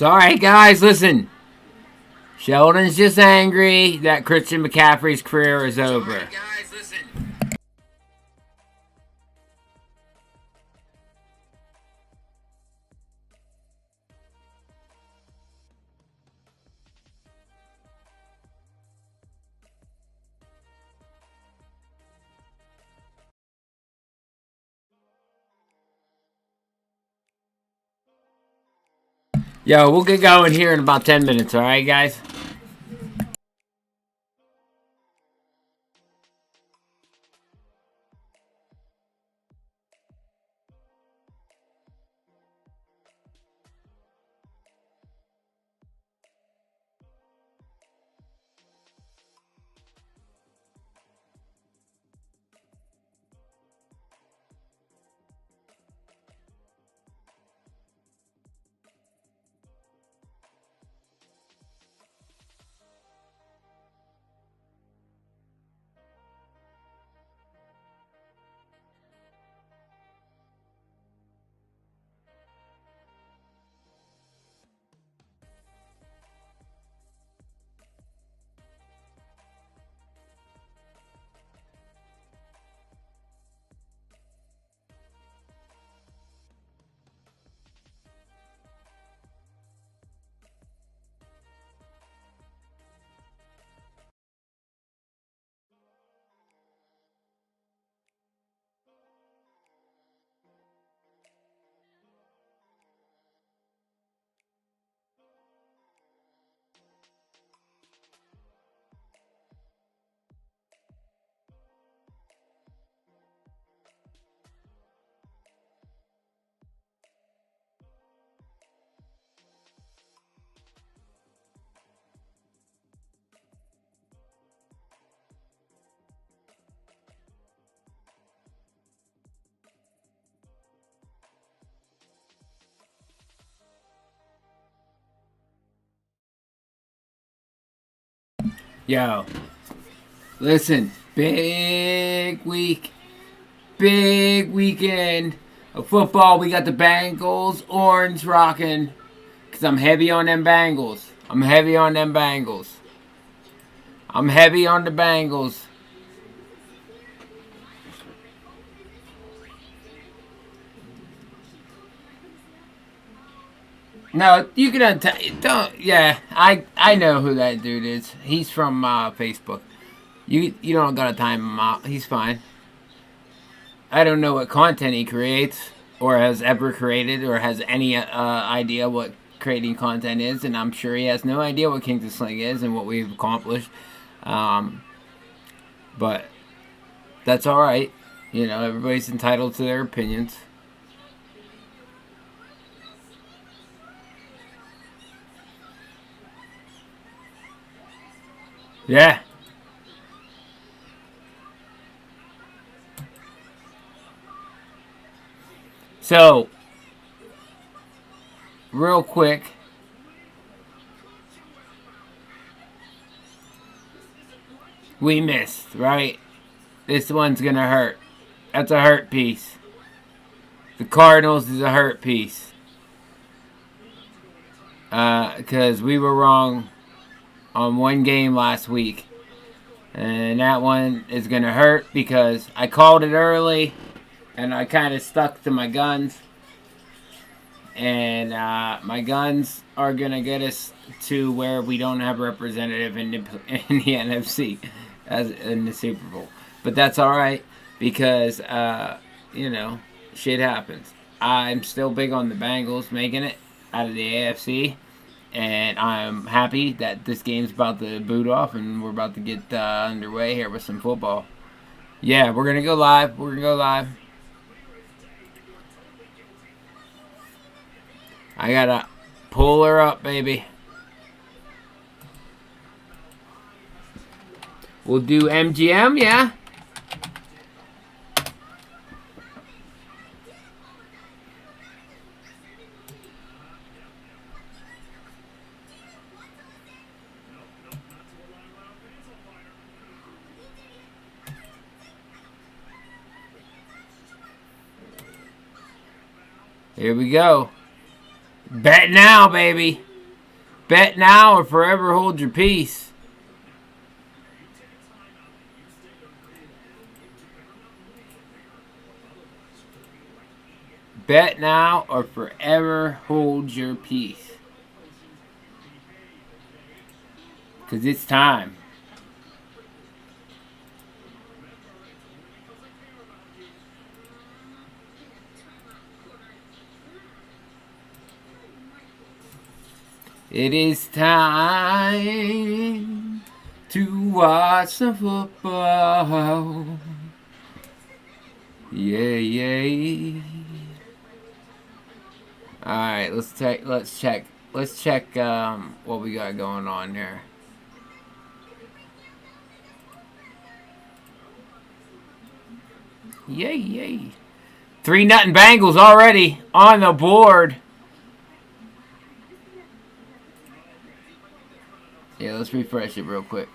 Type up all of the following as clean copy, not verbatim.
Sorry, guys, listen. Sheldon's just angry that Christian McCaffrey's career is over. Sorry, guys, listen. Yo, we'll get going here in about 10 minutes, alright, guys? Yo, listen, big week, big weekend of football. We got the Bengals, orange rocking, because I'm heavy on them Bengals. I'm heavy on them Bengals. I'm heavy on the Bengals. No, you can don't. Yeah, I know who that dude is. He's from Facebook. You don't gotta time him out. He's fine. I don't know what content he creates or has ever created or has any idea what creating content is, and I'm sure he has no idea what Kings of Sling is and what we've accomplished. But that's all right. You know, everybody's entitled to their opinions. Yeah. So, real quick, we missed, right? This one's gonna hurt. That's a hurt piece. The Cardinals is a hurt piece. Because we were wrong on one game last week. And that one is going to hurt because I called it early and I kind of stuck to my guns. And my guns are going to get us to where we don't have a representative in the NFC as in the Super Bowl. But that's all right because, you know, shit happens. I'm still big on the Bengals making it out of the AFC. And I'm happy that this game's about to boot off and we're about to get underway here with some football. Yeah, we're going to go live. We're going to go live. I got to pull her up, baby. We'll do MGM, yeah? Here we go. Bet now, baby. Bet now or forever hold your peace. Bet now or forever hold your peace. Because it's time. It is time to watch some football. Yay. Alright, let's check what we got going on here. Yay. 3-0 Bengals already on the board. Yeah, let's refresh it real quick.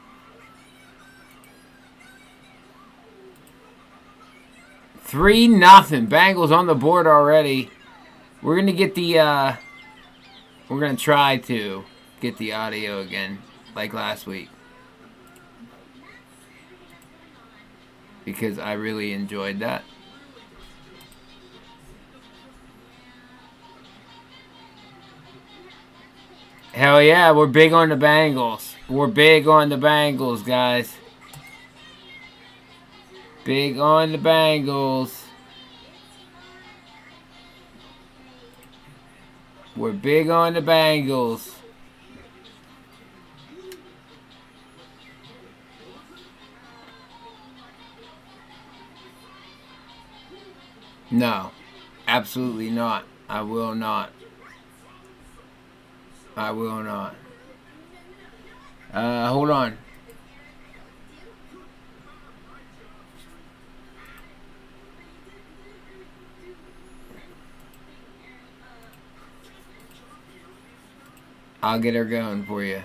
3-0 Bengals on the board already. We're gonna get the we're gonna try to get the audio again like last week, because I really enjoyed that. Hell yeah, we're big on the Bengals. We're big on the Bengals, guys. Big on the Bengals. We're big on the Bengals. No, absolutely not. I will not. I will not. Hold on. I'll get her going for you.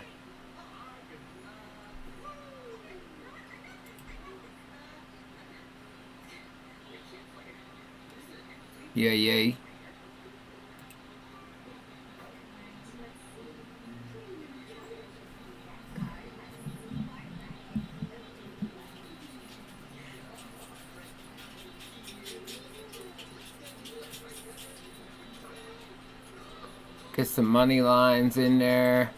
Yay. Get some money lines in there.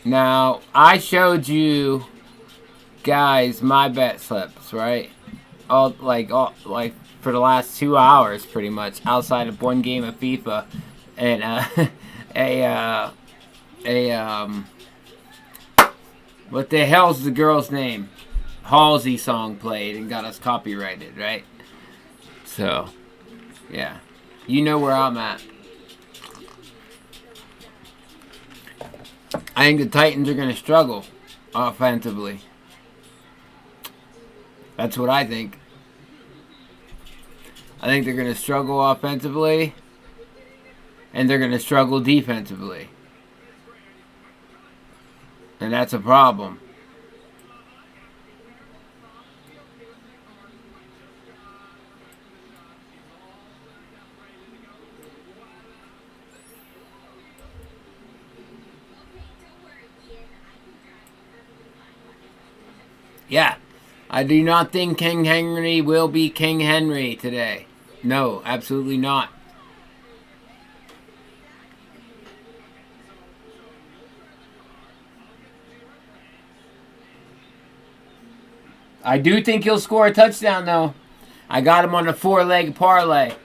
Now, I showed you guys my bet slips, right? All like for the last 2 hours, pretty much, outside of one game of FIFA and what the hell's the girl's name? Halsey song played and got us copyrighted, right? So, yeah. You know where I'm at. I think the Titans are going to struggle offensively. That's what I think. I think they're going to struggle offensively, and they're going to struggle defensively. And that's a problem. Yeah, I do not think King Henry will be King Henry today. No, absolutely not. I do think he'll score a touchdown, though. I got him on a 4-leg parlay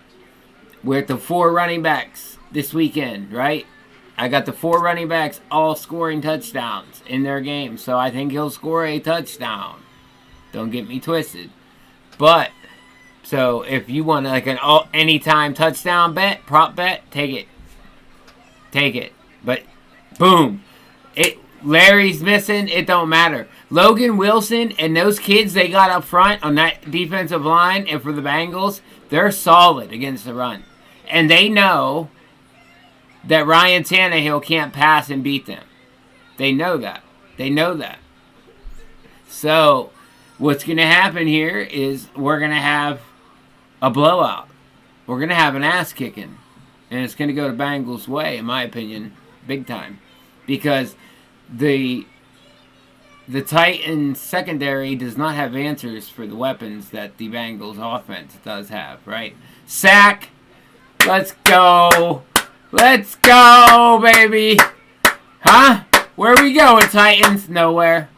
with the 4 running backs this weekend, right? I got the 4 running backs all scoring touchdowns in their game, so I think he'll score a touchdown. Don't get me twisted. But, so if you want like an anytime touchdown bet, prop bet, take it. Take it. But, boom. Larry's missing, it don't matter. Logan Wilson and those kids they got up front on that defensive line and for the Bengals, they're solid against the run. And they know that Ryan Tannehill can't pass and beat them. They know that. They know that. So, what's going to happen here is we're going to have a blowout. We're going to have an ass kicking. And it's going to go to Bengals' way, in my opinion, big time. Because the Titans secondary does not have answers for the weapons that the Bengals offense does have, right? Sack. Let's go. Let's go, baby. Huh? Where are we going, Titans? Nowhere.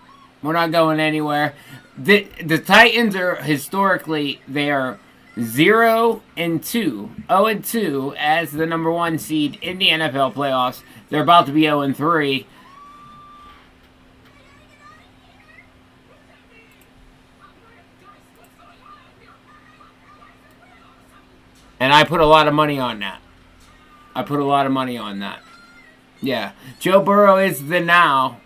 We're not going anywhere. The Titans are historically, they are 0-2, 0-2 as the number 1 seed in the NFL playoffs. They're about to be 0-3. And I put a lot of money on that. Yeah. Joe Burrow is the now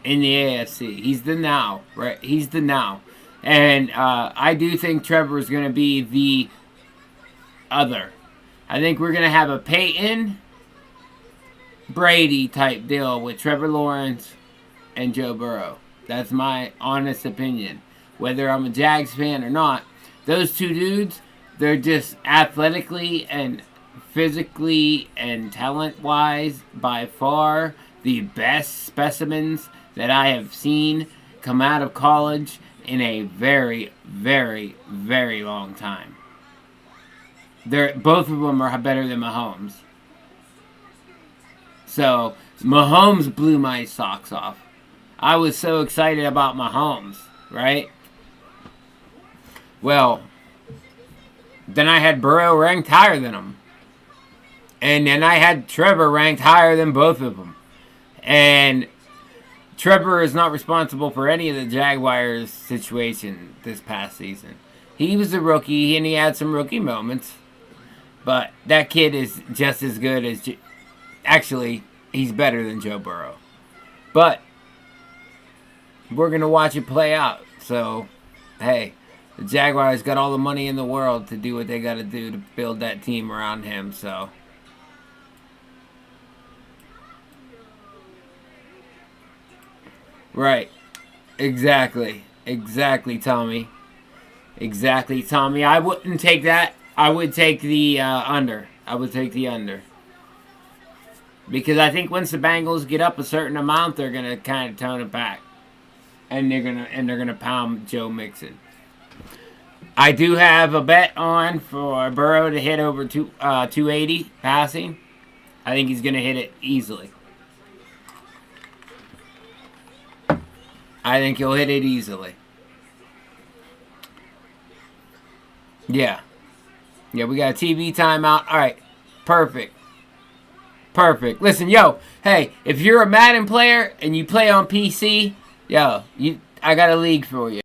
in the AFC. He's the now, right? He's the now. And I do think Trevor is going to be the other. I think we're going to have a Peyton Brady type deal with Trevor Lawrence and Joe Burrow. That's my honest opinion. Whether I'm a Jags fan or not, those two dudes, they're just athletically and physically and talent-wise by far the best specimens that I have seen come out of college in a very, very, very long time. Both of them are better than Mahomes. So, Mahomes blew my socks off. I was so excited about Mahomes, right? Well, then I had Burrow ranked higher than him. And then I had Trevor ranked higher than both of them. And Trevor is not responsible for any of the Jaguars' situation this past season. He was a rookie, and he had some rookie moments. But that kid is just as good as... Actually, he's better than Joe Burrow. But we're going to watch it play out. So, hey, the Jaguars got all the money in the world to do what they got to do to build that team around him. So, right. Exactly, Tommy. Exactly, Tommy. I wouldn't take that. I would take the under. Because I think once the Bengals get up a certain amount, they're gonna kind of tone it back, and they're gonna pound Joe Mixon. I do have a bet on for Burrow to hit over 280 passing. I think he's gonna hit it easily. I think he'll hit it easily. Yeah. Yeah, we got a TV timeout. All right. Perfect. Listen, yo, hey, if you're a Madden player and you play on PC, yo, I got a league for you.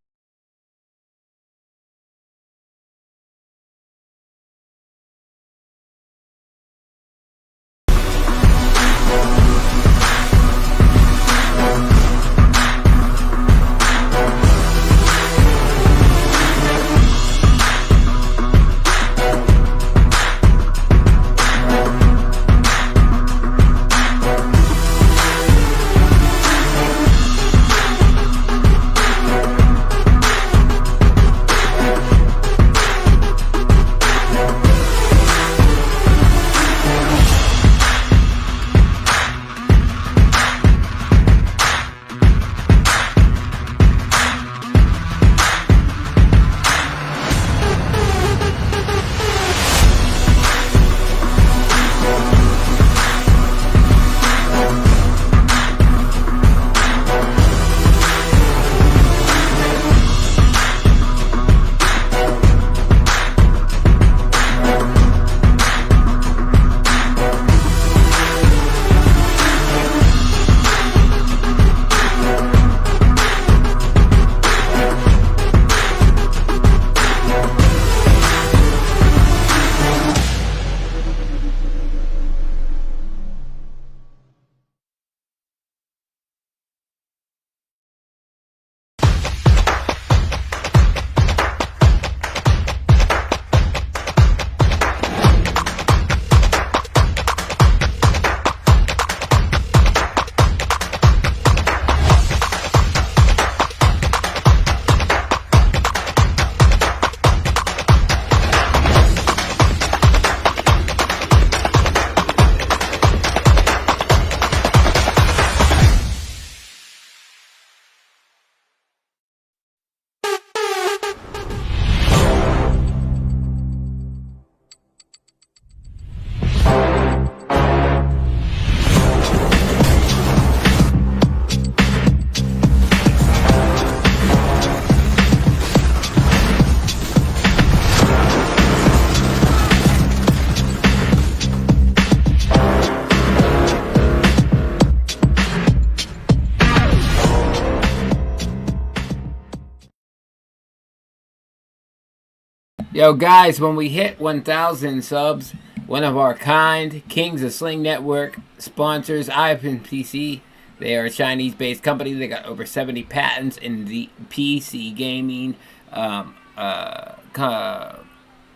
Yo, guys, when we hit 1,000 subs, one of our kind, Kings of Sling Network sponsors IPC. They are a Chinese-based company. They got over 70 patents in the PC gaming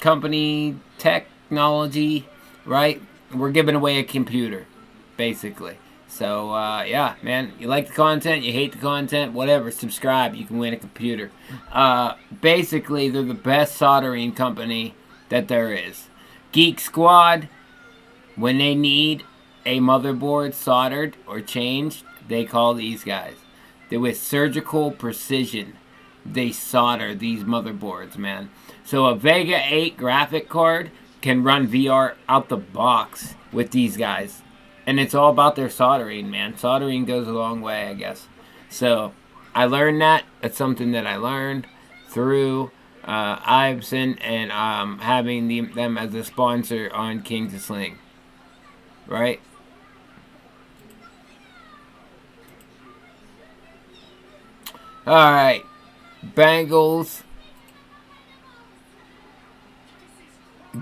company technology, right? We're giving away a computer, basically. So, yeah, man, you like the content, you hate the content, whatever, subscribe, you can win a computer. Basically, they're the best soldering company that there is. Geek Squad, when they need a motherboard soldered or changed, they call these guys. They're with surgical precision. They solder these motherboards, man. So a Vega 8 graphic card can run VR out the box with these guys. And it's all about their soldering, man. Soldering goes a long way, I guess. So I learned that. That's something that I learned through Ibsen and having them as a sponsor on Kings of Sling. Right? Alright. Bengals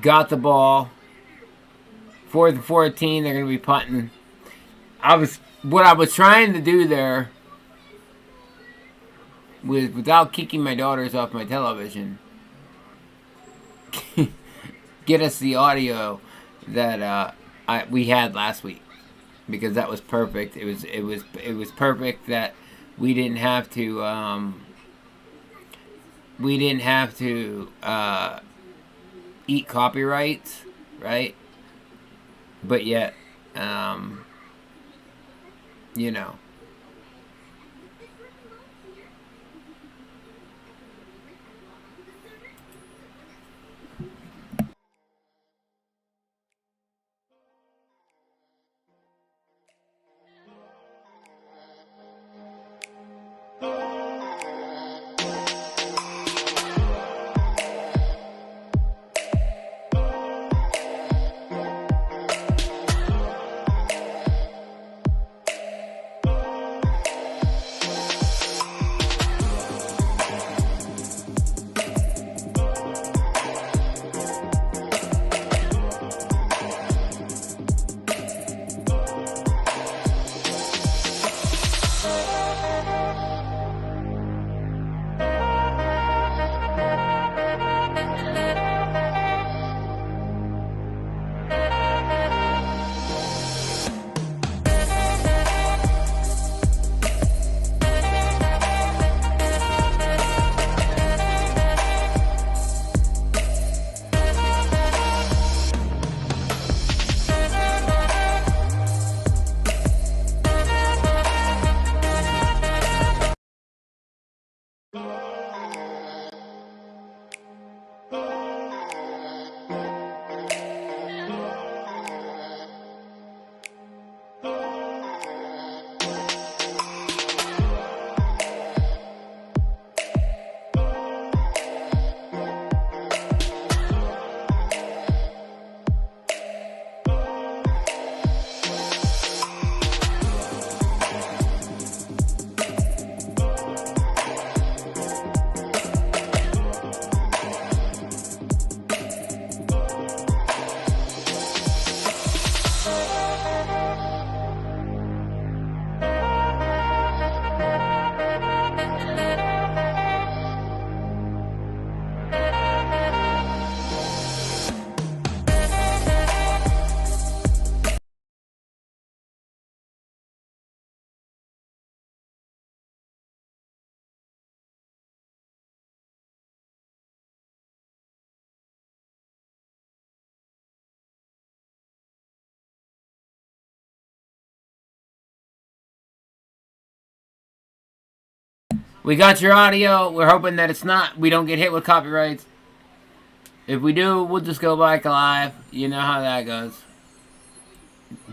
got the ball. 4th and 14, they're going to be punting. What I was trying to do there was, without kicking my daughters off my television, get us the audio that we had last week, because that was perfect. It was perfect that we didn't have to eat copyrights, right? But yet, you know. We got your audio. We're hoping that we don't get hit with copyrights. If we do, we'll just go back live. You know how that goes.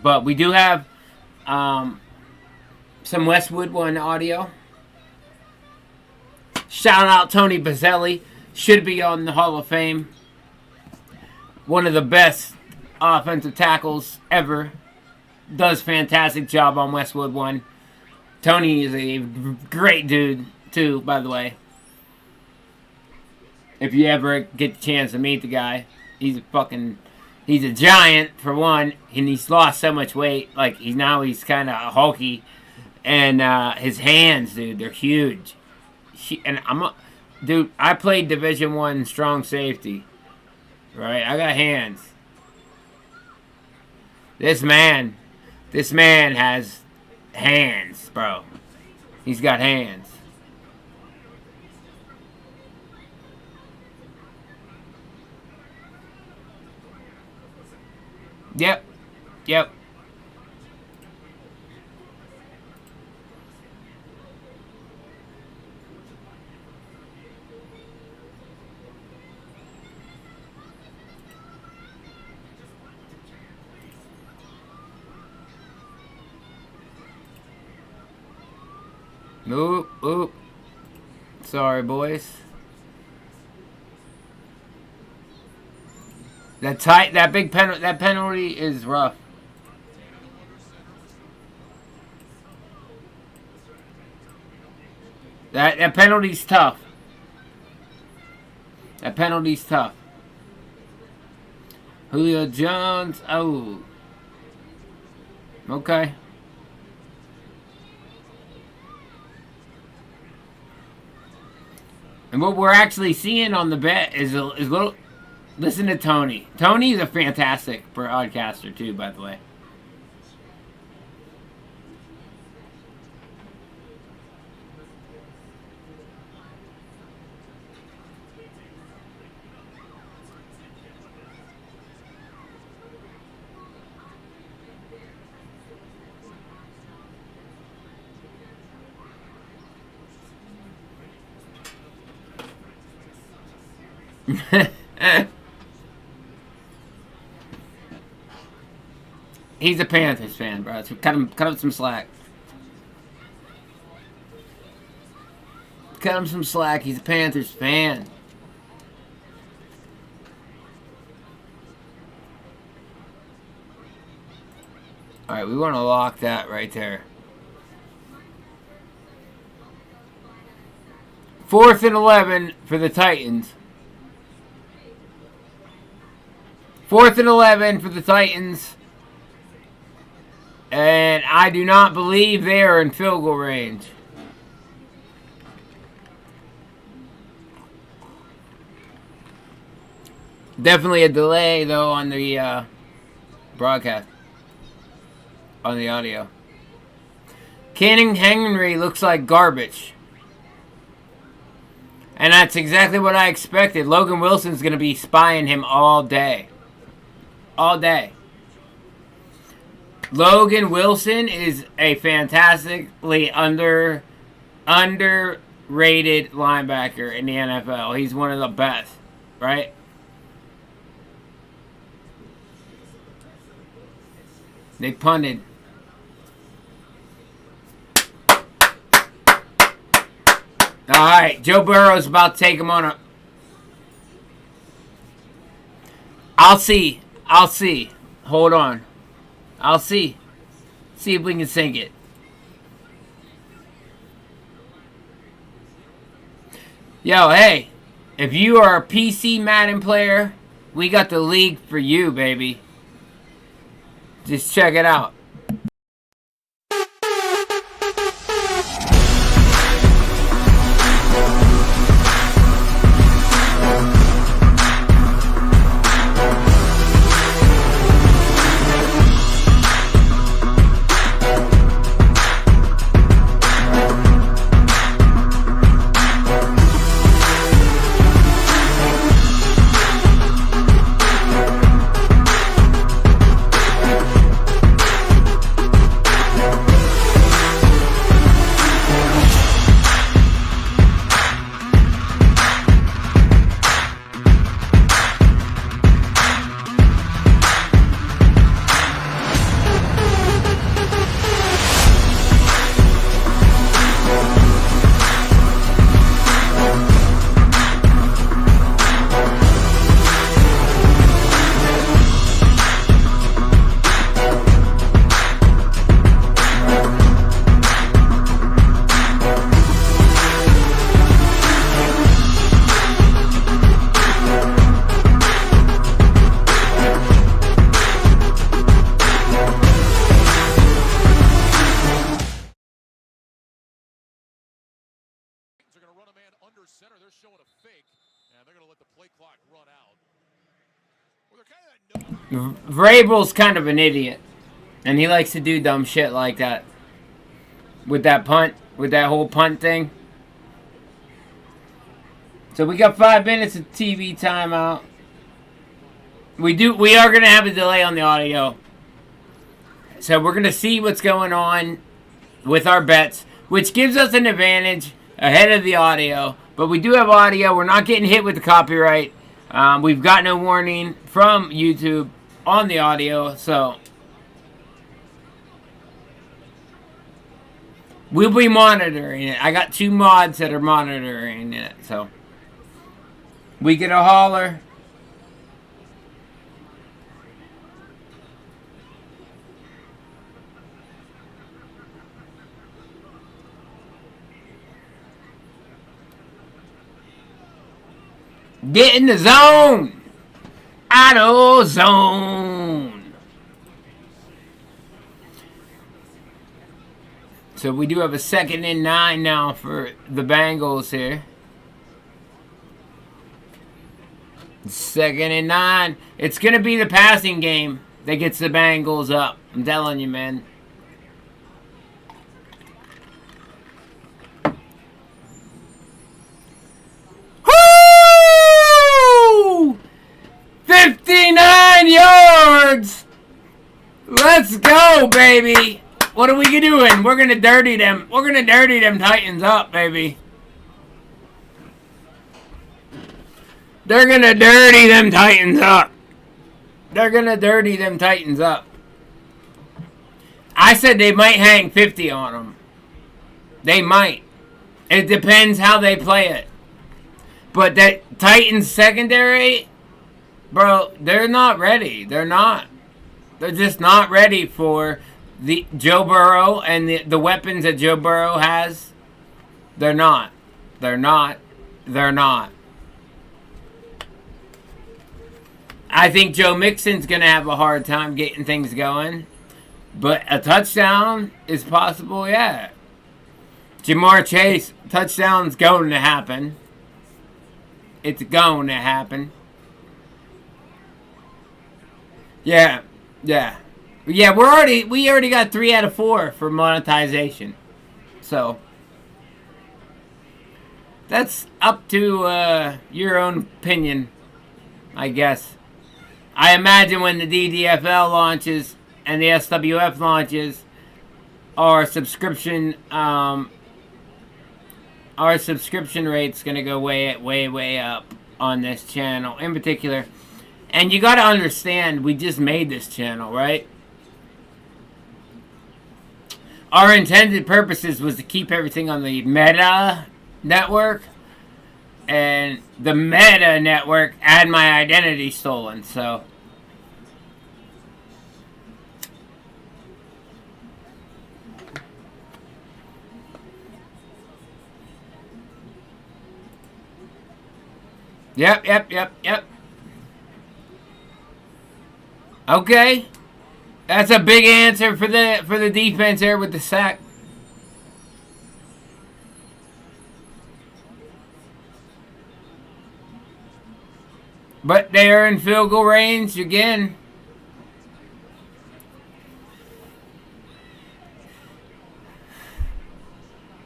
But we do have some Westwood One audio. Shout out Tony Bazzelli. Should be on the Hall of Fame. One of the best offensive tackles ever. Does fantastic job on Westwood One. Tony is a great dude, too, by the way. If you ever get the chance to meet the guy, he's a giant for one, and he's lost so much weight. Like he's kind of hulky, and his hands, dude, they're huge. And dude, I played Division I strong safety, right? I got hands. This man has hands, bro. He's got hands. Yep. Yep. Oop, oop. Sorry, boys. That big penalty. That penalty is rough. That penalty's tough. That penalty's tough. Julio Jones. Oh. Okay. And what we're actually seeing on the bet is little. Listen to Tony. Tony is a fantastic broadcaster too, by the way. He's a Panthers fan, bro. So cut him some slack. Cut him some slack. He's a Panthers fan. All right, we want to lock that right there. 4th and 11 for the Titans. 4th and 11 for the Titans. And I do not believe they are in field goal range. Definitely a delay, though, on the broadcast. On the audio. Canning Henry looks like garbage. And that's exactly what I expected. Logan Wilson's going to be spying him all day. All day. Logan Wilson is a fantastically underrated linebacker in the NFL. He's one of the best, right? They punted. Alright, Joe Burrow's about to take him on a... I'll see. Hold on. I'll see. See if we can sink it. Yo, hey. If you are a PC Madden player, we got the league for you, baby. Just check it out. Vrabel's kind of an idiot. And he likes to do dumb shit like that. With that punt. With that whole punt thing. So we got 5 minutes of TV timeout. We are going to have a delay on the audio. So we're going to see what's going on with our bets, which gives us an advantage ahead of the audio. But we do have audio. We're not getting hit with the copyright. We've got no warning from YouTube on the audio, so we'll be monitoring it. I got 2 mods that are monitoring it, so we get a holler. Get in the zone! Auto zone! So we do have a 2nd and 9 now for the Bengals here. 2nd and 9. It's going to be the passing game that gets the Bengals up. I'm telling you, man. Woo! 59 yards! Let's go, baby! What are we doing? We're gonna dirty them. We're gonna dirty them Titans up, baby. They're gonna dirty them Titans up. They're gonna dirty them Titans up. I said they might hang 50 on them. They might. It depends how they play it. But that Titans secondary, bro, they're not ready. They're not. They're just not ready for the Joe Burrow and the weapons that Joe Burrow has. They're not. They're not. They're not. I think Joe Mixon's going to have a hard time getting things going. But a touchdown is possible, yeah. Jamar Chase, touchdown's going to happen. It's going to happen. Yeah. Yeah. Yeah, we already got 3 out of 4 for monetization. So that's up to your own opinion, I guess. I imagine when the DDFL launches and the SWF launches, our subscription rate's gonna go way up on this channel in particular. And you gotta understand, we just made this channel, right? Our intended purposes was to keep everything on the Meta network. And the Meta network had my identity stolen, so. Yep. Okay. That's a big answer for the defense there with the sack. But they are in field goal range again.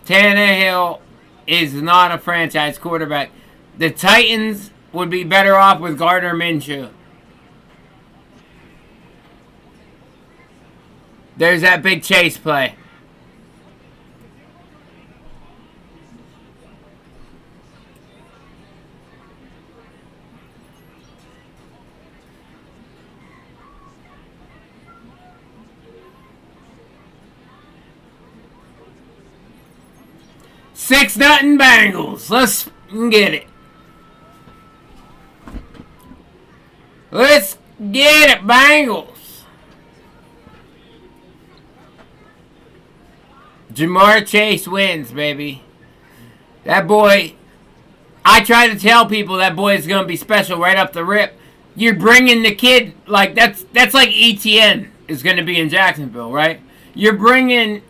Tannehill is not a franchise quarterback. The Titans would be better off with Gardner Minshew. There's that big chase play. Six nothing Bengals. Let's get it. Let's get it, Bengals. Jamar Chase wins, baby. That boy, I try to tell people that boy is going to be special right up the rip. You're bringing the kid, like, that's like ETN is going to be in Jacksonville, right? You're bringing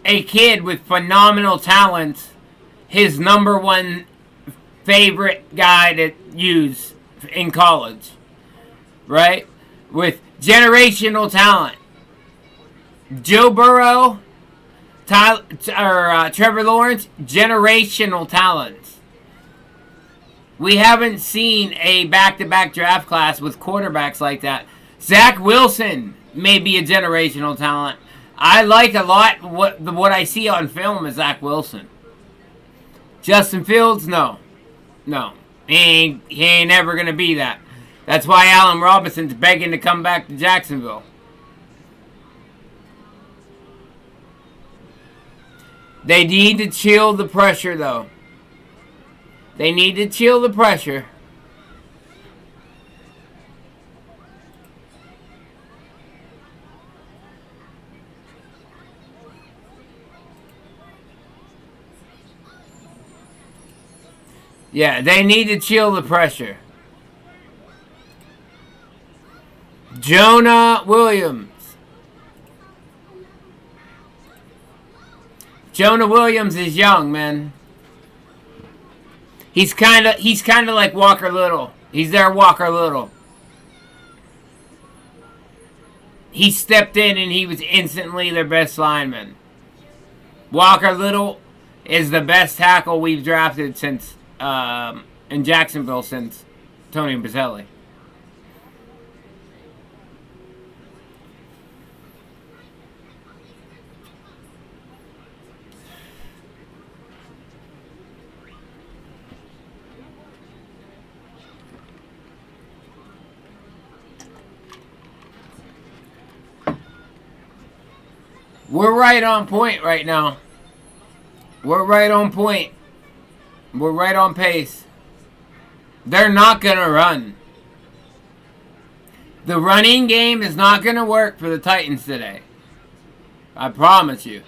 a kid with phenomenal talent, his number one favorite guy to use in college, right? With generational talent. Joe Burrow, Trevor Lawrence, generational talents. We haven't seen a back-to-back draft class with quarterbacks like that. Zach Wilson may be a generational talent. I like a lot what I see on film is Zach Wilson. Justin Fields, no. He ain't ever going to be that. That's why Allen Robinson's begging to come back to Jacksonville. They need to chill the pressure, though. They need to chill the pressure. Yeah, they need to chill the pressure. Jonah Williams. Jonah Williams is young, man. He's kind of like Walker Little. He's their Walker Little. He stepped in and he was instantly their best lineman. Walker Little is the best tackle we've drafted since in Jacksonville since Tony Boselli. We're right on point right now. We're right on point. We're right on pace. They're not going to run. The running game is not going to work for the Titans today. I promise you.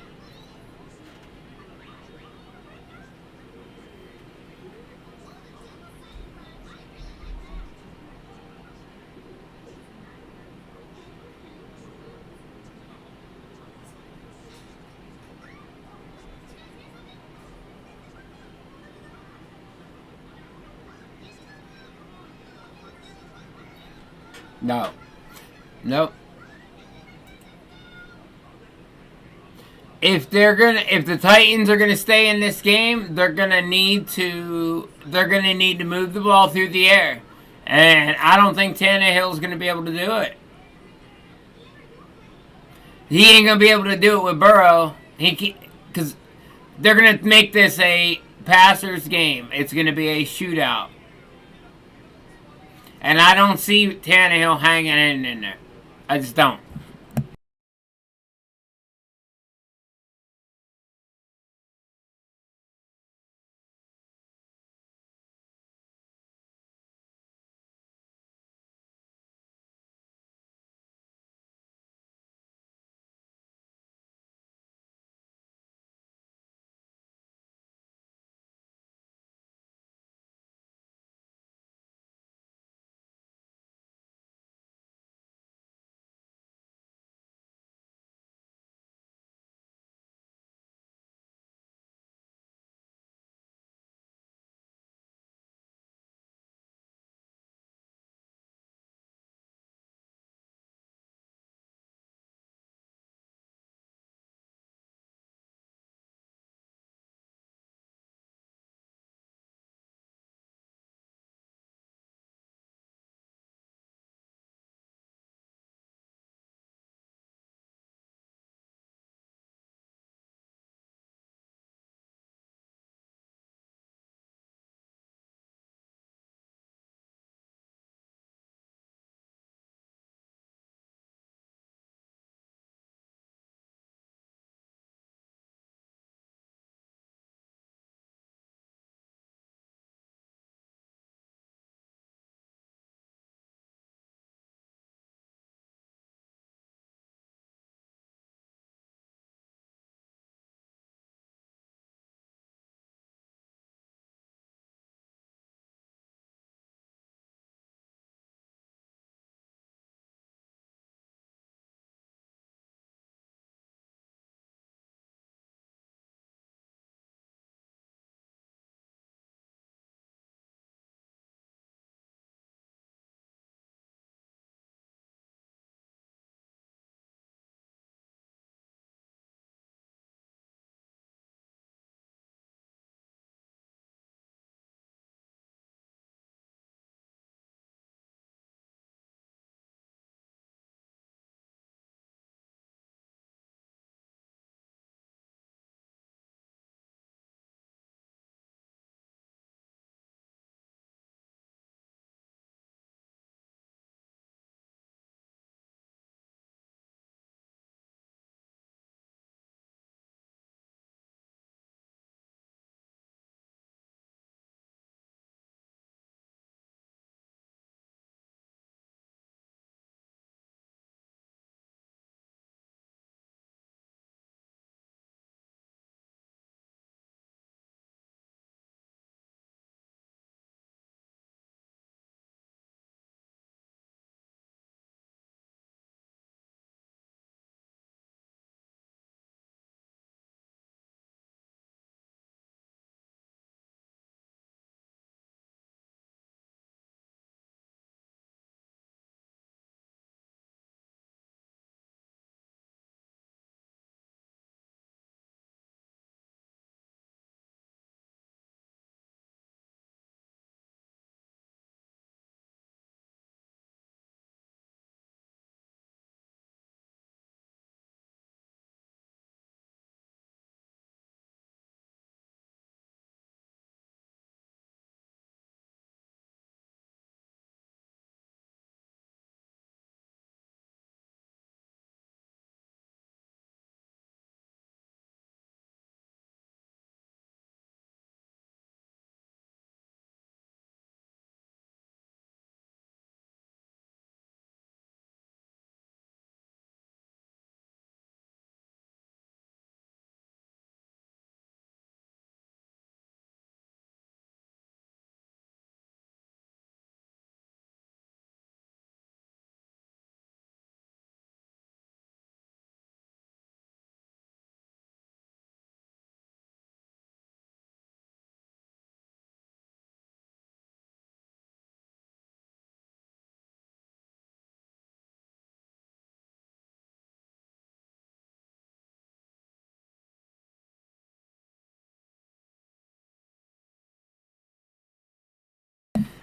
No. Nope. If the Titans are gonna stay in this game, they're gonna need to move the ball through the air, and I don't think Tannehill's gonna be able to do it. He ain't gonna be able to do it with Burrow. Because they're gonna make this a passer's game. It's gonna be a shootout. And I don't see Tannehill hanging in there. I just don't.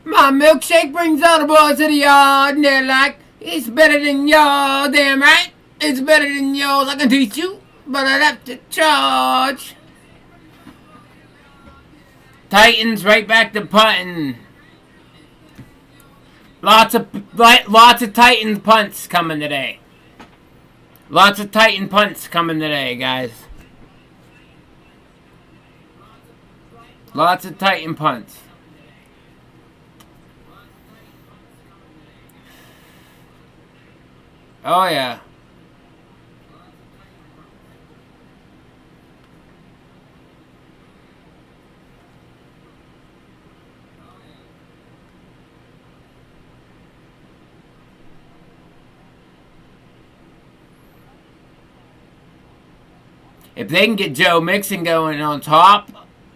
My milkshake brings all the boys to the yard, and they're like, it's better than yours. Damn right, it's better than yours. I can teach you, but I'd have to charge. Titans right back to punting. Lots of Titans punts coming today. Lots of Titan punts coming today, guys. Lots of Titan punts. Oh, yeah. If they can get Joe Mixon going on top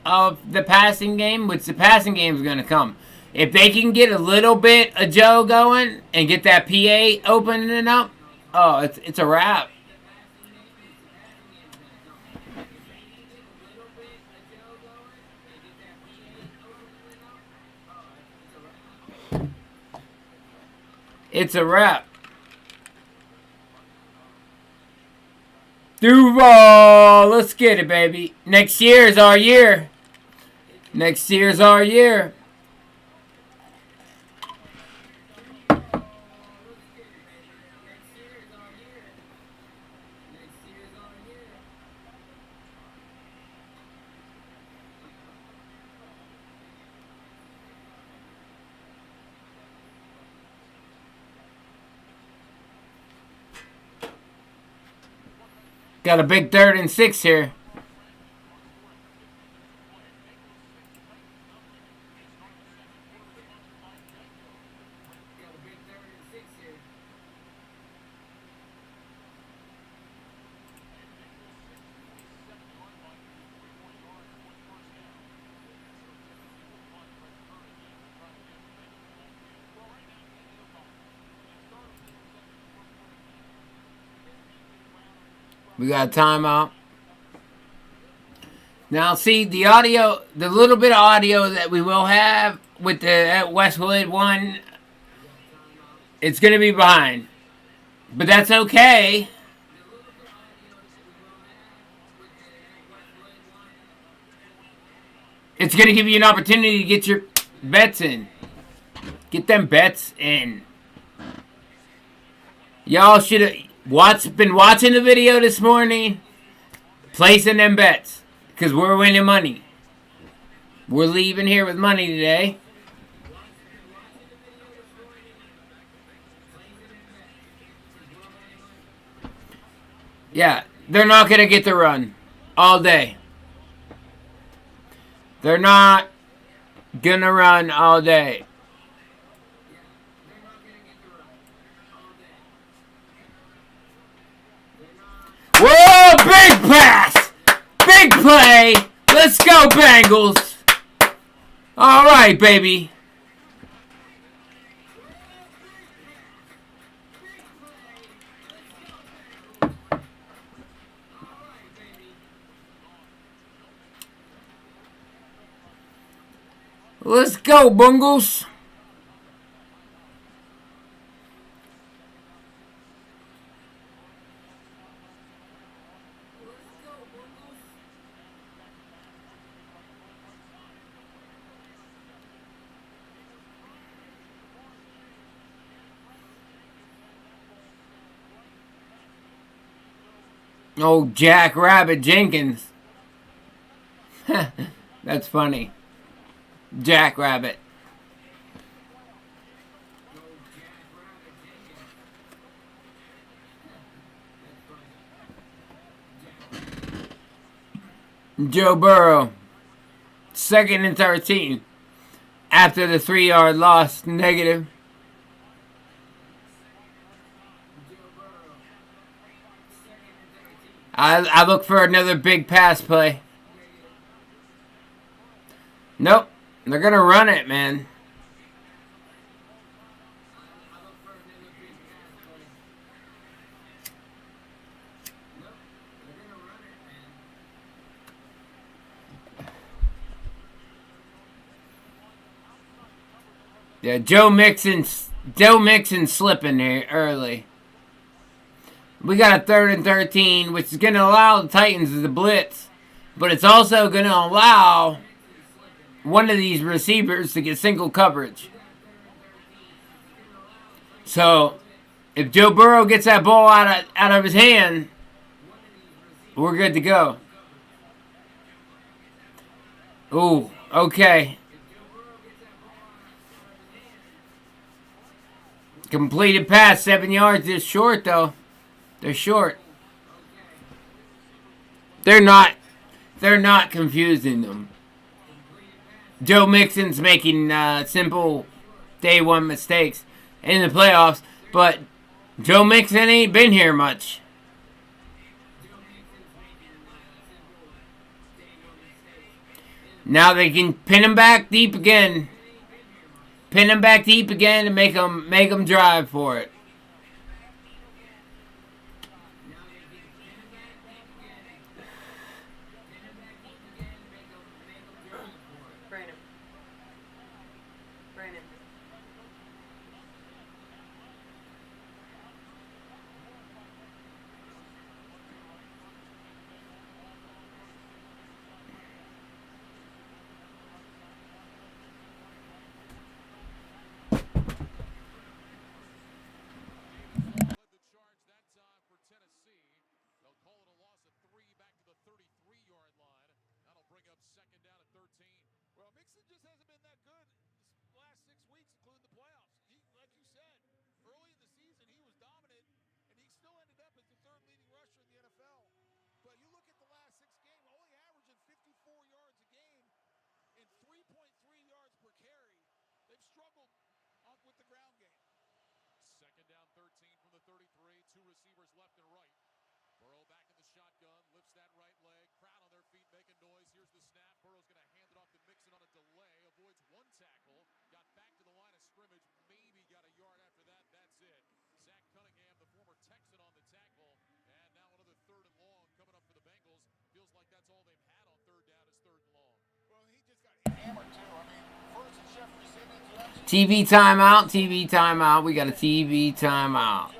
of the passing game, which the passing game is going to come. If they can get a little bit of Joe going and get that PA opening up, oh, it's a wrap. It's a wrap. Duval, let's get it, baby. Next year is our year. Next year's our year. Got a big 3rd and 6 here. We got a timeout. Now, see, the audio, the little bit of audio that we will have with the Westwood one, it's going to be behind. But that's okay. It's going to give you an opportunity to get your bets in. Get them bets in. Y'all should have been watching the video this morning, placing them bets, because we're winning money. We're leaving here with money today. Yeah, they're not going to get the run all day. They're not going to run all day. Whoa, big pass! Big play! Let's go, Bengals! All right, baby. Let's go, Bengals. Oh, Jack Rabbit Jenkins. That's funny. Jack Rabbit. Joe Burrow. 2nd and 13. After the 3-yard loss. Negative. I look for another big pass play. Nope. They're going to run it, man. Yeah, Joe Mixon slipping here early. We got a 3rd and 13, which is going to allow the Titans to blitz, but it's also going to allow one of these receivers to get single coverage. So, if Joe Burrow gets that ball out of his hand, we're good to go. Ooh, okay. Completed pass, 7 yards. They're short, though. They're short. They're not confusing them. Joe Mixon's making simple day one mistakes in the playoffs, but Joe Mixon ain't been here much. Now they can pin him back deep again. Pin him back deep again and make him drive for it. TV timeout, TV timeout. We got a TV timeout.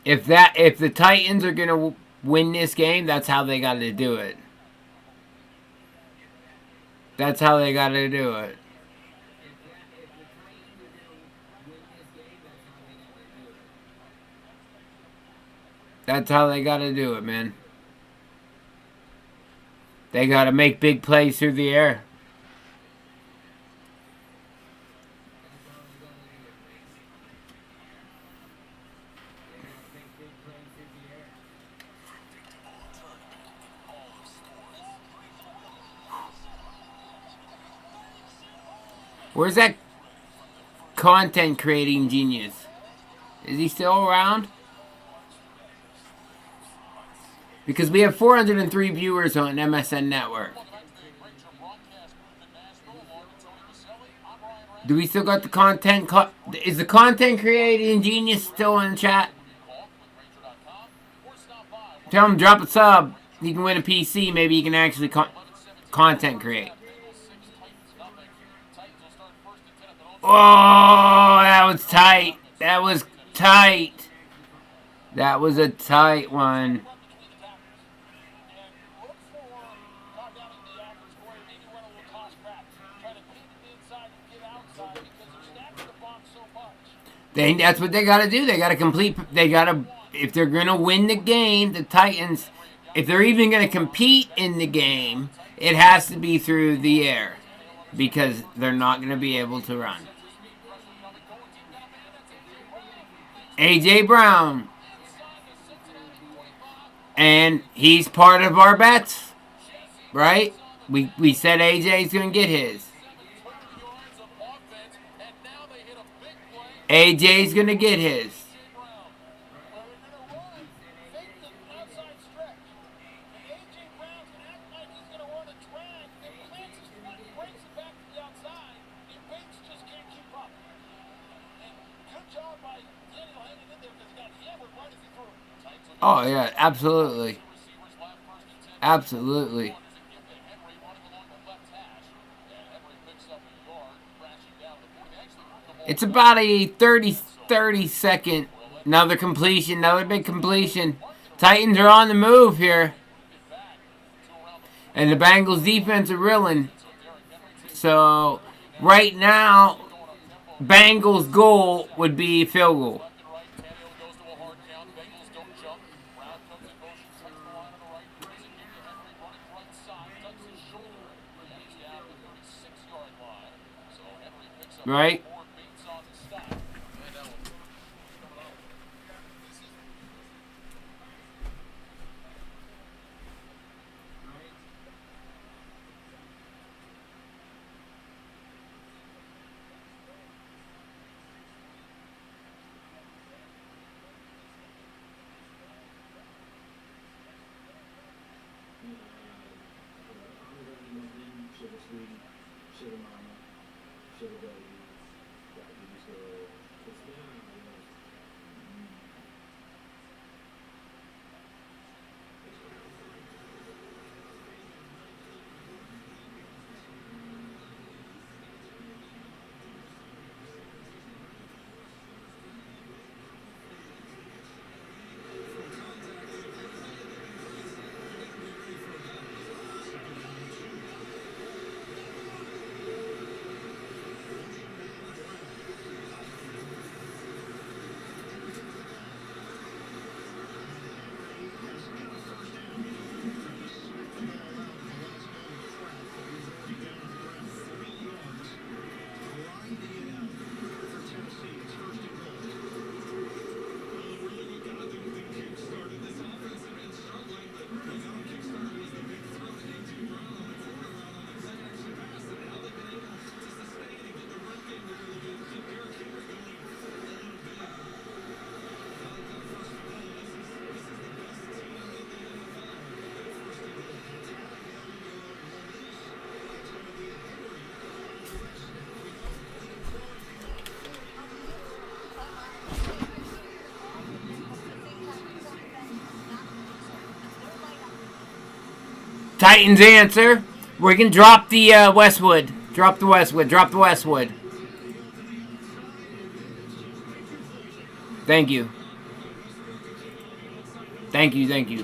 If the Titans are gonna win this game, that's how they got to do it. That's how they got to do it. That's how they got to do it, man. They got to make big plays through the air. Where's that content creating genius? Is he still around? Because we have 403 viewers on MSN Network. Do we still got the content? Is the content creating genius still in the chat? Tell him drop a sub. He can win a PC. Maybe he can actually content create. Oh, that was tight. That was tight. That was a tight one. That's what they got to do. They got to complete. They got to, if they're going to win the game, the Titans, if they're even going to compete in the game, it has to be through the air because they're not going to be able to run. A.J. Brown. And he's part of our bets, right? We said A.J.'s going to get his. A.J.'s going to get his. Oh, yeah, absolutely. Absolutely. It's about a 30 second. Another completion. Another big completion. Titans are on the move here. And the Bengals defense are reeling. So, right now, Bengals' goal would be field goal. Right? Titans answer. We can drop the Westwood. Drop the Westwood. Drop the Westwood. Thank you. Thank you, thank you.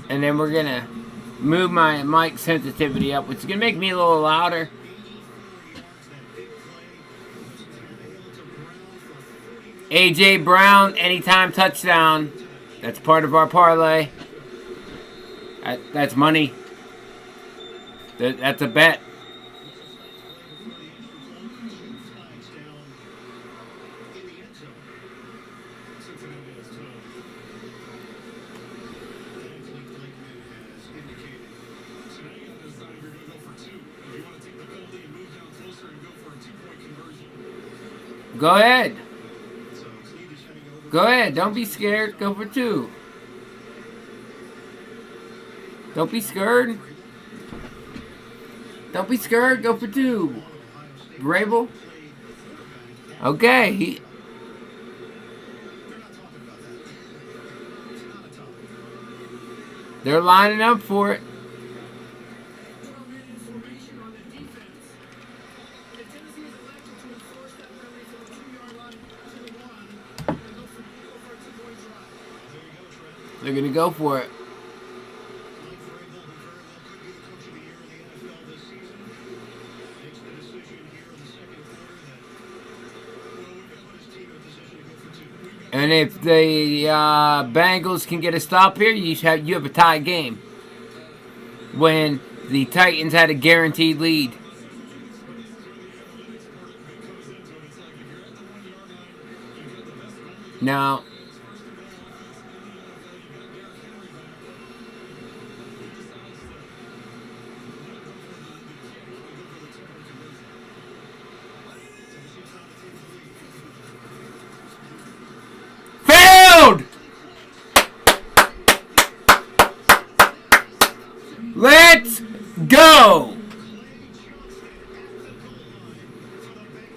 And then we're going to move my mic sensitivity up, which is going to make me a little louder. A.J. Brown, anytime touchdown. That's part of our parlay. That's money. That's a bet. Go ahead. Go ahead. Don't be scared. Go for 2. Don't be scared. Don't be scared. Go for 2. Vrabel. Okay. They're lining up for it. They're going to go for it. And if the Bengals can get a stop here, you have a tie game. When the Titans had a guaranteed lead. Now, let's go!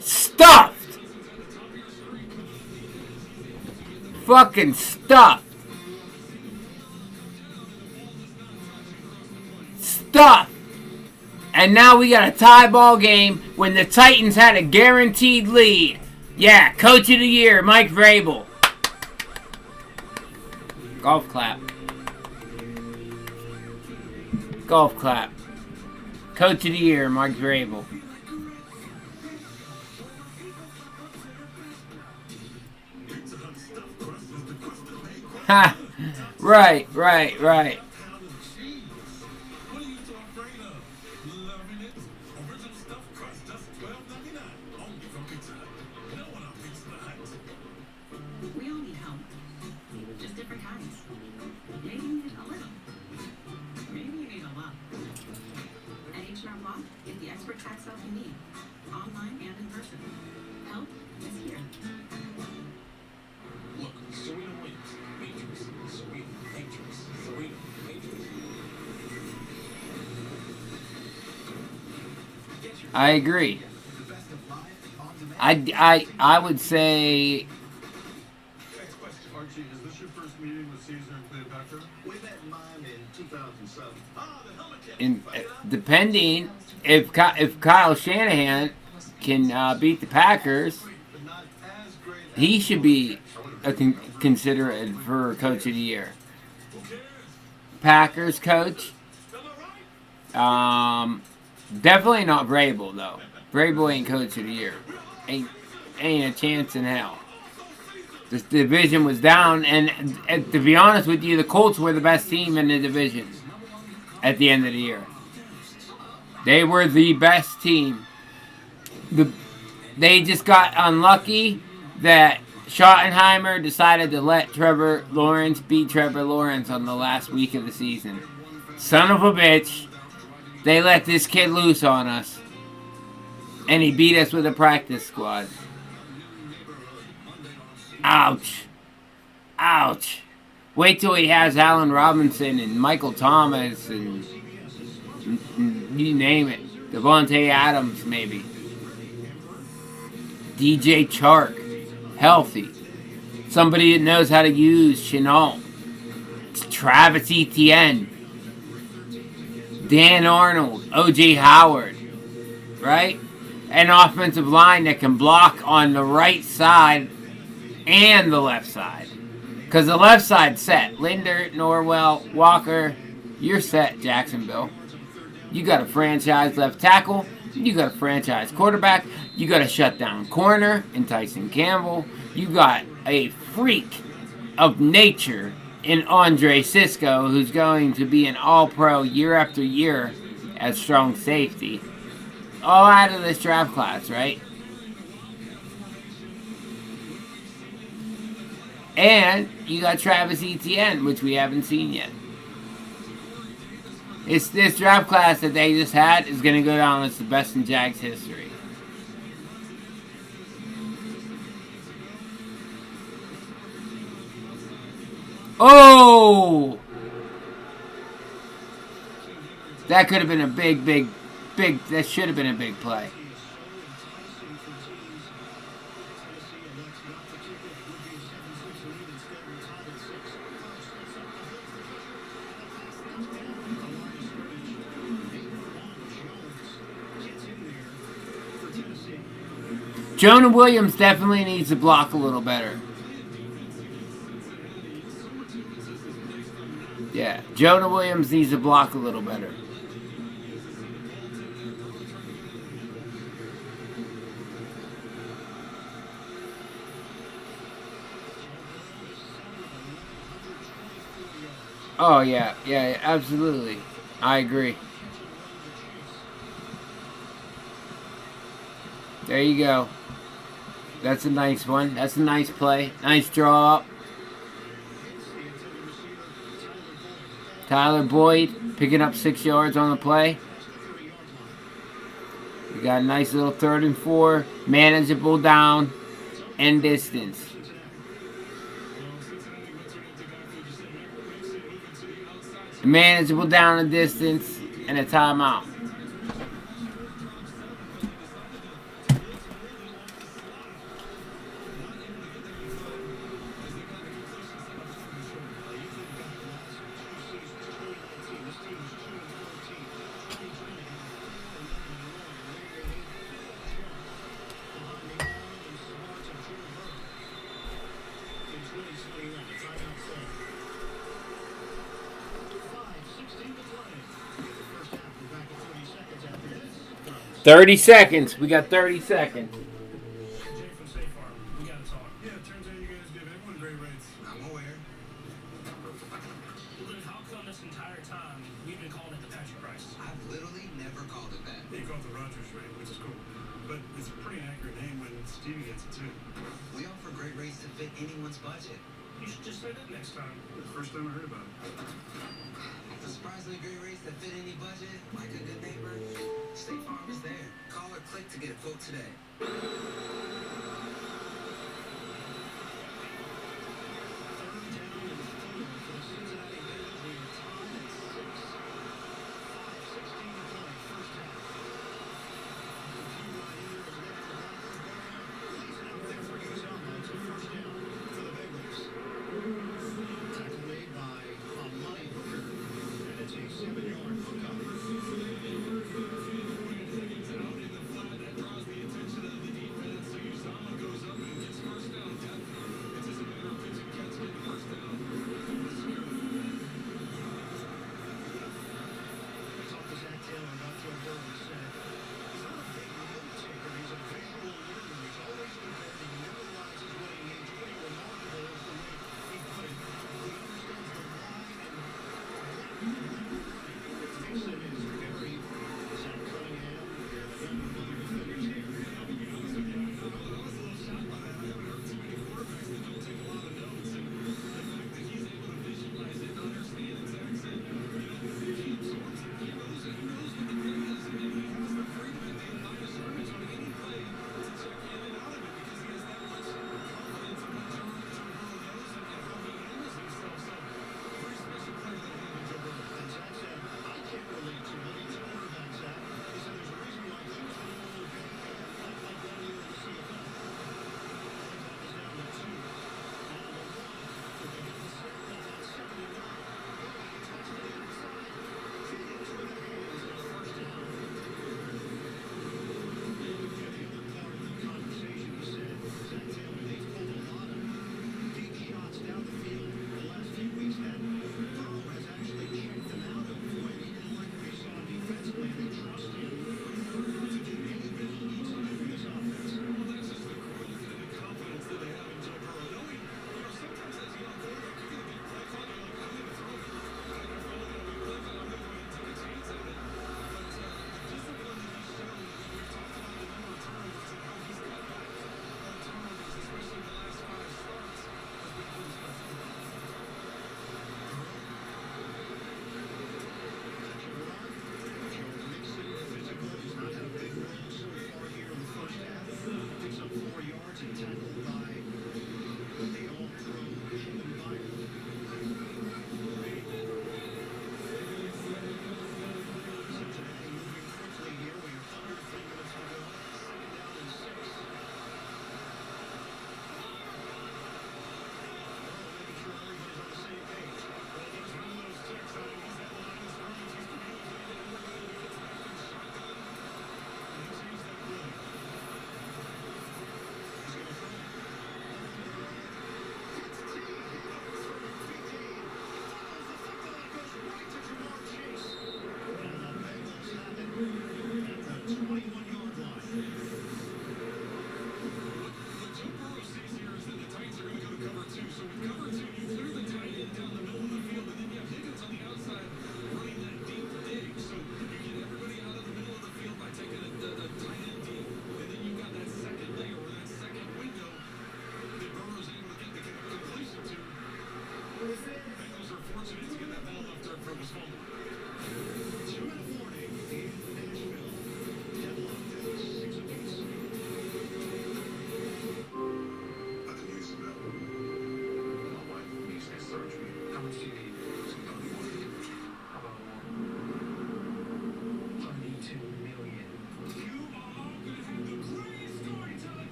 Stuffed! Fucking stuffed! Stuffed! And now we got a tie ball game when the Titans had a guaranteed lead. Yeah, Coach of the Year, Mike Vrabel. Golf clap. Golf clap. Coach of the Year, Mike Vrabel. Ha! Right. We all need help. Just different kinds. Maybe you need a little. Maybe you need a lot. At H&R Block, get the expert tax help you need. Online and in person. Help is here. Look, Serena Williams, Matrix, Serena, Matrix, Serena, Matrix. I agree. I would say. Archie, is this your first meeting with Caesar and Cleopatra? We met mine in 2007. Depending if Kyle Shanahan can beat the Packers, he should be considered for Coach of the Year. Packers coach. Definitely not Vrabel though. Vrabel ain't Coach of the Year. Ain't a chance in hell. This division was down, and to be honest with you, the Colts were the best team in the division at the end of the year. They were the best team. They just got unlucky that Schottenheimer decided to let Trevor Lawrence beat Trevor Lawrence on the last week of the season. Son of a bitch. They let this kid loose on us. And he beat us with a practice squad. Ouch. Ouch. Wait till he has Allen Robinson and Michael Thomas and you name it. Devontae Adams, maybe. DJ Chark. Healthy. Somebody that knows how to use Chenault. Travis Etienne. Dan Arnold. O.J. Howard. Right? an offensive line that can block on the right side and the left side. Because the left side's set. Linder, Norwell, Walker, you're set, Jacksonville. You got a franchise left tackle. You got a franchise quarterback. You got a shutdown corner in Tyson Campbell. You got a freak of nature in Andre Cisco, who's going to be an all-pro year after year as strong safety. All out of this draft class, right? And you got Travis Etienne, which we haven't seen yet. It's this draft class that they just had is going to go down as the best in Jags history. Oh! That could have been a big, that should have been a big play. Jonah Williams definitely needs to block a little better. Yeah, Jonah Williams needs to block a little better. Oh, yeah, absolutely. I agree. There you go. That's a nice one. That's a nice play. Nice draw up. Tyler Boyd picking up 6 yards on the play. We got a nice little 3rd and 4. Manageable down and distance. Manageable down and distance and a timeout. First 30 seconds. We got 30 seconds. Jay from State Farm. We gotta talk. Yeah, it turns out you guys give everyone great rates. I'm aware. Well, then how come this entire time we've been calling it the Patrick price? I've literally never called it that. You call it the Rogers rate, which is cool. But it's a pretty accurate name when Stevie gets it too. We offer great rates to fit anyone's budget. You should just say that next time. It's the first time I heard about it. For surprisingly great rates that fit any budget, like a good neighbor, State Farm is there. Call or click to get a quote today.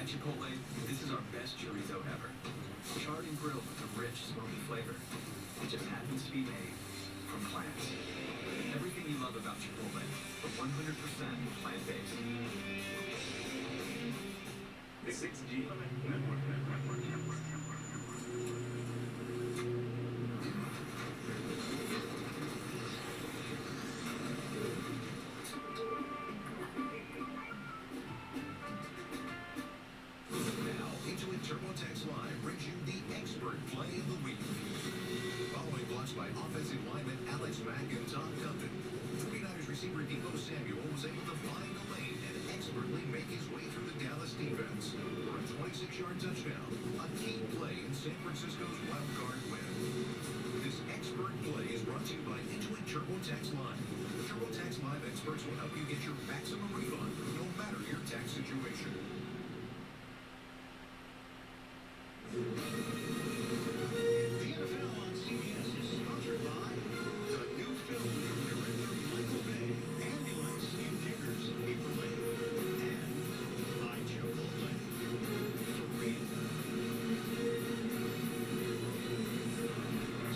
At Chipotle, this is our best chorizo ever. Charred and grilled with a rich, smoky flavor. It just happens to be made from plants. Everything you love about Chipotle, but 100% plant-based. The 6G Network. Now, Intuit TurboTax Live brings you the expert play of the week. Following blocks by offensive lineman Alex Mack and Tom Compton, 49ers receiver Deebo Samuel was able to find a lane and expertly make his way through the Dallas defense for a 26-yard touchdown, a key play in San Francisco's wild card win. This expert play is brought to you by Intuit TurboTax Live. TurboTax Live experts will help you get your maximum refund, no matter your tax situation. The NFL on CBS is sponsored by the new film from director Michael Bay, Ambulance in theaters April 8th, and by Chipotle. For real.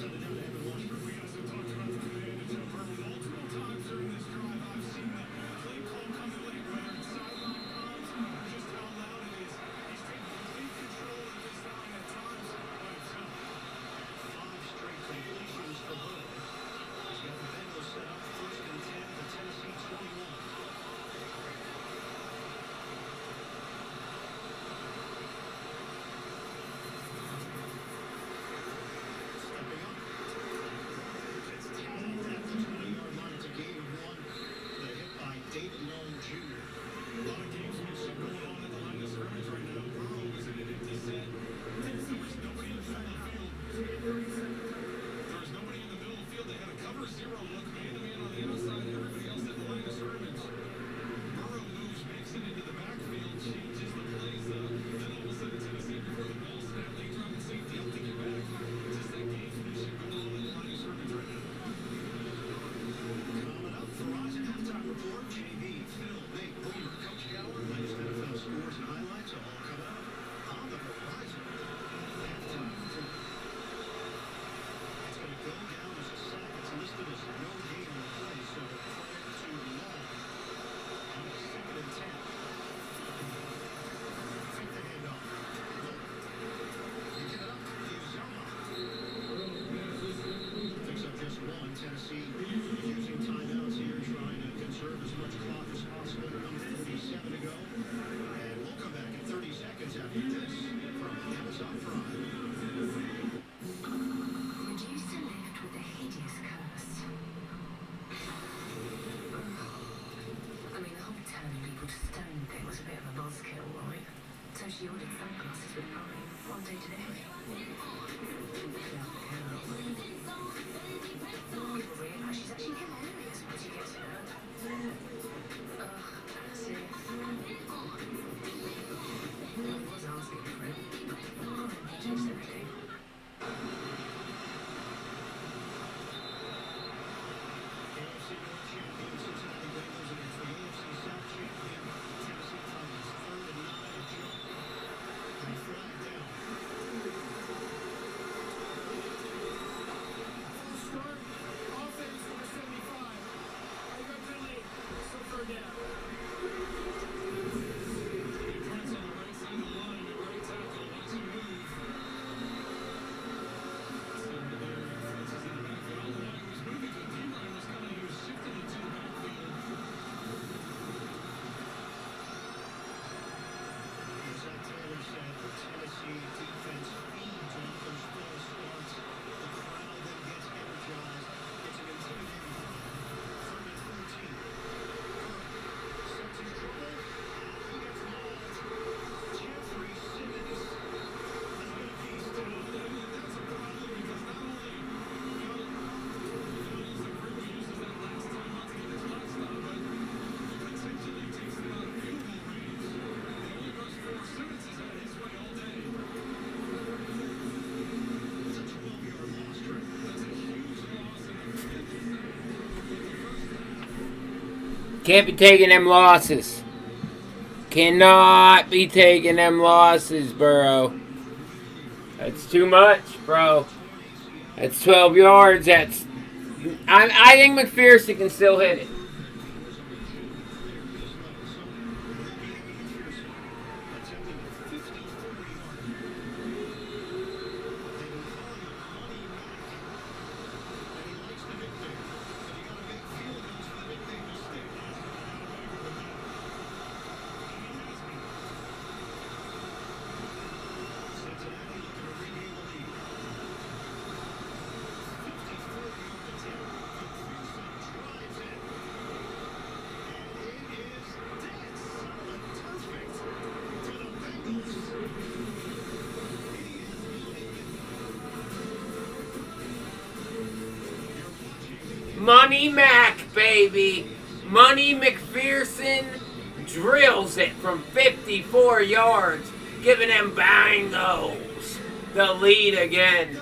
Send it down to Evan Washburn. We also talked about the command and Joe Burrow multiple times during this drive. I've seen the play call coming late, whether it's sideline comms, just how loud it is. He's taking complete control of this line at times, but it's tough. 5 straight completions for Burrow. He's got the Bengals set up 1st and 10 at the Tennessee 21. Stepping up. It's tagged at the 20-yard line. It's a gain of 1. The hit by David Long Jr. A lot of gamesmanship going on at the line of scrimmage right now. Burrow was in an empty set. There was nobody in the middle of the field. There was nobody in the middle of the field. They had a cover 0 look, man-to-man on the outside. Everybody else at the line of scrimmage. Burrow moves, makes it into the backfield, changes the plays. Then all of a sudden, Tennessee, before the ball snap, they drop the safety. I'll take it back. Just that gamesmanship going on at the line of scrimmage right now. Coming up, Verizon halftime report. JB, Phil, Nate, Boomer, Coach Gower, latest NFL scores and highlights all coming up on the Verizon halftime report. It's going to go down as a sack. It's listed as no gain on the play, so credit to Long on a 2nd and 10. Fake the handoff. Picking it up, Uzomah. Picks up just 1. Tennessee using timeouts here, trying to conserve as much clock as possible. 1:47 to go. And we'll come back in 30 seconds after this from Amazon Prime. Reduce to lift with a hideous curse. I mean, the whole turning people to stone thing was a bit of a buzzkill, right? So she ordered sunglasses with mine, one day delivery. People realise she's actually hilarious once you get to know her. Ugh, that's it. I was asking for it. Just everything. AFC North champion Cincinnati Bengals against the AFC South champion Tennessee Titans. 3rd and 9 jump. And flag down. Full start, offense for 75. I got penalty, so third down. Prince on the right side of the line, the right tackle, watch him move. Still there, Prince is in the backfield. All the line was moving, but D-line was coming, he was shifting into the backfield. As Zach Taylor said, the Tennessee defense feeds on those false starts. The crowd then gets energized. It's an intimidating run. 3rd and 14. Sets his dribble. He gets mauled. Jeffrey Simmons has been a beast. That's a problem because not only, use the crew we used that last time not to get the clock stopped, but potentially takes them out of field goal range. They only rushed 4. Simmons has had his way all day. It's a 12-yard loss, Trent. That's a huge loss and a first half. Can't be taking them losses. Cannot be taking them losses, Burrow. That's too much, bro. That's 12 yards. I think McPherson can still hit it. Money Mac, baby. Money McPherson drills it from 54 yards, giving them Bengals the lead again.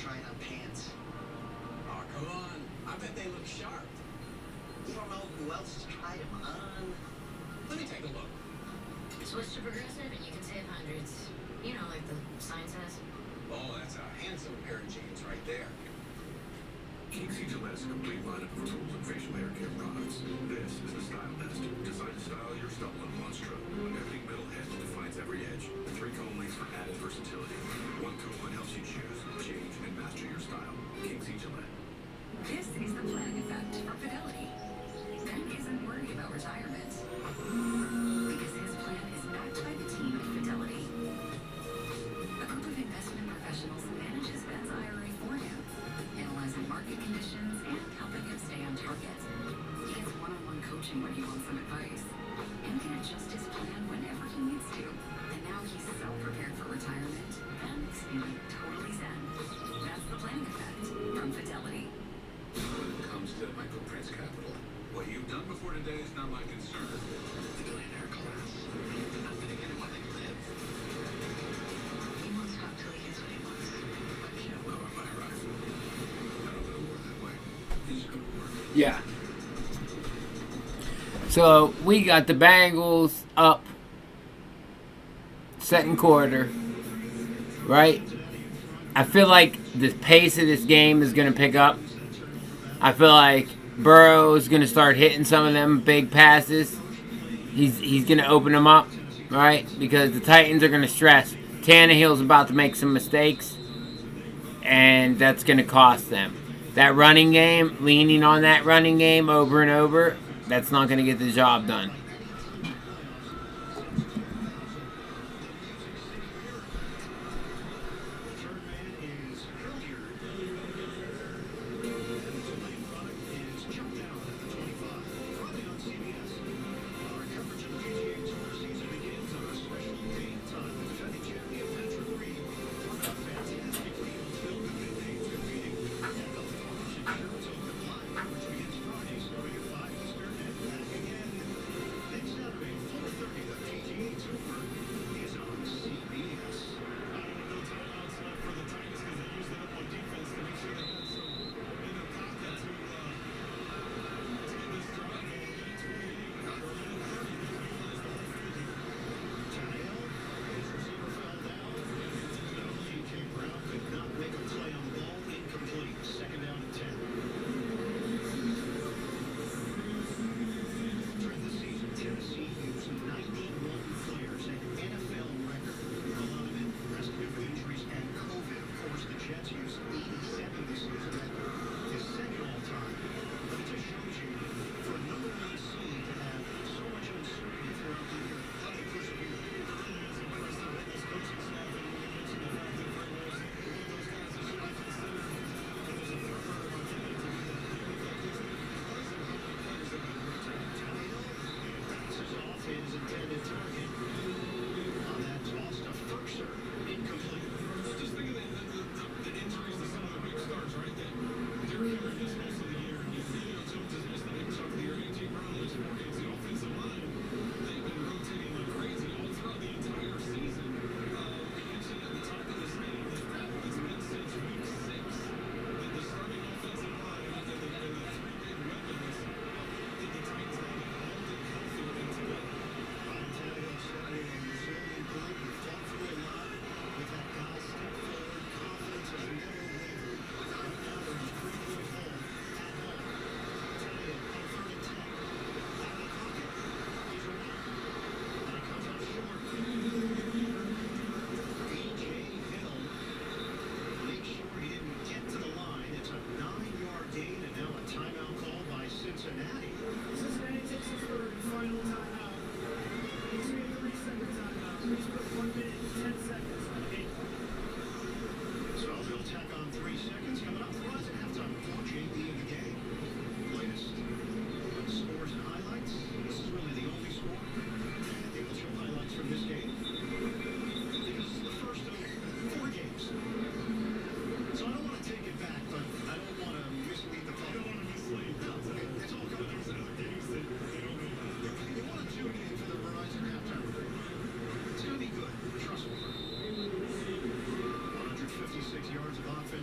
Trying on pants. Oh, come on. I bet they look sharp. You don't know who else has tried them on. Let me take a look. Switch to Progressive and you can save hundreds. You know, like the sign says. Oh, that's a handsome pair of jeans right there. King's Gillette is a complete line of tools and facial hair care products. This is the Style Nest, designed to style your stubble and monstro. Every middle head defines every edge. 3 comb lengths for added versatility. 1 comb line helps you choose, change, and master your style. King's Gillette. This is the planning effect from Fidelity. Ben isn't worried about retirement because his plan is backed by the team at Fidelity. A group of investment professionals manages Ben's IRA for him, analyzing market conditions and helping him stay on target. He gets one-on-one coaching when he wants some advice and can adjust his plan whenever he needs to. And now he's so prepared for retirement, Ben is feeling totally zen. That's the planning effect from Fidelity. When it comes to microprints capital, What you've done before today is not my concern. the billionaire class, not letting anyone live. He won't stop till he gets what he wants. I can't lower my horizon. I don't know more that way. These are gonna work. Yeah. So we got the Bengals up second quarter, right? I feel like the pace of this game is going to pick up. I feel like Burrow is going to start hitting some of them big passes. He's going to open them up, right? Because the Titans are going to stress. Tannehill's about to make some mistakes, and that's going to cost them. That running game, leaning on that running game over and over, that's not going to get the job done.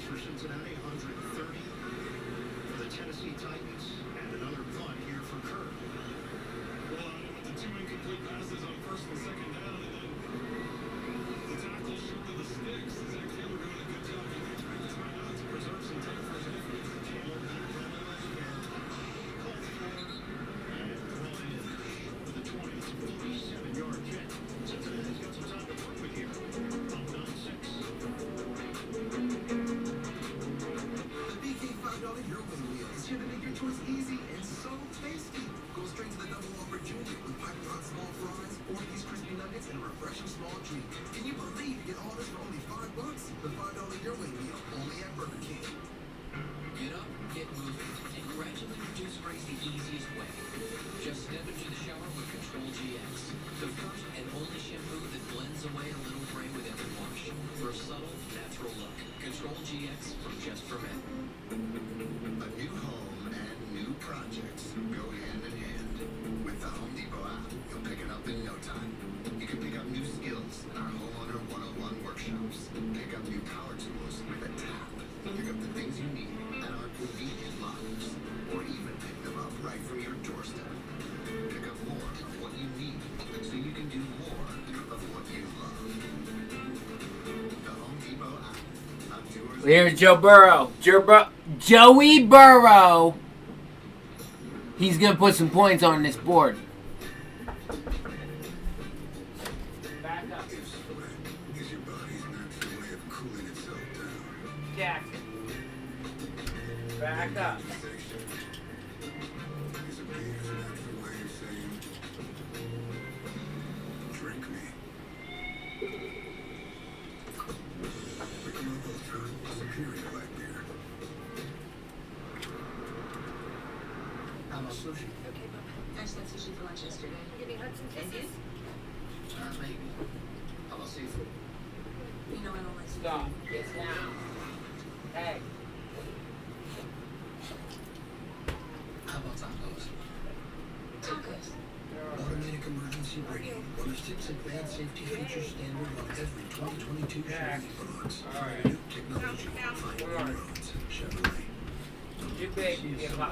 for Cincinnati, 130 for the Tennessee Titans, and another punt here for Kirk. Well, and with the 2 incomplete passes on first and second down, and then the tackle short of the sticks, Zach Taylor doing a good job getting back the timeout to preserve some time for his offense. Taylor had penalties here. Called for and brought in for the 20. It's a 47-yard kick. Cincinnati's got some time to prove it here. Up 9-6. The BK $5 Your Way Meal is here to make your choice easy and so tasty. Go straight to the Double Whopper Junior with piping hot small fries, 4-piece crispy nuggets, and a refreshing small drink. Can you believe you get all this for only $5? The $5 Your Way Meal, only at Burger King. Get up, get moving, and gradually reduce sprays the easiest way. Just step into the shower with Control GX, the first and only shampoo that blends away a little gray with every wash. For a subtle, natural look. Control GX from Just for Men. A new home and new projects go hand in hand. With the Home Depot app, you'll pick it up in no time. You can pick up new skills in our Homeowner 101 workshops. Pick up new power tools with a tap. Pick up the things you need at our convenient lockers. Or even pick them up right from your doorstep. Pick up more of what you need so you can do more of what you love. The Home Depot app. Outdoors. Here's Joe Burrow. Joey Burrow. He's going to put some points on this board. Back up. If sweat is your body's natural way of cooling itself down. Jack. Back up. Sensation is a being's natural way of saying, drink me. Michelob Ultra, superior light beer. How about sushi? Okay, Bob. Actually, had sushi for lunch yesterday. Give me hugs and Thank kisses. Maybe. How about seafood? You know I don't like Stop. Get down. Hey. How about tacos? tacos. Automatic emergency braking. One of 6 advanced safety features standard on every 2022 Chevy Equinox. Alright. New technology. Find your roads. Chevrolet. You big. Get up.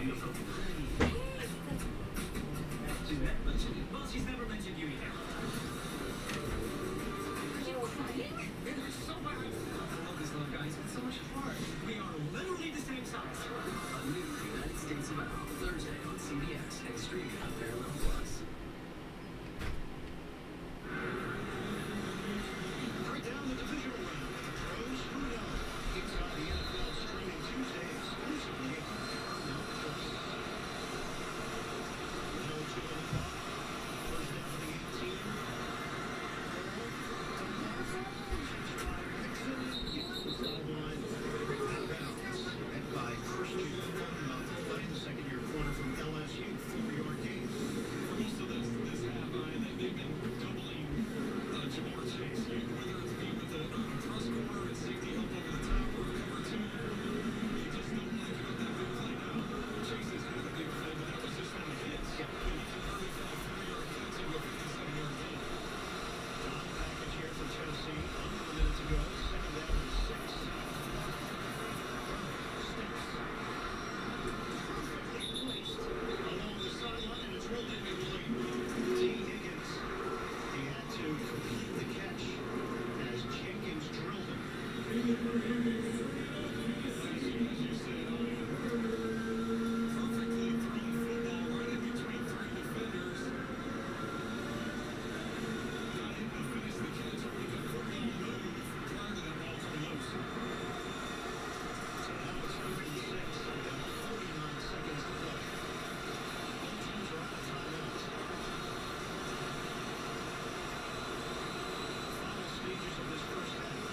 Well, she's never mentioned you either. You were fighting? It was so bad. I love this little guy. It's been so much fun. We are literally the same size. A new United States of A, Thursday on CBS and streaming on Paramount Plus. Right down the divisional round with the pros who know. Inside the NFL streaming Tuesday exclusively on Paramount Plus. No 2 in the clock. First down for the 18. Sideline. Out-of-bounds. Met by Christian Fulton, the second-year corner from LSU. 4-yard gain. For most of this half, they've been doubling Jamar Chase, whether it's be with a cross corner and safety help over the top or a cover 2. You just don't like how that would play out. Chase has had a big play, but that was just on the hits. He early fell a 4-yard catch into a 57-yard gain. Dom package here for Tennessee. Under a minute to go. Second down and 6. Sticks. Perfectly placed along the sideline, and it's rolled into the lead. T. Higgins. He had to complete the catch as Jenkins drilled him. As you said, perfectly thrown football right in between 3 defenders. Not able to finish the catch with the football move prior to that ball coming loose. So now it's 3rd and 6 and 49 seconds to play. Both teams are on a timeout. Final stages of this first half.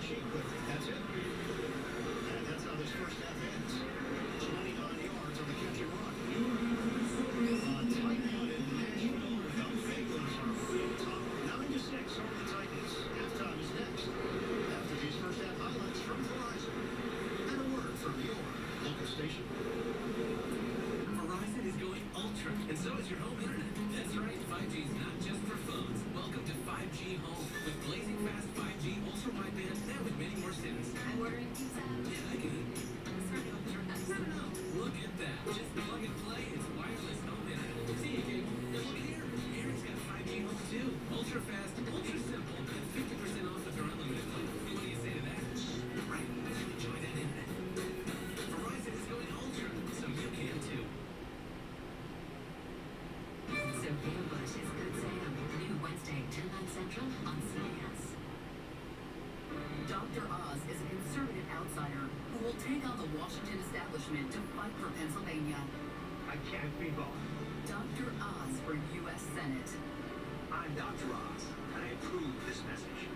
machine quickly. That's it. And that's how this first half ends. 29 yards on the catch and run. A tight one in Nashville. The Bengals are top 9-6 over the Titans. Halftime is next. After these first half highlights from Verizon. And a word from your local station. Verizon is going ultra, and so is your home internet. That's right, 5G is not just for phones. Welcome to 5G Home with blazing fast 5G ultra wideband, now with many more cities. I'm ordering pizza. Yeah, I get it. Sorry, ultra fast. No. Look at that. Just plug and play. It's wireless home internet. See, Kate? Now look here. Eric's got 5G Home too. Ultra fast, ultra simple, and 50% off with their unlimited plan. What do you say to that? Right. Enjoy that internet. Verizon is going ultra, so you can too. So Ambush is Good Sam. New Wednesday, 10/9 Central on CBS. Dr. Oz is a conservative outsider who will take on the Washington establishment to fight for Pennsylvania. I can't be bought. Dr. Oz for U.S. Senate. I'm Dr. Oz, and I approve this message.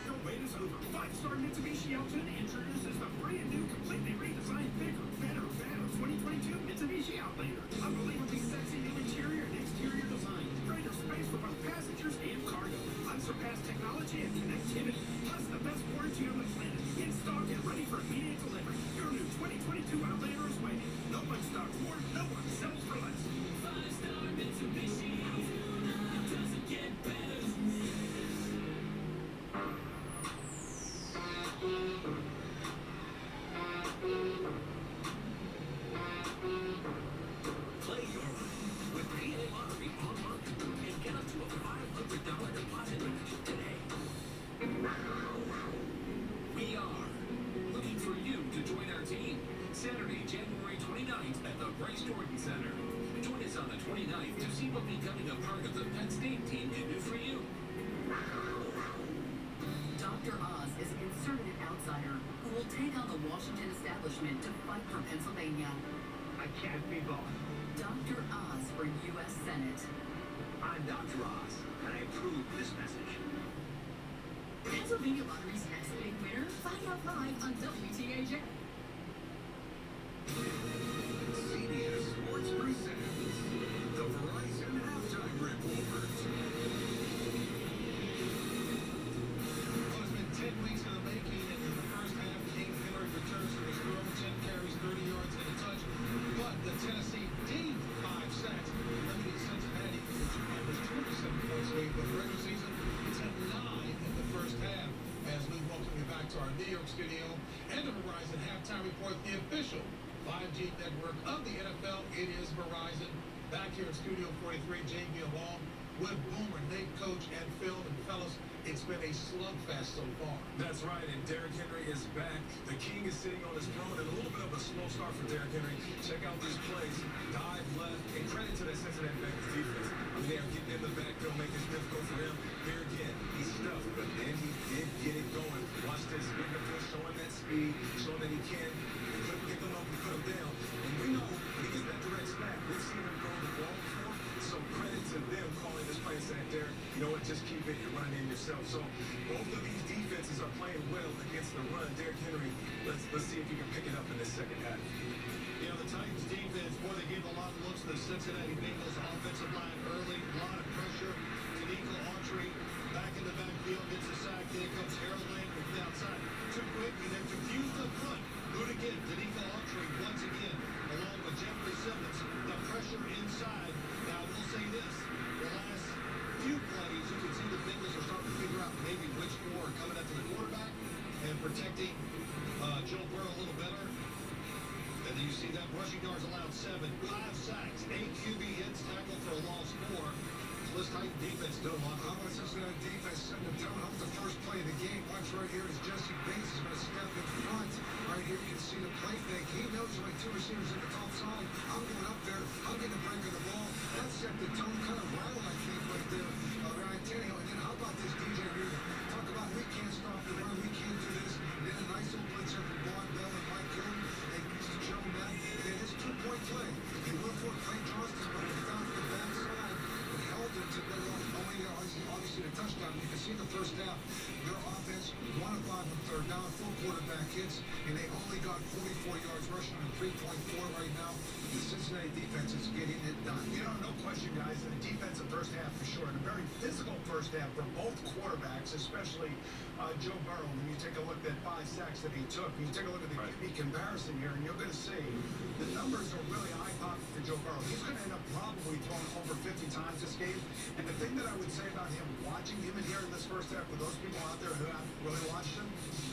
The wait is over. 5-star Mitsubishi Outlander introduces the brand new, completely redesigned, bigger, better van of 2022 Mitsubishi Outlander. Unbelievably sexy new interior and exterior design. Greater space for both passengers and cargo. Unsurpassed technology and connectivity. Plus the best warranty on the planet. In stock and ready for immediate delivery. Your new 2022 Outlander is waiting. No one stocks more, no one sells for less. 5-star Mitsubishi. It doesn't get better. Play your role with PA Lottery online and get up to a $500 deposit limit today. We are looking for you to join our team Saturday, January 29th at the Bryce Jordan Center. Join us on the 29th to see what becoming a part of the Penn State team can do for you. Dr. Oz is a conservative outsider who will take on the Washington establishment to fight for Pennsylvania. I can't be bought. Dr. Oz for U.S. Senate. I'm Dr. Oz, and I approve this message. Pennsylvania Lottery's next big winner. Find out live on WTAJ. CBS Sports presents the Verizon Halftime Report. Well, it's been 10 weeks in the making, and in the first half, King Henry returns to his throw, 10 carries, 30 yards, and a touch. But the Tennessee team 5 sacks, limited Cincinnati, which was 27 points lead, but regular season, it's at 9 in the first half. As we welcome you back to our New York studio and the Verizon Halftime Report, the official 5G network of the NFL. It is Verizon. Back here in Studio 43, Jamie along with Boomer, Nate, Coach, and Phil. And fellas, it's been a slugfest so far. That's right, and Derrick Henry is back. The king is sitting on his throne, and a little bit of a slow start for Derrick Henry. Check out these plays. Dive left, and credit to that Cincinnati Bengals defense. I mean, they're getting in the backfield, making Smith go for him. Here again, he's stuffed, but then he did get it going. Watch this, getting the push, showing that speed, showing that he can. Couldn't pick him up and put him down. And we know when he gets that direct snap, we've seen him throw the ball before. So credit to them calling this play and saying, Derrick, you know what, just keep it. You're running in yourself. So both of these defenses are playing well against the run. Derrick Henry, let's see if he can pick it up in this second half. You know, the Titans defense, boy, they gave a lot of looks to the Cincinnati Bengals offensive line early. A lot of pressure. Danico Autry back in the backfield, gets a sack. Then comes Harold Landry from the outside. Too quick, and they're confused up front. Good again. Danico Autry once again, along with Jeffrey Simmons. The pressure inside. Now, I will say this. The last few plays, you can see the Bengals are starting to figure out maybe which four are coming after the quarterback and protecting Joe Burrow a little better. And then you see that rushing yards allowed 7, 5 sacks, 8 QB hits, tackle for a loss 4. So this Titan defense doing a lot. How about Cincinnati defense setting them down? How about the first play of the game? Watch right here as Jesse Bates is going to step in front. Right here you can see the play fake. He knows there's only 2 receivers in the top side. I'm going up there. I'm getting the break of the ball. That set the tone, kind of rattled, I think, right there. Ryan Tannehill. And then how about this DJ Reader? Talk about we can't stop the run. We can't do this. And then a nice little blitz up from Vaughn Bell and Mike Coon. And Mr. Joe Matt. And then this 2-point play. They went for Clay Johnston, but he found the backside. Held it to go obviously the touchdown. You can see the first half, their offense 5 on third down, 4 quarterback hits, and they only got 44 yards rushing and 3.4 right now. The Cincinnati defense is getting it done. You know, no question, guys. The defensive first half for sure. And a very physical first half for both quarterbacks, especially Joe Burrow. When you take a look at 5 sacks that he took, you take a look at the QB comparison here, and you're going to see the numbers are really eye-popping for Joe Burrow. He's going to end up probably throwing over 50 times this game. And the thing that I would say about him, watching him in here in this first half, for those people out there who haven't really watched him,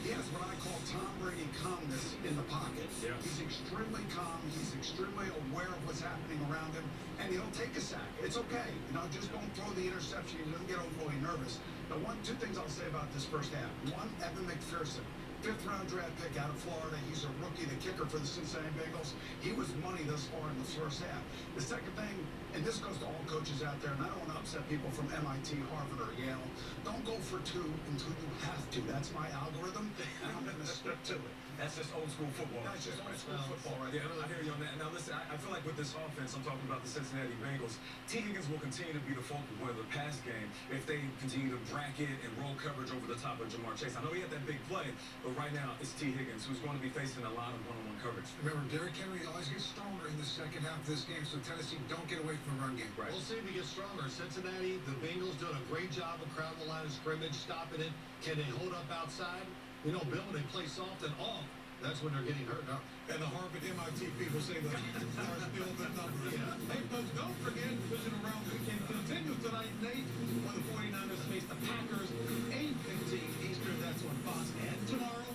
he has what I call Tom Brady calmness in the pocket. Yeah. He's extremely calm. He's extremely aware of what's happening around him, and he'll take a sack. It's okay. You know, just don't throw the interception. He doesn't get overly nervous. Now, two things I'll say about this first half. One, Evan McPherson, 5th-round draft pick out of Florida. He's a rookie, the kicker for the Cincinnati Bengals. He was money thus far in the first half. The second thing, and this goes to all coaches out there, and I don't want to upset people from MIT, Harvard, or Yale. Don't go for 2 until you have to. That's my algorithm, and I'm going to stick to it. That's just old school football. That's just old school football right Yeah, there. I hear you on that. Now, listen, I feel like with this offense, I'm talking about the Cincinnati Bengals, T. Higgins will continue to be the focal point of the pass game if they continue to bracket and roll coverage over the top of Jamar Chase. I know he had that big play, but right now it's T. Higgins who's going to be facing a lot of one-on-one coverage. Remember, Derrick Henry always gets stronger in the second half of this game, so Tennessee don't get away from the run game. Right. We'll see if he gets stronger. Cincinnati, the Bengals doing a great job of crowding the line of scrimmage, stopping it. Can they hold up outside? You know, Bill, when they play soft and off, that's when they're getting hurt up. And the Harvard MIT people say the are still the number. Yeah. Hey, folks, don't forget, divisional round weekend continues tonight, Nate, when the 49ers face the Packers, 8:15 Eastern. That's on Fox. And tomorrow,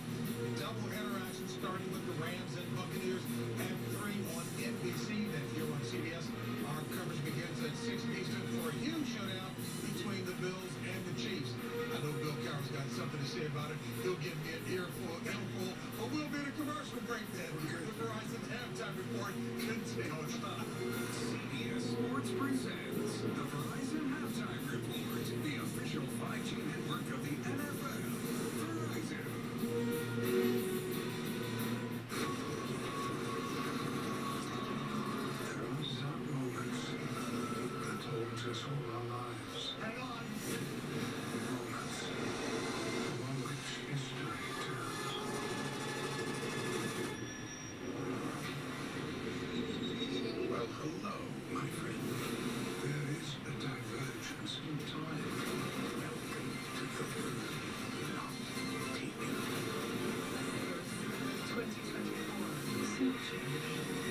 double action starting with the Rams and Buccaneers at 3 on NBC. Then here on CBS, our coverage begins at 6 Eastern for a huge showdown between the Bills and the Chiefs. I know Bill Carroll's got something to say about it. He'll give me an earful, but we'll be in a commercial break then. The Verizon halftime report continues. CBS Sports presents the Verizon Halftime Report, the official 5G network of the NFL. Verizon. Those are moments that haunt us all our lives. Hang on. Moments on which history turns. Well, hello, my friend. There is a divergence in time. Welcome to the last team. 2024. This future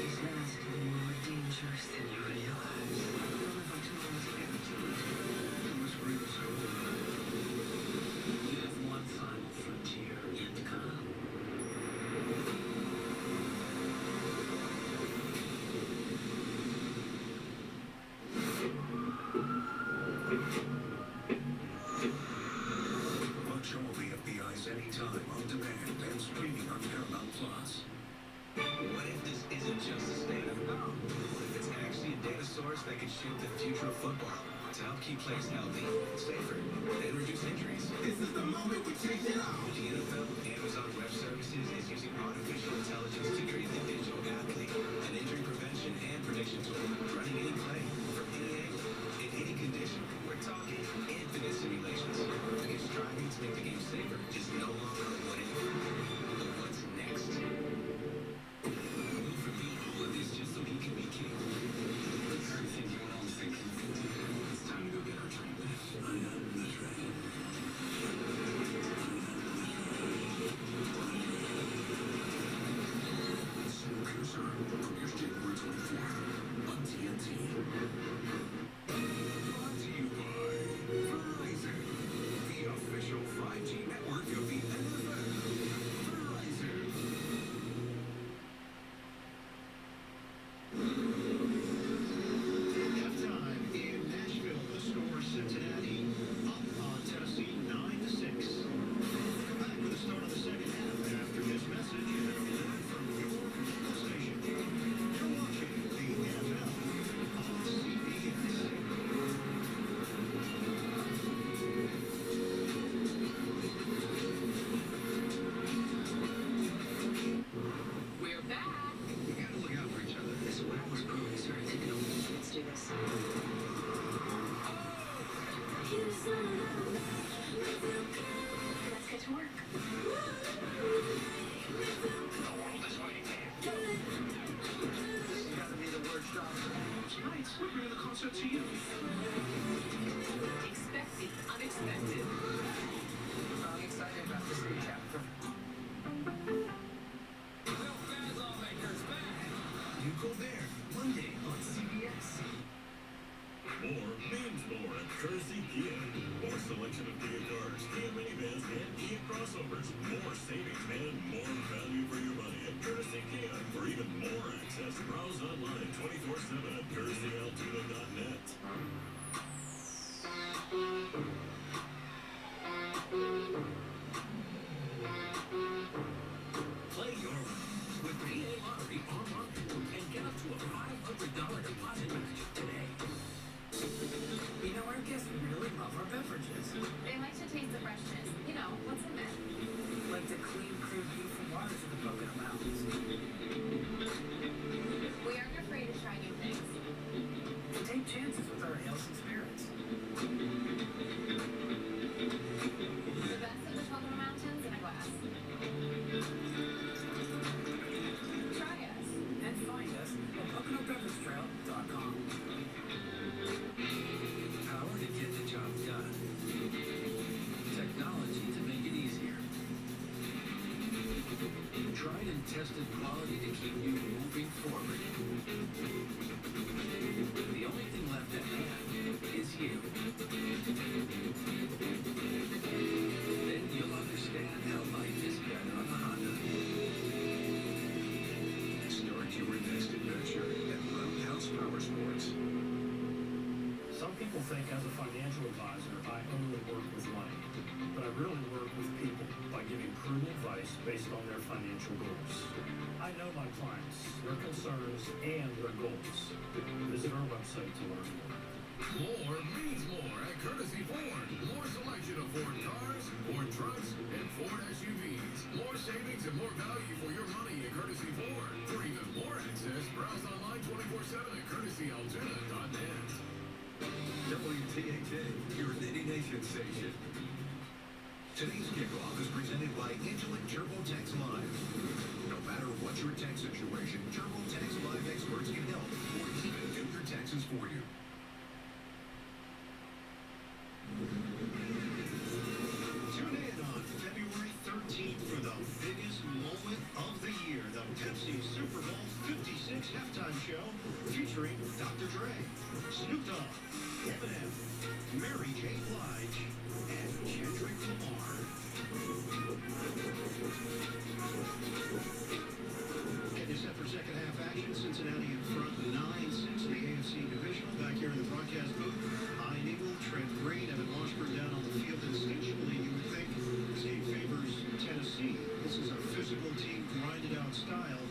is vastly more dangerous than you realize. None of our tomorrow's guaranteed. You must bring us home. You have one final frontier yet to come. Watch all the FBI's anytime, on demand, and streaming on Paramount Plus. What if this isn't just a state of what if it's actually a data source that could shape the future of football to help keep players healthy, safer, and reduce injuries? This is the moment we change it all. The NFL Amazon Web Services is using artificial intelligence to create the digital athlete, an injury prevention and prediction tool, running any play from any angle, in any condition. We're talking infinite simulations. Because striving to make the game safer is no longer a what if, but what's next. Will for me, all is just so he can be king. I'm thinking what I'm thinking. It's time to go get our treatment. I am the train. Soon closer. Premieres January 24th on TNT. Brought to you by Verizon, the official 5G network of the NFL. Verizon. Halftime in Nashville. The score Cincinnati up on Tennessee 9-6. Come back with the start of the second half after this message live from your local station. You're watching the NFL on CBS. We're back. You gotta look out for each other. This is what I was proving, sir. Let's do this. Let's catch to work. This has got to be the worst job. Tonight's we're bringing the concert to you. Expect the unexpected. I'm excited about this new chapter. You go there Monday on CBS. More means more at Courtesy Kia. More selection of Kia cars, Kia minivans, and Kia crossovers. More savings and more value for your money at Courtesy Kia. For even more access, browse online 24/7 at courtesyaltoona.net. Play your with PA Lottery online and get up to a $500 deposit match today. You know, our guests really love our beverages. They like to taste the freshness. You know, what's in there? Like the clean, clear, beautiful waters of the Pocono Mountains. We aren't afraid to try new things. Take chances with our ales and spirits. The best of the Pocono Mountains in a glass. Try us. And find us at PoconoBeverageTrail.com. Power to get the job done. Technology to make it easier. Tried and tested quality to keep you moving forward. The only thing left at hand is you. Then you'll understand how life is better on the Honda. Start your next adventure at Roundhouse Power Sports. Some people think as a financial advisor, I only work with money. But I really work with people by giving prudent advice based on their financial goals. I know my clients, their concerns, and their goals. Visit our website to learn more. More means more at Courtesy Ford. More selection of Ford cars, Ford trucks, and Ford SUVs. More savings and more value for your money at Courtesy Ford. For even more access, browse online 24/7 at courtesyaltoona.net. WTAK, your Nitty Nation station. Today's kickoff is presented by Intuit TurboTax Live. No matter what your tax situation, TurboTax Live experts can help or even do your taxes for you. Tune in on February 13th for the biggest moment of the year, the Pepsi Super Bowl 56 halftime show featuring Dr. Dre, Snoop Dogg, Eminem, Mary J. Blige, and Kendrick Lamar. Getting set for second half action. Cincinnati in front 9-6 in the AFC Divisional. Back here in the broadcast booth, Ian Eagle, Trent Green, Evan Washburn down on the field. Instinctually, you would think this game favors Tennessee. This is a physical team, grinded out style.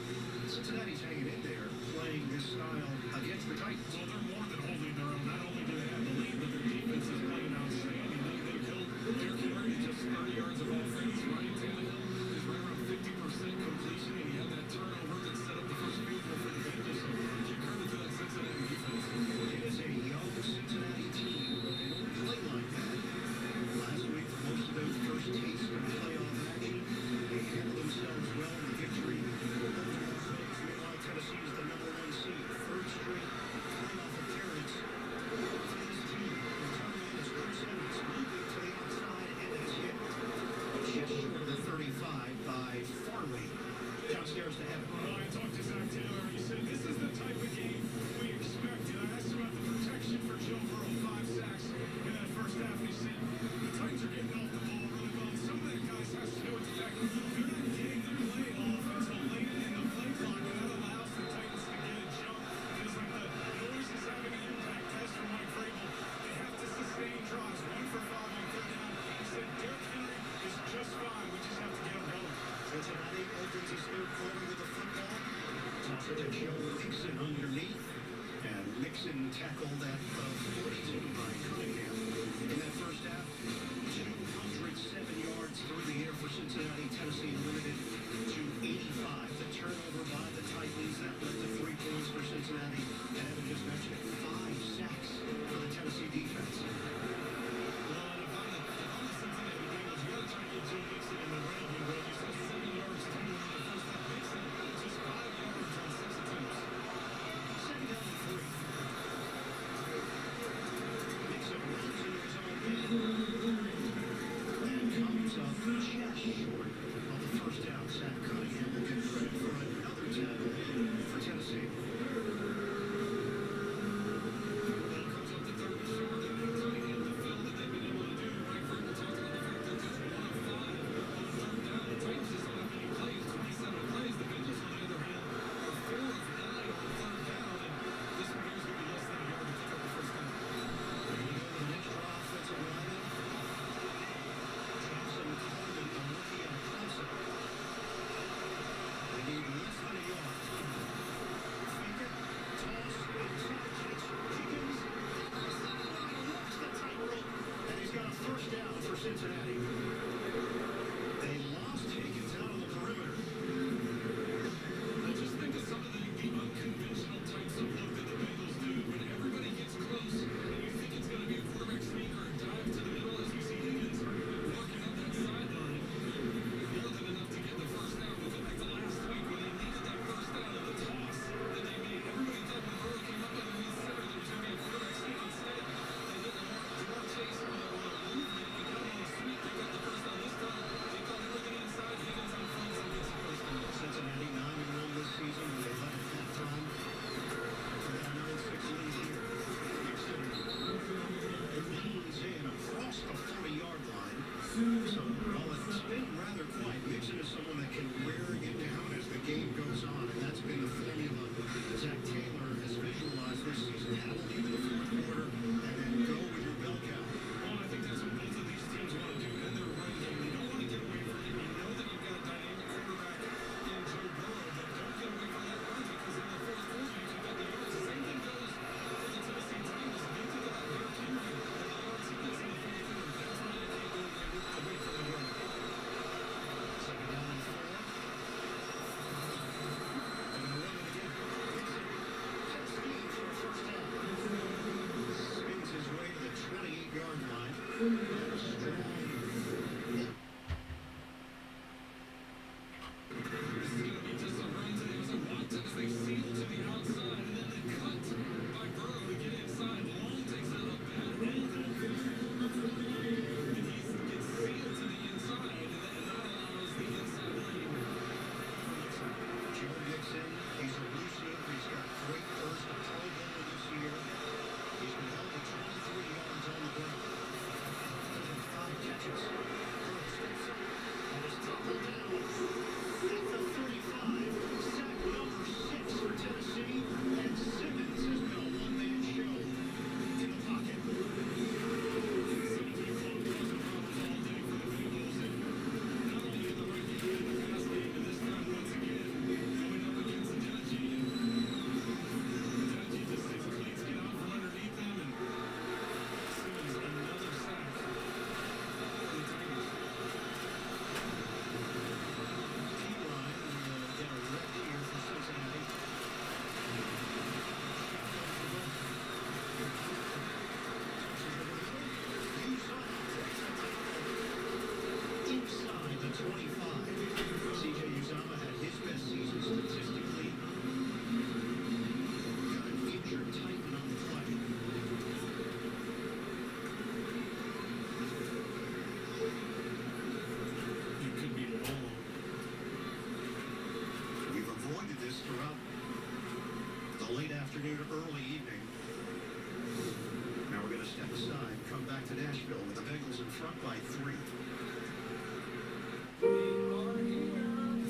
Cincinnati's hanging in there, playing this style against the Titans. Well, they're more than holding their own. Not only do they have the lead, but their defense is playing outstanding. They killed Derrick Henry just 30 yards of offense. Ryan Tannehill is right around 50% completion, and he had that turnover that set up the first field goal for the Bengals. So give credit to that Cincinnati defense. It is a young Cincinnati team. They don't play like that. Last week, for most of those first tastes of playoff action, they handled themselves well in the victory. Meanwhile, Tennessee is the number 1 seed, third straight playoff appearance for this team. The turnaround is Chris Evans, moving to the outside and has hit just short of the 35 by Farley. Downstairs to Evan. Well, I talked to Zach Taylor. He said this is the type of game we expected. I asked him about the protection for Joe Burrow, 5 sacks in that first half. And he said the Titans are getting off the ball really well. And some of that, guys, has to do with the fact that they're not getting the play off until late in the play clock, and that allows the Titans to get a jump. Feels like the noise is having an impact. As for Mike Vrabel, they have to sustain drives. 1 for 5 on 3rd down. He said Derrick Henry is just fine. We just have to get him going. Cincinnati opens his third quarter with a football. Toss it to Joe Mixon. comes up just short of the first down. Zach Cunningham will get credit for another tackle for Tennessee. Comes up to third and short, and Cunningham fulfilled what they've been able to do. Right, Frank, we talked about the fact that just 1 of 5 on third down. The Titans just don't have many plays, 27 plays. The Bengals, on the other hand, are 4 of 9 on third down, and this one here is going to be less than a yard to pick up the first down. The next offensive lineman, Jackson Coleman, a rookie out of Clemson. They need less than a yard. Fake it, toss, outside catch, Higgins. Walks the tightrope, and he's got a first down for Cincinnati. They lost Higgins out on the perimeter. I just think of some of the unconventional types of look that the Bengals do when everybody gets close and you think it's going to be a quarterback sneak or a dive to the middle as you see Higgins walking up that sideline. More than enough to get the first down. But back to last week when they needed that first down and the toss that they made. Everybody thought when Burrow came up underneath center there was going to be a quarterback sneak. Instead, they hit Jamar Chase on a movement. He got him on a sweep. They got the first down this time. They called everything inside. Higgins on front, so gets the first down. Cincinnati 9-1 this season when they led at halftime. They got a 9-6 lead here. Mixon leans in across the 40-yard line. So while it's been rather quiet, Mixon is someone that can wear you down as the game goes on, and that's been the formula Zach Taylor has visualized this season. How to lead in the fourth quarter and then go with your bell cow. Well, I think that's what both of these teams want to do in their run game. They don't want to get away from it. You know that you've got a dynamic quarterback in Joe Burrow, but don't get away from that run because in the fourth quarter you can get the yards. The same thing goes for the Tennessee Titans. They took it out of Derrick Henry and the yards he gets in the fourth quarter. That's why you can't go away from the run. Second down and 4. And they'll run it again. Mixon takes speed for a first down. Spins his way to the 28-yard line. And a strong This is going to be just a run today. It was a Watson as they seal to the outside, and then they cut by Burrow to get inside. Long takes out a bad angle. And he gets sealed to the inside, and that allows the inside lane. Joe Mixon, he's elusive. He's got great burst of Pro Bowler this year. He's been held to 23 yards on the ground. 5 catches. And is tackled down at the 35. Sack number 6 for Tennessee. And Simmons has been a one-man show in the pocket. T-Line will get a rep here for Cincinnati. Inside the 25. CJ Uzama had his best season statistically. Got an injured Titan on the play. It could be long. We've avoided this throughout the late afternoon, early evening. Now we're going to step aside, come back to Nashville with the Bengals in front by 3. For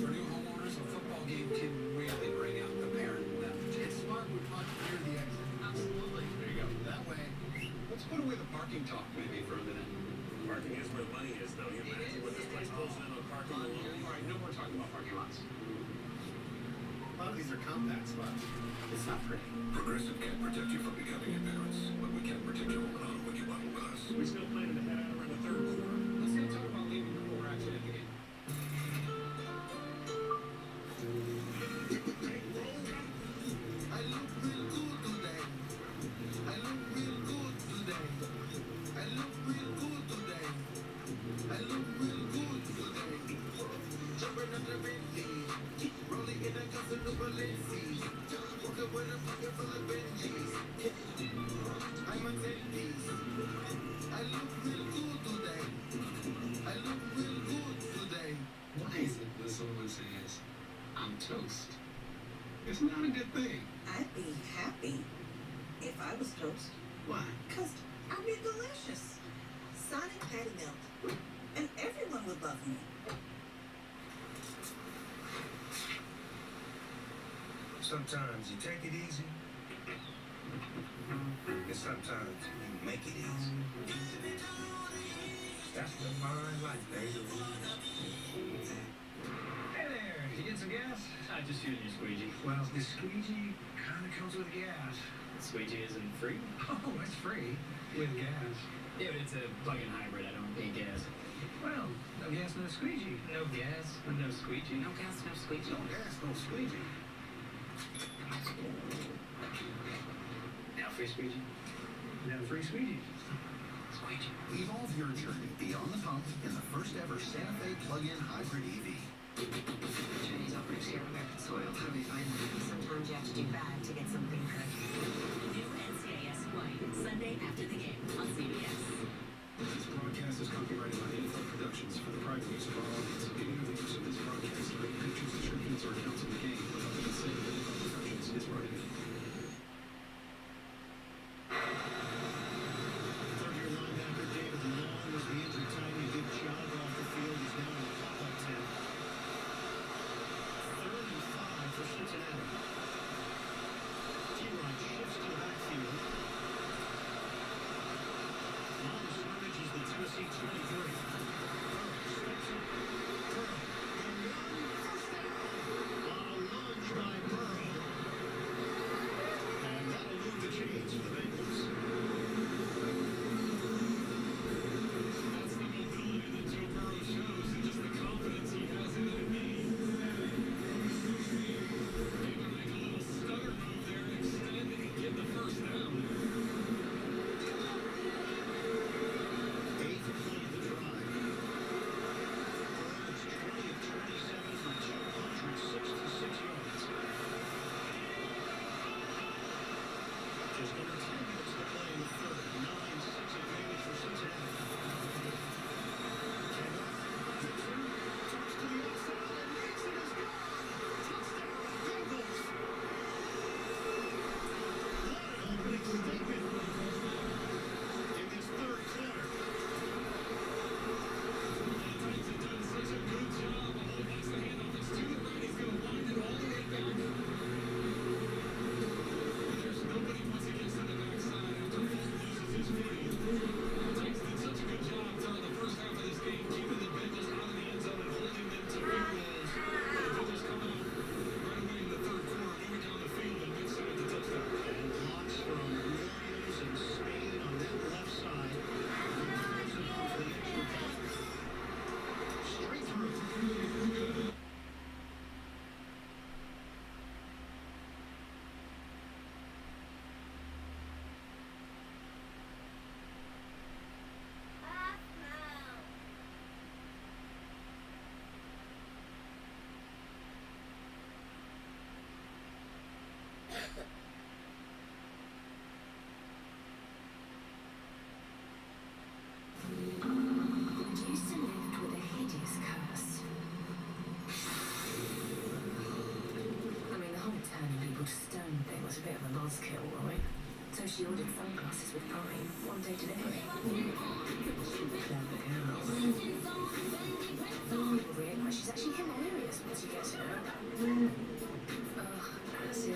new homeowners, a football game can really bring out the parent in them. It's smart we park near the exit. Absolutely. There you go. That way, let's put away the parking talk maybe for a minute. Parking is where money is, though. You imagine what this place pulls in on parking alone. All right, no more talking about parking lots. A lot of these are compact spots. It's not pretty. Progressive can't protect you from becoming embarrassed, but we can protect your home and auto when you bundle with us. We still planning to head out around the third quarter. Let's not talk about leaving before we're actually at the game. I look real good today. I look real good today. I look real good today. I look real good today. Jumping on the Bentley, rolling in a cousin of Balenci. Walking with a pocket full of Benjis. I'm a 10 piece. I look real good. toast. It's not a good thing. I'd be happy if I was toast. Why? Because I'd be delicious. Sonic patty melt. And everyone would love me. Sometimes you take it easy, and sometimes you make it easy. That's the fine life, baby. Hey there, did you get some gas? I just used your squeegee. Well, the squeegee kind of comes with gas. Squeegee isn't free. Oh, it's free with gas. Yeah, but it's a plug-in hybrid. I don't need gas. Well, no gas, no squeegee. No gas, no squeegee. No gas, no squeegee. No gas, no squeegee. Now free squeegee. Now free squeegee. Squeegee. Evolve your journey beyond the pump in the first ever Santa Fe plug-in hybrid EV. Chinese operators here on American soil. How do we find them? Sometimes you have to do bad to get something good. New NCIS Hawaii, Sunday after the game on CBS. This broadcast is copyrighted by DDFL Productions for the private use of our audience. Any other use of this broadcast, any pictures, descriptions, or accounts of the game without the consent of DDFL Productions is prohibited. Third-year linebacker David Long was the injured tight end. Good job off the field. He's now in the pop-up tent. 3rd and 5 for Cincinnati. T-Rod shifts to the backfield. On the scrimmage is the Tennessee 23. Steps up. Burrow. The run. First down. On a lunge by Burrow. And that'll move the chains for the Bengals. That's the mobility that Joe Burrow shows and just the confidence he has in that knee. Able to make a little stutter move there, extend and get the first down. 8th play of the drive. Burrow is 20 of 27 for 266 yards. Just under 10 minutes to play in the third. 9-6 advantage for Cincinnati. Gibson turns to the outside and makes it as gone. Touchdown, Bengals. What an opening statement in this third quarter. Titans have done such a good job of holding the handoff. It's to the right. He's going to wind it all the way back. There's nobody once he gets to the backside after Paul loses his footing. The Titans did such a good job during the first half of this game, keeping the Bengals out of the end zone and holding them to field goals. But they'll just come out right away in the third quarter, moving down the field and mixing it to touchdown. And blocks from Williams and Spain on that left side. Force it off the extra point. Straight through. Jason lived with a hideous curse. I mean, the whole turning people to stone thing was a bit of a buzzkill, right? So she ordered sunglasses with Prime, 1-day delivery. Super clever girl. People realise she's actually hilarious once she gets it out. Ugh, as if...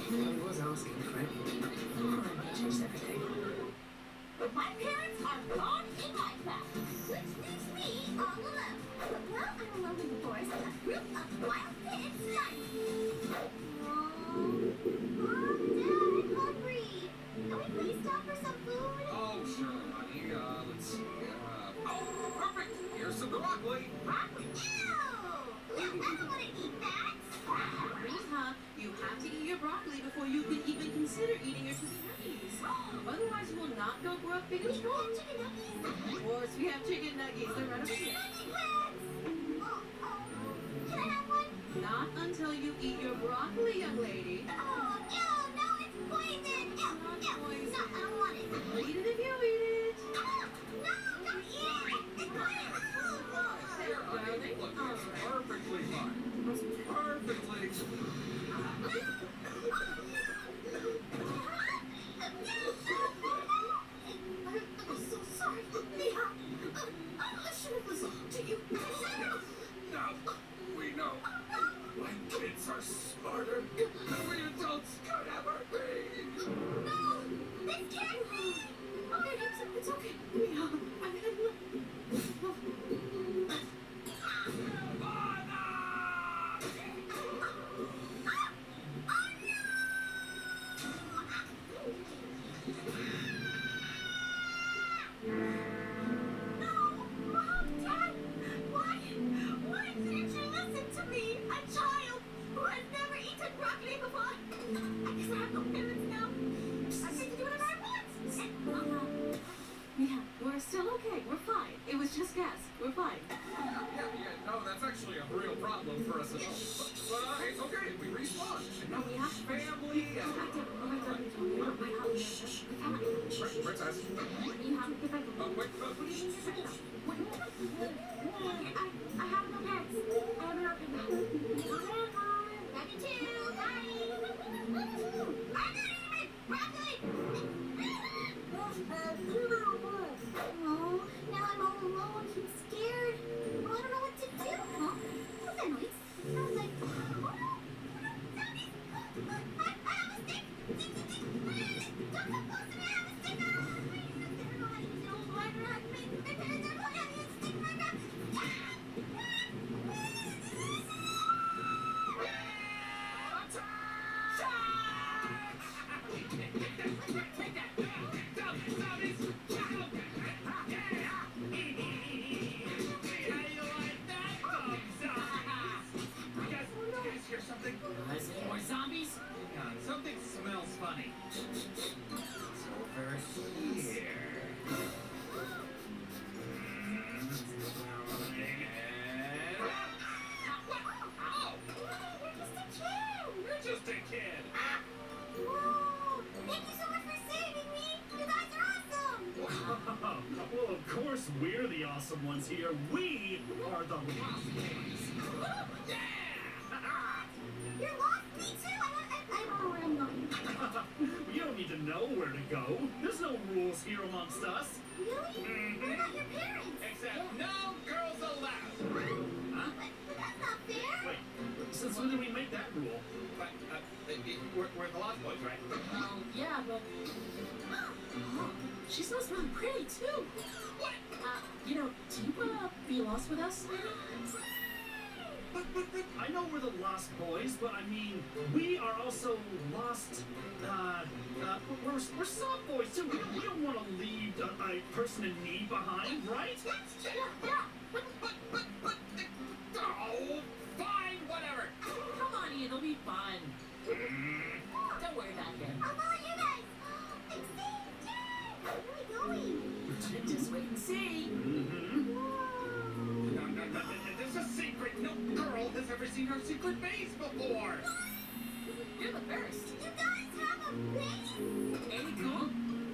Well, he was asking for it. Prime changed everything. But my parents are gone in my class, which leaves me all alone. Well, I'm alone in the forest with a group of wild pigs. Nice. Mom, Dad, I'm hungry. Can we please stop for some food? Oh, sure, honey. Let's see. Oh, perfect. Here's some broccoli. Broccoli? Ew! I don't want to eat that. Rita, you have to eat your broccoli before you can even consider eating your chicken nuggets. Otherwise, you will not go grow up big and strong. Chicken nuggets? Of course, we have chicken nuggets. They're right over here. Nugget breads! Can I have one? Not until you eat your broccoli, young lady. Oh, ew, no, it's poison. Ew, Not ew, poison. no, I don't want it. Eat it if you eat it. No, don't eat it. It's poison. There, darling. Look, All it's right. perfect Just guess. We're fine. No, that's actually a real problem for us adults. But it's okay. We respawn. And now We have family and... Princess. You have to get back. Wait, I have no pets. I have no pets. Love you too. Bye. I'm not even broccoli. Oh, now I'm all alone. I'm scared. Well, I don't know what to do. Huh? What was that noise? Sounds like... Oh, no. Zombies. I have a stick. Stick. Don't come close to me. I have a stick. I don't know how to use it. Oh, my God. My parents are calling me a stick. My God. Hear something? More zombies? Hang on, something smells funny. It's over here. You're just a kid. Whoa! Thank you so much for saving me. You guys are awesome. Well, of course we're the awesome ones here. We are the lost boys. You're lost, me too. I don't know where I'm going. You don't need to know where to go. There's no rules here amongst us. Really? What about your parents? Except no girls allowed. Huh? But that's not fair. Wait, since when did we make that rule? But, we're the Lost Boys, right? Oh, yeah, but... Oh, she smells really pretty, too. What? Do you be lost with us, maybe? I know we're the Lost Boys, but I mean, we are also lost, we're soft boys too. We don't want to leave a person in need behind, right? Yeah. But, oh, fine, whatever. Come on, Ian, it'll be fun. Don't worry about it. I'll follow you guys. I'm safe. Yay! Where are we going? Just wait and see. Mm-hmm. Whoa. No, there's a secret. No girl has ever seen our secret base before. You're the first. You guys have a base? Ain't it cool?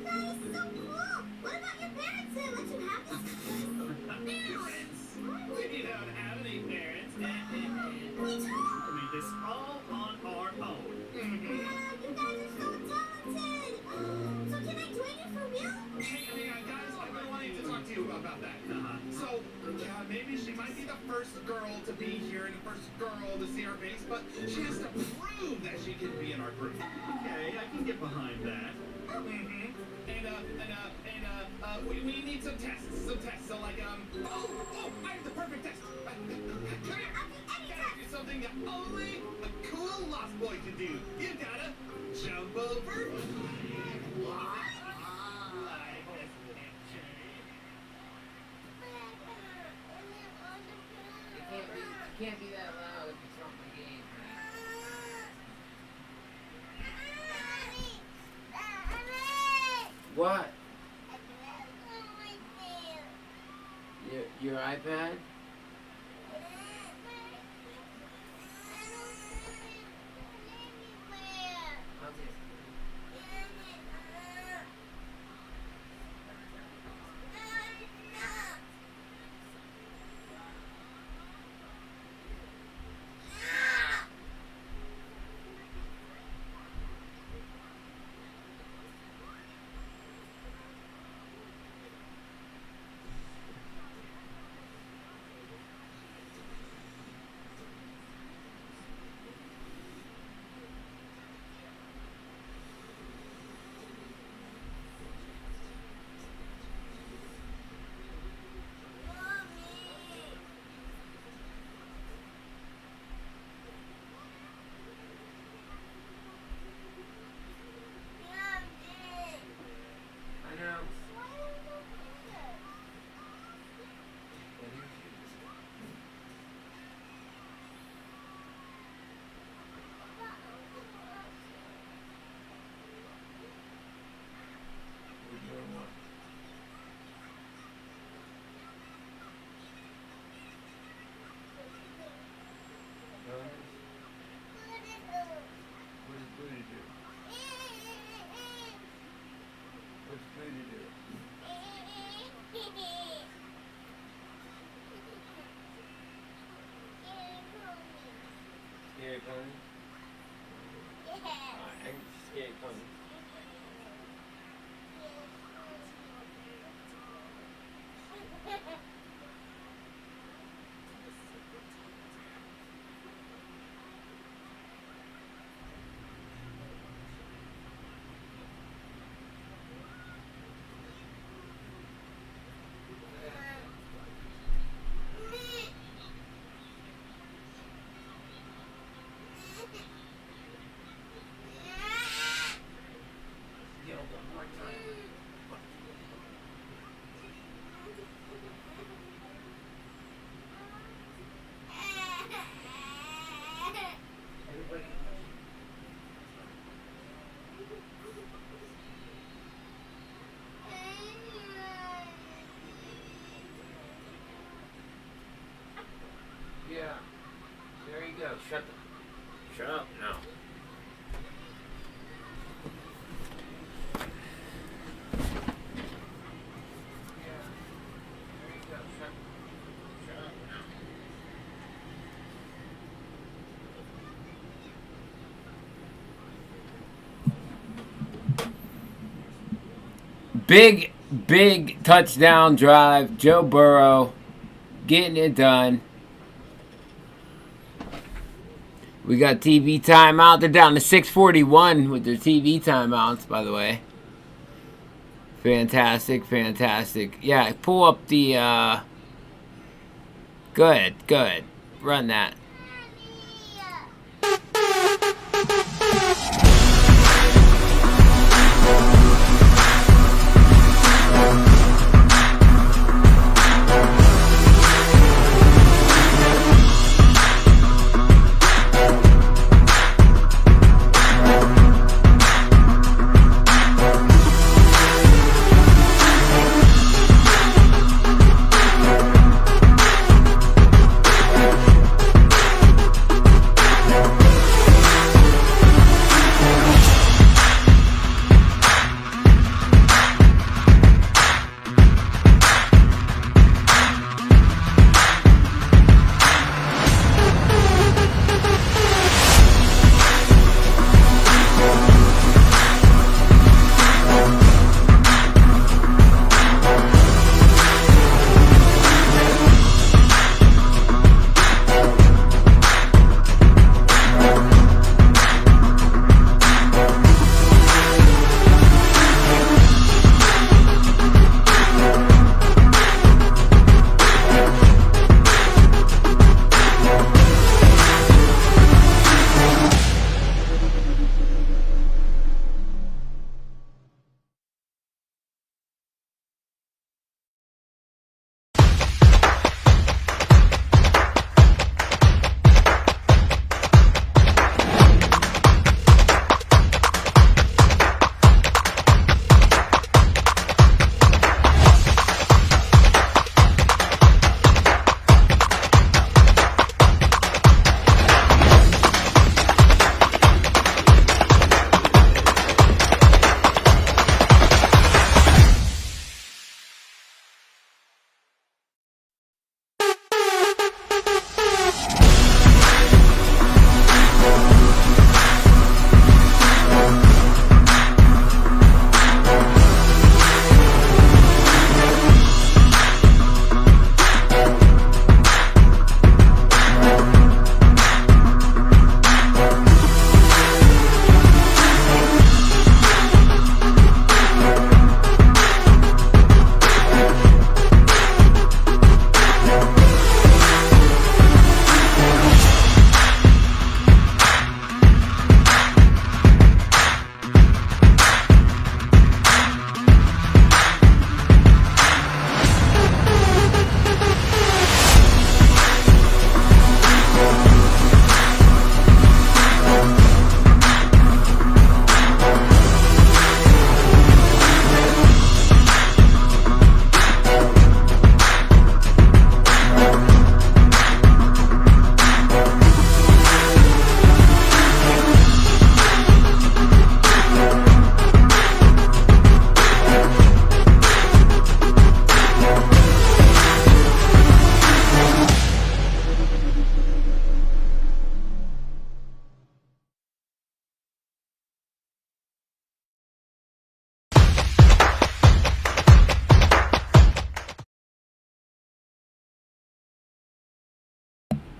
That is so cool. What about your parents? Did I let you have this? Parents? We don't have any parents. Me too. We made this all on our own. You guys are so talented. So can I join you for real? Hey, guys, I've been wanting to talk to you about that. So, yeah, maybe she might be the first girl to be here and the first girl to see our base, but she has to prove that she can be in our group. Okay, I can get behind that. We need some tests. So like, I have the perfect test. Come here. Gotta do something that only a cool Lost Boy can do. You gotta jump over. You can't be that loud if it's not the game. What? Your iPad? I'll just... Shut up. No. Big touchdown drive. Joe Burrow getting it done. We got TV timeout. They're down to 6:41 with their TV timeouts, by the way. Fantastic. Yeah, pull up the, Good. Run that.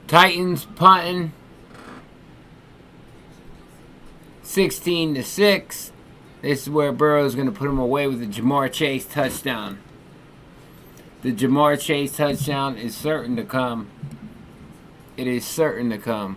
Titans punting 16-6. This is where Burrow's going to put him away with the Jamar Chase touchdown. The Jamar Chase touchdown is certain to come. It is certain to come.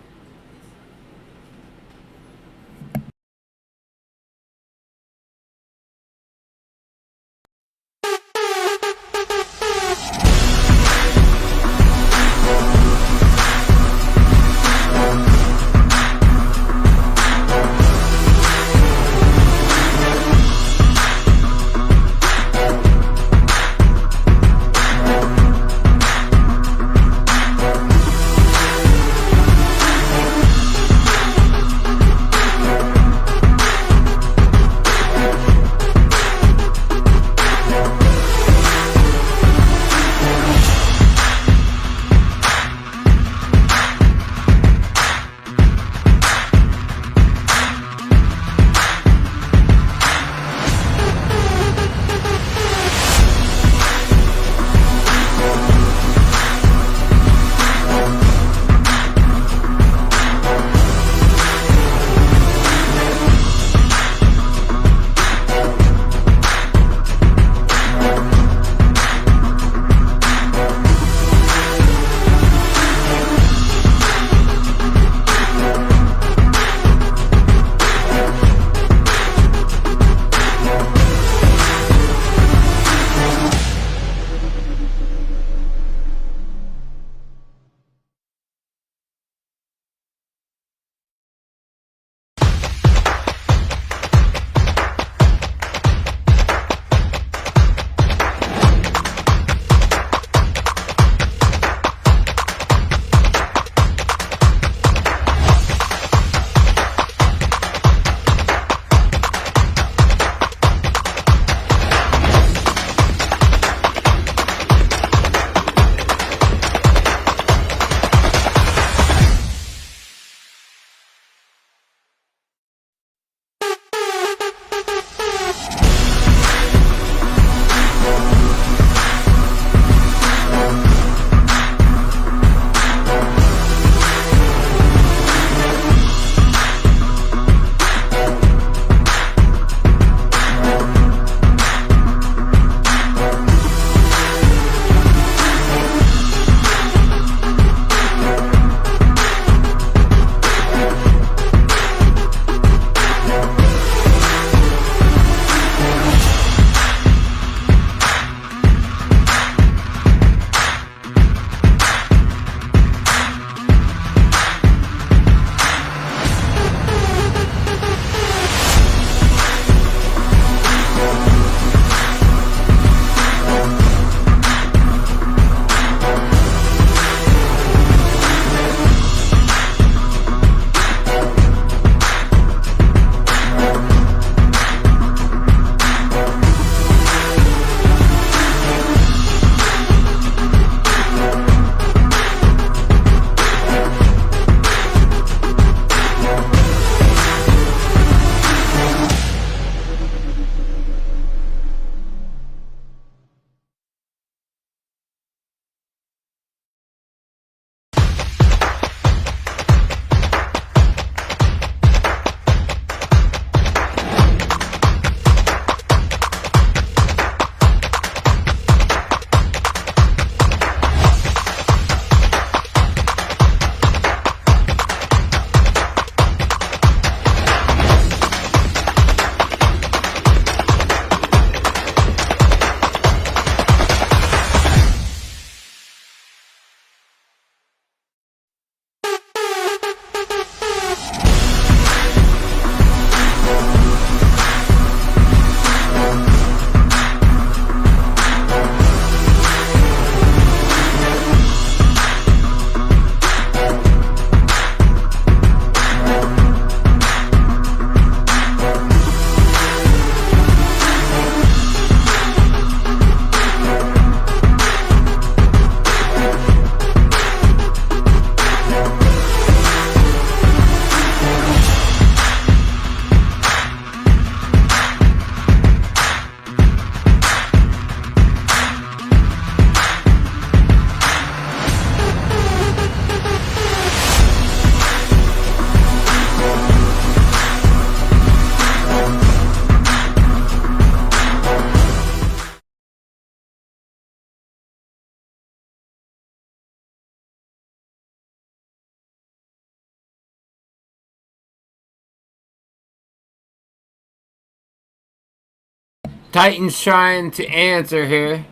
Titans trying to answer here.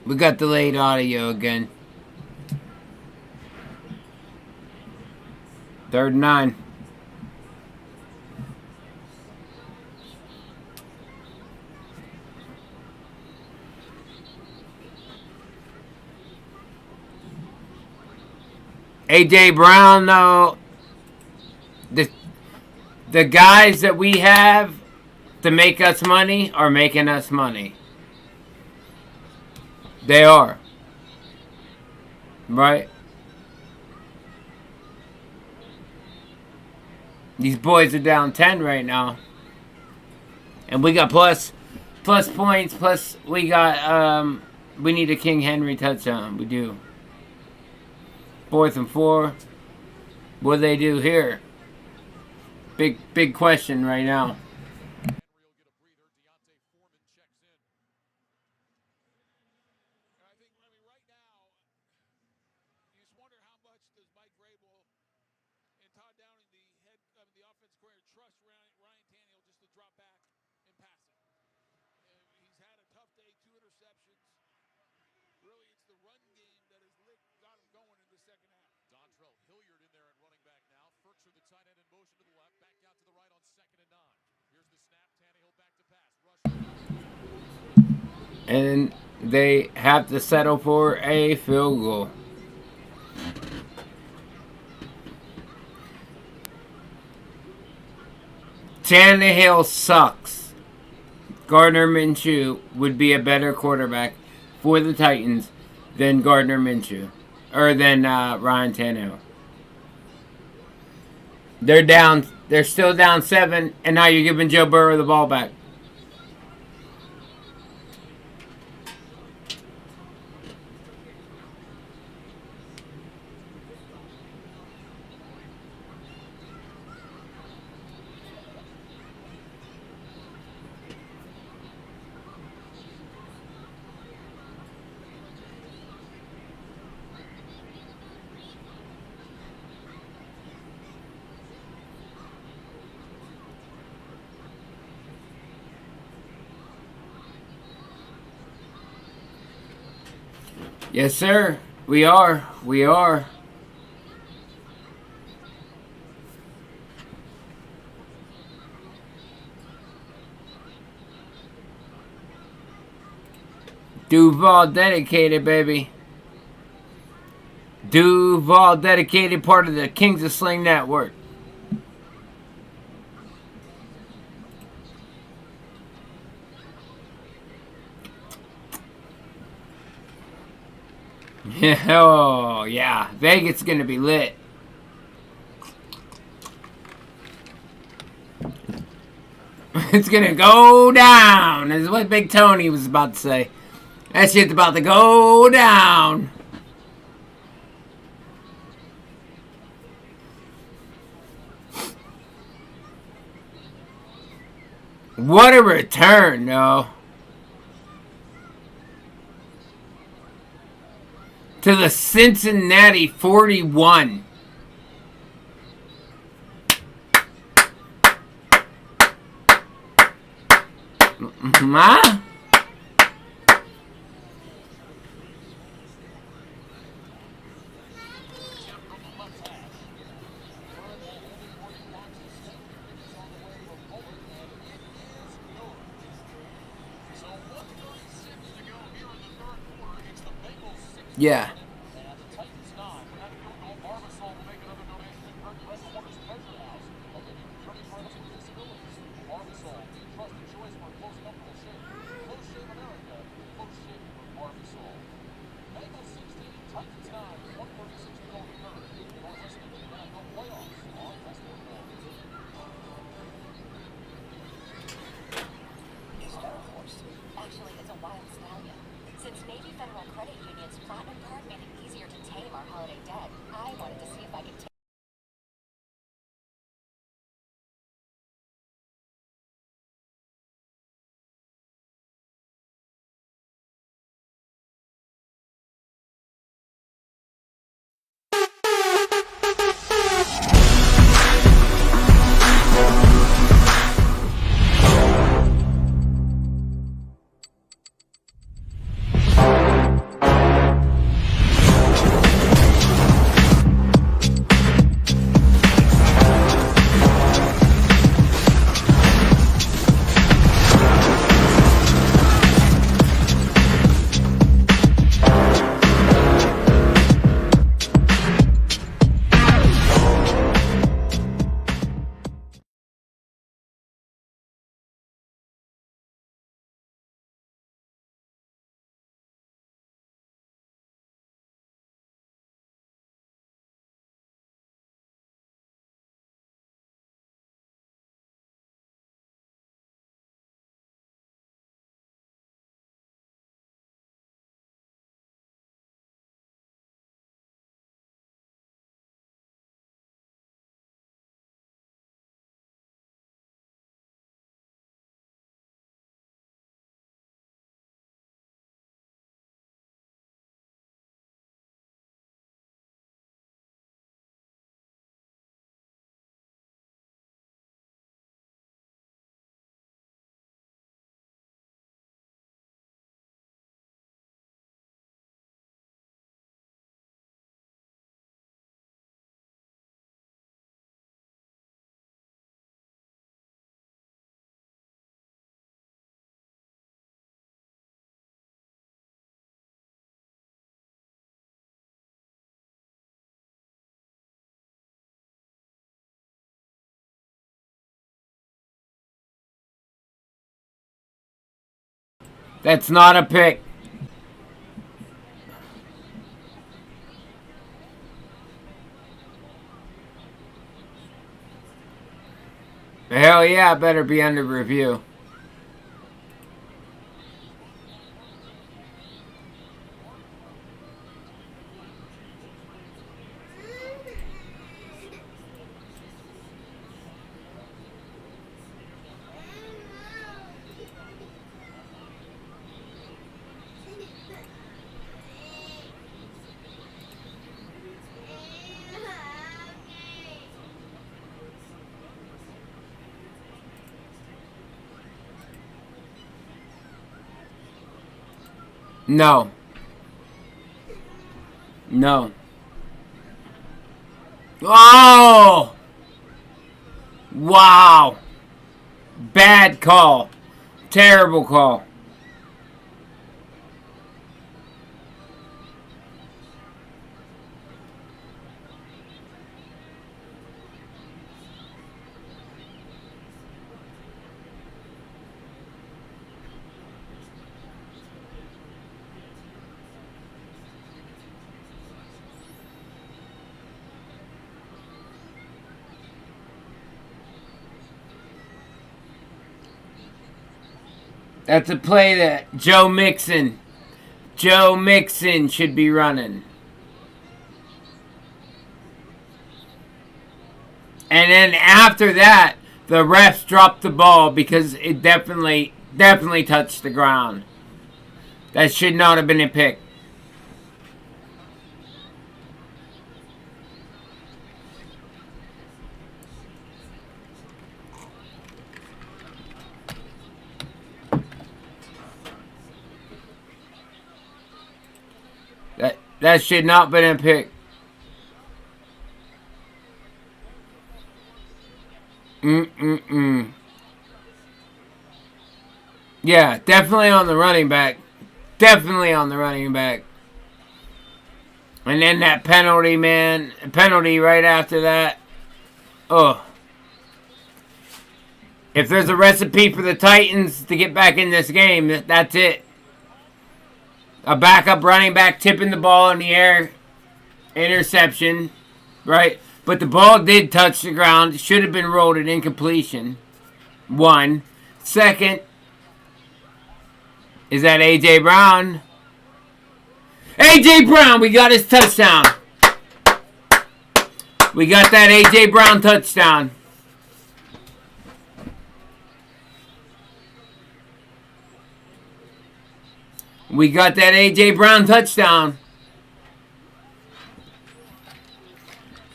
We got delayed audio again. 3rd and 9. A.J. Brown, though, the guys that we have to make us money are making us money. They are. Right? These boys are down 10 right now. And we got plus points, plus we got, we need a King Henry touchdown. We do. 4th and 4. What do they do here? Big question right now. And they have to settle for a field goal. Tannehill sucks. Gardner Minshew would be a better quarterback for the Titans than Gardner Minshew. Or than Ryan Tannehill. They're down. They're still down 7, and now you're giving Joe Burrow the ball back. Yes, sir. We are. We are. DuvalDedicated, baby. DuvalDedicated, part of the Kings of Sling Network. Oh, yeah. Vegas is going to be lit. It's going to go down, is what Big Tony was about to say. That shit's about to go down. What a return, though. To the Cincinnati 41. Huh? Yeah. Actually, it's a wild stallion. Since Navy Federal Credit Union's Platinum Card made it easier to tame our holiday debt, I wanted to see if I could take That's not a pick. Hell yeah, it better be under review. No. No. Oh! Wow. Bad call. Terrible call. That's a play that Joe Mixon should be running. And then after that, the refs dropped the ball because it definitely touched the ground. That should not have been a pick. That should not have been a pick. Yeah, definitely on the running back. Definitely on the running back. And then that penalty, man. Penalty right after that. Oh. If there's a recipe for the Titans to get back in this game, that's it. A backup running back tipping the ball in the air. Interception. Right? But the ball did touch the ground. Should have been rolled at incompletion. One. Second. Is that A.J. Brown? A.J. Brown, we got his touchdown. We got that A.J. Brown touchdown. We got that A.J. Brown touchdown.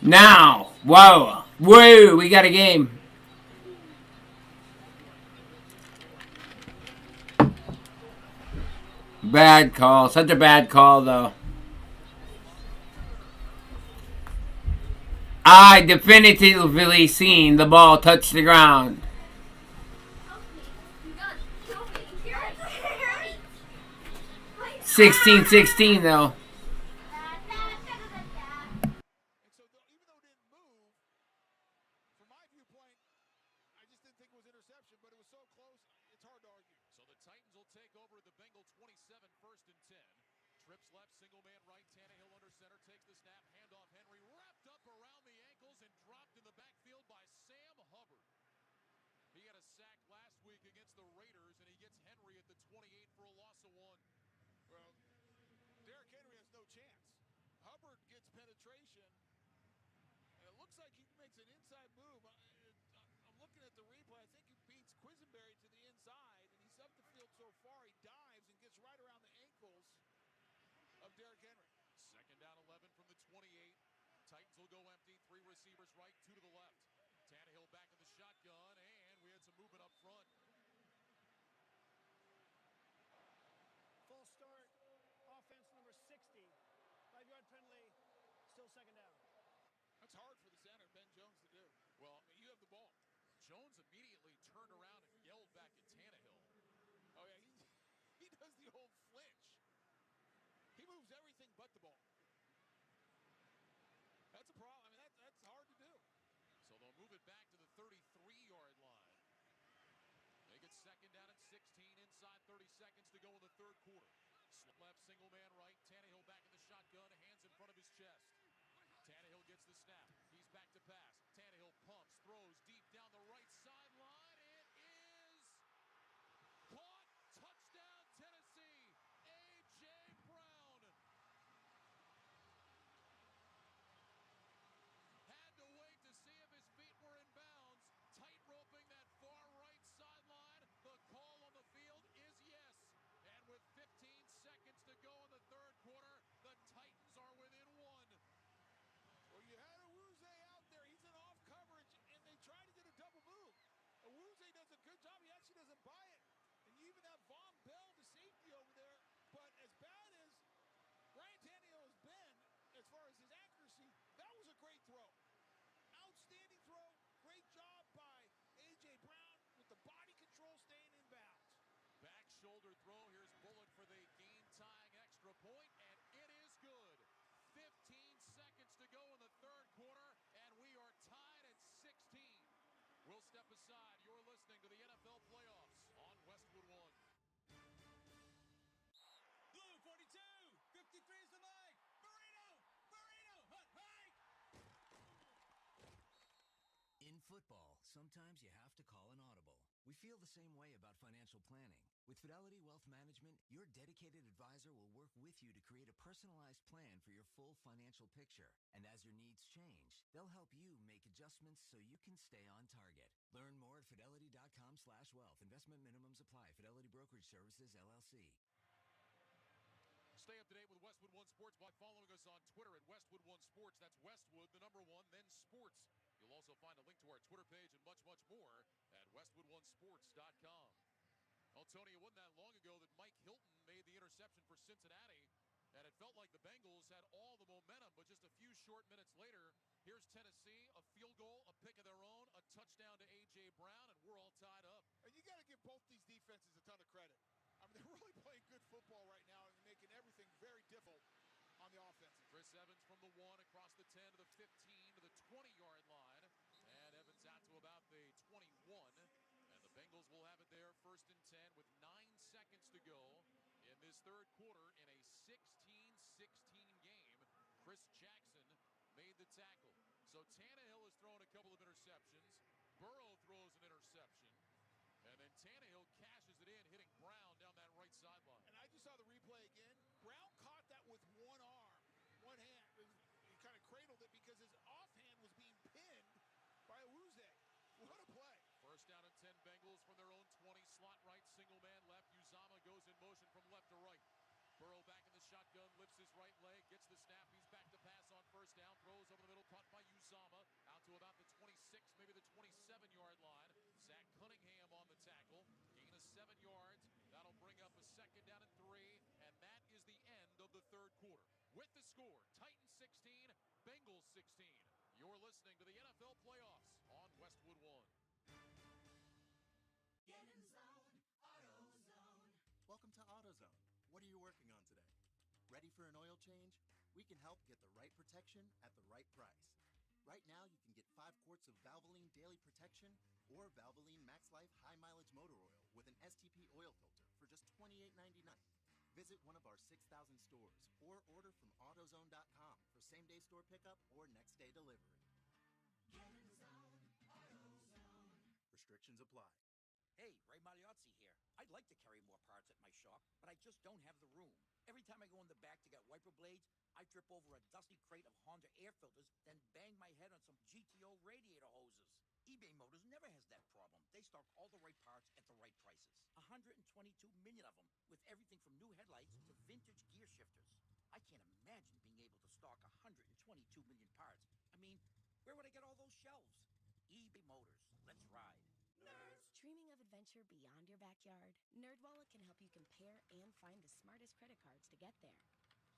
Now, whoa, we got a game. Bad call. Such a bad call, though. I definitively seen the ball touch the ground. 16-16, though. second down and 16 inside 30 seconds to go in the third quarter. Left, single man right. Tannehill back in the shotgun, hands in front of his chest. Tannehill gets the snap. He's back to pass. Tannehill pumps, throws deep down the right sideline. It is caught. Touchdown, Tennessee. A.J. Brown. Had to wait to see if his feet were in bounds. Tight roping that far right sideline. The call on the field is yes. And with 15 seconds to go in the third quarter, the Titans are within one. Well, you had Awuzie out there. He's in off coverage, and they try to get a double move. Awuzie does a good job. He actually doesn't buy it. And you even have Von Bell, the safety, over there. But as bad as Ryan Tannehill has been, as far as his accuracy, that was a great throw. Outstanding throw. Great job by A.J. Brown with the body control staying in bounds. Back shoulder throw. Here's Bullock for the game-tying extra point, and it is good. 15 seconds to go in the third quarter, and we are tied at 16. We'll step aside. You're listening to the NFL playoffs on Westwood One. Blue 42, 53 is the mic. Burrito, hut hike. In football, sometimes you have to call an audible. We feel the same way about financial planning. With Fidelity Wealth Management, your dedicated advisor will work with you to create a personalized plan for your full financial picture. And as your needs change, they'll help you make adjustments so you can stay on target. Learn more at fidelity.com/wealth. Investment minimums apply. Fidelity Brokerage Services, LLC. Stay up to date with Westwood One Sports by following us on Twitter at Westwood One Sports. That's Westwood, the number one, then sports. You'll also find a link to our Twitter page and much, much more at westwoodonesports.com. Well, Tony, it wasn't that long ago that Mike Hilton made the interception for Cincinnati, and it felt like the Bengals had all the momentum, but just a few short minutes later, here's Tennessee, a field goal, a pick of their own, a touchdown to A.J. Brown, and we're all tied up. And you got to give both these defenses a ton of credit. I mean, they're really playing good football right now and making everything very difficult on the offense. Chris Evans from the 1 across the 10 to the 15 to the 20-yard line. And Evans out to about the 21. And the Bengals will have it there, 1st and 10 with 9 seconds to go in this third quarter in a 16-16 game. Chris Jackson made the tackle. So Tannehill has thrown a couple of interceptions. Burrow throws an interception. And then Tannehill cashes it in, hitting Brown down that right sideline. And I just saw the replay again. Brown caught that with one arm, one hand. He kind of cradled it because his offhand was being pinned by Awuzie. What a play. 1st down and 10 Bengals from their own 20. Slot right, single man left. Uzama goes in motion from left to right. Burrow back in the shotgun, lifts his right leg, gets the snap. He's back to pass on 1st down, throws over the middle, caught by Uzama, out to about the 26, maybe the 27-yard line. Zach Cunningham on the tackle, gain of 7 yards. That'll bring up a 2nd down and 3, and that is the end of the third quarter. With the score, Titans 16, Bengals 16. You're listening to the NFL playoffs on Westwood One. Get in the zone, AutoZone. Welcome to AutoZone. What are you working on today? Ready for an oil change? We can help get the right protection at the right price. Right now, you can get 5 quarts of Valvoline Daily Protection or Valvoline Max Life High Mileage Motor Oil with an STP oil filter for just $28.99. Visit one of our 6,000 stores or order from AutoZone.com for same-day store pickup or next-day delivery. Get in the zone, AutoZone. Restrictions apply. Hey, Ray Magliozzi here. I'd like to carry more parts at my shop, but I just don't have the room. Every time I go in the back to get wiper blades, I trip over a dusty crate of Honda air filters, then bang my head on some GTO radiator hoses. eBay Motors never has that problem. They stock all the right parts at the right prices. 122 million of them, with everything from new headlights to vintage gear shifters. I can't imagine being able to stock 122 million parts. I mean, where would I get all those shelves? eBay Motors. Let's ride. Nerds. Dreaming of adventure beyond your backyard? NerdWallet can help you compare and find the smartest credit cards to get there.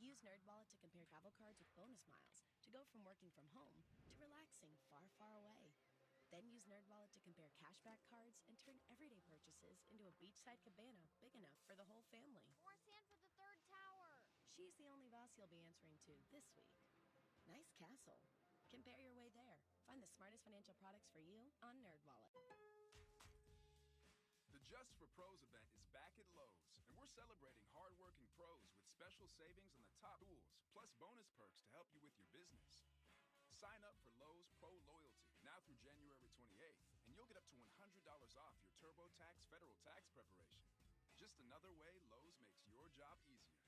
Use NerdWallet to compare travel cards with bonus miles to go from working from home to relaxing far, far away. Then use NerdWallet to compare cashback cards and turn everyday purchases into a beachside cabana big enough for the whole family. More sand for the 3rd tower. She's the only boss you'll be answering to this week. Nice castle. Compare your way there. Find the smartest financial products for you on NerdWallet. The Just for Pros event is back at Lowe's, and we're celebrating hardworking pros with special savings on the top tools, plus bonus perks to help you with your business. Sign up for Lowe's Pro Loyalty now through January 28th, and you'll get up to $100 off your TurboTax federal tax preparation. Just another way Lowe's makes your job easier.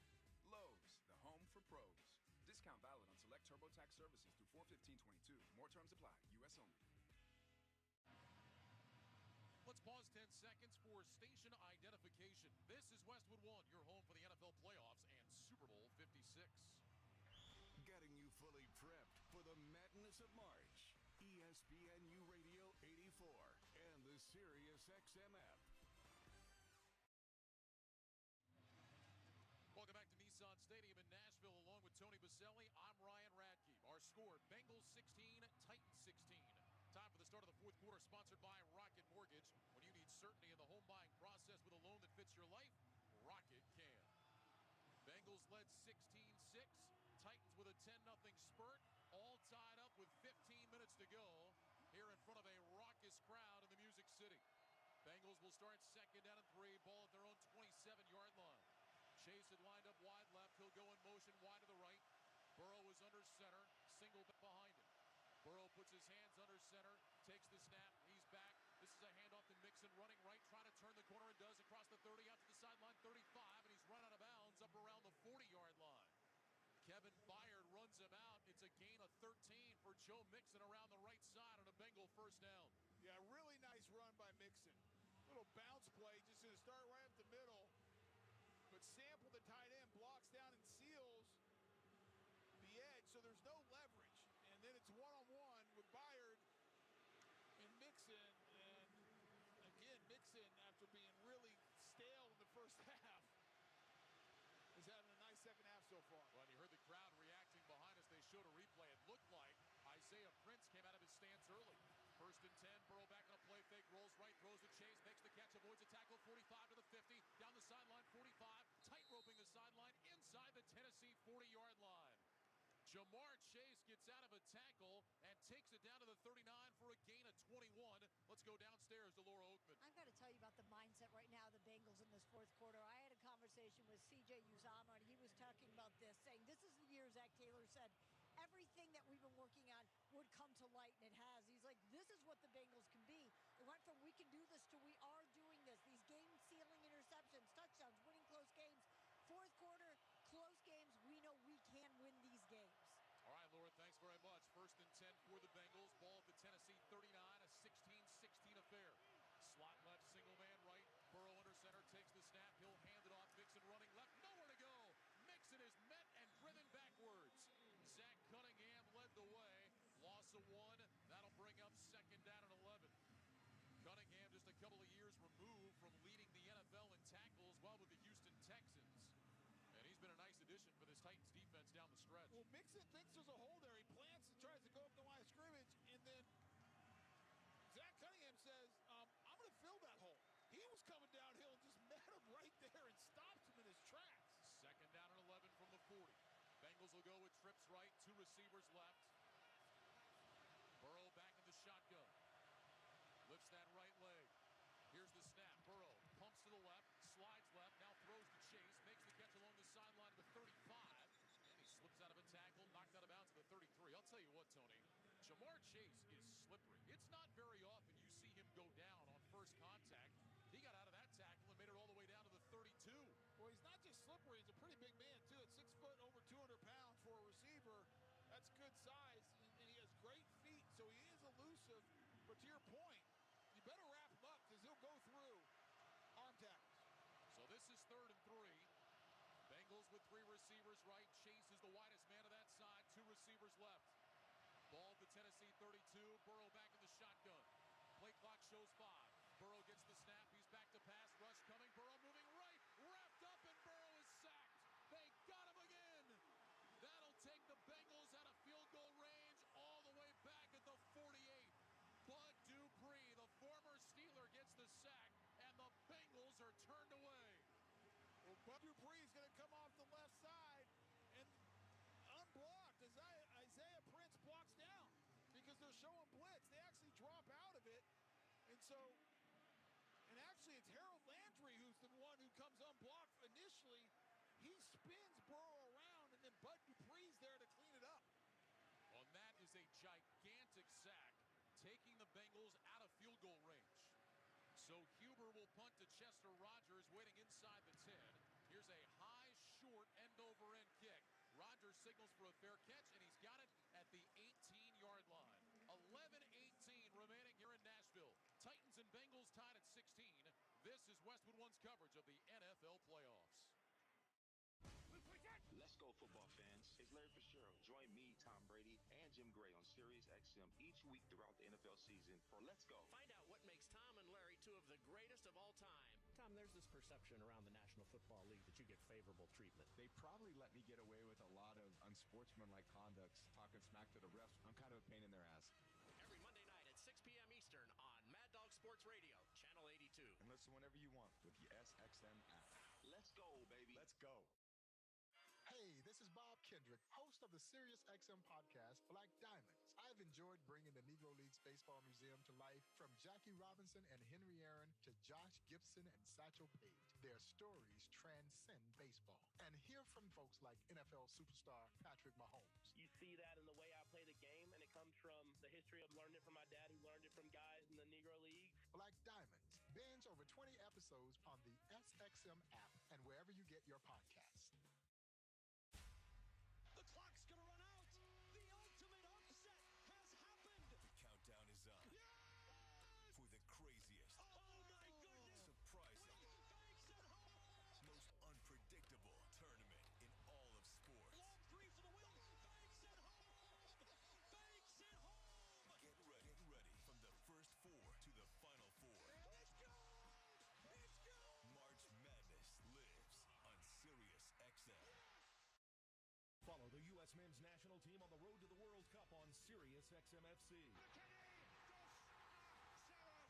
Lowe's, the home for pros. Discount valid on select TurboTax services through 4/15/22. More terms apply. U.S. only. Let's pause 10 seconds for station identification. This is Westwood One, your home for the NFL playoffs and Super Bowl 56. Getting you fully prepped for the madness of March. ESPNU Radio 84 and the SiriusXM app. Welcome back to Nissan Stadium in Nashville along with Tony Baselli. I'm Ryan Radke. Our score, Bengals 16, Titans 16. Time for the start of the fourth quarter, sponsored by Rocket Mortgage. When you need certainty in the home buying process with a loan that fits your life, Rocket can. Bengals led 16-6. Titans with a 10-0 spurt, all tied up with 15 minutes to go here in front of a raucous crowd in the Music City. Bengals will start second down and 3, ball at their own 27-yard line. Chase had lined up wide left. He'll go in motion wide to the right. Burrow is under center, single behind him. Burrow puts his hands under center, takes the snap, he's back. This is a handoff to Mixon, running right, trying to turn the corner, and does across the 30, out to the sideline, 35, and he's run out of bounds up around the 40-yard line. Kevin Byard runs him out. It's a gain of 13 for Joe Mixon around the right side on a Bengal first down. Yeah, really nice run by Mixon. Little bounce play, just going to start right up the middle. But Sample, the tight end, blocks down and seals the edge, so there's no leverage. And then it's one-on-one with Byard and Mixon. And again, Mixon, after being really stale in the first half, is having a nice second half so far. Well, you heard the crowd reacting behind us. They showed a replay. It looked like Isaiah Prince came out of his stance early. First and 10, Burrow back on a play fake, rolls right, throws the chase, makes the catch, avoids a tackle, 45 to the 50, down the sideline, 45, tight roping the sideline, inside the Tennessee 40-yard line. Jamar Chase gets out of a tackle and takes it down to the 39 for a gain of 21. Let's go downstairs to Laura Oakman. I've got to tell you about the mindset right now of the Bengals in this fourth quarter. I had a conversation with C.J. Uzomah, and he was talking about this, saying this is the year Zach Taylor said everything that we've been working on would come to light, and it has. He's like, this is what the Bengals can be. It went from we can do this to we are doing this. These game-sealing interceptions, touchdowns, winning close games. Fourth quarter, close games, we know we can win these games. All right, Laura, thanks very much. First and 10 for the Bengals. Ball at the Tennessee 39, a 16-16 affair. Slot left, single man right. Burrow under center, takes the snap. He'll hand it off. Mixon running left, nowhere to go. Mixon is met and driven backwards. Zach Cunningham led the way. Loss of 1. That'll bring up second down and 11. Cunningham just a couple of years removed from leading the NFL in tackles while with the Houston Texans. And he's been a nice addition for this Titans defense down the stretch. Well, Mixon thinks there's a hole there. He plants and tries to go up the line of scrimmage, and then Zach Cunningham says, I'm going to fill that hole. He was coming downhill and just met him right there and stopped him in his tracks. Second down and 11 from the 40. Bengals will go with trips right, 2 receivers left. Burrow back in the shotgun. Lifts that right leg. Here's the snap. Burrow pumps to the left, slides left, now throws to Chase, makes the catch along the sideline to the 35, and he slips out of a tackle, knocked out of bounds to the 33. I'll tell you what, Tony, Jamar Chase is slippery. It's not very often you see him go down on first contact. He got out of that tackle and made it all the way down to the 32. Well, he's not just slippery, he's a pretty big man, too. At 6 foot, over 200 pounds for a receiver, that's good size, and he has great feet, so he is elusive. But to your point, you better wrap him up because he'll go through arm tackles. So this is 3rd and 3. Bengals with 3 receivers right. Chase is the widest man of that side. 2 receivers left. Ball at the Tennessee 32. Burrow back in the shotgun. Play clock shows 5. Burrow gets the snap. He's back to pass. Rush coming. Burrow moving right. Wrapped up, and Burrow is sacked. They got him again. That'll take the Bengals out of field goal range all the way back at the 48. Bud Dupree, the former Steeler, gets the sack, and the Bengals are turned away. Well, Bud Dupree is going to come off the left side and unblocked. Isaiah Prince blocks down because they're showing blitz. They actually drop out of it. And so, and actually it's Harold is a gigantic sack, taking the Bengals out of field goal range. So Huber will punt to Chester Rogers, waiting inside the 10. Here's a high, short, end-over-end kick. Rogers signals for a fair catch, and he's got it at the 18-yard line. 11:18 remaining here in Nashville. Titans and Bengals tied at 16. This is Westwood One's coverage of the NFL playoffs. Let's go, football fans. It's Larry Fitzgerald. Join me, Tom Brady, and Jim Gray on Sirius XM each week throughout the NFL season for Let's Go. Find out what makes Tom and Larry two of the greatest of all time. Tom, there's this perception around the National Football League that you get favorable treatment. They probably let me get away with a lot of unsportsmanlike conducts, talking smack to the refs. I'm kind of a pain in their ass. Every Monday night at 6 p.m. Eastern on Mad Dog Sports Radio, Channel 82. And listen whenever you want with the SXM app. Let's go, baby. Let's go. Hey, this is Bob Kendrick, host of the Sirius XM podcast, Black Diamonds. I've enjoyed bringing the Negro Leagues Baseball Museum to life, from Jackie Robinson and Henry Aaron to Josh Gibson and Satchel Paige. Their stories transcend baseball. And hear from folks like NFL superstar Patrick Mahomes. You see that in the way I play the game, and it comes from the history of learning it from my dad, who learned it from guys in the Negro Leagues. Black Diamonds. Binge over 20 episodes on the SXM app and wherever you get your podcasts. The clock's gonna run out. The ultimate upset has happened. The countdown is on. Yes! For the craziest, oh my goodness, surprising, most unpredictable tournament in all of sports. Long three for the win. Banks it home. Banks it home. Get ready from the first four to the final four. Let's go. Let's go. March Madness lives on Sirius XM. Follow the U.S. men's national team on the road to the World Cup on Sirius XM-FC.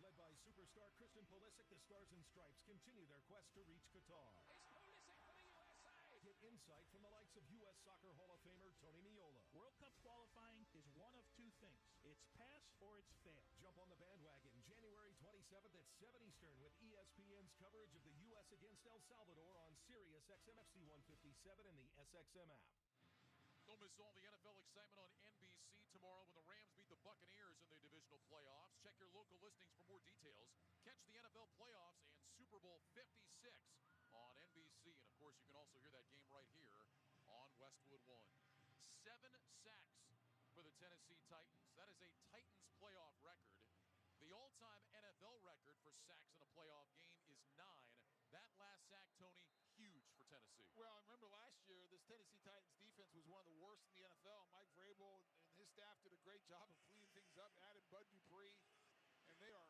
Led by superstar Christian Pulisic, the Stars and Stripes continue their quest to reach Qatar. It's Pulisic for the USA. Get insight from the likes of U.S. Soccer Hall of Famer Tony Meola. World Cup qualifying is one of two things. It's pass or it's fail. Jump on the bandwagon January 27th at 7 Eastern with ESPN's coverage of the U.S. against El Salvador on Sirius XM-FC 157 and the SXM app. Don't miss all the NFL excitement on NBC tomorrow when the Rams beat the Buccaneers in the divisional playoffs. Check your local listings for more details. Catch the NFL playoffs and Super Bowl 56 on NBC. And, of course, you can also hear that game right here on Westwood One. 7 sacks for the Tennessee Titans. That is a Titans playoff record. The all-time NFL record for sacks in a playoff game is 9. That last sack, Tony, huge for Tennessee. Well, remember last year, this Tennessee Titans defense was one of the worst in the NFL. Mike Vrabel and his staff did a great job of cleaning things up, added Bud Dupree, and they are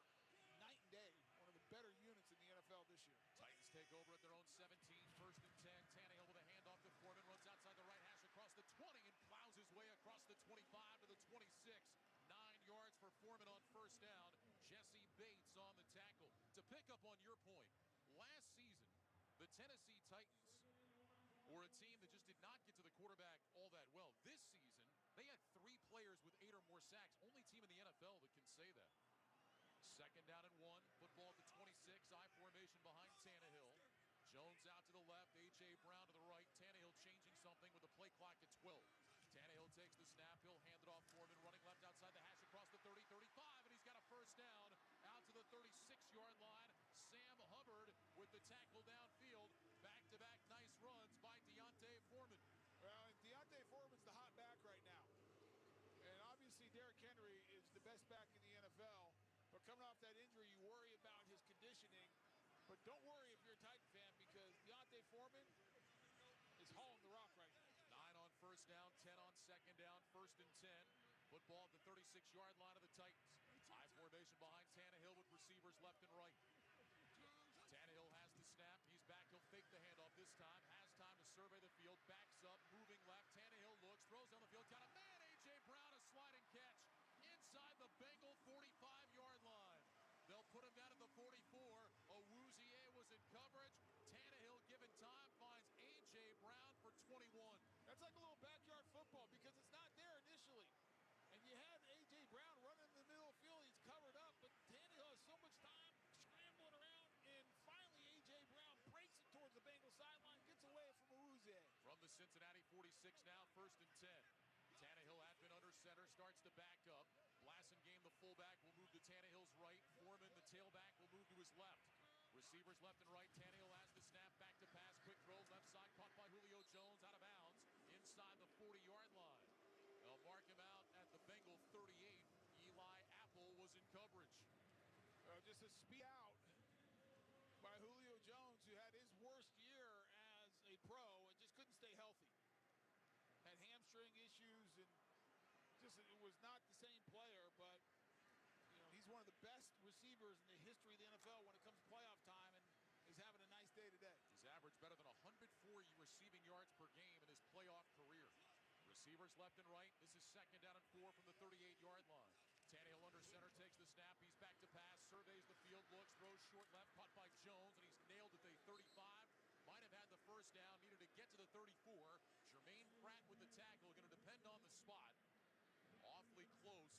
night and day, one of the better units in the NFL this year. Titans take over at their own 17, 1st and 10. Tannehill with a handoff to Foreman, runs outside the right hash across the 20 and plows his way across the 25 to the 26. 9 yards for Foreman on first down. Jesse Bates on the tackle. To pick up on your point, last season, the Tennessee Titans were a team that just did not get to the quarterback all that well. This season, they had 3 players with 8 or more sacks. Only team in the NFL that can say that. 2nd down and 1. Football at the 26. I formation behind Tannehill. Jones out to the left. A.J. Brown to the right. Tannehill changing something with the play clock at 12. Tannehill takes the snap. He'll hand it off Foreman, running left outside the hash across the 30, 35, and he's got a first down out to the 36-yard line. Sam Hubbard with the tackle downfield. Back-to-back nice runs by Deontay Foreman. Well, and Deontay Foreman's the hot back right now. And obviously Derrick Henry is the best back in the NFL. But coming off that injury, you worry about his conditioning. But don't worry if you're a Titan fan, because Deontay Foreman is hauling the rock right now. 9 on first down, 10 on second down, 1st and 10. Football at the 36-yard line of the Titans. High formation behind Tannehill with receivers left and right. Tannehill has the snap. He's back. He'll fake the handoff this time. Has time to survey the field. Backs up, moving left. Tannehill looks, throws down the field. Got a man, A.J. Brown, a sliding catch inside the Bengal 45-yard line. They'll put him down at the 44. Awuzie was in coverage. Tannehill, given time, finds A.J. Brown for 21. That's like a little backyard football, because it's not there initially. And you have A.J. Brown running in the middle of the field. He's covered up, but Tannehill has so much time scrambling around. And finally, A.J. Brown breaks it towards the Bengal sideline, gets away from Awuzie. From the Cincinnati 46 now, 1st and 10. Tannehill had been under center, starts to back up. Blasingame, the fullback, will move to Tannehill's right. Foreman, the tailback, will move to his left. Receivers left and right. Tannehill has the snap, back to pass, quick throws, left side, caught by Julio Jones, out of bounds, inside the 40-yard line. They'll mark him out at the Bengal 38. Eli Apple was in coverage. Just a speed out by Julio Jones, who had his worst year as a pro and just couldn't stay healthy. Had hamstring issues and just it was not the same player, but he's one of the best receivers in the history of the NFL when it comes to playoff time, and he's having a nice day today. He's averaged better than 104 receiving yards per game in his playoff career. Receivers left and right. This is 2nd down and 4 from the 38-yard line. Tannehill under center, takes the snap. He's back to pass, surveys the field, looks, throws short left, caught by Jones, and he's nailed at the 35. Might have had the first down, needed to get to the 34. Jermaine Pratt with the tackle, going to depend on the spot. Awfully close.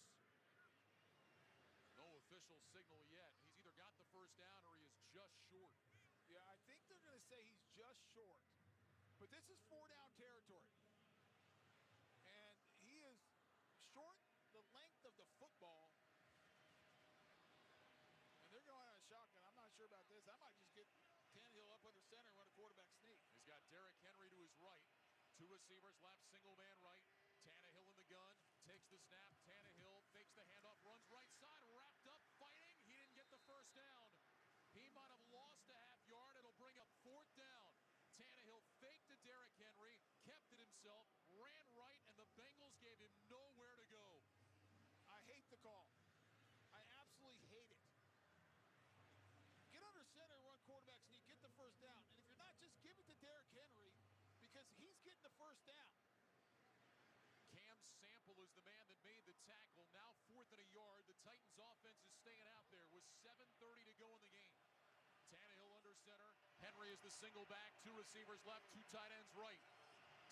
No official signal yet. He's either got the first down or he is just short. Yeah, I think they're going to say he's just short. But this is 4-down territory. And he is short the length of the football. And they're going on a shotgun. I'm not sure about this. I might just get Tannehill up under center and run a quarterback sneak. He's got Derrick Henry to his right. 2 receivers left, single man right. Tannehill in the gun, takes the snap. Tannehill fakes the handoff, runs right side, wrapped up, fighting. He didn't get the first down. He might have lost a half yard. It'll bring up 4th down. Tannehill faked to Derrick Henry, kept it himself, ran right, and the Bengals gave him nowhere to go. I hate the call. I absolutely hate it. Get under center, run quarterback sneak, get the first down. And if you're not, just give it to Derrick Henry because he's getting the first down. Cam Sample is the man that made the tackle. Now 4th and a yard. The Titans offense is staying out there with 7:30 to go in the game. Tannehill under center. Henry is the single back. 2 receivers left, 2 tight ends right.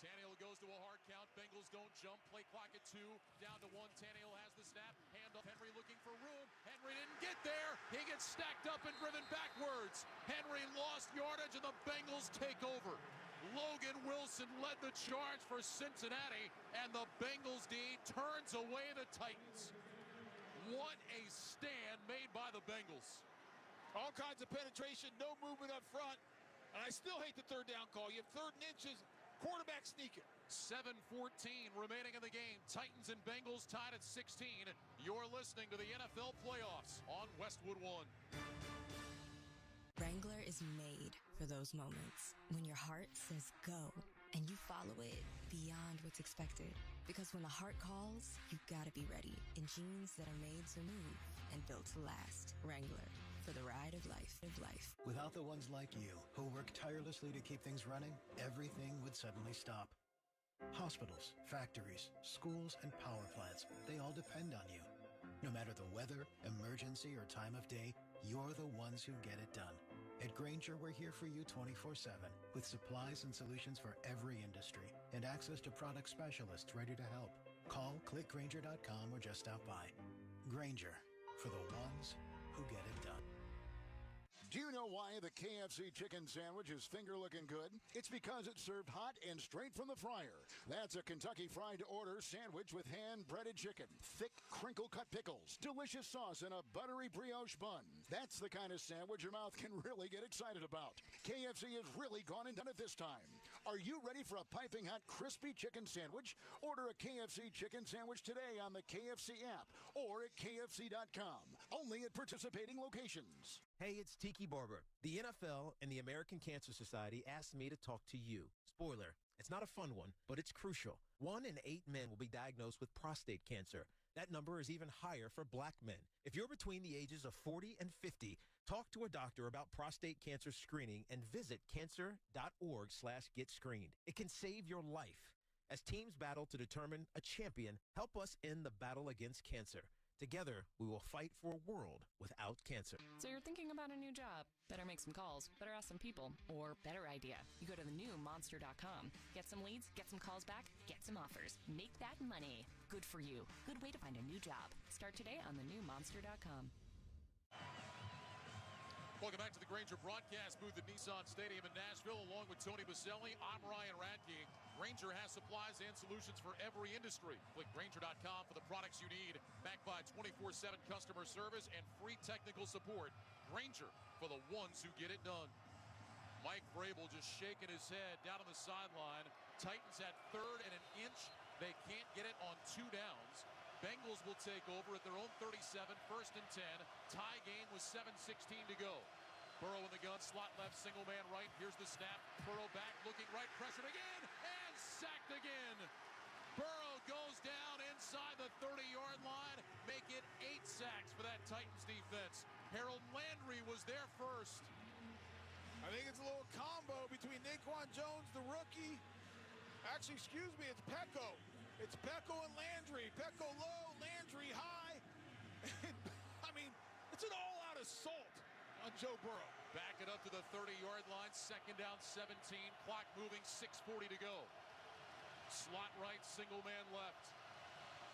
Tannehill goes to a hard count. Bengals don't jump. Play clock at 2. Down to 1. Tannehill has the snap. Handoff. Henry looking for room. Henry didn't get there. He gets stacked up and driven backwards. Henry lost yardage and the Bengals take over. Logan Wilson led the charge for Cincinnati, and the Bengals D turns away the Titans. What a stand made by the Bengals. All kinds of penetration, no movement up front. And I still hate the 3rd down call. You have 3rd and inches, quarterback sneaking. 7:14 remaining in the game. Titans and Bengals tied at 16. You're listening to the NFL playoffs on Westwood One. Wrangler is made for those moments when your heart says go and you follow it beyond what's expected. Because when the heart calls, you've got to be ready in jeans that are made to move and built to last. Wrangler, for the ride of life. Without the ones like you who work tirelessly to keep things running, everything would suddenly stop. Hospitals, factories, schools, and power plants, they all depend on you. No matter the weather, emergency, or time of day, you're the ones who get it done. At Grainger, we're here for you 24/7 with supplies and solutions for every industry and access to product specialists ready to help. Call, click Grainger.com, or just stop by. Grainger, for the ones who get it done. Do you know why the KFC chicken sandwich is finger-looking good? It's because it's served hot and straight from the fryer. That's a Kentucky fried-to-order sandwich with hand-breaded chicken, thick crinkle-cut pickles, delicious sauce, and a buttery brioche bun. That's the kind of sandwich your mouth can really get excited about. KFC has really gone and done it this time. Are you ready for a piping hot, crispy chicken sandwich? Order a KFC chicken sandwich today on the KFC app or at KFC.com. Only at participating locations. Hey, it's Tiki Barber. The NFL and the American Cancer Society asked me to talk to you. Spoiler, it's not a fun one, but it's crucial. 1 in 8 men will be diagnosed with prostate cancer. That number is even higher for black men. If you're between the ages of 40 and 50, talk to a doctor about prostate cancer screening and visit cancer.org/getscreened. It can save your life. As teams battle to determine a champion, help us end the battle against cancer. Together, we will fight for a world without cancer. So you're thinking about a new job. Better make some calls, better ask some people, or better idea, you go to the new monster.com. Get some leads, get some calls back, get some offers. Make that money. Good for you. Good way to find a new job. Start today on the new monster.com. Welcome back to the Grainger broadcast booth at Nissan Stadium in Nashville. Along with Tony Baselli, I'm Ryan Radke. Grainger Grainger has supplies and solutions for every industry. Click Grainger.com for the products you need. Backed by 24/7 customer service and free technical support. Grainger, for the ones who get it done. Mike Vrabel just shaking his head down on the sideline. Titans at 3rd and an inch. They can't get it on 2 downs. Bengals will take over at their own 37, 1st and 10. Tie game with 7:16 to go. Burrow in the gun, slot left, single man right. Here's the snap. Burrow back, looking right, pressured again, and sacked again. Burrow goes down inside the 30-yard line, make it 8 sacks for that Titans defense. Harold Landry was there first. I think it's a little combo between Naquan Jones, the rookie. Actually, excuse me, it's Pecco. It's Pecco and Landry. Pecco low, Landry high. I mean, it's an all-out assault on Joe Burrow. Back it up to the 30-yard line, 2nd down, 17. Clock moving, 6:40 to go. Slot right, single man left.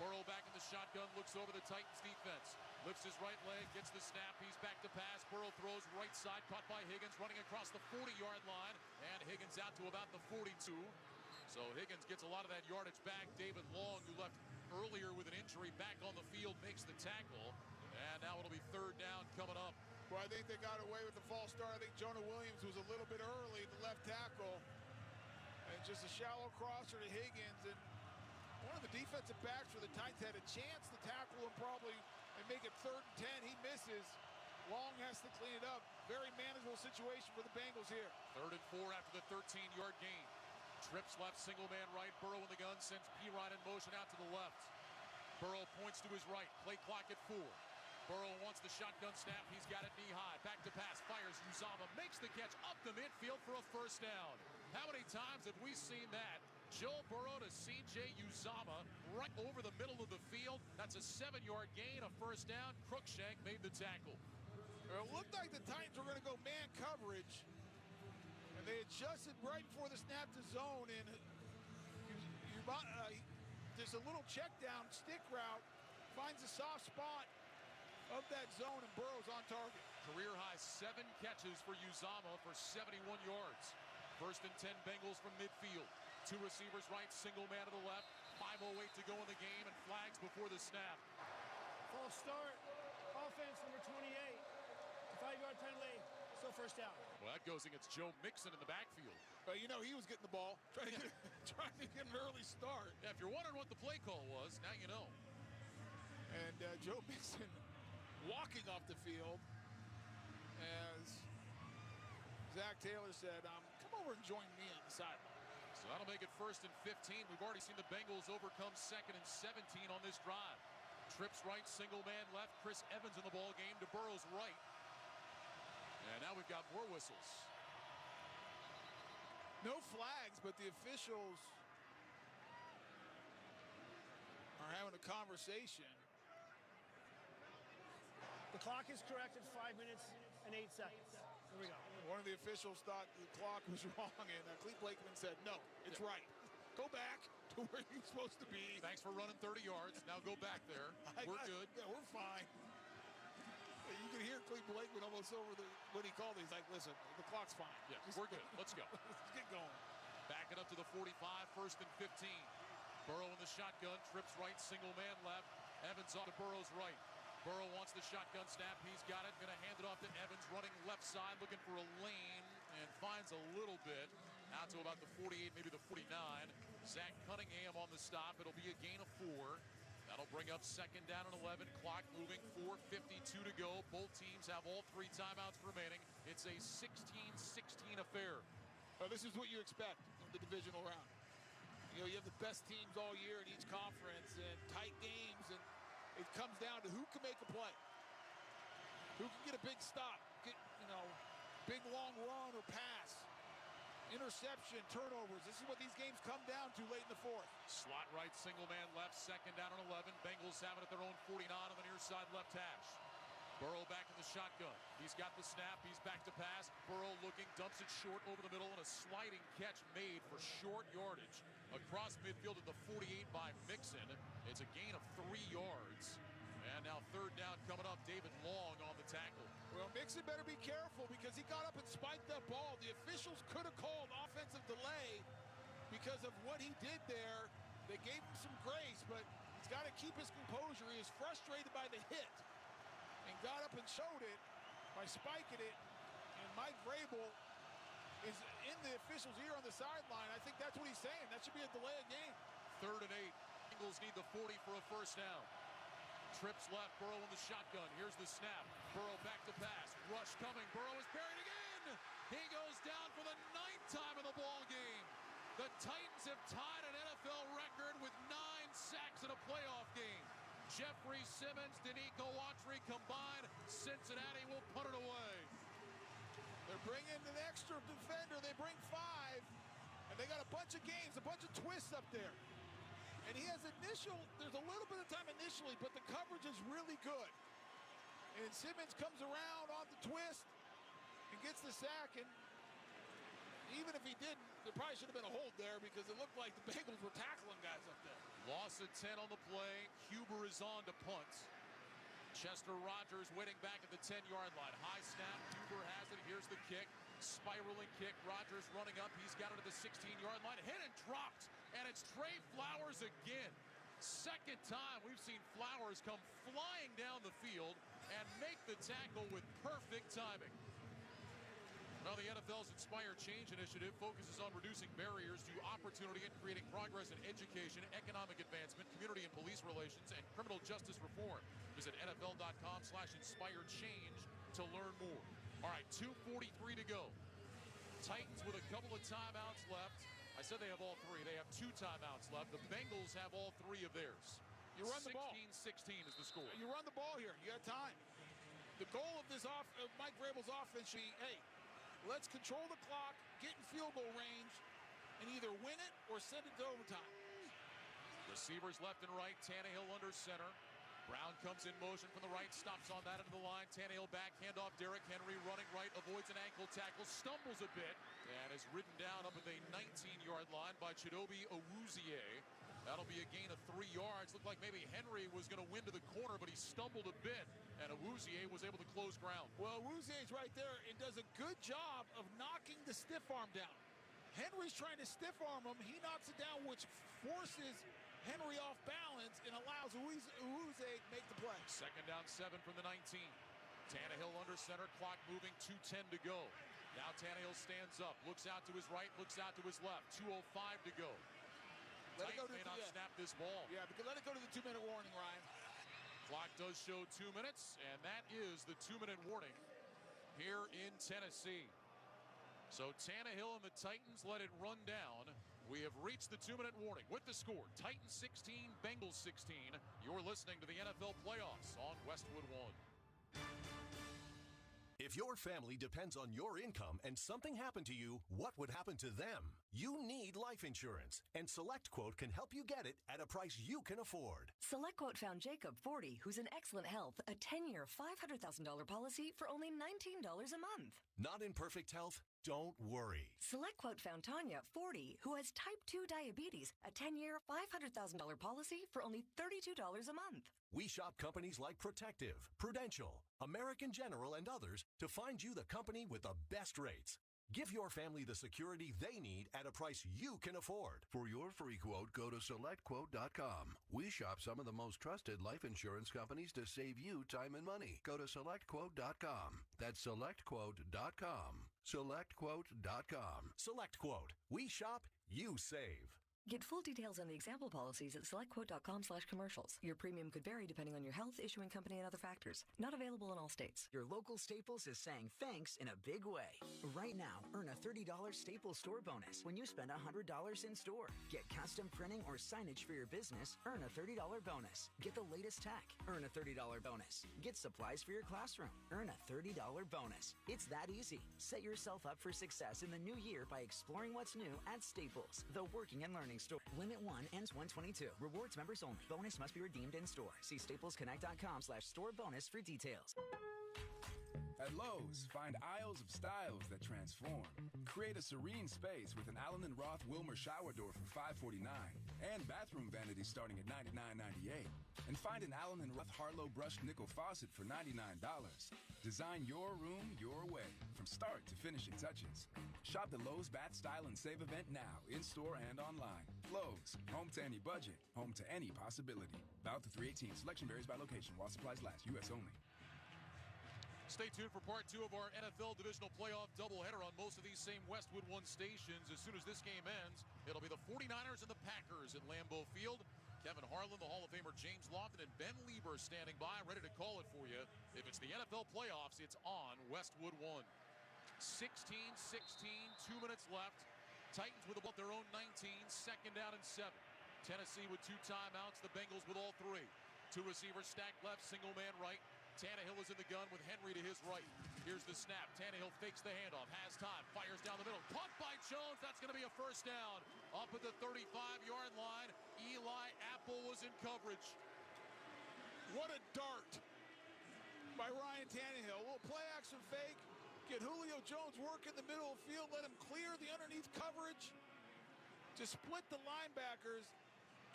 Burrow back in the shotgun, looks over the Titans defense. Lifts his right leg, gets the snap, he's back to pass. Burrow throws right side, caught by Higgins, running across the 40-yard line. And Higgins out to about the 42. So Higgins gets a lot of that yardage back. David Long, who left earlier with an injury, back on the field, makes the tackle. And now it'll be 3rd down coming up. Well, I think they got away with the false start. I think Jonah Williams was a little bit early, the left tackle. And just a shallow crosser to Higgins. And one of the defensive backs for the Titans had a chance to tackle him probably and make it 3rd and 10. He misses. Long has to clean it up. Very manageable situation for the Bengals here. 3rd and 4 after the 13-yard gain. Trips left, single man right. Burrow in the gun, sends P-Rod in motion out to the left. Burrow points to his right. Play clock at 4. Burrow wants the shotgun snap. He's got it knee high. Back to pass. Fires. Uzomah makes the catch up the midfield for a 1st down. How many times have we seen that? Joe Burrow to C.J. Uzomah right over the middle of the field. That's a 7-yard gain, a 1st down. Cruikshank made the tackle. It looked like the Titans were going to go man coverage. And they adjusted right before the snap to zone. And there's a little check down, stick route. Finds a soft spot of that zone, and Burrow's on target. Career high 7 catches for Uzomah for 71 yards. 1st and 10 Bengals from midfield. 2 receivers right, single man to the left. 5:08 to go in the game, and flags before the snap. False start. Offense number 28. 5-yard penalty. Still 1st down. Well, that goes against Joe Mixon in the backfield. But you know, he was getting the ball, trying to get an early start. Yeah, if you're wondering what the play call was, now you know. And Joe Mixon walking off the field as Zach Taylor said, come over and join me on the sideline. So that'll make it 1st and 15. We've already seen the Bengals overcome 2nd and 17 on this drive. Trips right, single man left. Chris Evans in the ball game to Burrow's right. And now we've got more whistles. No flags, but the officials are having a conversation. The clock is corrected, 5 minutes and 8 seconds. Here we go. One of the officials thought the clock was wrong, and Clete Blakeman said, no, it's right. Go back to where you're supposed to be. Thanks for running 30 yards. Now go back there. We're good. Yeah, we're fine. You can hear Clete Blakeman almost over when he called. He's like, listen, the clock's fine. Yeah, we're good. Let's go. Let's get going. Back it up to the 45, 1st and 15. Burrow in the shotgun, trips right, single man left. Evans off to Burrow's right. Burrow wants the shotgun snap. He's got it. Going to hand it off to Evans, running left side, looking for a lane, and finds a little bit. Out to about the 48, maybe the 49. Zach Cunningham on the stop. It'll be a gain of 4. That'll bring up 2nd down and 11. Clock moving, 4:52 to go. Both teams have all 3 timeouts remaining. It's a 16-16 affair. This is what you expect in the divisional round. You know, you have the best teams all year in each conference and tight games, and it comes down to who can make a play. Who can get a big stop, get, big long run or pass. Interception, turnovers. This is what these games come down to late in the 4th. Slot right, single man left, 2nd down and 11. Bengals have it at their own 49 on the near side left hash. Burrow back in the shotgun. He's got the snap. He's back to pass. Burrow looking, dumps it short over the middle, and a sliding catch made for short yardage. Across midfield at the 48 by Mixon. It's a gain of 3 yards. And now 3rd down coming up. David Long on the tackle. Well, Mixon better be careful because he got up and spiked that ball. The officials could have called offensive delay because of what he did there. They gave him some grace, but he's got to keep his composure. He was frustrated by the hit and got up and showed it by spiking it. And Mike Vrabel is in the official's ear on the sideline. I think that's what he's saying. That should be a delay of game. 3rd and 8. Bengals need the 40 for a first down. Trips left, Burrow in the shotgun. Here's the snap. Burrow back to pass. Rush coming. Burrow is buried again. He goes down for the 9th time in the ball game. The Titans have tied an NFL record with 9 sacks in a playoff game. Jeffrey Simmons, Danico Autry combined. Cincinnati will put it away. They're bringing an extra defender. They bring 5. And they got a bunch of games, a bunch of twists up there. And he has there's a little bit of time initially, but the coverage is really good. And Simmons comes around on the twist and gets the sack. And even if he didn't, there probably should have been a hold there because it looked like the Bengals were tackling guys up there. Loss of 10 on the play. Huber is on to punt. Chester Rogers waiting back at the 10-yard line. High snap. Huber has it. Here's the kick. Spiraling kick. Rogers running up. He's got it at the 16-yard line. Hit and dropped. And it's Trey Flowers again. Second time we've seen Flowers come flying down the field and make the tackle with perfect timing. Now the NFL's Inspire Change initiative focuses on reducing barriers to opportunity and creating progress in education, economic advancement, community and police relations, and criminal justice reform. Visit NFL.com/inspirechange to learn more. All right, 2:43 to go. Titans with a couple of timeouts left. I said they have all 3. They have 2 timeouts left. The Bengals have all 3 of theirs. You run the ball. 16-16 is the score. You run the ball here. You got time. The goal of this Mike Vrabel's offense should be, hey, let's control the clock, get in field goal range, and either win it or send it to overtime. Receivers left and right. Tannehill under center. Brown comes in motion from the right, stops on that into the line. Tannehill back, handoff. Derrick Henry running right, avoids an ankle tackle, stumbles a bit, and is ridden down up at the 19-yard line by Chidobe Awuzie. That'll be a gain of 3 yards. Looked like maybe Henry was going to win to the corner, but he stumbled a bit, and Awuzie was able to close ground. Well, Awuzie's right there and does a good job of knocking the stiff arm down. Henry's trying to stiff arm him. He knocks it down, which forces Henry off balance and allows Awuzie to make the play. 2nd down 7 from the 19. Tannehill under center, clock moving, 2:10 to go. Now Tannehill stands up, looks out to his right, looks out to his left, 2:05 to go. Let it go may not snap this ball. Yeah, because let it go to the 2-minute warning, Ryan. Clock does show 2 minutes, and that is the 2-minute warning here in Tennessee. So Tannehill and the Titans let it run down. We have reached the 2-minute warning with the score, Titans 16, Bengals 16. You're listening to the NFL playoffs on Westwood One. If your family depends on your income and something happened to you, what would happen to them? You need life insurance, and SelectQuote can help you get it at a price you can afford. SelectQuote found Jacob, 40, who's in excellent health, a 10-year, $500,000 policy for only $19 a month. Not in perfect health? Don't worry. SelectQuote found Tanya, 40, who has type 2 diabetes, a 10-year, $500,000 policy for only $32 a month. We shop companies like Protective, Prudential, American General, and others to find you the company with the best rates. Give your family the security they need at a price you can afford. For your free quote, go to SelectQuote.com. We shop some of the most trusted life insurance companies to save you time and money. Go to SelectQuote.com. That's SelectQuote.com. SelectQuote.com. SelectQuote. We shop, you save. Get full details on the example policies at SelectQuote.com/commercials. Your premium could vary depending on your health, issuing company, and other factors. Not available in all states. Your local Staples is saying thanks in a big way. Right now, earn a $30 Staples store bonus when you spend $100 in store. Get custom printing or signage for your business, earn a $30 bonus. Get the latest tech, earn a $30 bonus. Get supplies for your classroom, earn a $30 bonus. It's that easy. Set yourself up for success in the new year by exploring what's new at Staples, the working and learning store. Limit 1 ends 1/22. Rewards members only. Bonus must be redeemed in store. See staplesconnect.com/store bonus for details. At Lowe's, find aisles of styles that transform. Create a serene space with an Allen & Roth Wilmer shower door for $549 and bathroom vanities starting at $99.98. And find an Allen & Roth Harlow brushed nickel faucet for $99. Design your room your way, from start to finishing touches. Shop the Lowe's Bath Style and Save event now, in-store and online. Lowe's, home to any budget, home to any possibility. Valid through 3/18. Selection varies by location while supplies last. U.S. only. Stay tuned for part 2 of our NFL divisional playoff doubleheader on most of these same Westwood One stations. As soon as this game ends, it'll be the 49ers and the Packers at Lambeau Field. Kevin Harlan, the Hall of Famer James Lofton, and Ben Lieber standing by, ready to call it for you. If it's the NFL playoffs, it's on Westwood One. 16-16, 2 minutes left. Titans with about their own 19, second down and 7. Tennessee with 2 timeouts, the Bengals with all 3. 2 receivers stacked left, single man right. Tannehill is in the gun with Henry to his right. Here's the snap. Tannehill fakes the handoff, has time, fires down the middle. Caught by Jones. That's going to be a first down. Up at the 35-yard line, Eli Apple was in coverage. What a dart by Ryan Tannehill. A little play action fake. Get Julio Jones work in the middle of the field. Let him clear the underneath coverage to split the linebackers.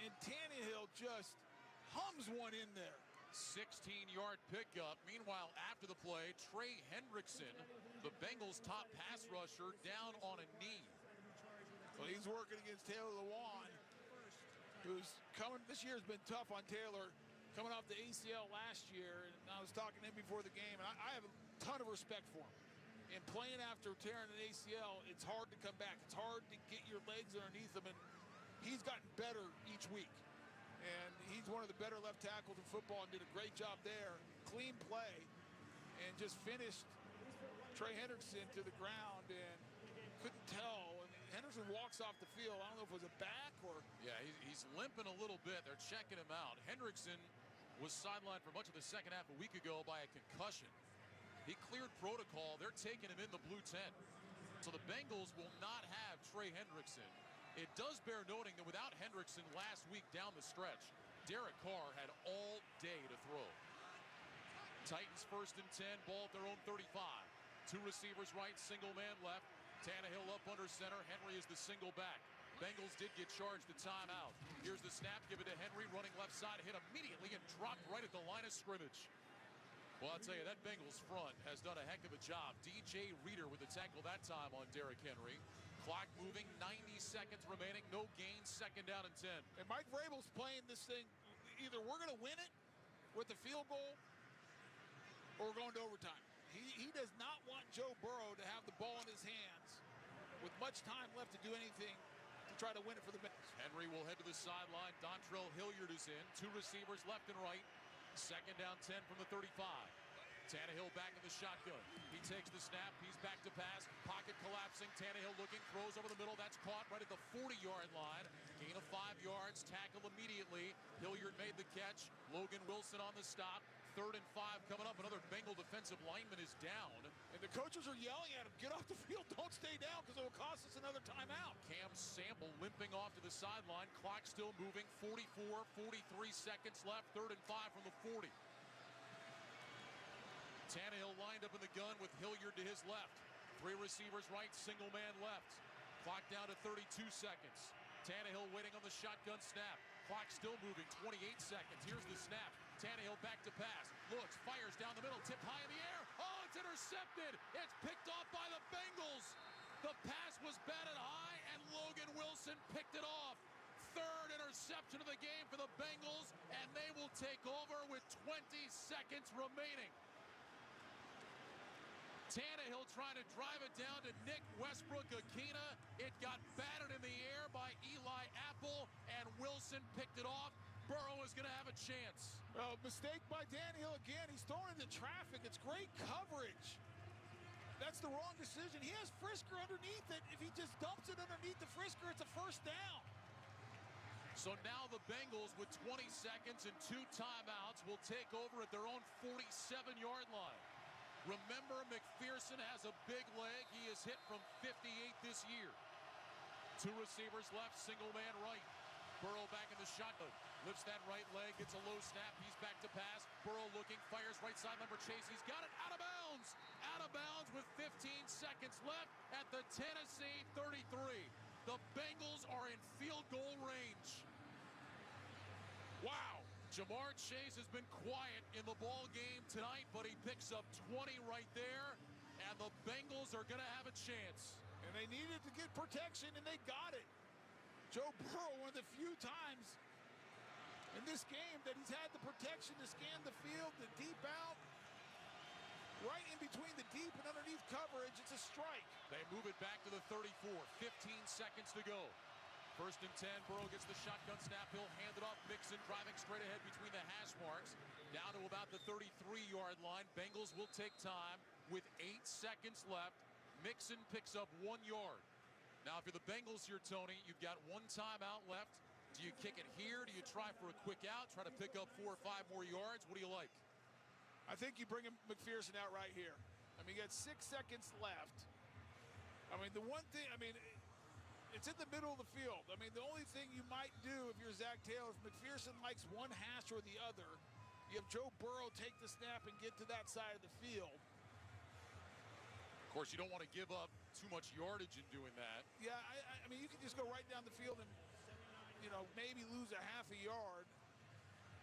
And Tannehill just hums one in there. 16-yard pickup. Meanwhile, after the play, Trey Hendrickson, the Bengals' top pass rusher, down on a knee. Well, he's working against Taylor Lewan, who's coming. This year has been tough on Taylor, coming off the ACL last year. And I was talking to him before the game, and I have a ton of respect for him. And playing after tearing an ACL, it's hard to come back. It's hard to get your legs underneath him, and he's gotten better each week. And he's one of the better left tackles in football and did a great job there. Clean play and just finished Trey Hendrickson to the ground and couldn't tell. I mean, Hendrickson walks off the field. I don't know if it was a back or... Yeah, he's limping a little bit. They're checking him out. Hendrickson was sidelined for much of the second half a week ago by a concussion. He cleared protocol. They're taking him in the blue tent. So the Bengals will not have Trey Hendrickson. It does bear noting that without Hendrickson last week down the stretch, Derek Carr had all day to throw. Titans first and 10, ball at their own 35. 2 receivers right, single man left. Tannehill up under center. Henry is the single back. Bengals did get charged a timeout. Here's the snap, give it to Henry, running left side, hit immediately and dropped right at the line of scrimmage. Well, I'll tell you, that Bengals front has done a heck of a job. DJ Reader with the tackle that time on Derrick Henry. Clock moving, 90 seconds remaining, no gain, second down and 10. And Mike Vrabel's playing this thing, either we're going to win it with the field goal or we're going to overtime. He does not want Joe Burrow to have the ball in his hands with much time left to do anything to try to win it for the Bengals. Henry will head to the sideline. Dontrell Hilliard is in. 2 receivers left and right. Second down 10 from the 35. Tannehill back in the shotgun. He takes the snap. He's back to pass. Pocket collapsing. Tannehill looking. Throws over the middle. That's caught right at the 40-yard line. Gain of 5 yards. Tackle immediately. Hilliard made the catch. Logan Wilson on the stop. 3rd and 5 coming up. Another Bengal defensive lineman is down. And the coaches are yelling at him, get off the field, don't stay down because it will cost us another timeout. Cam Sample limping off to the sideline. Clock still moving. 44, 43 seconds left. 3rd and 5 from the 40. Tannehill lined up in the gun with Hilliard to his left. 3 receivers right, single man left. Clock down to 32 seconds. Tannehill waiting on the shotgun snap. Clock still moving, 28 seconds. Here's the snap. Tannehill back to pass. Looks, fires down the middle, tipped high in the air. Oh, it's intercepted. It's picked off by the Bengals. The pass was batted high, and Logan Wilson picked it off. 3rd interception of the game for the Bengals, and they will take over with 20 seconds remaining. Tannehill trying to drive it down to Nick Westbrook-Ikhine. It got batted in the air by Eli Apple, and Wilson picked it off. Burrow is going to have a chance. Well, mistake by Tannehill again. He's thrown into traffic. It's great coverage. That's the wrong decision. He has Frisker underneath it. If he just dumps it underneath the Frisker, it's a first down. So now the Bengals, with 20 seconds and 2 timeouts, will take over at their own 47-yard line. Remember, McPherson has a big leg. He is hit from 58 this year. 2 receivers left, single man right. Burrow back in the shotgun. Lifts that right leg, gets a low snap. He's back to pass. Burrow looking, fires right side number Chase. He's got it out of bounds. out of bounds with 15 seconds left at the Tennessee 33. The Bengals are in field goal range. Wow. Jamar Chase has been quiet in the ball game tonight, but he picks up 20 right there, and the Bengals are going to have a chance. And they needed to get protection, and they got it. Joe Burrow, one of the few times in this game that he's had the protection to scan the field, the deep out, right in between the deep and underneath coverage. It's a strike. They move it back to the 34. 15 seconds to go. First and 10, Burrow gets the shotgun snap. He'll hand it off. Mixon driving straight ahead between the hash marks. Down to about the 33-yard line. Bengals will take time with 8 seconds left. Mixon picks up 1 yard. Now, if you're the Bengals here, Tony, you've got 1 timeout left. Do you kick it here? Do you try for a quick out, try to pick up 4 or 5 more yards? What do you like? I think you bring McPherson out right here. I mean, you got 6 seconds left. I mean, the one thing, it's in the middle of the field. I mean, the only thing you might do if you're Zach Taylor, if McPherson likes one hash or the other, you have Joe Burrow take the snap and get to that side of the field. Of course, you don't want to give up too much yardage in doing that. Yeah, I mean, you can just go right down the field and, maybe lose a half a yard.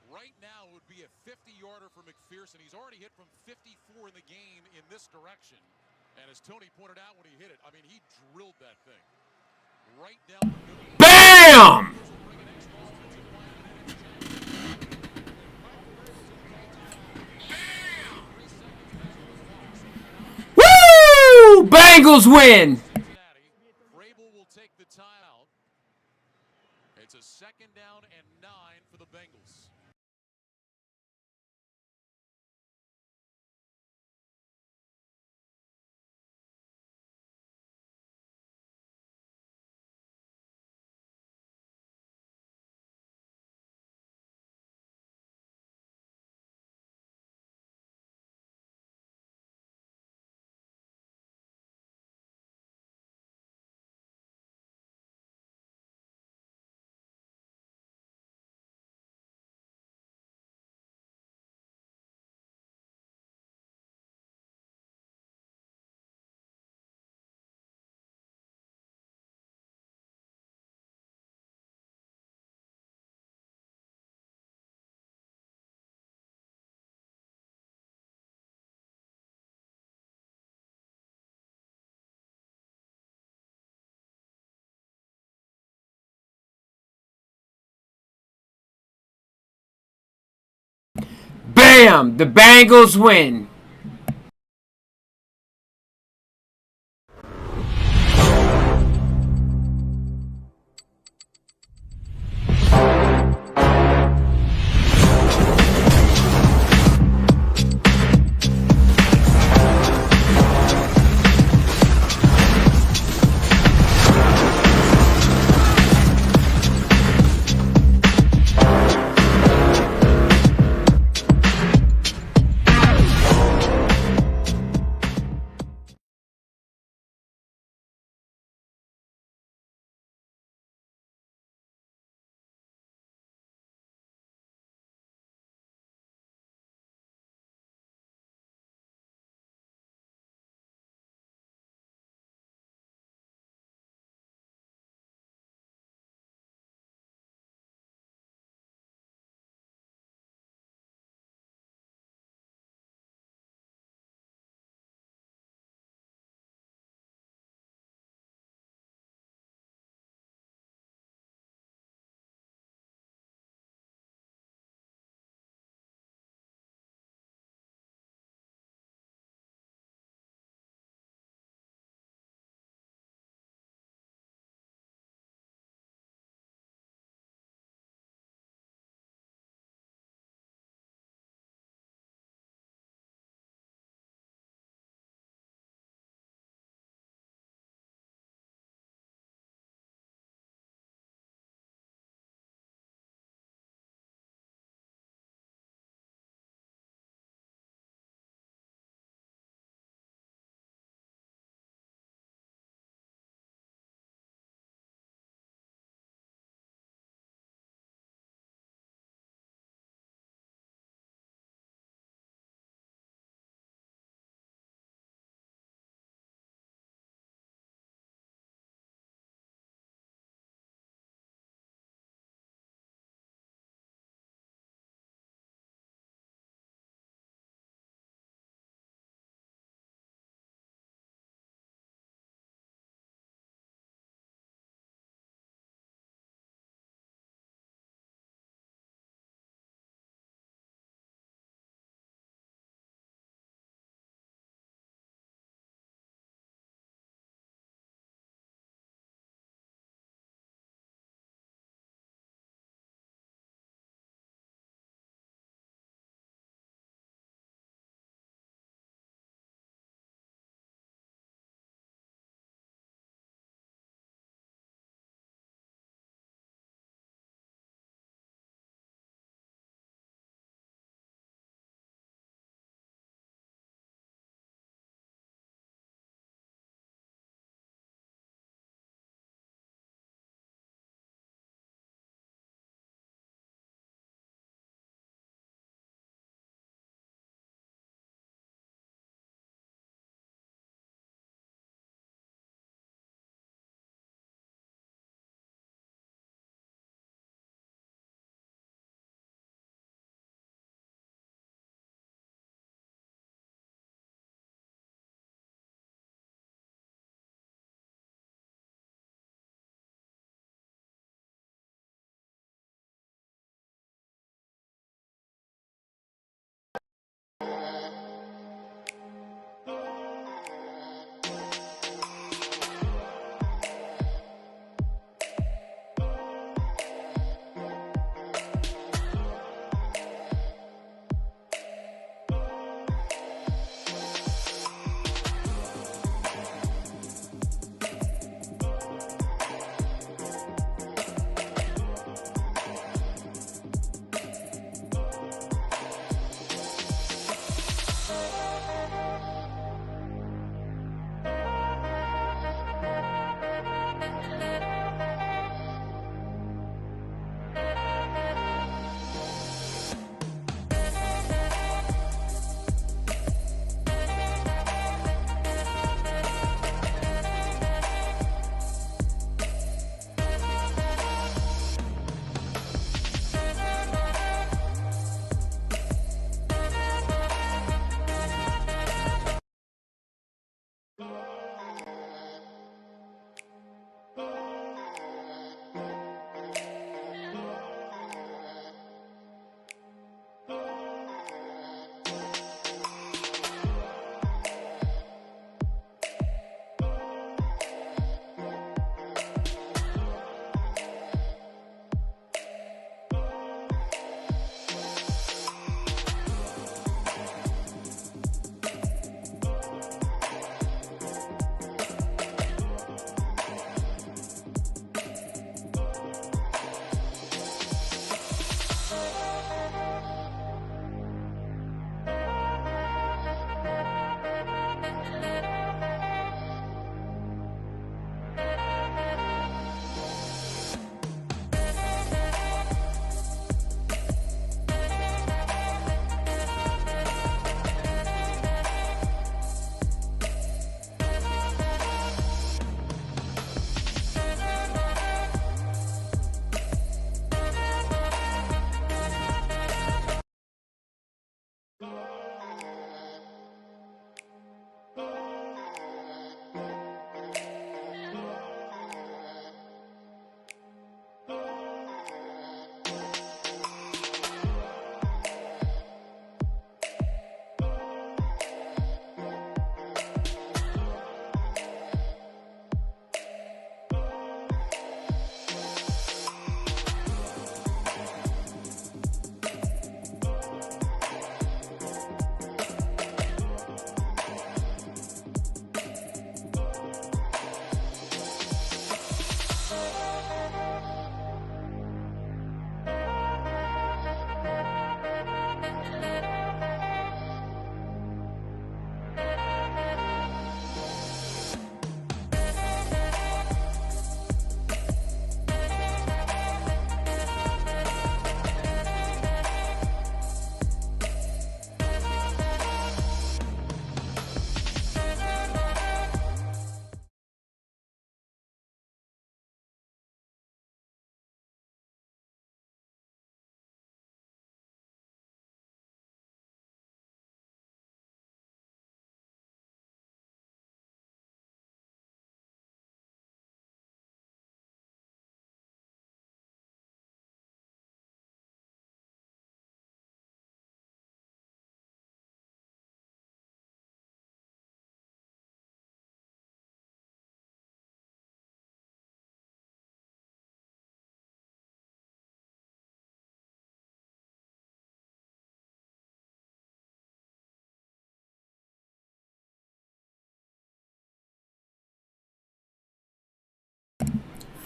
Right now, it would be a 50-yarder for McPherson. He's already hit from 54 in the game in this direction. And as Tony pointed out when he hit it, I mean, he drilled that thing. Right down the middle. BAM! Woo! Bengals win! Vrabel will take the timeout. It's a 2nd down and 9 for the Bengals. BAM! The Bengals win!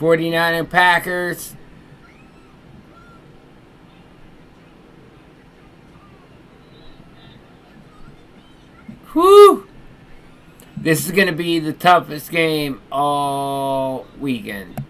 49 Packers. Whew! This is going to be the toughest game all weekend.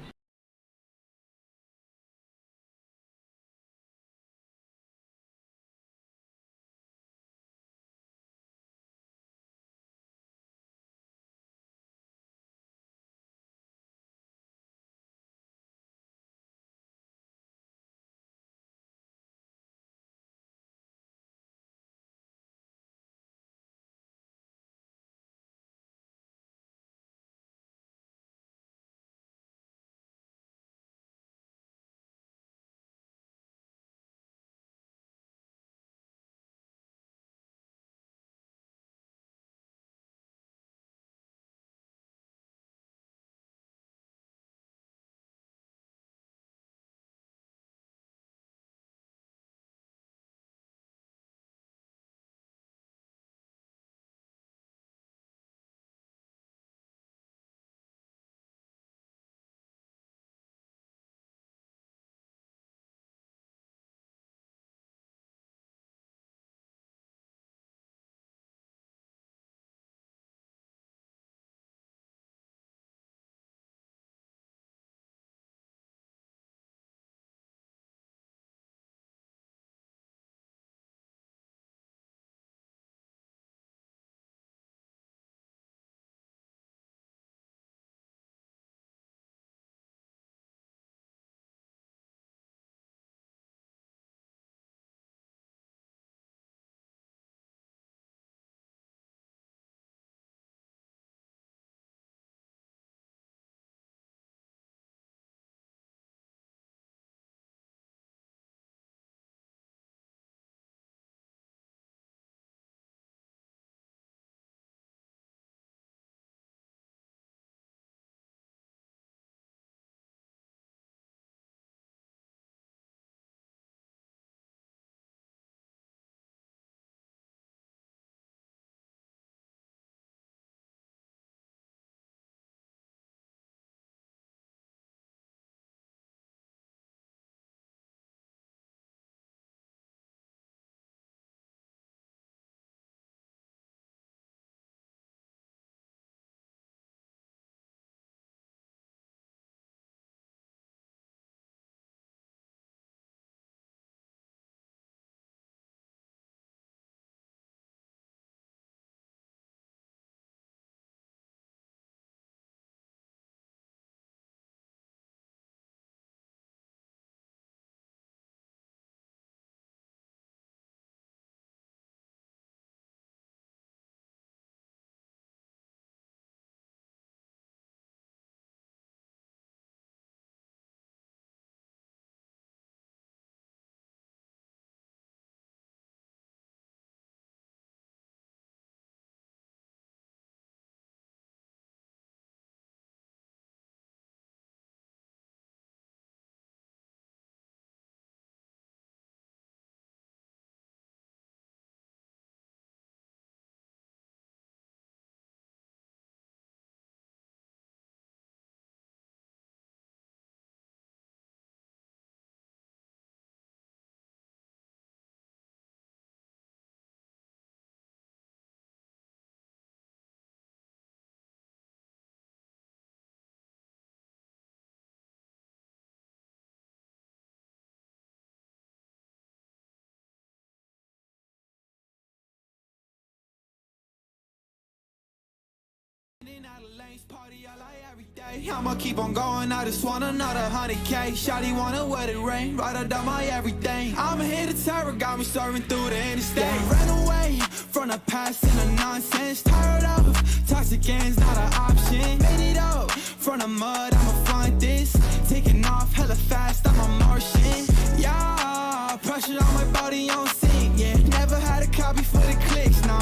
I'ma keep on going, I just want another 100K. Shawty wanna wear the rain, ride or die my everything. I'ma hit the terror, got me serving through the interstate. Ran away from the past and the nonsense. Tired of toxic ends, not an option. Made it up from the mud, I'ma find this. Taking off hella fast, I'm a Martian. Yeah, pressure on my body on sync, yeah. Never had a copy for the clicks, no,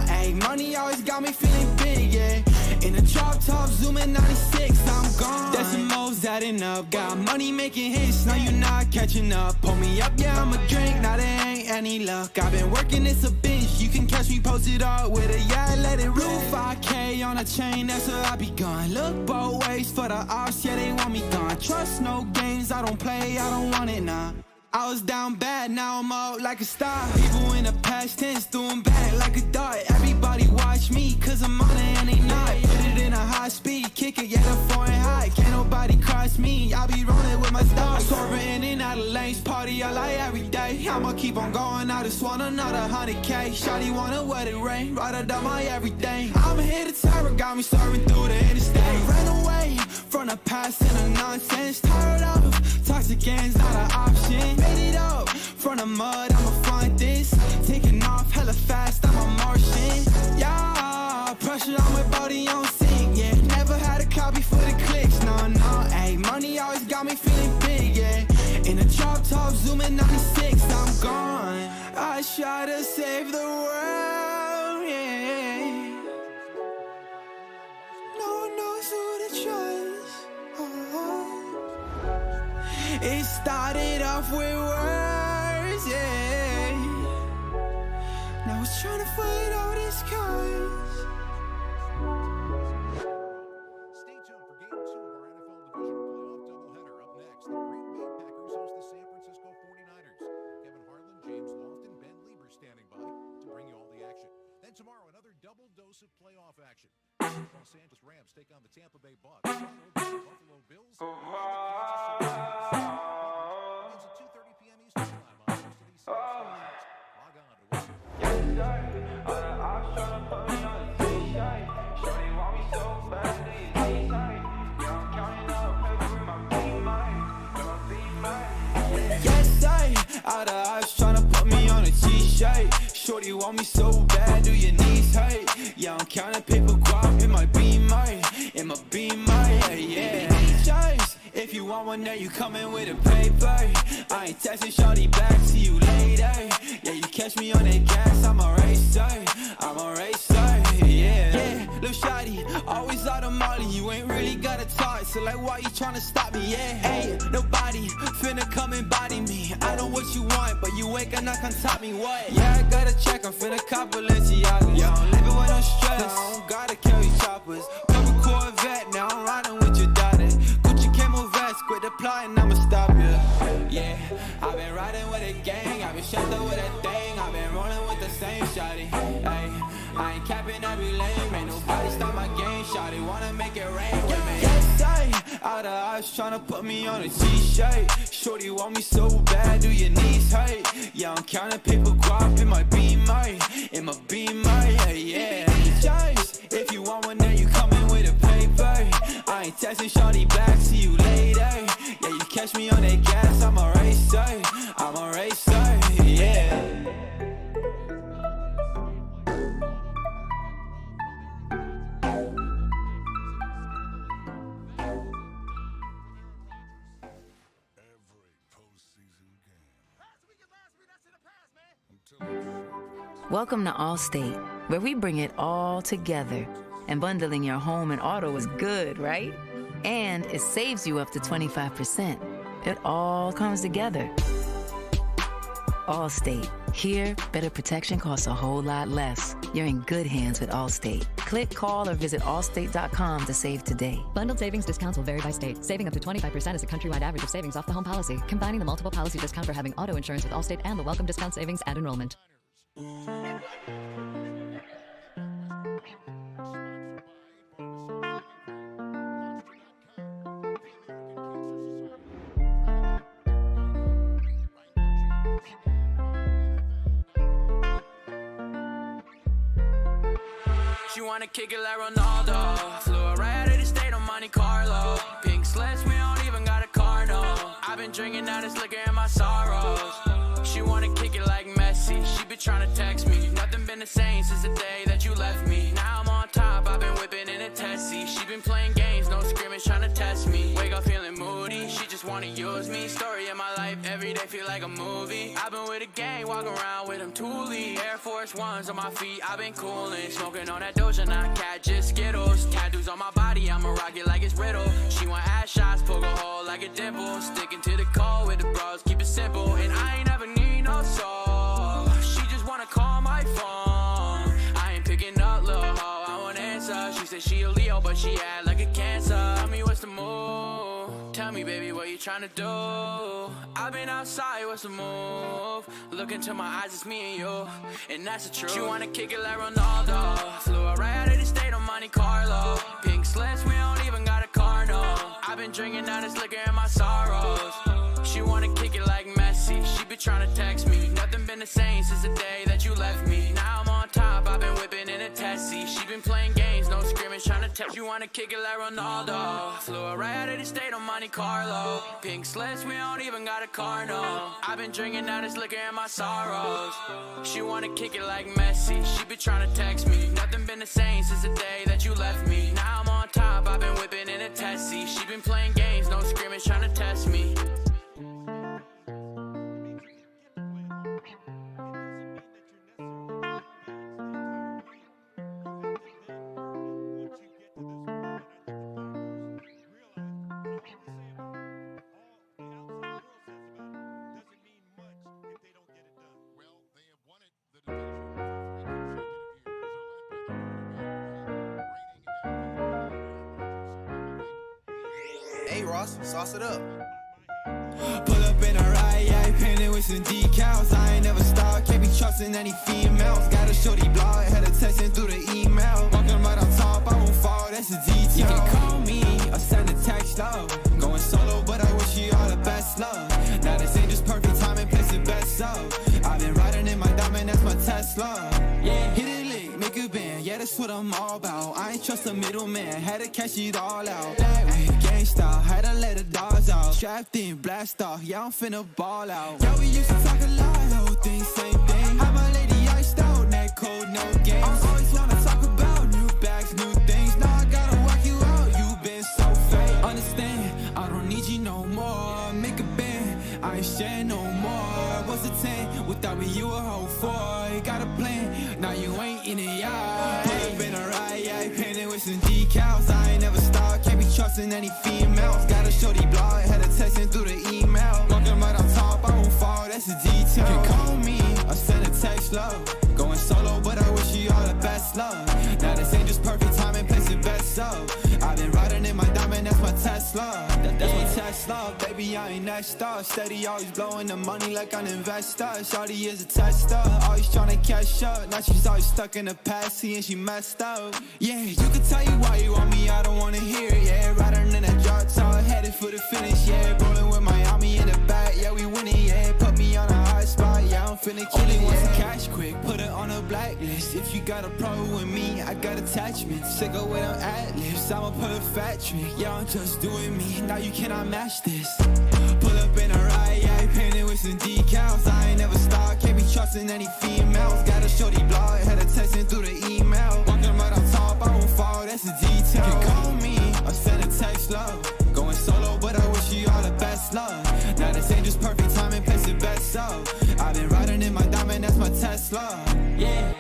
ayy. Money always got me feeling big, yeah. In a drop top, zooming 96, I'm gone. Decimals adding up, got money making hits, now you not catching up. Pull me up, yeah, I'ma drink, now they ain't ain't any luck. I've been working this a bitch. You can catch me posted up with a yeah, let it rule. 5K on a chain, that's where I be gone. Look both ways for the ops, yeah, they want me gone. Trust no games, I don't play, I don't want it, nah. I was down bad, now I'm out like a star. People in the past tense doing bad like a dart. Everybody watch me, cause I'm on it and they not. Hit it in a high speed, kick it, yeah, the foreign high. Can't nobody cross me, I be rolling with my stars. Swerving in and out of lanes, party all like every day. I'ma keep on going, I just want another 100K. Shawty wanna wet it rain, right up down my everything. I'm here to terror, got me serving through the interstate. Ran away from the past and the nonsense. Tired of toxic games, not an option. Made it up from the mud, I'ma find this. Taking off hella fast, I'm a Martian. Yeah, pressure on my body on sync, yeah. Never had a copy for the clicks, no, ayy. Money always got me feeling big, yeah. In a drop top, zooming 96, I'm gone. I try to save the world, yeah. No one knows who to trust. It started off with words, yeah. Now it's trying to fight all these cause. Stay tuned for Game 2 of our NFL Divisional Playoff doubleheader. Up next, the Green Bay Packers host the San Francisco 49ers. Kevin Harlan, James Lofton, Ben Lieber standing by to bring you all the action. Then tomorrow, another double dose of playoff action. Los Angeles Rams take on the Tampa Bay Bucks. Buffalo Bills. It's at 2:30 p.m. Eastern Time on most of these stations. Log on to Yes, I out of eyes tryna put me on a t-shirt. Shorty want me so bad, do your knees hurt? Yeah, I'm counting paper guap in my beamer, yeah. Choice, if you want one, then you coming with a paper. I ain't texting shorty back, see you later. Yeah, you catch me on that gas, I'm a racer, yeah. Lil' shawty, always out of Molly, you ain't really got a talk, so like why you tryna stop me, yeah? Hey, nobody finna come and body me. I know what you want, but you ain't gonna come top me, what? Yeah, I gotta check, I'm finna cop Balenciaga. Yeah, I'm living with no stress, I don't gotta carry choppers. Couple Corvette, now I'm riding with your daughter. Gucci camo vest, quit the plotting, I'ma stop you. Yeah, I've been riding with a gang, I've been shut up with a thing, I've been rolling with the same shawty. Hey, I ain't capping every lane, ain't nobody stop my game, shawty wanna make it rain with me. Yes, I out of eyes tryna put me on a t-shirt. Shorty want me so bad, do your knees hurt? Yeah, I'm counting paper guap in my beamer, yeah. Choice, if you want one, then you coming with a paper. I ain't texting shorty back, see you later. Yeah, you catch me on that gas, I'm a racer, yeah. Welcome to Allstate, where we bring it all together. And bundling your home and auto is good, right? And it saves you up to 25%. It all comes together. Allstate. Here, better protection costs a whole lot less. You're in good hands with Allstate. Click, call, or visit allstate.com to save today. Bundled savings discounts will vary by state. Saving up to 25% is a countrywide average of savings off the home policy. Combining the multiple policy discount for having auto insurance with Allstate and the welcome discount savings at enrollment. She wanna kick it like Ronaldo. Flew her right out of the state on Monte Carlo. Pink slips, we don't even got a car, no. I've been drinking out this liquor in my sorrows. She wanna kick it like Messi. She been tryna text me. Nothing been the same since the day that you left me. Now I'm on top, I've been whipping in a Tessie. She been playing games, no scrimmage tryna test me. Wake up feeling moody, she just wanna use me. Story of my life, every day feel like a movie. I've been with a gang, walking around with them Thule. Air Force Ones on my feet, I've been coolin'. Smoking on that Doja, not cat, just Skittles. Tattoos on my body, I'ma rock it like it's Riddle. She want ass shots, poke a hole like a dimple. Sticking to the call with the bros, keep it simple. And I ain't never need no soul. she had like a cancer. Tell me what's the move? Tell me, baby, what you tryna do? I've been outside, what's the move? Look into my eyes, it's me and you, and that's the truth. She wanna kick it like Ronaldo. Flew her right out of the state on Monte Carlo. Pink slips, we don't even got a car, no. I've been drinking out this liquor in my sorrows. She wanna kick it like Messi. She be tryna text me. Nothing been the same since the day that you left me. Now I'm on top, I've been whipping in a Tessie. She been playing games, no scrimmage, tryna tell. You wanna kick it like Ronaldo. Flew her right out of the state on Monte Carlo. Pink slips, we don't even got a car, no. I've been drinking out this liquor in my sorrows. She wanna kick it like Messi. She be tryna text me. Nothing been the same since the day that you left me. Now I'm on top, I've been whipping in a Tessie. She been playing games, no scrimmage, tryna test me. Hey Ross, sauce it up. Pull up in a ride, yeah, painted with some decals. I ain't never stopped, can't be trusting any females. Got a shorty blog, had her texting through the email. Walking right on top, I won't fall, that's a detail. You can call me or send a text, love. Going solo, but I wish you all the best, love. Now this ain't just perfect time and place the best, so I've been riding in my diamond, that's my Tesla. Yeah, hit it lick, make a band, yeah, that's what I'm all about. I ain't trust a middleman, had to cash it all out. Gangsta, had to let the dogs out. Strapped in, blast off, yeah, I'm finna ball out. Yeah, we used to talk a lot, whole thing, same thing. Have my lady iced out, neck cold, no games. I always wanna talk about new bags, new things. Now I gotta walk you out, you been so fake. Understand, I don't need you no more. Make a band, I ain't sharing no more. What's a 10? Without me, you a whole 4. You got a plan, now you ain't in the yard. Pull up in a ride, yeah, painted with some decals. I ain't never stopped, can't be trusting any females. Got a shorty blog, had her texting through the email. Walking right on top, I won't fall, that's a detail. You can call me or send a text, love. Going solo, but I wish you all the best, love. Now this ain't just perfect time and place the best, so I've been riding in my diamond, that's my Tesla. That's my Tesla, baby, I ain't next up. Steady, always blowing the money like an investor. Shawty is a tester, always trying to catch up. Now she's always stuck in the past, seeing she messed up. Yeah, you can tell you why you want me, I don't wanna hear it. Yeah, riding in that drop top, headed for the finish. Yeah, rolling with Miami in the back, yeah, we winning. Yeah, put me on a high spot, yeah, I'm finna kill it. Want some cash quick, put it on a blacklist. If you got a problem with me, I got attachments. Sick of with them ad-libs, I'ma put a fat trick. Yeah, I'm just doing me, now you cannot match this. Pull up in a ride, yeah, painted with some decals. I ain't never stopped, can't be trusting any females. Got a shorty blog, had her texting through the email. Walking right on top, I won't fall, that's a detail. You can call me or send a text, love. Going solo, but I wish you all the best, love. Now this ain't just perfect time and place the best, so I've been riding in my diamond, that's my Tesla. Yeah.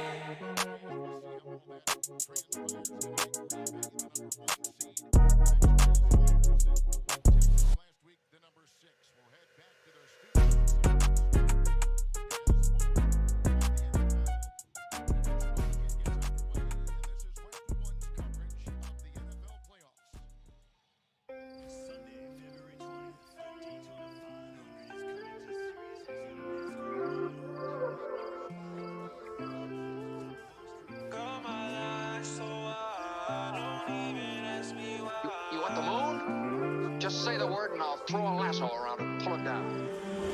Just say the word and I'll throw a lasso around it and pull it down.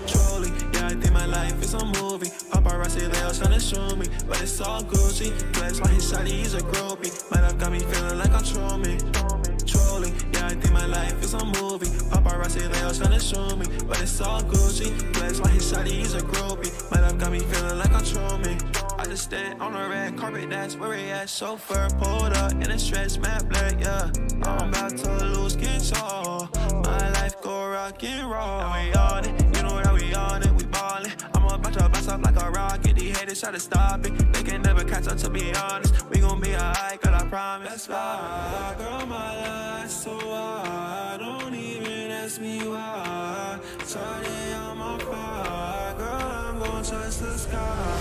Truly, yeah, I think my life is a movie. Paparazzi, they all trying to show me, but it's all Gucci. Flex like his shawty, he's a groupie. Might have got me feeling like I'm Truman. Truly, yeah, I think my life is a movie. Paparazzi, they all trying to show me, but it's all Gucci. Flex like his shawty, he's a groupie. Might have got me feeling like I'm Truman. I just stand on the red carpet, that's where he at. Chauffeur pulled up in a stretch, matte black, yeah. I'm about to lose control. My life go rock and roll. Now we on it, you know that we on it, we ballin'. I'm about to bounce up like a rocket. These haters try to stop it, they can never catch up, to be honest. We gon' be alright, girl, I promise. That's why, girl, my life's so hard. Don't even ask me why. Shawty, I'm on fire, girl, I'm gon' touch the sky.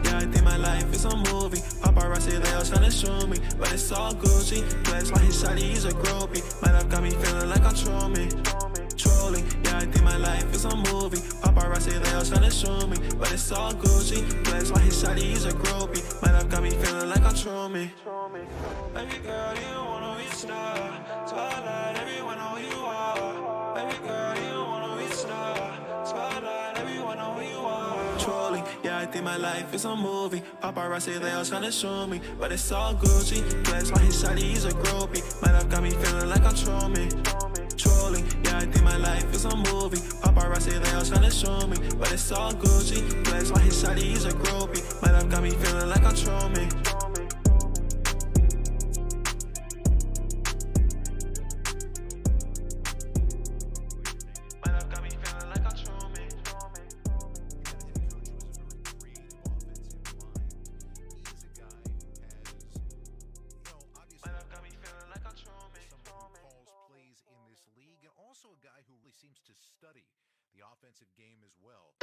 Yeah, I think my life is a movie. Paparazzi paparazzi, they all tryna show me, but it's all Gucci. Flex like his shawty, he's a groupie. Might have got me feeling like I'm trolling. Yeah, I think my life is a movie. Paparazzi, they all tryna show me, but it's all Gucci. Flex like his shawty, he's a groupie. Might have got me feeling like I'm trolling. Baby girl, you wanna be a star. Spotlight, everyone know who you are. Baby girl, you wanna be a star. Spotlight, everyone know who you are. Trolling, yeah, I think my life is a movie. Paparazzi, they all tryna show me, but it's all Gucci. Flex like his shawty, he's a groupie. Might have got me feeling like I'm trolling. Yeah, I think my life is a movie. Paparazzi, they all tryna show me, but it's all Gucci. Flex like his shawty, he's a groupie. Might have got me feeling like I'm trolling. Seems to study the offensive game as well.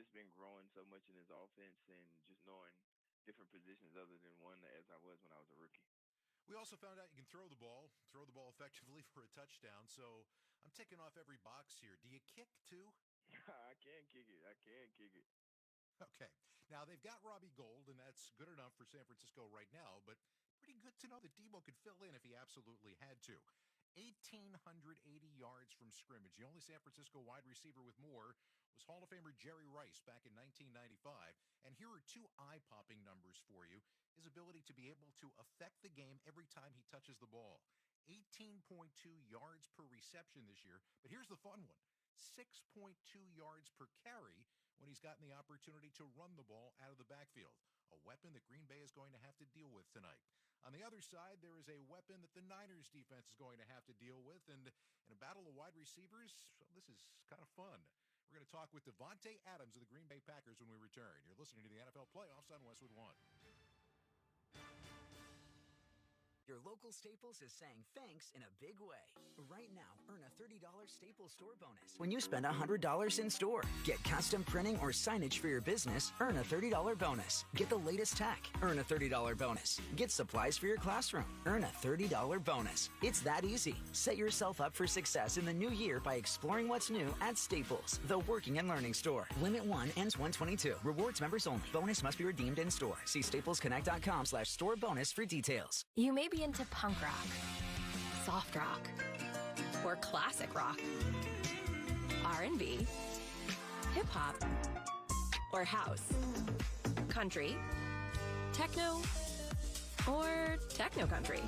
just been growing so much in his offense and just knowing different positions other than one as I was when I was a rookie. We also found out you can throw the ball effectively for a touchdown. So I'm ticking off every box here. Do you kick too? I can kick it. Okay. Now, they've got Robbie Gould, and that's good enough for San Francisco right now, but pretty good to know that Debo could fill in if he absolutely had to. 1,880 yards from scrimmage. The only San Francisco wide receiver with more was Hall of Famer Jerry Rice back in 1995. And here are two eye-popping numbers for you. His ability to be able to affect the game every time he touches the ball. 18.2 yards per reception this year. But here's the fun one. 6.2 yards per carry when he's gotten the opportunity to run the ball out of the backfield. A weapon that Green Bay is going to have to deal with tonight. On the other side, there is a weapon that the Niners defense is going to have to deal with. And in a battle of wide receivers, well, this is kind of fun. We're going to talk with Davante Adams of the Green Bay Packers when we return. You're listening to the NFL Playoffs on Westwood One. Your local Staples is saying thanks in a big way. Right now, earn a $30 Staples store bonus. When you spend $100 in store, get custom printing or signage for your business, earn a $30 bonus. Get the latest tech, earn a $30 bonus. Get supplies for your classroom, earn a $30 bonus. It's that easy. Set yourself up for success in the new year by exploring what's new at Staples, the working and learning store. Limit 1 ends 1/22. Rewards members only. Bonus must be redeemed in store. See staplesconnect.com/store bonus for details. You may be into punk rock, soft rock, or classic rock, R&B, hip-hop, or house, country, techno, or techno-country.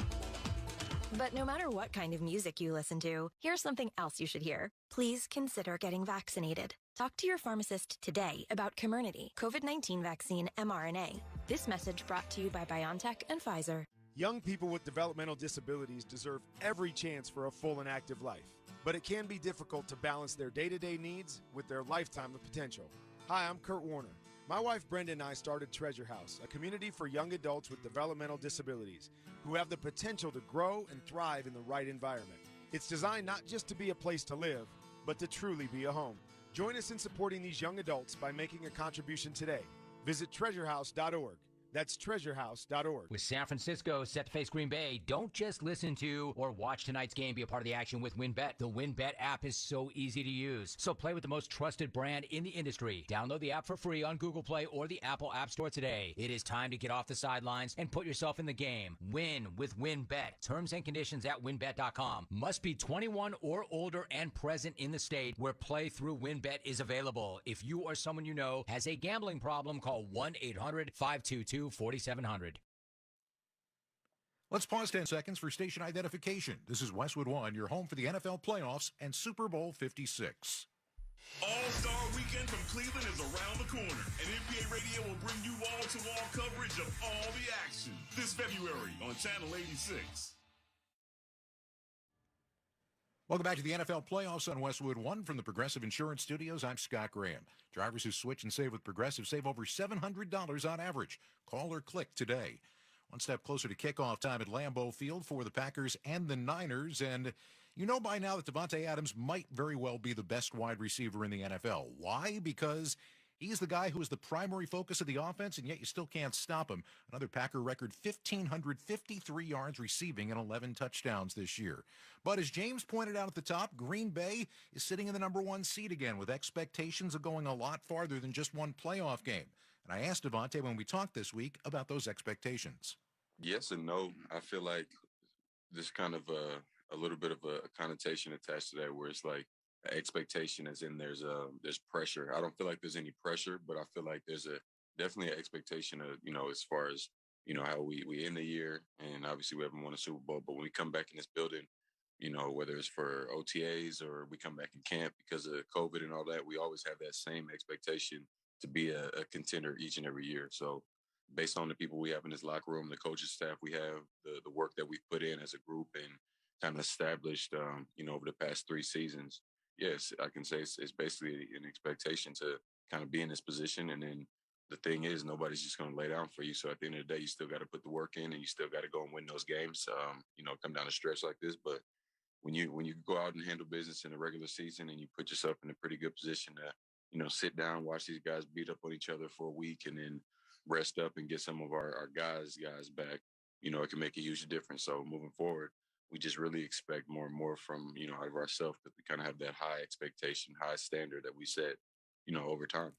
But no matter what kind of music you listen to, here's something else you should hear. Please consider getting vaccinated. Talk to your pharmacist today about Comirnaty, COVID-19 vaccine mRNA. This message brought to you by BioNTech and Pfizer. Young people with developmental disabilities deserve every chance for a full and active life, but it can be difficult to balance their day-to-day needs with their lifetime of potential. Hi, I'm Kurt Warner. My wife Brenda and I started Treasure House, a community for young adults with developmental disabilities who have the potential to grow and thrive in the right environment. It's designed not just to be a place to live, but to truly be a home. Join us in supporting these young adults by making a contribution today. Visit treasurehouse.org. That's treasurehouse.org. With San Francisco set to face Green Bay, don't just listen to or watch tonight's game. Be a part of the action with WynnBET. The WynnBET app is so easy to use. So play with the most trusted brand in the industry. Download the app for free on Google Play or the Apple App Store today. It is time to get off the sidelines and put yourself in the game. Win with WynnBET. Terms and conditions at wynnbet.com. Must be 21 or older and present in the state where play through WynnBET is available. If you or someone you know has a gambling problem, call 1-800-522-4700. Let's pause 10 seconds for station identification. This is Westwood One, your home for the NFL playoffs and Super Bowl 56. All-Star Weekend from Cleveland is around the corner, and NBA Radio will bring you wall-to-wall coverage of all the action this February on Channel 86. Welcome back to the NFL playoffs on Westwood One from the Progressive Insurance Studios. I'm Scott Graham. Drivers who switch and save with Progressive save over $700 on average. Call or click today. One step closer to kickoff time at Lambeau Field for the Packers and the Niners. And you know by now that Davante Adams might very well be the best wide receiver in the NFL. Why? Because he's the guy who is the primary focus of the offense, and yet you still can't stop him. Another Packer record, 1,553 yards receiving and 11 touchdowns this year. But as James pointed out at the top, Green Bay is sitting in the number one seed again with expectations of going a lot farther than just one playoff game. And I asked Davante when we talked this week about those expectations. Yes and no. I feel like there's kind of a little bit of a connotation attached to that where it's like expectation as in there's pressure. I don't feel like there's any pressure, but I feel like there's definitely an expectation of, as far as, how we end the year, and obviously we haven't won a Super Bowl, but when we come back in this building, whether it's for OTAs or we come back in camp because of COVID and all that, we always have that same expectation to be a contender each and every year. So based on the people we have in this locker room, the coaching staff we have, the work that we've put in as a group and kind of established, over the past 3 seasons, yes, I can say it's basically an expectation to kind of be in this position. And then the thing is, nobody's just going to lay down for you. So at the end of the day, you still got to put the work in and you still got to go and win those games, come down a stretch like this. But when you go out and handle business in the regular season and you put yourself in a pretty good position to, sit down, watch these guys beat up on each other for a week and then rest up and get some of our guys back, it can make a huge difference. So moving forward, we just really expect more and more from, out of ourselves, because we kind of have that high expectation, high standard that we set, over time.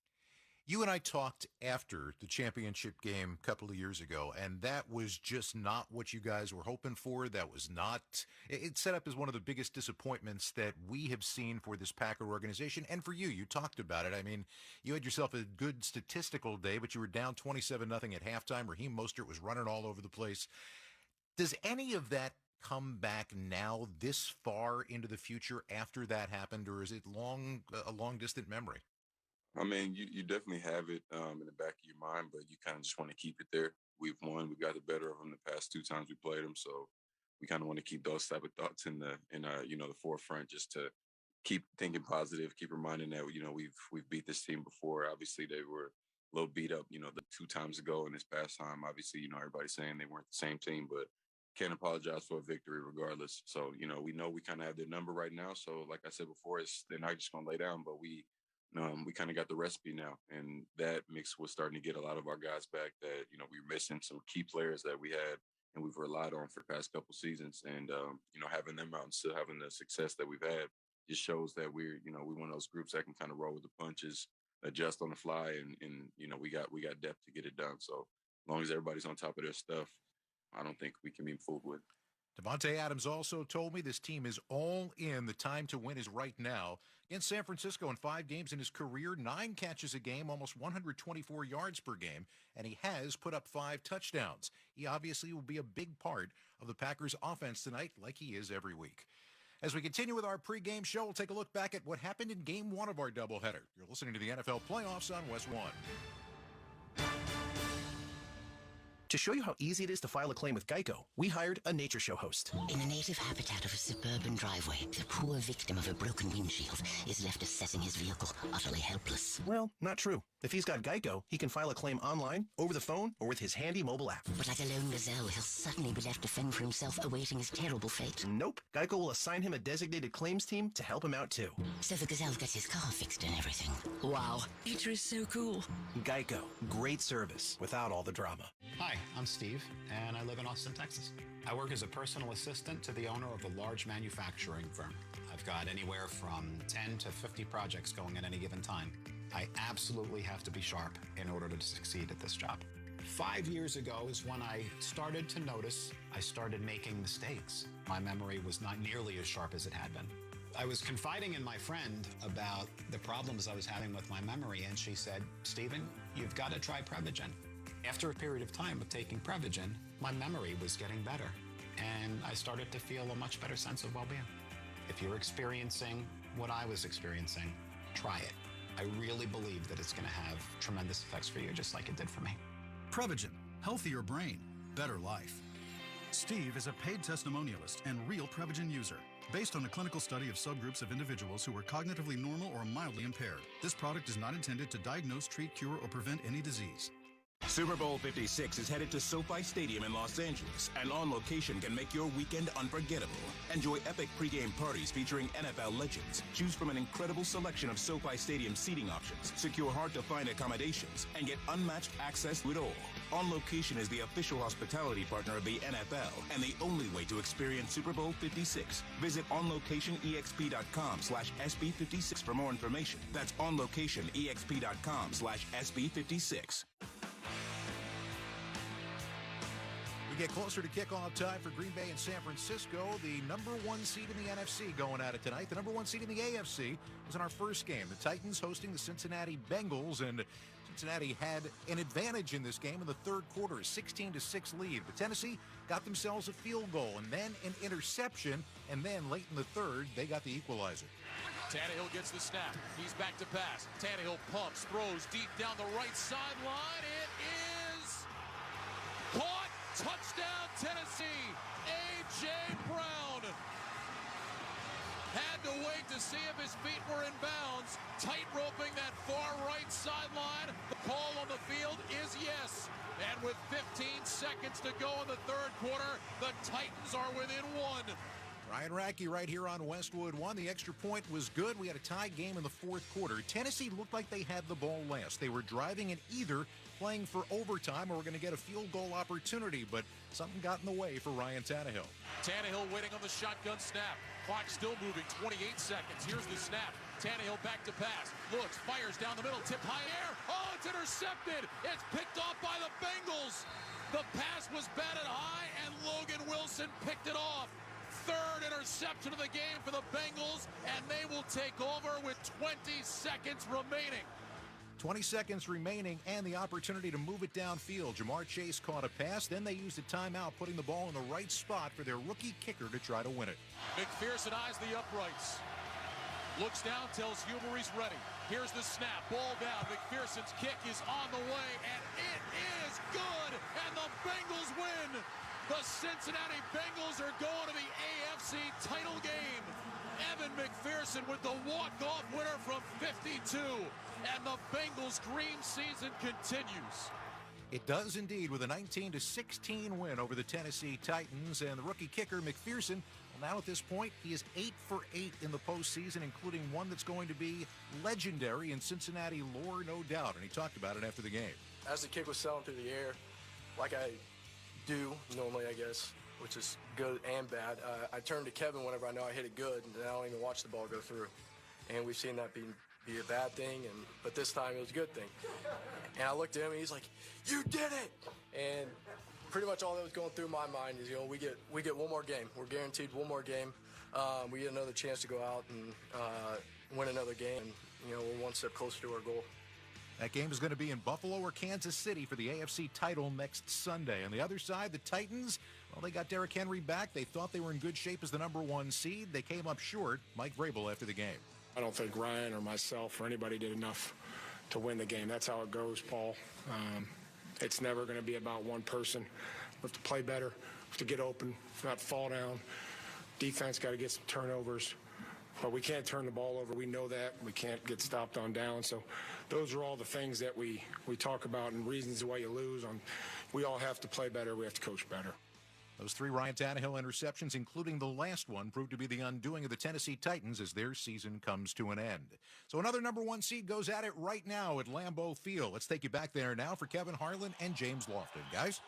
You and I talked after the championship game a couple of years ago, and that was just not what you guys were hoping for. That was not – it set up as one of the biggest disappointments that we have seen for this Packer organization. And for you, you talked about it. I mean, you had yourself a good statistical day, but you were down 27-0 at halftime. Raheem Mostert was running all over the place. Does any of that come back now this far into the future after that happened, or is it a long-distant memory? I mean, you definitely have it in the back of your mind, but you kind of just want to keep it there. We've won. We got the better of them the past 2 times we played them, so we kind of want to keep those type of thoughts in the forefront, just to keep thinking positive, keep reminding that we've beat this team before. Obviously, they were a little beat up, the 2 times ago, and this past time, obviously, everybody's saying they weren't the same team, but can't apologize for a victory regardless. So we know we kind of have their number right now. So like I said before, they're not just gonna lay down, but we kind of got the recipe now, and that mix was starting to get a lot of our guys back that, we were missing some key players that we had and we've relied on for the past couple seasons. And, having them out and still having the success that we've had just shows that we're one of those groups that can kind of roll with the punches, adjust on the fly. And we got depth to get it done. So as long as everybody's on top of their stuff, I don't think we can be fooled with. Davante Adams also told me this team is all in. The time to win is right now. Against San Francisco in 5 games in his career, 9 catches a game, almost 124 yards per game, and he has put up 5 touchdowns. He obviously will be a big part of the Packers' offense tonight, like he is every week. As we continue with our pregame show, we'll take a look back at what happened in Game 1 of our doubleheader. You're listening to the NFL Playoffs on West 1. To show you how easy it is to file a claim with Geico, we hired a nature show host. In the native habitat of a suburban driveway, the poor victim of a broken windshield is left assessing his vehicle, utterly helpless. Well, not true. If he's got Geico, he can file a claim online, over the phone, or with his handy mobile app. But like a lone gazelle, he'll suddenly be left to fend for himself, awaiting his terrible fate. Nope. Geico will assign him a designated claims team to help him out too. So the gazelle gets his car fixed and everything. Wow, it is so cool. Geico. Great service without all the drama. Hi, I'm Steve, and I live in Austin, Texas. I work as a personal assistant to the owner of a large manufacturing firm. I've got anywhere from 10 to 50 projects going at any given time. I absolutely have to be sharp in order to succeed at this job. 5 years ago is when I started to notice I started making mistakes. My memory was not nearly as sharp as it had been. I was confiding in my friend about the problems I was having with my memory, and she said, Stephen, you've got to try Prevagen. After a period of time of taking Prevagen, my memory was getting better, and I started to feel a much better sense of well-being. If you're experiencing what I was experiencing, try it. I really believe that it's going to have tremendous effects for you, just like it did for me. Prevagen, healthier brain, better life. Steve is a paid testimonialist and real Prevagen user. Based on a clinical study of subgroups of individuals who were cognitively normal or mildly impaired, this product is not intended to diagnose, treat, cure, or prevent any disease. Super Bowl 56 is headed to SoFi Stadium in Los Angeles, and On Location can make your weekend unforgettable. Enjoy epic pregame parties featuring NFL legends. Choose from an incredible selection of SoFi Stadium seating options, secure hard-to-find accommodations, and get unmatched access to it all. On Location is the official hospitality partner of the NFL and the only way to experience Super Bowl 56. Visit onlocationexp.com/SB56 for more information. That's onlocationexp.com/SB56. We get closer to kickoff time for Green Bay and San Francisco. The number one seed in the NFC going at it tonight. The number one seed in the AFC was in our first game. The Titans hosting the Cincinnati Bengals, and Cincinnati had an advantage in this game in the third quarter, a 16-6 lead. But Tennessee got themselves a field goal and then an interception, and then late in the third, they got the equalizer. Tannehill gets the snap. He's back to pass. Tannehill pumps, throws deep down the right sideline. It is caught. Touchdown, Tennessee. A.J. Brown had to wait to see if his feet were in bounds. Tight-roping that far right sideline. The call on the field is yes. And with 15 seconds to go in the third quarter, the Titans are within one. Ryan Rackey right here on Westwood 1. The extra point was good. We had a tie game in the fourth quarter. Tennessee looked like they had the ball last. They were driving and either playing for overtime or we're going to get a field goal opportunity, but something got in the way for Ryan Tannehill. Tannehill waiting on the shotgun snap. Clock still moving, 28 seconds. Here's the snap. Tannehill back to pass. Looks, fires down the middle, tipped high air. Oh, it's intercepted. It's picked off by the Bengals. The pass was batted high, and Logan Wilson picked it off. Third interception of the game for the Bengals, and they will take over with 20 seconds remaining. 20 seconds remaining and the opportunity to move it downfield. Jamar Chase caught a pass, then they used a timeout, putting the ball in the right spot for their rookie kicker to try to win it. McPherson eyes the uprights. Looks down, tells Huber he's ready. Here's the snap, ball down. McPherson's kick is on the way, and it is good, and the Bengals win. The Cincinnati Bengals are going to the AFC title game. Evan McPherson with the walk-off winner from 52. And the Bengals' dream season continues. It does indeed, with a 19-16 win over the Tennessee Titans. And the rookie kicker, McPherson, well, now at this point, he is 8 for 8 in the postseason, including one that's going to be legendary in Cincinnati lore, no doubt. And he talked about it after the game. As the kick was sailing through the air, like I do normally, I guess, which is good and bad, I turn to Kevin whenever I know I hit it good, and I don't even watch the ball go through. And we've seen that be a bad thing, but this time it was a good thing. And I looked at him, and he's like, "You did it!" And pretty much all that was going through my mind is, we get one more game. We're guaranteed one more game. We get another chance to go out and win another game. And, we're one step closer to our goal. That game is going to be in Buffalo or Kansas City for the AFC title next Sunday. On the other side, the Titans, well, they got Derrick Henry back. They thought they were in good shape as the number one seed. They came up short. Mike Vrabel after the game. I don't think Ryan or myself or anybody did enough to win the game. That's how it goes, Paul. It's never going to be about one person. We have to play better. We have to get open, not fall down. Defense got to get some turnovers. But we can't turn the ball over. We know that. We can't get stopped on down. So those are all the things that we talk about and reasons why you lose. We all have to play better. We have to coach better. Those 3 Ryan Tannehill interceptions, including the last one, proved to be the undoing of the Tennessee Titans as their season comes to an end. So another number 1 seed goes at it right now at Lambeau Field. Let's take you back there now for Kevin Harlan and James Lofton. Guys?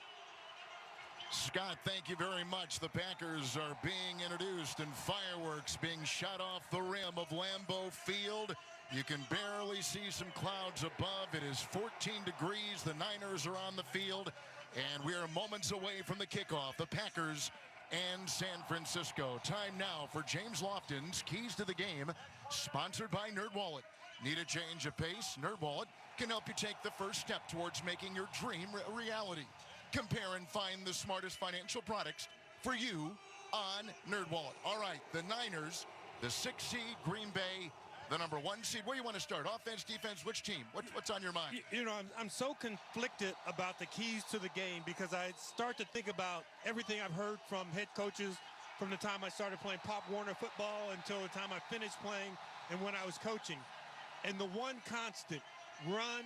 Scott, thank you very much. The Packers are being introduced and fireworks being shot off the rim of Lambeau Field. You can barely see some clouds above. It is 14 degrees. The Niners are on the field, and we are moments away from the kickoff. The Packers and San Francisco. Time now for James Lofton's Keys to the Game, sponsored by NerdWallet. Need a change of pace? NerdWallet can help you take the first step towards making your dream a reality. Compare and find the smartest financial products for you on NerdWallet. All right, the Niners, the 6 seed, Green Bay, the number 1 seed. Where do you want to start? Offense, defense, which team? What's on your mind? You know, I'm so conflicted about the keys to the game because I start to think about everything I've heard from head coaches from the time I started playing Pop Warner football until the time I finished playing and when I was coaching. And the one constant, run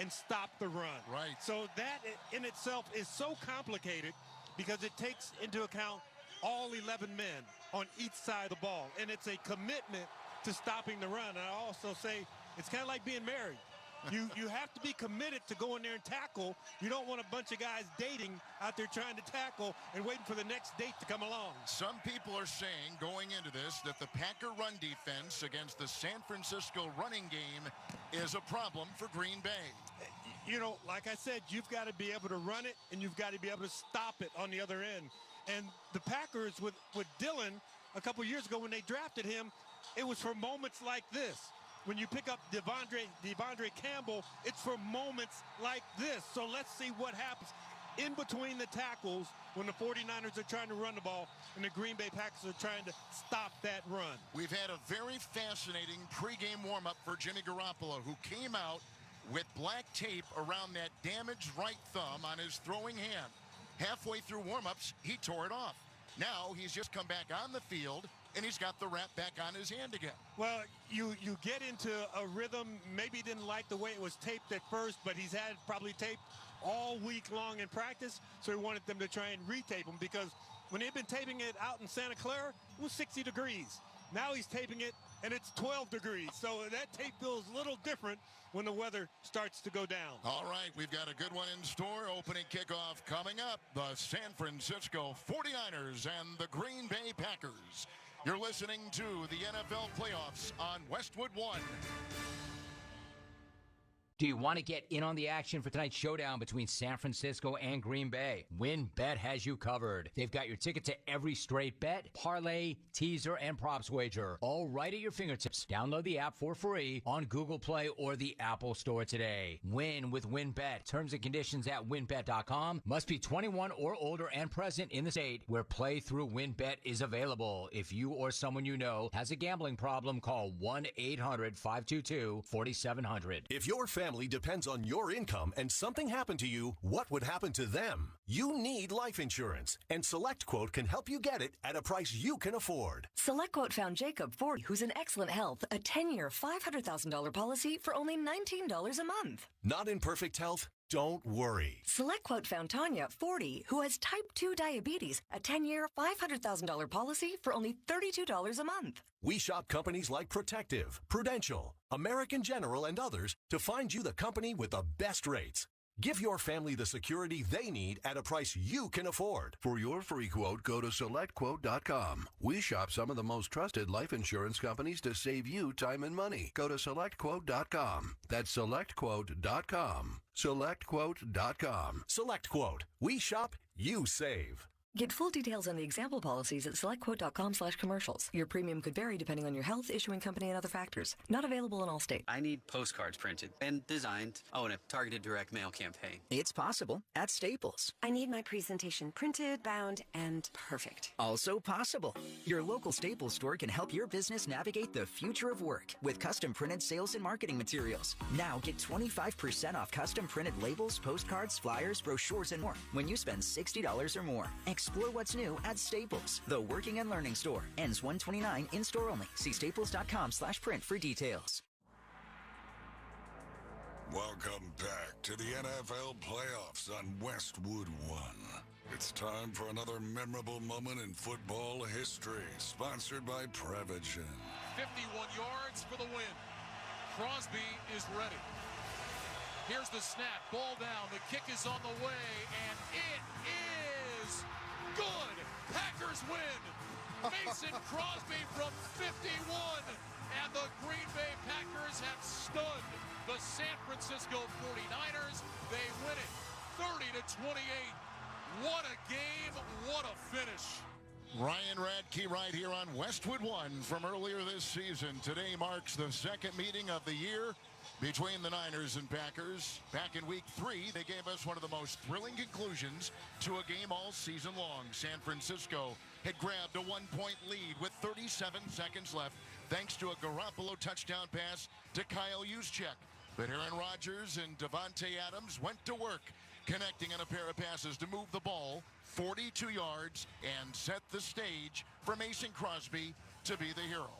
and stop the run. Right. So that in itself is so complicated because it takes into account all 11 men on each side of the ball. And it's a commitment to stopping the run. And I also say it's kind of like being married. You have to be committed to go in there and tackle. You don't want a bunch of guys dating out there trying to tackle and waiting for the next date to come along. Some people are saying going into this that the Packer run defense against the San Francisco running game is a problem for Green Bay. You know, like I said, you've got to be able to run it and you've got to be able to stop it on the other end. And the Packers with Dillon a couple years ago when they drafted him, it was for moments like this. When you pick up Devondre Campbell, it's for moments like this. So let's see what happens in between the tackles when the 49ers are trying to run the ball and the Green Bay Packers are trying to stop that run. We've had a very fascinating pregame warm-up for Jimmy Garoppolo, who came out with black tape around that damaged right thumb on his throwing hand. Halfway through warm-ups, he tore it off. Now he's just come back on the field, and he's got the wrap back on his hand again. Well, you get into a rhythm. Maybe he didn't like the way it was taped at first, but he's had probably taped all week long in practice, so he wanted them to try and retape him because when they've been taping it out in Santa Clara, it was 60 degrees. Now he's taping it, and it's 12 degrees. So that tape feels a little different when the weather starts to go down. All right, we've got a good one in store. Opening kickoff coming up. The San Francisco 49ers and the Green Bay Packers. You're listening to the NFL playoffs on Westwood One. Do you want to get in on the action for tonight's showdown between San Francisco and Green Bay? WynnBET has you covered. They've got your ticket to every straight bet, parlay, teaser, and props wager, all right at your fingertips. Download the app for free on Google Play or the Apple Store today. Win with WynnBET. Terms and conditions at wynnbet.com. Must be 21 or older and present in the state where play through WynnBET is available. If you or someone you know has a gambling problem, call 1-800-522-4700. If your family depends on your income and something happened to you, what would happen to them? You need life insurance, and SelectQuote can help you get it at a price you can afford. SelectQuote found Jacob, 40, who's in excellent health, a 10-year, $500,000 policy for only $19 a month. Not in perfect health? Don't worry. SelectQuote found Tanya, 40, who has type 2 diabetes, a 10-year, $500,000 policy for only $32 a month. We shop companies like Protective, Prudential, American General, and others to find you the company with the best rates. Give your family the security they need at a price you can afford. For your free quote, go to SelectQuote.com. We shop some of the most trusted life insurance companies to save you time and money. Go to SelectQuote.com. That's SelectQuote.com. SelectQuote.com. SelectQuote. We shop, you save. Get full details on the example policies at selectquote.com/commercials. Your premium could vary depending on your health, issuing company, and other factors. Not available in all states. I need postcards printed and designed. Oh, and a targeted direct mail campaign. It's possible at Staples. I need my presentation printed, bound, and perfect. Also possible. Your local Staples store can help your business navigate the future of work with custom printed sales and marketing materials. Now get 25% off custom printed labels, postcards, flyers, brochures, and more when you spend $60 or more. Explore what's new at Staples, the working and learning store. Ends 1/29 in store only. See staples.com/print for details. Welcome back to the NFL playoffs on Westwood One. It's time for another memorable moment in football history, sponsored by Prevagen. 51 yards for the win. Crosby is ready. Here's the snap, ball down, the kick is on the way, and it is good. Packers win. Mason Crosby from 51, and the Green Bay Packers have stunned the San Francisco 49ers. They win it 30-28. What a game, what a finish. Ryan Radke right here on Westwood One from earlier this season. Today marks the second meeting of the year between the Niners and Packers. Back in week 3, they gave us one of the most thrilling conclusions to a game all season long. San Francisco had grabbed a 1-point lead with 37 seconds left thanks to a Garoppolo touchdown pass to Kyle Juszczyk. But Aaron Rodgers and Davante Adams went to work, connecting on a pair of passes to move the ball 42 yards and set the stage for Mason Crosby to be the hero.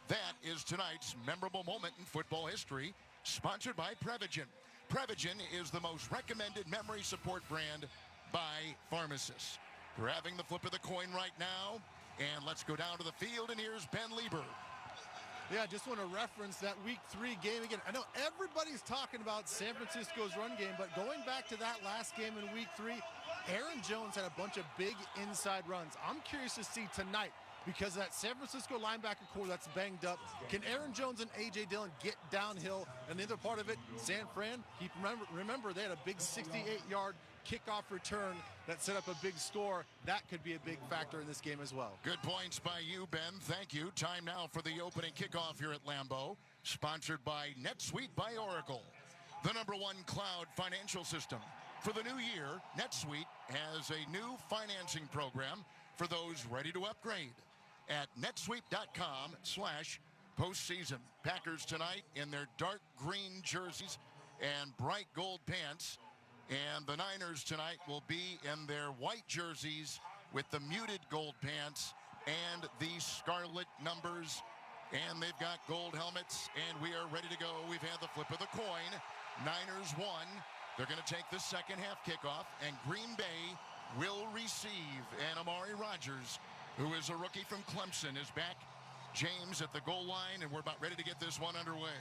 That is tonight's memorable moment in football history, sponsored by Prevagen. Prevagen is the most recommended memory support brand by pharmacists. We're having the flip of the coin right now, and let's go down to the field, and here's Ben Lieber. Yeah, I just want to reference that week 3 game again. I know everybody's talking about San Francisco's run game, but going back to that last game in week 3, Aaron Jones had a bunch of big inside runs. I'm curious to see tonight, because that San Francisco linebacker core that's banged up, can Aaron Jones and A.J. Dillon get downhill? And the other part of it, San Fran, remember they had a big 68-yard kickoff return that set up a big score. That could be a big factor in this game as well. Good points by you, Ben. Thank you. Time now for the opening kickoff here at Lambeau, sponsored by NetSuite by Oracle, the #1 cloud financial system. For the new year, NetSuite has a new financing program for those ready to upgrade at netsuite.com/postseason. Packers tonight in their dark green jerseys and bright gold pants. And the Niners tonight will be in their white jerseys with the muted gold pants and the scarlet numbers. And they've got gold helmets, and we are ready to go. We've had the flip of the coin. Niners won. They're going to take the second half kickoff, and Green Bay will receive. And Amari Rodgers, who is a rookie from Clemson, is back. James at the goal line, and we're about ready to get this one underway.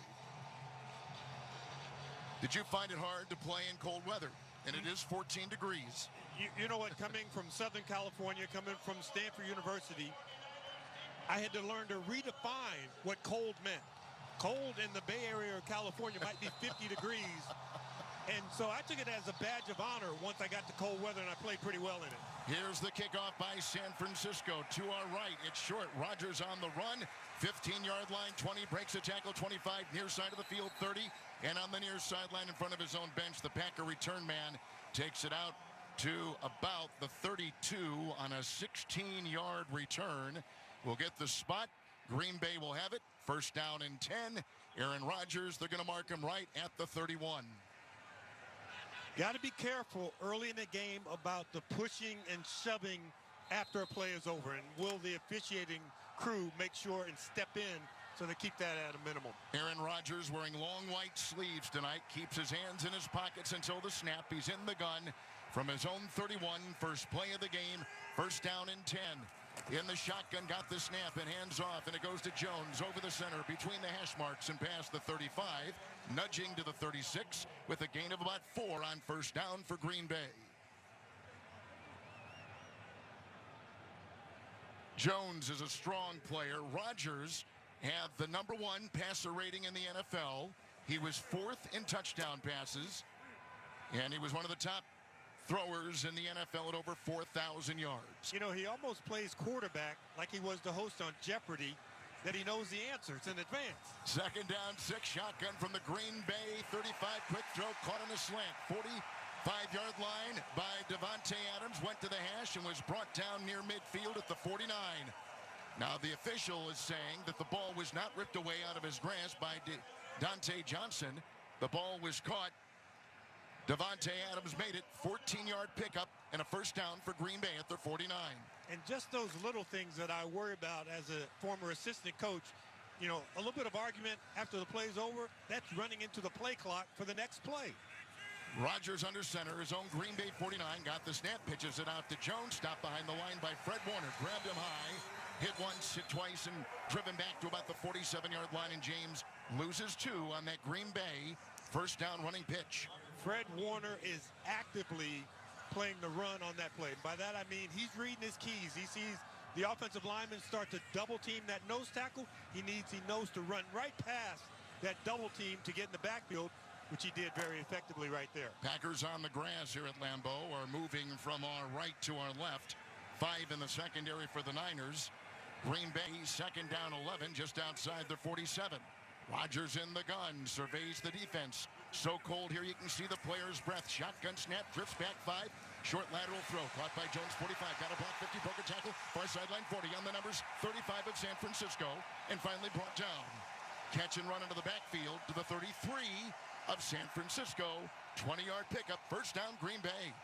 Did you find it hard to play in cold weather? And it is 14 degrees. You know what, coming from Southern California, coming from Stanford University, I had to learn to redefine what cold meant. Cold in the Bay Area of California might be 50 degrees. And so I took it as a badge of honor once I got to cold weather, and I played pretty well in it. Here's the kickoff by San Francisco. To our right, it's short. Rodgers on the run. 15-yard line, 20, breaks a tackle, 25, near side of the field, 30. And on the near sideline in front of his own bench, the Packer return man takes it out to about the 32 on a 16-yard return. We'll get the spot. Green Bay will have it. First down and 10. Aaron Rodgers, they're going to mark him right at the 31. Got to be careful early in the game about the pushing and shoving after a play is over. And will the officiating crew make sure and step in so they keep that at a minimum? Aaron Rodgers wearing long white sleeves tonight. Keeps his hands in his pockets until the snap. He's in the gun from his own 31. First play of the game. First down and 10. In the shotgun, got the snap and hands off, and it goes to Jones over the center between the hash marks and past the 35, nudging to the 36 with a gain of about 4 on first down for Green Bay. Jones is a strong player. Rodgers had the #1 passer rating in the NFL. He was 4th in touchdown passes, and he was one of the top throwers in the NFL at over 4,000 yards. You know, he almost plays quarterback like he was the host on Jeopardy, that he knows the answers in advance. Second down, 6, shotgun from the Green Bay 35, quick throw, caught on a slant, 45-yard line by Davante Adams, went to the hash and was brought down near midfield at the 49. Now the official is saying that the ball was not ripped away out of his grasp by Dante Johnson. The ball was caught. Davante Adams made it, 14-yard pickup and a first down for Green Bay at their 49. And just those little things that I worry about as a former assistant coach, you know, a little bit of argument after the play's over, that's running into the play clock for the next play. Rodgers under center, his own Green Bay 49, got the snap, pitches it out to Jones, stopped behind the line by Fred Warner, grabbed him high, hit once, hit twice, and driven back to about the 47-yard line, and James loses 2 on that Green Bay first down running pitch. Fred Warner is actively playing the run on that play. By that I mean he's reading his keys. He sees the offensive lineman start to double team that nose tackle. He knows to run right past that double team to get in the backfield, which he did very effectively right there. Packers on the grass here at Lambeau are moving from our right to our left. 5 in the secondary for the Niners. Green Bay second down 11 just outside the 47. Rodgers in the gun, surveys the defense. So cold here you can see the player's breath. Shotgun snap, drifts back 5. Short lateral throw, caught by Jones, 45. Got a block, 50, broke a tackle. Far sideline 40 on the numbers, 35 of San Francisco. And finally brought down. Catch and run into the backfield to the 33 of San Francisco. 20-yard pickup, first down Green Bay.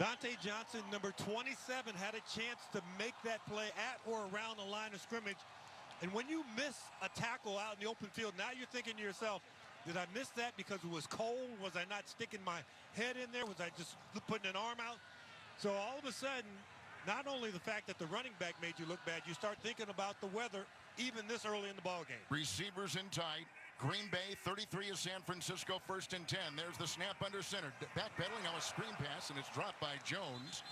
Dante Johnson, number 27, had a chance to make that play at or around the line of scrimmage. And when you miss a tackle out in the open field, now you're thinking to yourself, did I miss that because it was cold? Was I not sticking my head in there? Was I just putting an arm out? So all of a sudden, not only the fact that the running back made you look bad, you start thinking about the weather even this early in the ballgame. Receivers in tight. Green Bay 33 of San Francisco, first and 10. There's the snap under center. Backpedaling on a screen pass, and it's dropped by Jones,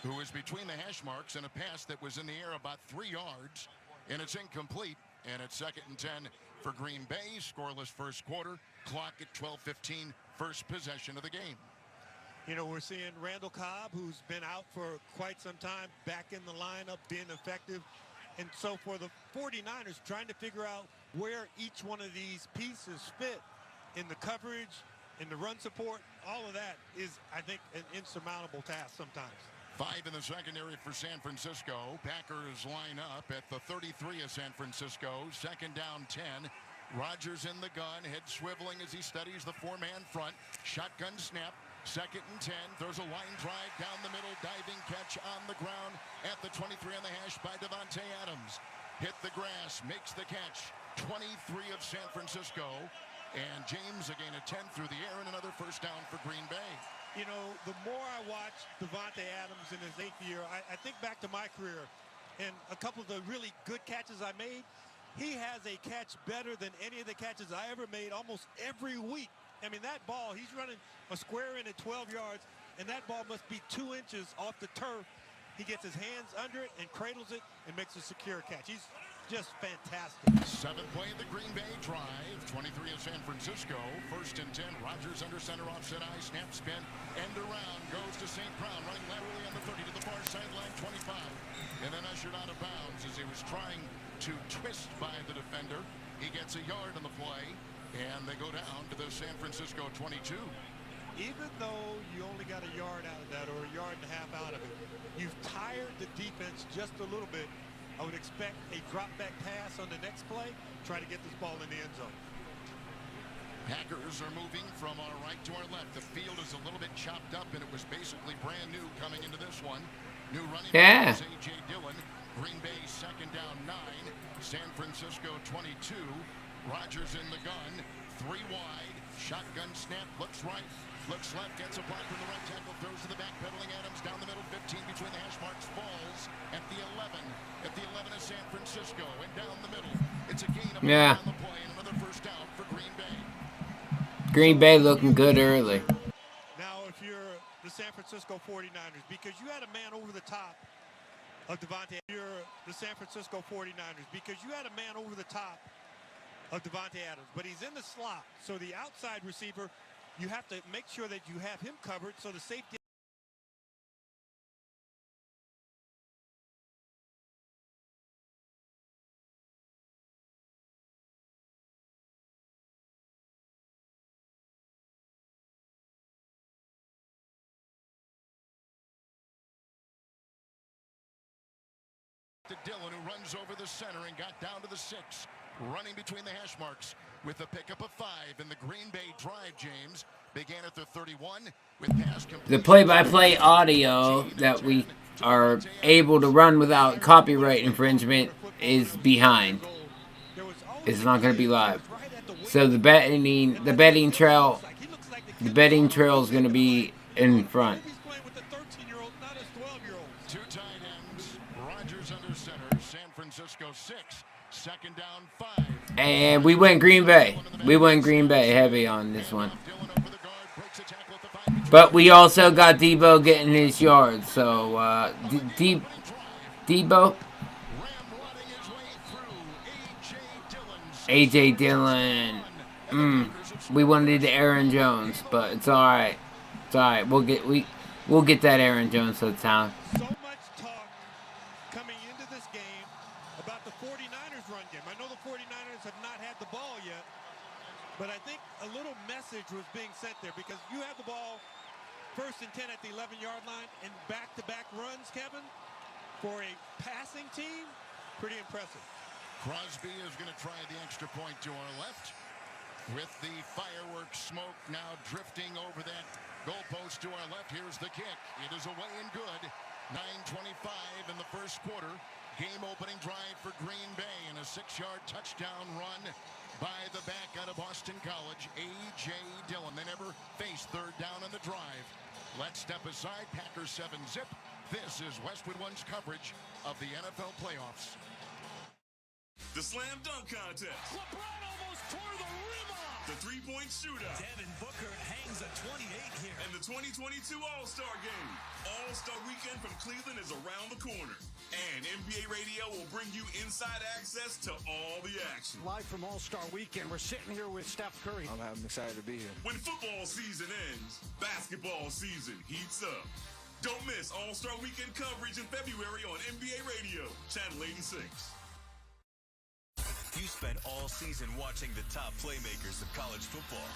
who is between the hash marks, and a pass that was in the air about 3 yards. And it's incomplete, and it's second and 10 for Green Bay. Scoreless first quarter, clock at 12:15, first possession of the game. You know, we're seeing Randall Cobb, who's been out for quite some time, back in the lineup, being effective. And so for the 49ers, trying to figure out where each one of these pieces fit in the coverage, in the run support, all of that is, I think, an insurmountable task sometimes. 5 in the secondary for San Francisco. Packers line up at the 33 of San Francisco. Second down 10. Rodgers in the gun, head swiveling as he studies the 4-man front. Shotgun snap. Second and 10. There's a line drive down the middle. Diving catch on the ground at the 23 on the hash by Davante Adams. Hit the grass, makes the catch. 23 of San Francisco. And James again a 10 through the air, and another first down for Green Bay. You know, the more I watch Davante Adams in his 8th year, I think back to my career and a couple of the really good catches I made. He has a catch better than any of the catches I ever made almost every week. I mean, that ball, he's running a square in at 12 yards, and that ball must be 2 inches off the turf. He gets his hands under it and cradles it and makes a secure catch. He's just fantastic. 7th play of the Green Bay drive. 23 of San Francisco. First and 10. Rodgers under center, offset eye, snap, spin, end around. Goes to St. Brown, running laterally on the 30 to the far sideline, 25. And then ushered out of bounds as he was trying to twist by the defender. He gets a yard on the play, and they go down to the San Francisco 22. Even though you only got a yard out of that, or a yard and a half out of it, you've tired the defense just a little bit. I would expect a drop-back pass on the next play, try to get this ball in the end zone. Packers are moving from our right to our left. The field is a little bit chopped up, and it was basically brand new coming into this one. New running back is A.J. Dillon. Green Bay second down 9. San Francisco 22. Rodgers in the gun. 3 wide. Shotgun snap. Looks right. Looks left. Gets a block from the right tackle. Throws to the back. Pedaling Adams down the middle. 15 between the hash marks. Falls at the 11. At the 11 of San Francisco. And down the middle. It's a gain of on the play. And another first down for Green Bay. Green Bay looking good early. Now, if you're the San Francisco 49ers, because you had a man over the top of Davante, you're the San Francisco 49ers, because you had a man over the top of Davante Adams, but he's in the slot, so the outside receiver you have to make sure that you have him covered so the safety. To Dillon, who runs over the center and got down to the 6, running between the hash marks with a pickup of 5 in the Green Bay drive. James began at the 31 with pass completion. The play-by-play audio that we are able to run without copyright infringement is behind. It's not going to be live. So the betting trail is going to be in front. Two tight ends. Rodgers under center. San Francisco 6. Second down 5. And we went Green Bay. We went Green Bay heavy on this one. But we also got Debo getting his yards. So, Debo. A.J. Dillon. We wanted Aaron Jones, but it's all right. It's all right. We'll get that Aaron Jones to town. So much talk coming into this game about the 49ers run game. I know the 49ers have not had the ball yet, but I think a little message was being sent there because you have the ball 1st and 10 at the 11-yard line and back-to-back runs, Kevin, for a passing team. Pretty impressive. Crosby is going to try the extra point to our left with the fireworks smoke now drifting over that goalpost to our left. Here's the kick. It is away and good. 9:25 in the first quarter. Game opening drive for Green Bay and a 6-yard touchdown run by the back out of Boston College, A.J. Dillon. They never faced third down on the drive. Let's step aside. Packers 7-zip. This is Westwood One's coverage of the NFL playoffs. The slam dunk contest. LeBron almost tore the rim off. The three-point shootout. Devin Booker hangs a 28 here. And the 2022 All-Star Game. All-Star Weekend from Cleveland is around the corner. And NBA Radio will bring you inside access to all the action. Live from All-Star Weekend, we're sitting here with Steph Curry. I'm excited to be here. When football season ends, basketball season heats up. Don't miss All-Star Weekend coverage in February on NBA Radio, Channel 86. You spent all season watching the top playmakers of college football.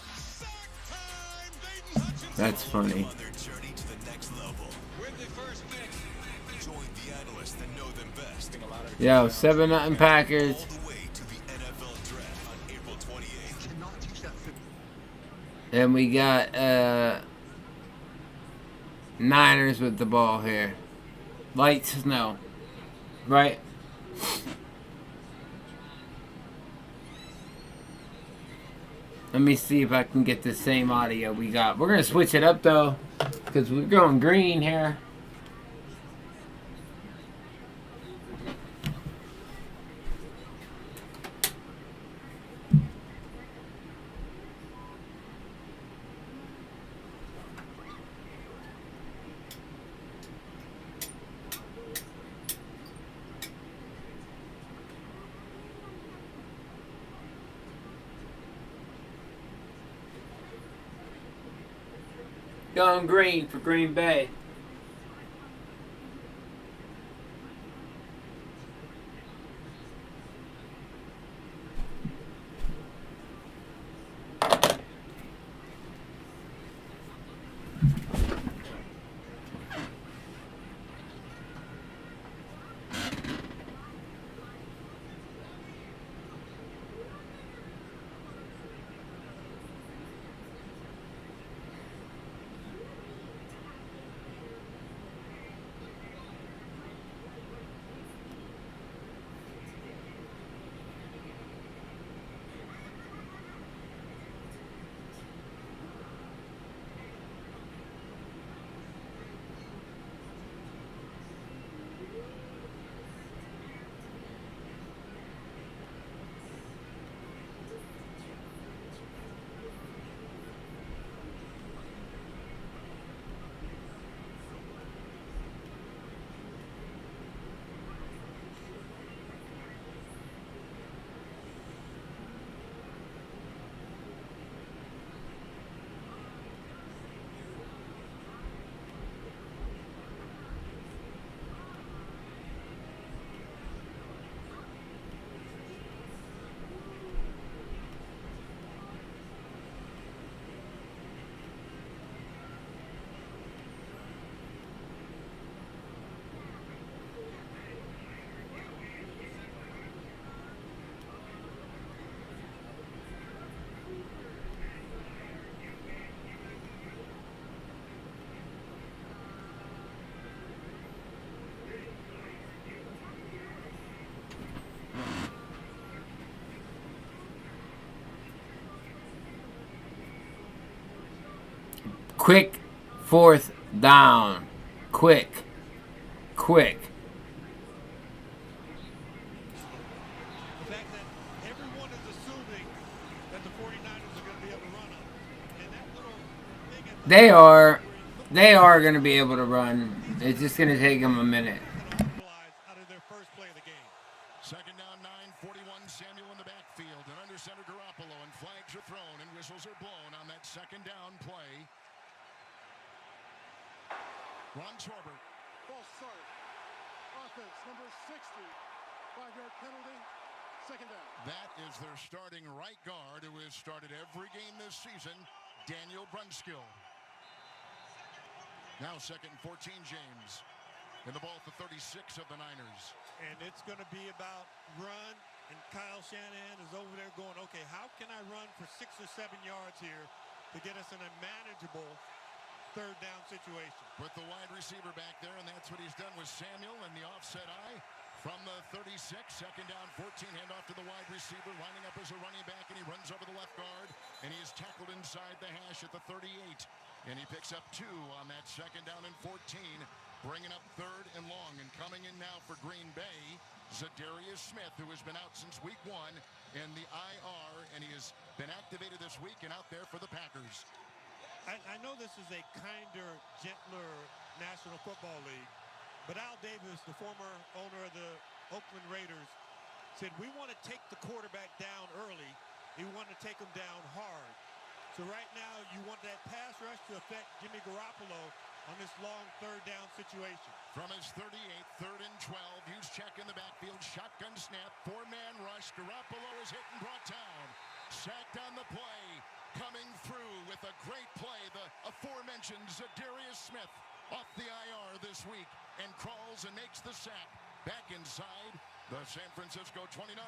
That's funny. On their journey to the next level. With the first pick. Join the analysts that know them best. Yo, 7-0 Packers. All the way to the NFL Draft on April 28th. And we got Niners with the ball here. Light snow. Right? Let me see if I can get the same audio we got. We're going to switch it up, though, because we're going green here. Going green for Green Bay. Quick 4th down. Quick. The fact that everyone is assuming that the 49ers are going to be able to run them. And that little thing at the They are going to be able to run. It's just going to take them a minute. out of their first play of the game. Second down, 9:41. Samuel in the backfield, and under center Garoppolo, and flags are thrown and whistles are blown on that second down play. Ron Torbert. False start. Offense number 60. 5-yard penalty. Second down. That is their starting right guard, who has started every game this season, Daniel Brunskill. Now second and 14, James. And the ball at the 36 of the Niners. And it's going to be about run, and Kyle Shanahan is over there going, okay, how can I run for 6 or 7 yards here to get us in a manageable third down situation? Put the wide receiver back there, and that's what he's done with Samuel and the offset eye from the 36. Second down, 14, handoff to the wide receiver, lining up as a running back, and he runs over the left guard, and he is tackled inside the hash at the 38. And he picks up 2 on that second down and 14, bringing up third and long. And coming in now for Green Bay, Zadarius Smith, who has been out since week 1 in the IR, and he has been activated this week and out there for the Packers. I know this is a kinder, gentler National Football League, but Al Davis, the former owner of the Oakland Raiders, said we want to take the quarterback down early. We want to take him down hard. So right now, you want that pass rush to affect Jimmy Garoppolo on this long third down situation. From his 38, third and 12, huge check in the backfield, shotgun snap, 4-man rush. Garoppolo is hit and brought down. Sacked on the play, coming through with a great play, the aforementioned Zadarius Smith off the IR this week and crawls and makes the sack. Back inside the San Francisco 29.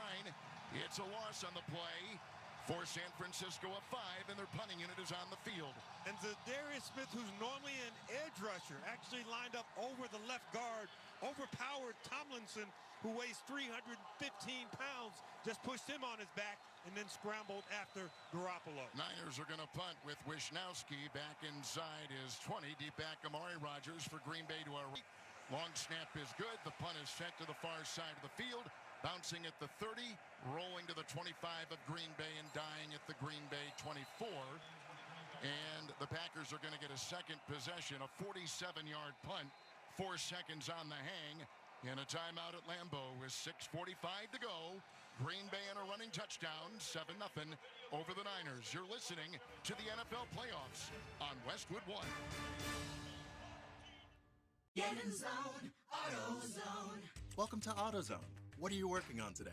It's a loss on the play. For San Francisco, a 5, and their punting unit is on the field. And Zadarius Smith, who's normally an edge rusher, actually lined up over the left guard, overpowered Tomlinson, who weighs 315 pounds, just pushed him on his back and then scrambled after Garoppolo. Niners are going to punt with Wisnowski back inside his 20. Deep back, Amari Rodgers for Green Bay to our right. Long snap is good. The punt is sent to the far side of the field. Bouncing at the 30, rolling to the 25 of Green Bay and dying at the Green Bay 24. And the Packers are going to get a second possession, a 47-yard punt, 4 seconds on the hang, and a timeout at Lambeau with 6:45 to go. Green Bay on a running touchdown, 7-0 over the Niners. You're listening to the NFL playoffs on Westwood One. Get in zone, AutoZone. Welcome to AutoZone. What are you working on today?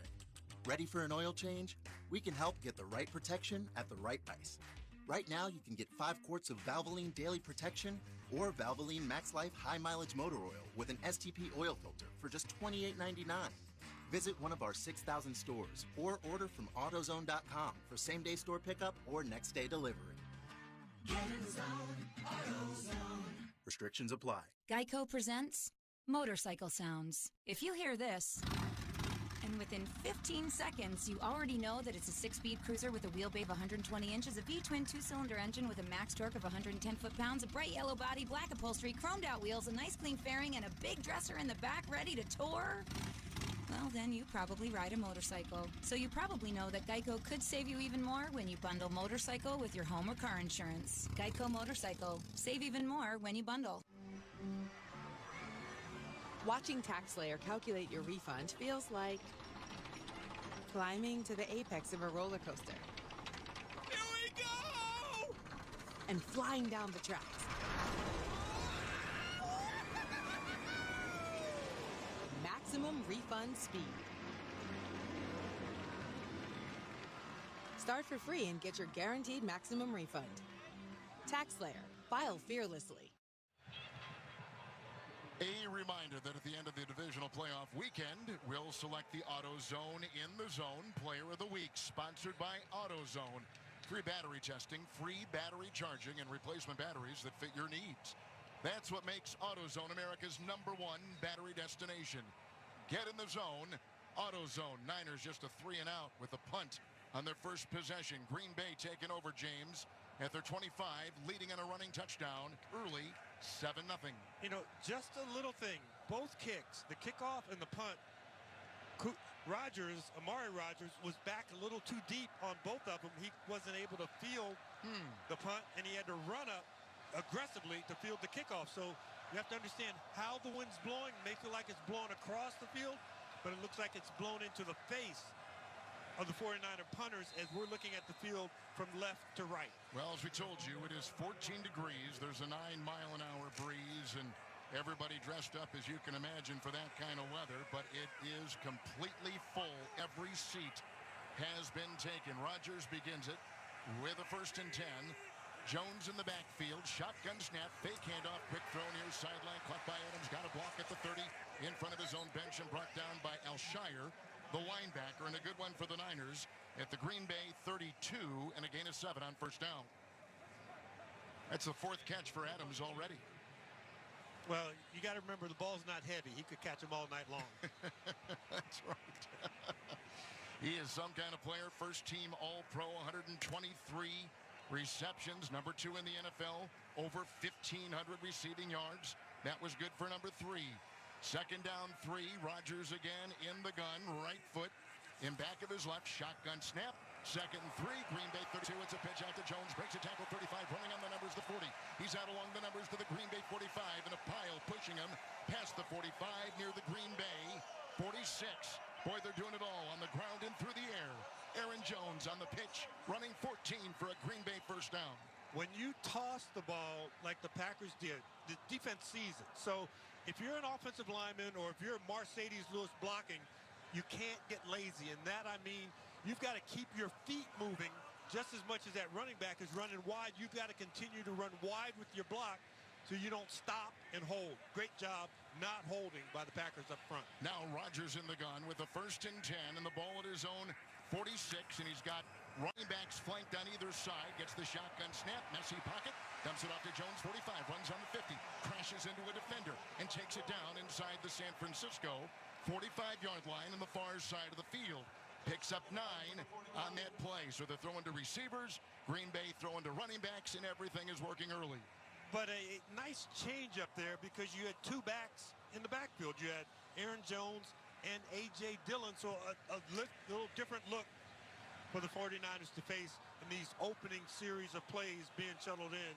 Ready for an oil change? We can help get the right protection at the right price. Right now, you can get 5 quarts of Valvoline Daily Protection or Valvoline Max Life High Mileage Motor Oil with an STP oil filter for just $28.99. Visit one of our 6,000 stores or order from AutoZone.com for same-day store pickup or next-day delivery. Get in zone, AutoZone. Restrictions apply. Geico presents Motorcycle Sounds. If you hear this, and within 15 seconds, you already know that it's a 6-speed cruiser with a wheelbase of 120 inches, a V-twin 2-cylinder engine with a max torque of 110 foot-pounds, a bright yellow body, black upholstery, chromed-out wheels, a nice clean fairing, and a big dresser in the back ready to tour. Well, then you probably ride a motorcycle. So you probably know that Geico could save you even more when you bundle motorcycle with your home or car insurance. Geico Motorcycle. Save even more when you bundle. Watching TaxSlayer calculate your refund feels like climbing to the apex of a roller coaster. Here we go! And flying down the tracks. Maximum refund speed. Start for free and get your guaranteed maximum refund. TaxSlayer. File fearlessly. A reminder that at the end of the divisional playoff weekend, we'll select the AutoZone in the Zone Player of the Week, sponsored by AutoZone. Free battery testing, free battery charging, and replacement batteries that fit your needs. That's what makes AutoZone America's #1 battery destination. Get in the zone. AutoZone. Niners just a 3-and-out with a punt on their first possession. Green Bay taking over, James. at their 25, leading on a running touchdown early, 7-0. You know, just a little thing. Both kicks, the kickoff and the punt, Amari Rogers was back a little too deep on both of them. He wasn't able to field the punt, and he had to run up aggressively to field the kickoff. So you have to understand how the wind's blowing. It may feel like it's blowing across the field, but it looks like it's blown into the face of the 49er punters as we're looking at the field from left to right. Well, as we told you, it is 14 degrees. There's a 9-mile-an-hour breeze, and everybody dressed up, as you can imagine, for that kind of weather, but it is completely full. Every seat has been taken. Rodgers begins it with a 1st and 10. Jones in the backfield, shotgun snap, fake handoff, quick throw near sideline, caught by Adams, got a block at the 30, in front of his own bench and brought down by Alshire, the linebacker, and a good one for the Niners at the Green Bay 32, and a gain of 7 on 1st down. That's the 4th catch for Adams already. Well, you got to remember the ball's not heavy. He could catch them all night long. That's right. He is some kind of player. First team All-Pro, 123 receptions, number 2 in the NFL, over 1,500 receiving yards. That was good for number 3. 2nd down 3, Rodgers again in the gun, right foot in back of his left, shotgun snap. 2nd and 3, Green Bay 32. It's a pitch out to Jones, breaks a tackle, 35, running on the numbers, the 40. He's out along the numbers to the Green Bay 45, and a pile pushing him past the 45 near the Green Bay 46. Boy, they're doing it all on the ground and through the air. Aaron Jones on the pitch, running 14 for a Green Bay 1st down. When you toss the ball like the Packers did, the defense sees it. So if you're an offensive lineman or if you're Mercedes Lewis blocking, you can't get lazy. And that, I mean, you've got to keep your feet moving just as much as that running back is running wide. You've got to continue to run wide with your block so you don't stop and hold. Great job not holding by the Packers up front. Now Rodgers in the gun with a 1st and 10 and the ball at his own 46, and he's got running backs flanked on either side. Gets the shotgun snap, messy pocket, dumps it off to Jones, 45, runs on the 50, crashes into a defender, and takes it down inside the San Francisco 45-yard line on the far side of the field. Picks up 9 on that play. So they're throwing to receivers, Green Bay throwing to running backs, and everything is working early. But a nice change up there because you had 2 backs in the backfield. You had Aaron Jones and A.J. Dillon. So a little different look for the 49ers to face in these opening series of plays being shuttled in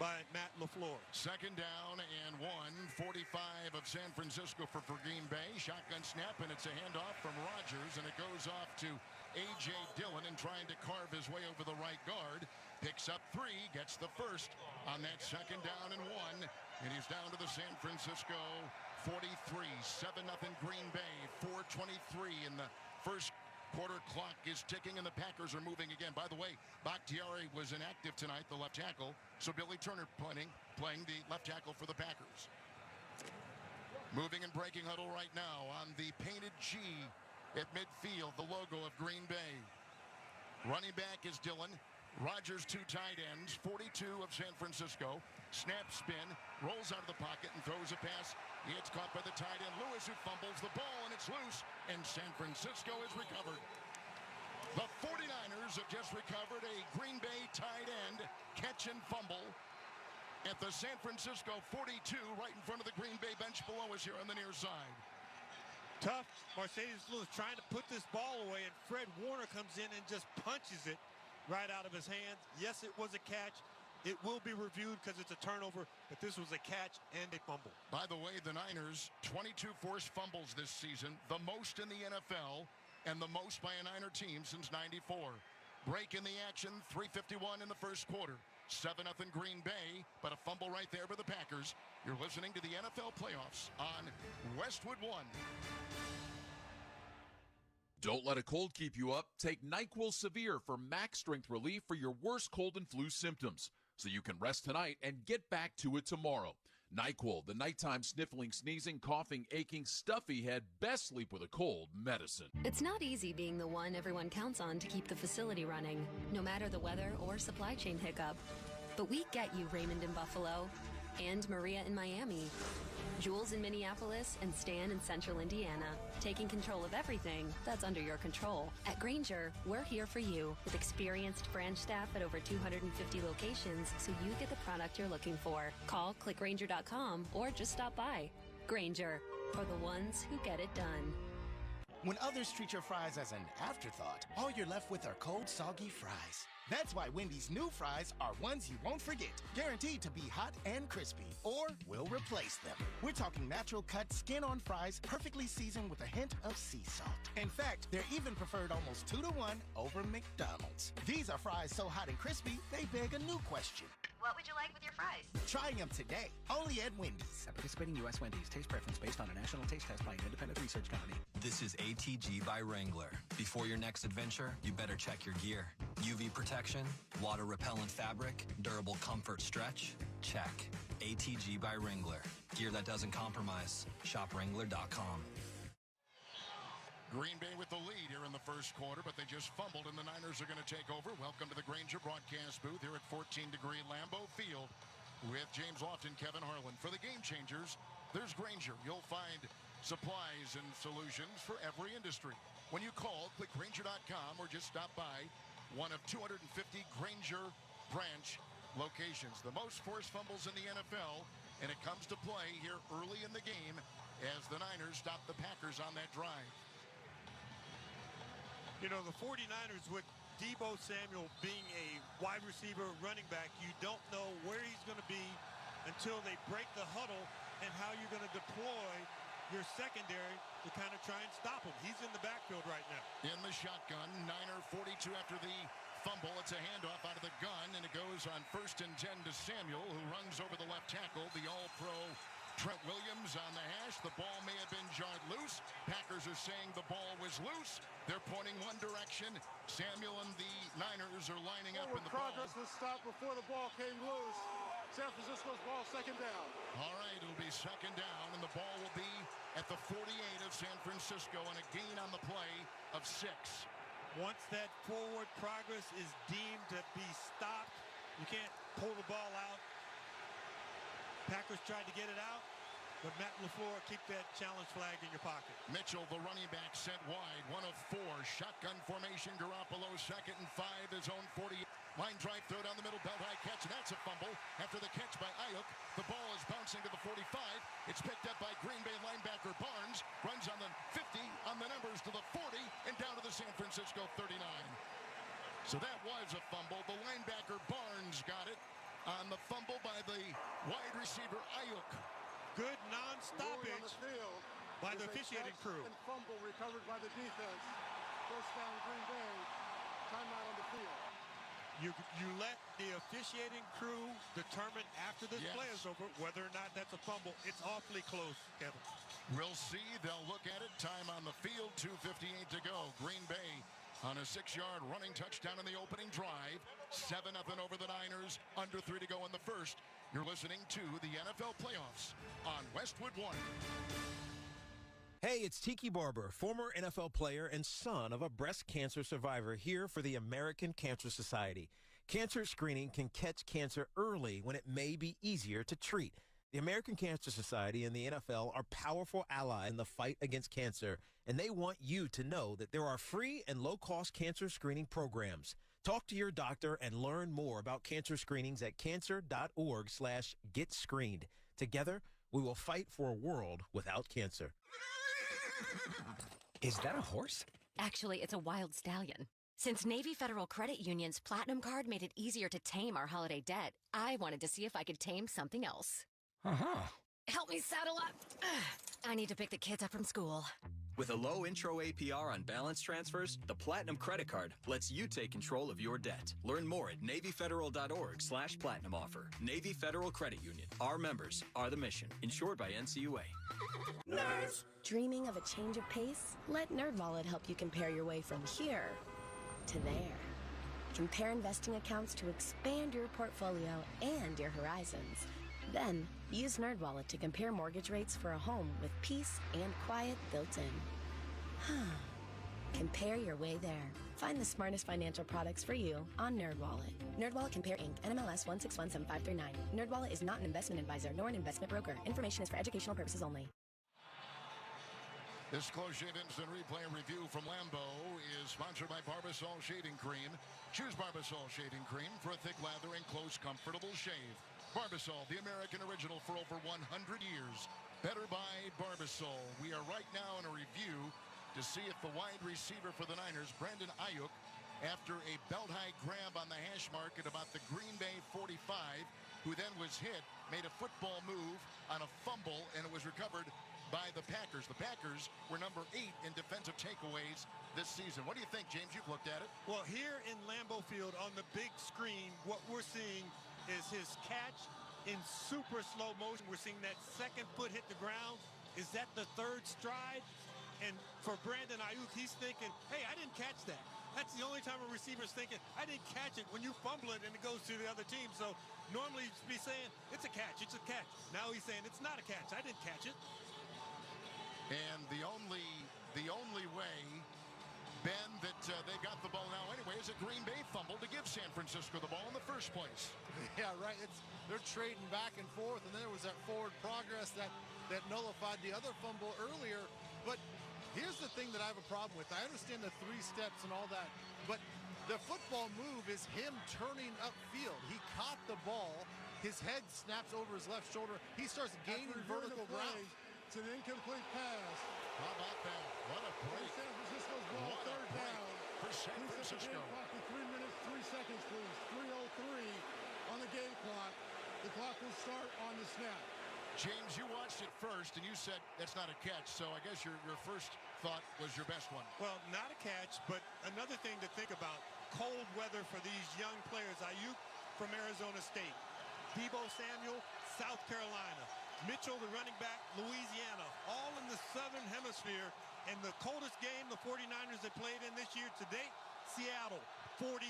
by Matt LaFleur. 2nd down and 1, 45 of San Francisco for Green Bay. Shotgun snap, and it's a handoff from Rodgers, and it goes off to A.J. Dillon, and trying to carve his way over the right guard. Picks up 3, gets the 1st on that 2nd down and 1, and he's down to the San Francisco 43. 7-0 Green Bay, 4:23 in the first quarter. Clock is ticking, and the Packers are moving again. By the way, BACKKK was inactive tonight, the left tackle, so Billy Turner playing the left tackle for the Packers. Moving and breaking huddle right now on the painted G at midfield, the logo of Green Bay. Running back is Dillon. Rodgers 2 tight ends, 42 of San Francisco. Snap spin, rolls out of the pocket and throws a pass. It's caught by the tight end Lewis, who fumbles the ball, and it's loose, and San Francisco is recovered. The 49ers have just recovered a Green Bay tight end catch and fumble at the San Francisco 42, right in front of the Green Bay bench below us here on the near side. Tough. Mercedes Lewis trying to put this ball away, and Fred Warner comes in and just punches it right out of his hands. Yes, it was a catch. It will be reviewed because it's a turnover, but this was a catch and a fumble. By the way, the Niners, 22 forced fumbles this season, the most in the NFL, and the most by a Niner team since '94. Break in the action, 3:51 in the first quarter. 7-0 Green Bay, but a fumble right there by the Packers. You're listening to the NFL playoffs on Westwood One. Don't let a cold keep you up. Take NyQuil Severe for max strength relief for your worst cold and flu symptoms, so you can rest tonight and get back to it tomorrow. NyQuil, the nighttime sniffling, sneezing, coughing, aching, stuffy head, best sleep with a cold medicine. It's not easy being the one everyone counts on to keep the facility running, no matter the weather or supply chain hiccup. But we get you, Raymond in Buffalo. And Maria in Miami. Jules in Minneapolis and Stan in Central Indiana. Taking control of everything that's under your control. At Grainger, we're here for you with experienced branch staff at over 250 locations so you get the product you're looking for. Call, click Grainger.com, or just stop by. Grainger, for the ones who get it done. When others treat your fries as an afterthought, all you're left with are cold, soggy fries. That's why Wendy's new fries are ones you won't forget, guaranteed to be hot and crispy, or we'll replace them. We're talking natural cut, skin-on fries, perfectly seasoned with a hint of sea salt. In fact, they're even preferred almost 2-to-1 over McDonald's. These are fries so hot and crispy, they beg a new question. What would you like with your fries? Try them today, only at Wendy's. At participating U.S. Wendy's, taste preference based on a national taste test by an independent research company. This is ATG by Wrangler. Before your next adventure, you better check your gear. UV protection, water repellent fabric, durable comfort stretch, check. ATG by Wrangler. Gear that doesn't compromise. Shop Wrangler.com. Green Bay with the lead here in the first quarter, but they just fumbled, and the Niners are going to take over. Welcome to the Grainger broadcast booth here at 14-degree Lambeau Field with James Lofton, Kevin Harlan. For the Game Changers, there's Grainger. You'll find supplies and solutions for every industry. When you call, click Grainger.com or just stop by one of 250 Grainger branch locations. The most forced fumbles in the NFL, and it comes to play here early in the game as the Niners stop the Packers on that drive. You know, the 49ers with Deebo Samuel being a wide receiver running back, you don't know where he's going to be until they break the huddle and how you're going to deploy your secondary to kind of try and stop him. He's in the backfield right now. In the shotgun, Niner 42 after the fumble. It's a handoff out of the gun, and it goes on 1st and 10 to Samuel, who runs over the left tackle, the All-Pro Trent Williams on the hash. The ball may have been jarred loose. Packers are saying the ball was loose. They're pointing one direction. Samuel and the Niners are lining up in the progress ball. was stopped before the ball came loose. San Francisco's ball second down. All right, it'll be second down, and the ball will be at the 48 of San Francisco, and a gain on the play of 6. Once that forward progress is deemed to be stopped, you can't pull the ball out. Packers tried to get it out, but Matt LaFleur, keep that challenge flag in your pocket. Mitchell, the running back, sent wide. 1 of 4. Shotgun formation. Garoppolo, 2nd and 5. His own 40. Line drive, throw down the middle, belt high catch, and that's a fumble. After the catch by Ayuk, the ball is bouncing to the 45. It's picked up by Green Bay linebacker Barnes. Runs on the 50, on the numbers to the 40, and down to the San Francisco 39. So that was a fumble. The linebacker Barnes got it on the fumble by the wide receiver Ayuk. Good non-stoppage by the officiating crew. And fumble recovered by the defense. First down Green Bay. Timeout on the field. You let the officiating crew determine after this play is over whether or not that's a fumble. It's awfully close, Kevin. We'll see. They'll look at it. Time on the field. 2:58 to go. Green Bay on a 6-yard running touchdown in the opening drive. 7-0 over the Niners. Under 3 to go in the first. You're listening to the NFL Playoffs on Westwood One. Hey, it's Tiki Barber, former NFL player and son of a breast cancer survivor, here for the American Cancer Society. Cancer screening can catch cancer early when it may be easier to treat. The American Cancer Society and the NFL are powerful allies in the fight against cancer, and they want you to know that there are free and low-cost cancer screening programs. Talk to your doctor and learn more about cancer screenings at cancer.org/getscreened. Together, we will fight for a world without cancer. Is that a horse? Actually, it's a wild stallion. Since Navy Federal Credit Union's Platinum Card made it easier to tame our holiday debt, I wanted to see if I could tame something else. Uh-huh. Help me saddle up. I need to pick the kids up from school. With a low intro APR on balance transfers, the Platinum Credit Card lets you take control of your debt. Learn more at NavyFederal.org/Platinum offer. Navy Federal Credit Union. Our members are the mission. Insured by NCUA. Nerds! Dreaming of a change of pace? Let NerdWallet help you compare your way from here to there. Compare investing accounts to expand your portfolio and your horizons. Then, use NerdWallet to compare mortgage rates for a home with peace and quiet built in. Compare your way there. Find the smartest financial products for you on NerdWallet. NerdWallet Compare Inc. NMLS 1617539. NerdWallet is not an investment advisor nor an investment broker. Information is for educational purposes only. This close shave instant replay review from Lambeau is sponsored by Barbasol Shaving Cream. Choose Barbasol Shaving Cream for a thick lather and close, comfortable shave. Barbasol, the American original for over 100 years. Better by Barbasol. We are right now in a review to see if the wide receiver for the Niners, Brandon Ayuk, after a belt-high grab on the hash mark at about the Green Bay 45, who then was hit, made a football move on a fumble, and it was recovered by the Packers. The Packers were number 8 in defensive takeaways this season. What do you think, James? You've looked at it. Well, here in Lambeau Field on the big screen, what we're seeing is his catch in super slow motion. We're seeing that second foot hit the ground. Is that the third stride? And for Brandon Ayuk, he's thinking, hey, I didn't catch that. That's the only time a receiver's thinking, I didn't catch it, when you fumble it and it goes to the other team. So normally he'd be saying, it's a catch, it's a catch. Now he's saying, it's not a catch, I didn't catch it. And the only way, Ben, that they got the ball now anyway is a Green Bay fumble to give San Francisco the ball in the first place. Yeah, right. They're trading back and forth, and there was that forward progress that nullified the other fumble earlier. But here's the thing that I have a problem with. I understand the 3 steps and all that, but the football move is him turning upfield. He caught the ball. His head snaps over his left shoulder. He starts gaining vertical ground. It's an incomplete pass. How about that? What a break. San Francisco's ball, What a third break down. for San Francisco. Clock to 3 minutes, 3 seconds, please. 3:03 on the game clock. The clock will start on the snap. James, you watched it first, and you said that's not a catch, so I guess your first thought was your best one. Well, not a catch, but another thing to think about, cold weather for these young players. Ayuk from Arizona State, Deebo Samuel, South Carolina, Mitchell, the running back, Louisiana, all in the southern hemisphere. And the coldest game the 49ers have played in this year to date, Seattle, 41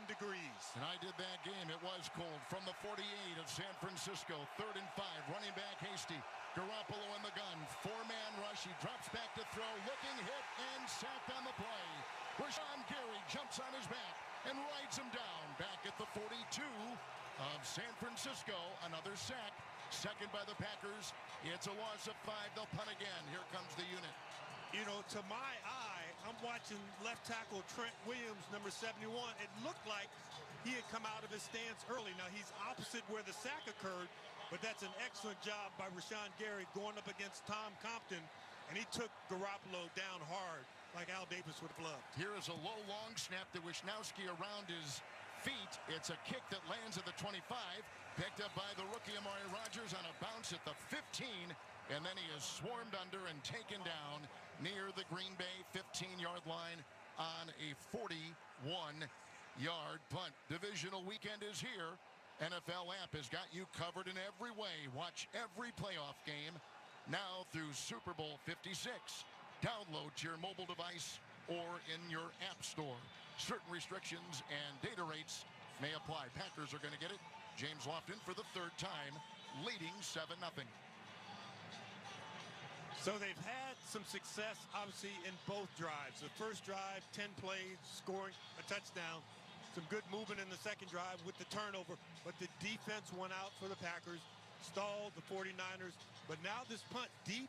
degrees. And I did that game. It was cold. From the 48 of San Francisco, 3rd and 5, running back Hasty. Garoppolo in the gun, 4-man rush. He drops back to throw, looking, hit, and sacked on the play. Rashawn Gary jumps on his back and rides him down. Back at the 42 of San Francisco, another sack. Second by the Packers. It's a loss of 5. They'll punt again. Here comes the unit. You know, to my eye, I'm watching left tackle Trent Williams, number 71. It looked like he had come out of his stance early. Now, he's opposite where the sack occurred, but that's an excellent job by Rashawn Gary going up against Tom Compton, and he took Garoppolo down hard like Al Davis would have loved. Here is a low, long snap to Wisnowski around his feet. It's a kick that lands at the 25, picked up by the rookie Amari Rodgers on a bounce at the 15, and then he is swarmed under and taken down near the Green Bay 15-yard line on a 41-yard punt. Divisional weekend is here. NFL app has got you covered in every way. Watch every playoff game now through Super Bowl 56. Download to your mobile device or in your app store. Certain restrictions and data rates may apply. Packers are going to get it. James Lofton for the 3rd time, leading 7-0. So they've had some success, obviously, in both drives. The first drive, 10 plays, scoring a touchdown. Some good movement in the second drive with the turnover. But the defense went out for the Packers, stalled the 49ers. But now this punt deep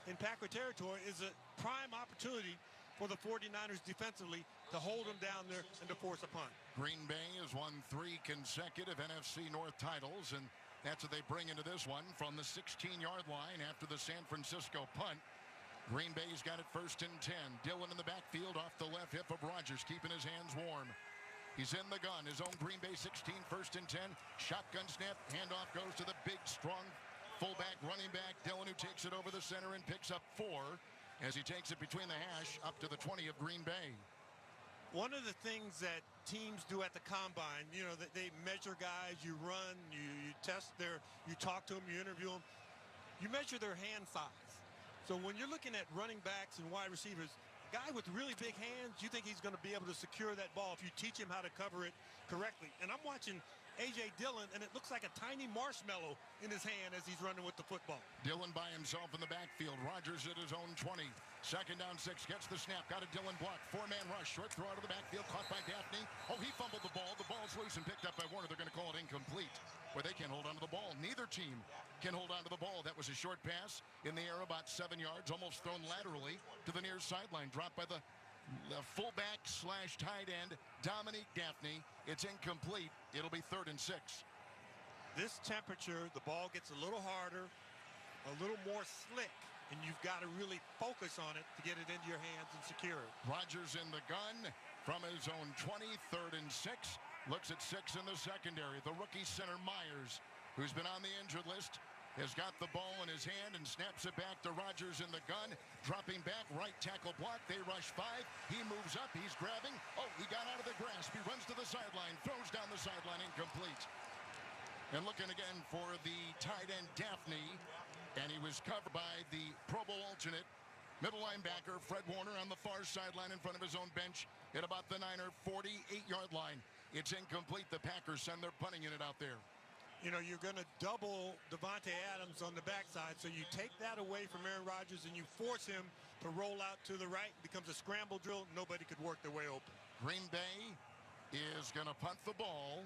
in Packer territory is a prime opportunity for the 49ers defensively to hold them down there and to force a punt. Green Bay has won 3 consecutive NFC North titles, and that's what they bring into this one from the 16-yard line after the San Francisco punt. Green Bay's got it 1st and 10. Dillon in the backfield off the left hip of Rodgers, keeping his hands warm. He's in the gun, his own Green Bay 16, 1st and 10. Shotgun snap, handoff goes to the big, strong fullback, running back, Dillon, who takes it over the center and picks up 4 as he takes it between the hash up to the 20 of Green Bay. One of the things that teams do at the combine, you know, that they measure guys, you run, you test you talk to them, you interview them, you measure their hand size. So when you're looking at running backs and wide receivers, a guy with really big hands, you think he's going to be able to secure that ball if you teach him how to cover it correctly. And I'm watching A.J. Dillon, and it looks like a tiny marshmallow in his hand as he's running with the football. Dillon by himself in the backfield. Rodgers at his own 20. Second down, 6. Gets the snap. Got a Dillon block. Four-man rush. Short throw out of the backfield. Caught by Daphne. Oh, he fumbled the ball. The ball's loose and picked up by Warner. They're going to call it incomplete. Where they can't hold on to the ball. Neither team can hold on to the ball. That was a short pass in the air about 7 yards. Almost thrown laterally to the near sideline. Dropped by the fullback / tight end, Dominique Daphne. It's incomplete. It'll be 3rd and 6. This temperature, the ball gets a little harder, a little more slick, and you've got to really focus on it to get it into your hands and secure it. Rodgers in the gun from his own 20, 3rd and 6. Looks at 6 in the secondary. The rookie center Myers, who's been on the injured list, has got the ball in his hand and snaps it back to Rodgers in the gun. Dropping back, right tackle block. They rush 5. He moves up. He's grabbing. Oh, he got out of the grasp. He runs to the sideline, throws down the sideline, incomplete. And looking again for the tight end Daphne, and he was covered by the Pro Bowl alternate middle linebacker Fred Warner on the far sideline in front of his own bench at about the Niner 48-yard line. It's incomplete. The Packers send their punting unit out there. You know, you're going to double Devontae Adams on the backside, so you take that away from Aaron Rodgers and you force him to roll out to the right. It becomes a scramble drill. Nobody could work their way open. Green Bay is going to punt the ball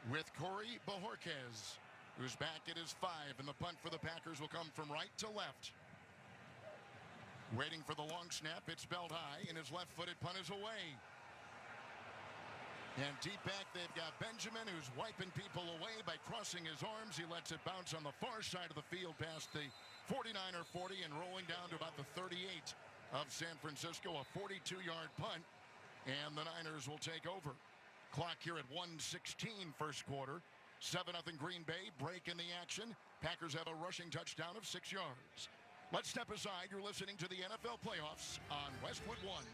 with Corey Bojorquez, who's back at his 5, and the punt for the Packers will come from right to left. Waiting for the long snap. It's belt high, and his left-footed punt is away. And deep back, they've got Benjamin, who's wiping people away by crossing his arms. He lets it bounce on the far side of the field past the 49er 40 and rolling down to about the 38 of San Francisco. A 42-yard punt, and the Niners will take over. Clock here at 1:16 first quarter. 7-0 Green Bay, break in the action. Packers have a rushing touchdown of 6 yards. Let's step aside. You're listening to the NFL playoffs on Westwood One.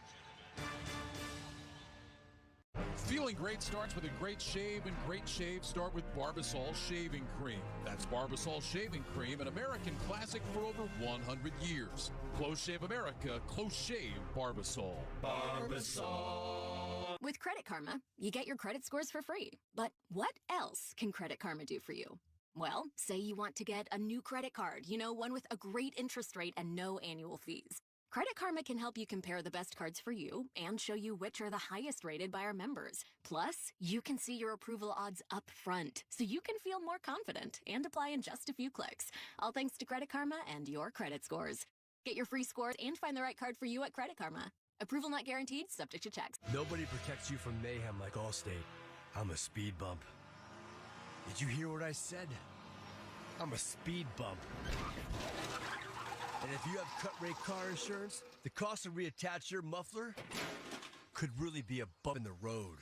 Feeling great starts with a great shave, and great shaves start with Barbasol Shaving Cream. That's Barbasol Shaving Cream, an American classic for over 100 years. Close Shave America, Close Shave Barbasol. Barbasol. With Credit Karma, you get your credit scores for free. But what else can Credit Karma do for you? Well, say you want to get a new credit card, one with a great interest rate and no annual fees. Credit Karma can help you compare the best cards for you and show you which are the highest rated by our members. Plus, you can see your approval odds up front, so you can feel more confident and apply in just a few clicks. All thanks to Credit Karma and your credit scores. Get your free scores and find the right card for you at Credit Karma. Approval not guaranteed, subject to checks. Nobody protects you from mayhem like Allstate. I'm a speed bump. Did you hear what I said? I'm a speed bump. And if you have cut-rate car insurance, the cost to reattach your muffler could really be a bump in the road.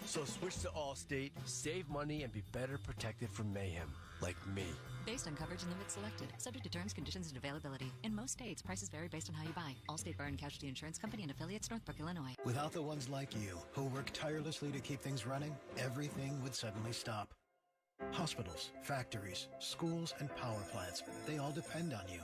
So switch to Allstate, save money, and be better protected from mayhem, like me. Based on coverage and limits selected, subject to terms, conditions, and availability. In most states, prices vary based on how you buy. Allstate Bar and Casualty Insurance Company and affiliates, Northbrook, Illinois. Without the ones like you, who work tirelessly to keep things running, everything would suddenly stop. Hospitals, factories, schools, and power plants, they all depend on you.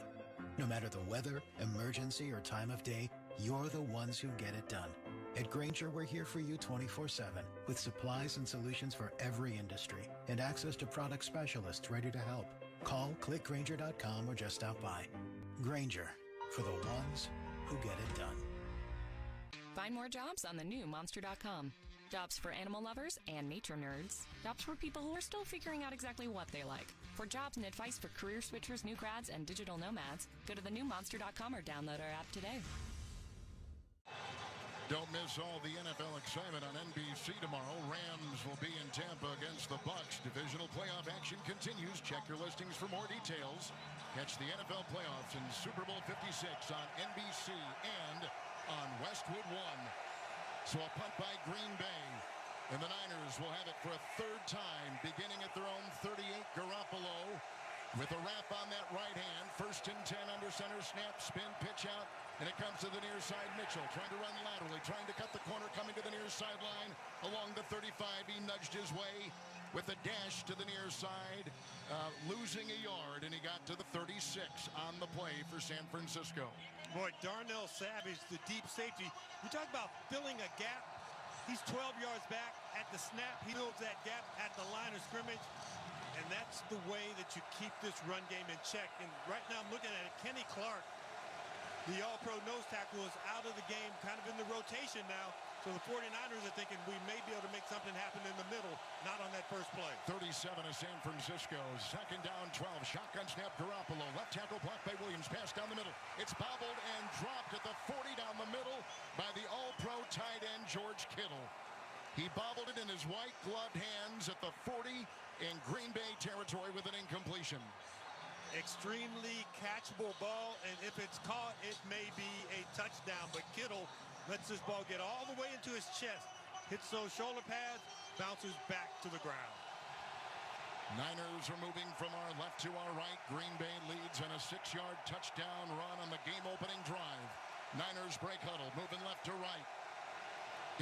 No matter the weather, emergency, or time of day, you're the ones who get it done. At Grainger, we're here for you 24/7 with supplies and solutions for every industry and access to product specialists ready to help. Call, click Grainger.com, or just stop by. Grainger, for the ones who get it done. Find more jobs on the new Monster.com. Jobs for animal lovers and nature nerds. Jobs for people who are still figuring out exactly what they like. For jobs and advice for career switchers, new grads, and digital nomads, go to thenewmonster.com or download our app today. Don't miss all the NFL excitement on NBC tomorrow. Rams will be in Tampa against the Bucks. Divisional playoff action continues. Check your listings for more details. Catch the NFL playoffs in Super Bowl 56 on NBC and on Westwood One. So a punt by Green Bay, and the Niners will have it for a third time, beginning at their own 38. Garoppolo with a wrap on that right hand. 1st and 10 under center snap, spin, pitch out, and it comes to the near side. Mitchell trying to run laterally, trying to cut the corner, coming to the near sideline. Along the 35, he nudged his way with a dash to the near side, losing a yard, and he got to the 36 on the play for San Francisco. Boy, Darnell Savage, the deep safety. You talk about filling a gap. He's 12 yards back at the snap. He builds that gap at the line of scrimmage. And that's the way that you keep this run game in check. And right now I'm looking at it. Kenny Clark, the all-pro nose tackle, is out of the game, kind of in the rotation now. So the 49ers are thinking we may be able to make something happen in the middle, not on that first play. 37 of San Francisco. Second down, 12. Shotgun snap, Garoppolo. Left tackle blocked by Williams. Pass down the middle. It's bobbled and dropped at the 40 down the middle by the all-pro tight end, George Kittle. He bobbled it in his white gloved hands at the 40 in Green Bay territory with an incompletion. Extremely catchable ball, and if it's caught, it may be a touchdown. But Kittle lets this ball get all the way into his chest, hits those shoulder pads, bounces back to the ground. Niners are moving from our left to our right. Green Bay leads on a 6-yard touchdown run on the game-opening drive. Niners break huddle, moving left to right.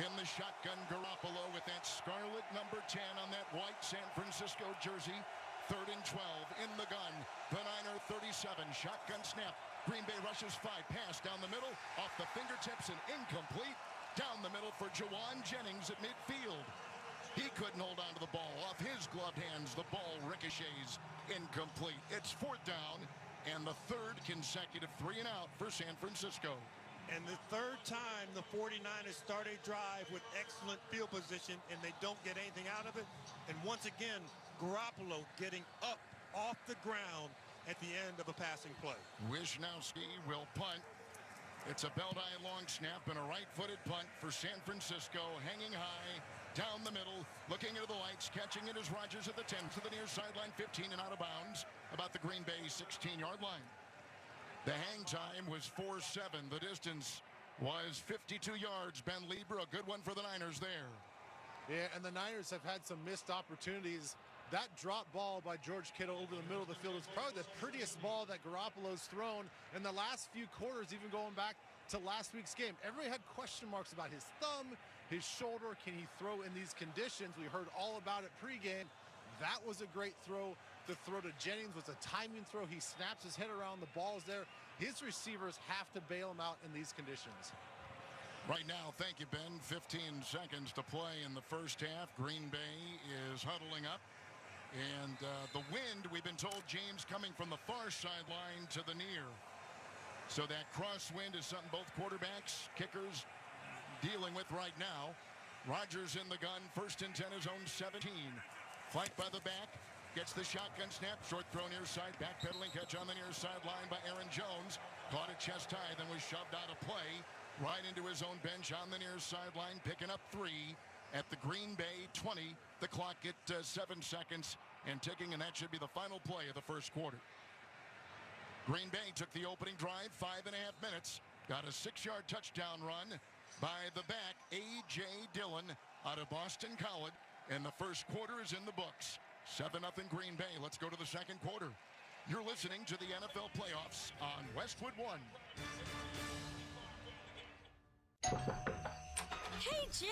In the shotgun, Garoppolo with that scarlet number 10 on that white San Francisco jersey. 3rd and 12 in the gun. The Niner 37. Shotgun snap. Green Bay rushes 5. Pass down the middle. Off the fingertips and incomplete. Down the middle for Jawan Jennings at midfield. He couldn't hold on to the ball. Off his gloved hands, the ball ricochets. Incomplete. It's 4th down and the 3rd consecutive 3 and out for San Francisco. And the 3rd time the 49ers start a drive with excellent field position and they don't get anything out of it. And once again, Garoppolo getting up off the ground at the end of a passing play. Wisnowski will punt. It's a belt-high long snap and a right-footed punt for San Francisco, hanging high, down the middle, looking into the lights, catching it as Rodgers at the 10 to the near sideline, 15 and out of bounds, about the Green Bay 16-yard line. The hang time was 4.7. The distance was 52 yards. Ben Lieber, a good one for the Niners there. Yeah, and the Niners have had some missed opportunities. That drop ball by George Kittle over the middle of the field is probably the prettiest ball that Garoppolo's thrown in the last few quarters, even going back to last week's game. Everybody had question marks about his thumb, his shoulder. Can he throw in these conditions? We heard all about it pregame. That was a great throw. The throw to Jennings was a timing throw. He snaps his head around. The ball's there. His receivers have to bail him out in these conditions. Right now, thank you, Ben. 15 seconds to play in the first half. Green Bay is huddling up. And the wind, we've been told, James, coming from the far sideline to the near. So that crosswind is something both quarterbacks, kickers dealing with right now. Rodgers in the gun. 1st and 10, his own 17. Flanked by the back. Gets the shotgun snap. Short throw near side. Backpedaling catch on the near sideline by Aaron Jones. Caught it chest high, then was shoved out of play. Right into his own bench on the near sideline. Picking up 3 at the Green Bay 20. The clock at 7 seconds and ticking, and that should be the final play of the first quarter. Green Bay took the opening drive, 5.5 minutes. Got a 6-yard touchdown run by the back, A.J. Dillon, out of Boston College. And the first quarter is in the books. 7-0 Green Bay. Let's go to the second quarter. You're listening to the NFL playoffs on Westwood One. Hey, Jim.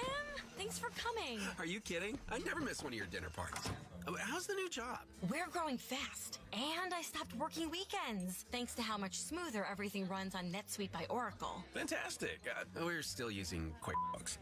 Thanks for coming. Are you kidding? I never miss one of your dinner parties. How's the new job? We're growing fast, and I stopped working weekends, thanks to how much smoother everything runs on NetSuite by Oracle. Fantastic. We're still using QuickBooks.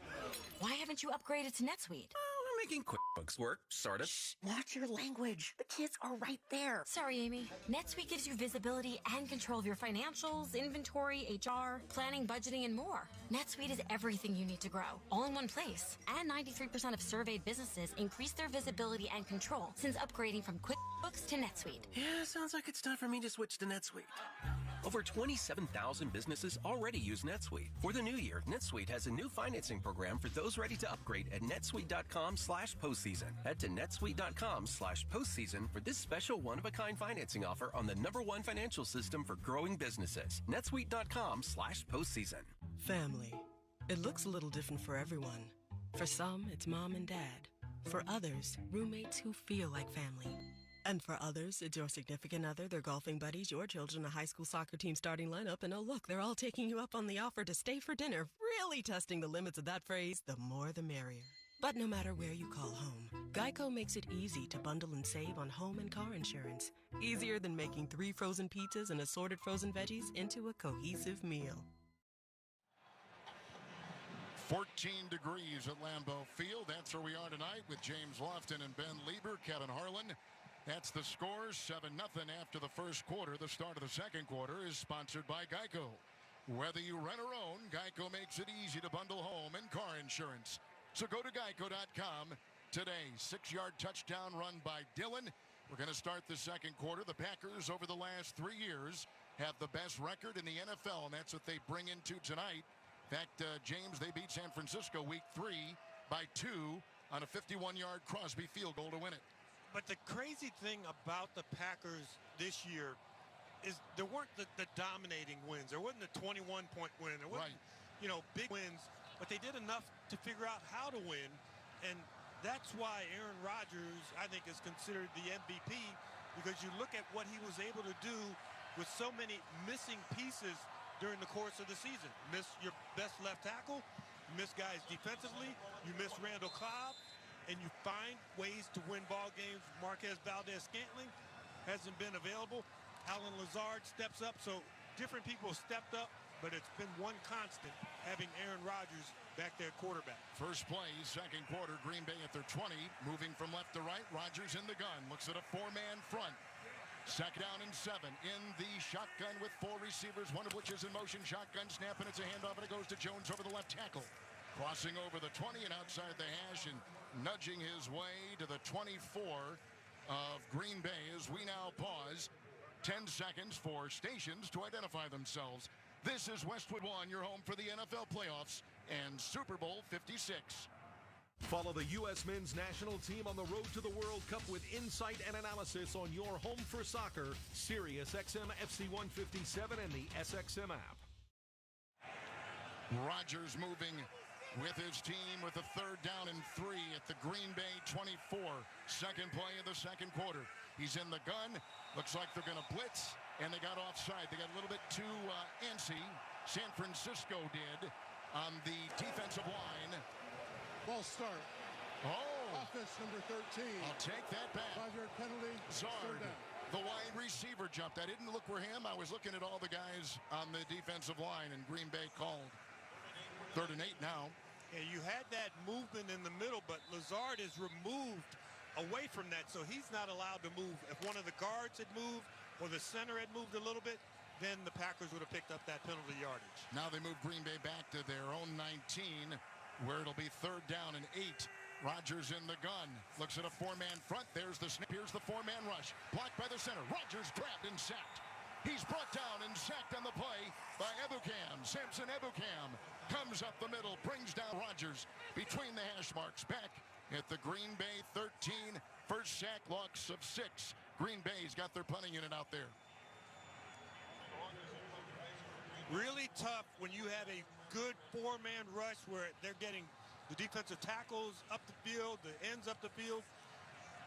Why haven't you upgraded to NetSuite? We're making QuickBooks work, sort of. Shh, watch your language. The kids are right there. Sorry, Amy. NetSuite gives you visibility and control of your financials, inventory, HR, planning, budgeting, and more. NetSuite is everything you need to grow, all in one place. And 93% of surveyed businesses increase their visibility and control since upgrading from QuickBooks to NetSuite. Yeah, sounds like it's time for me to switch to NetSuite. Over 27,000 businesses already use NetSuite. For the new year, NetSuite has a new financing program for those ready to upgrade at netsuite.com/postseason. Head to netsuite.com/postseason for this special one-of-a-kind financing offer on the #1 financial system for growing businesses. netsuite.com/postseason. Family. It looks a little different for everyone. For some, it's mom and dad. For others, roommates who feel like family. And for others, it's your significant other, their golfing buddies, your children, a high school soccer team starting lineup, and oh look, they're all taking you up on the offer to stay for dinner, really testing the limits of that phrase, the more the merrier. But no matter where you call home, Geico makes it easy to bundle and save on home and car insurance. Easier than making 3 frozen pizzas and assorted frozen veggies into a cohesive meal. 14 degrees at Lambeau Field. That's where we are tonight with James Lofton and Ben Lieber, Kevin Harlan. That's the score, 7-0 after the first quarter. The start of the second quarter is sponsored by Geico. Whether you rent or own, Geico makes it easy to bundle home and car insurance. So go to geico.com today. 6-yard touchdown run by Dillon. We're going to start the second quarter. The Packers over the last 3 years have the best record in the NFL, and that's what they bring into tonight. In fact, James, they beat San Francisco week 3 by 2 on a 51-yard Crosby field goal to win it. But the crazy thing about the Packers this year is there weren't the dominating wins. There wasn't a 21-point win. There wasn't, big wins. But they did enough to figure out how to win. And that's why Aaron Rodgers, I think, is considered the MVP, because you look at what he was able to do with so many missing pieces during the course of the season. Miss your best left tackle, you miss guys defensively, you miss Randall Cobb, and you find ways to win ball games. Marquez Valdez-Scantling hasn't been available. Alan Lazard steps up, so different people stepped up, but it's been one constant, having Aaron Rodgers back there quarterback. First play, second quarter, Green Bay at their 20, moving from left to right. Rodgers in the gun, looks at a 4-man front. Second down and 7 in the shotgun with 4 receivers, one of which is in motion. Shotgun snap, and it's a handoff, and it goes to Jones over the left tackle. Crossing over the 20 and outside the hash and nudging his way to the 24 of Green Bay as we now pause. 10 seconds for stations to identify themselves. This is Westwood One, your home for the NFL playoffs and Super Bowl 56. Follow the U.S. men's national team on the road to the World Cup with insight and analysis on your home for soccer, Sirius XM FC 157 and the SXM app. Rodgers moving with his team with a 3rd down and 3 at the Green Bay 24. Second play of the second quarter. He's in the gun. Looks like they're going to blitz, and they got offside. They got a little bit too antsy. San Francisco did on the defensive line. Ball start. Oh. Offense number 13. I'll take that back. 5-yard penalty. Zard, the wide receiver, jumped. I didn't look for him. I was looking at all the guys on the defensive line, and Green Bay called. 3rd and 8 now. Yeah, you had that movement in the middle, but Lazard is removed away from that, so he's not allowed to move. If one of the guards had moved or the center had moved a little bit, then the Packers would have picked up that penalty yardage. Now they move Green Bay back to their own 19, where it'll be 3rd down and 8. Rodgers in the gun. Looks at a 4-man front. There's the snap. Here's the 4-man rush. Blocked by the center. Rodgers grabbed and sacked. He's brought down and sacked on the play by Ebukam. Samson Ebukam comes up the middle, brings down Rodgers between the hash marks. Back at the Green Bay 13. First sack, loss of 6. Green Bay's got their punting unit out there. Really tough when you have a good 4-man rush where they're getting the defensive tackles up the field, the ends up the field,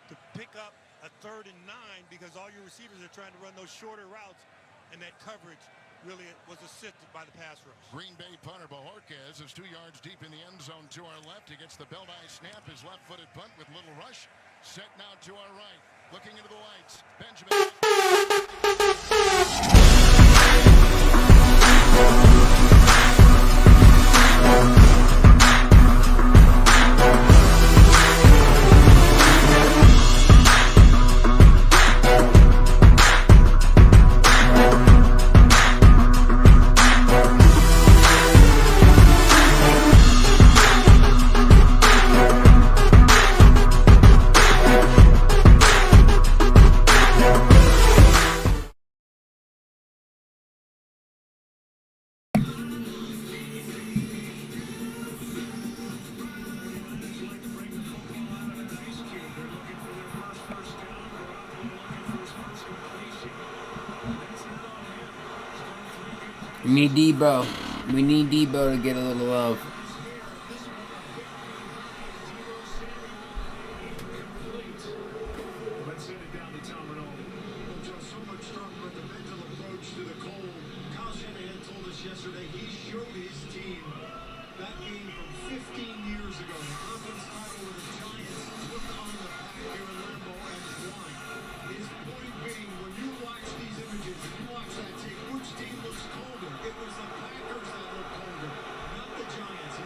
to pick up a 3rd and 9, because all your receivers are trying to run those shorter routes, and that coverage really was assisted by the pass rush. Green Bay punter Bojorquez is 2 yards deep in the end zone to our left. He gets the belt-eye snap, his left-footed punt with little rush. Set now to our right. Looking into the lights. Benjamin. We need Debo. We need Debo to get a little love. Let's send it down to Tom Rinaldi. Just so much stronger at the mental approach to the cold. Kyle Shanahan told us yesterday he showed his team that game from 15 years ago. The conference title with the Giants looked on the pack here in Lambeau and won. His point being, when you watch these images, when you watch that tape, which team looks colder? It was the Packers that looked colder, not the Giants.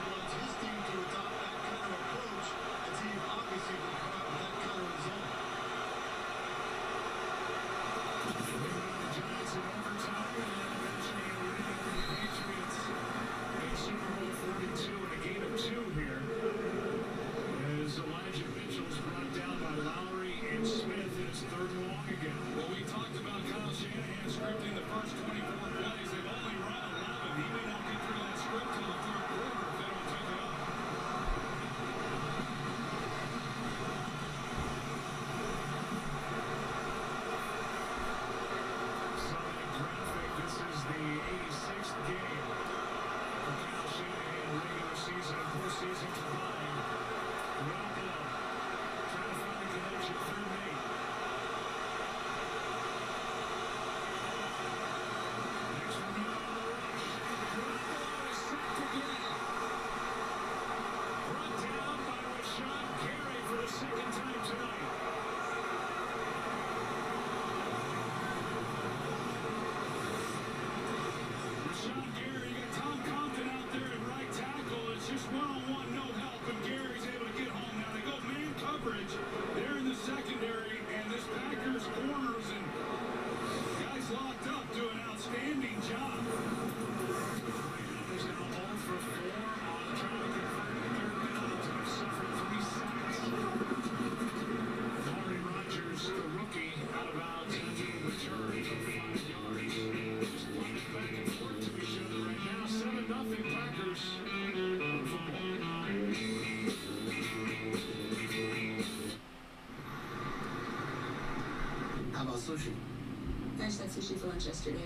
catch that sushi for lunch yesterday.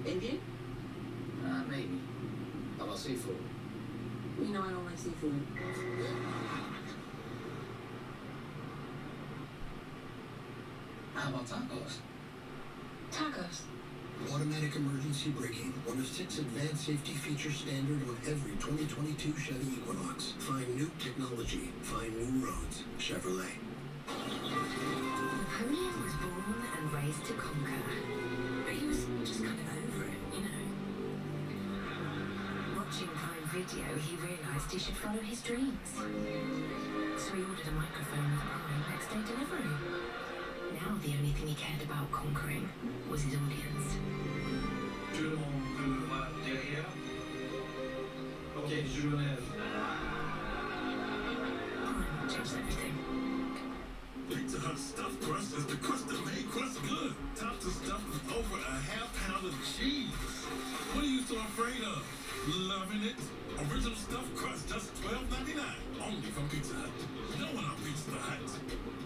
Indian? Maybe. How about seafood? You know I don't like seafood. How about tacos? Tacos. Automatic emergency braking, one of 6 advanced safety features standard on every 2022 Chevy Equinox. Find new technology, find new roads. Chevrolet. Napoleon was born and raised to conquer, but he was just kind of over it, you know. Watching Prime Video, he realised he should follow his dreams. So he ordered a microphone with Prime next day delivery. Now the only thing he cared about conquering was his audience. Tout le monde peut le voir derrière. Ok, je me lève. Prime changed everything. Pizza Hut stuffed crust is the crust that made crust good. Topped and stuffed with over a half pound of cheese. What are you so afraid of? Loving it? Original stuffed crust, just $12.99. Only from Pizza Hut. No one on Pizza Hut.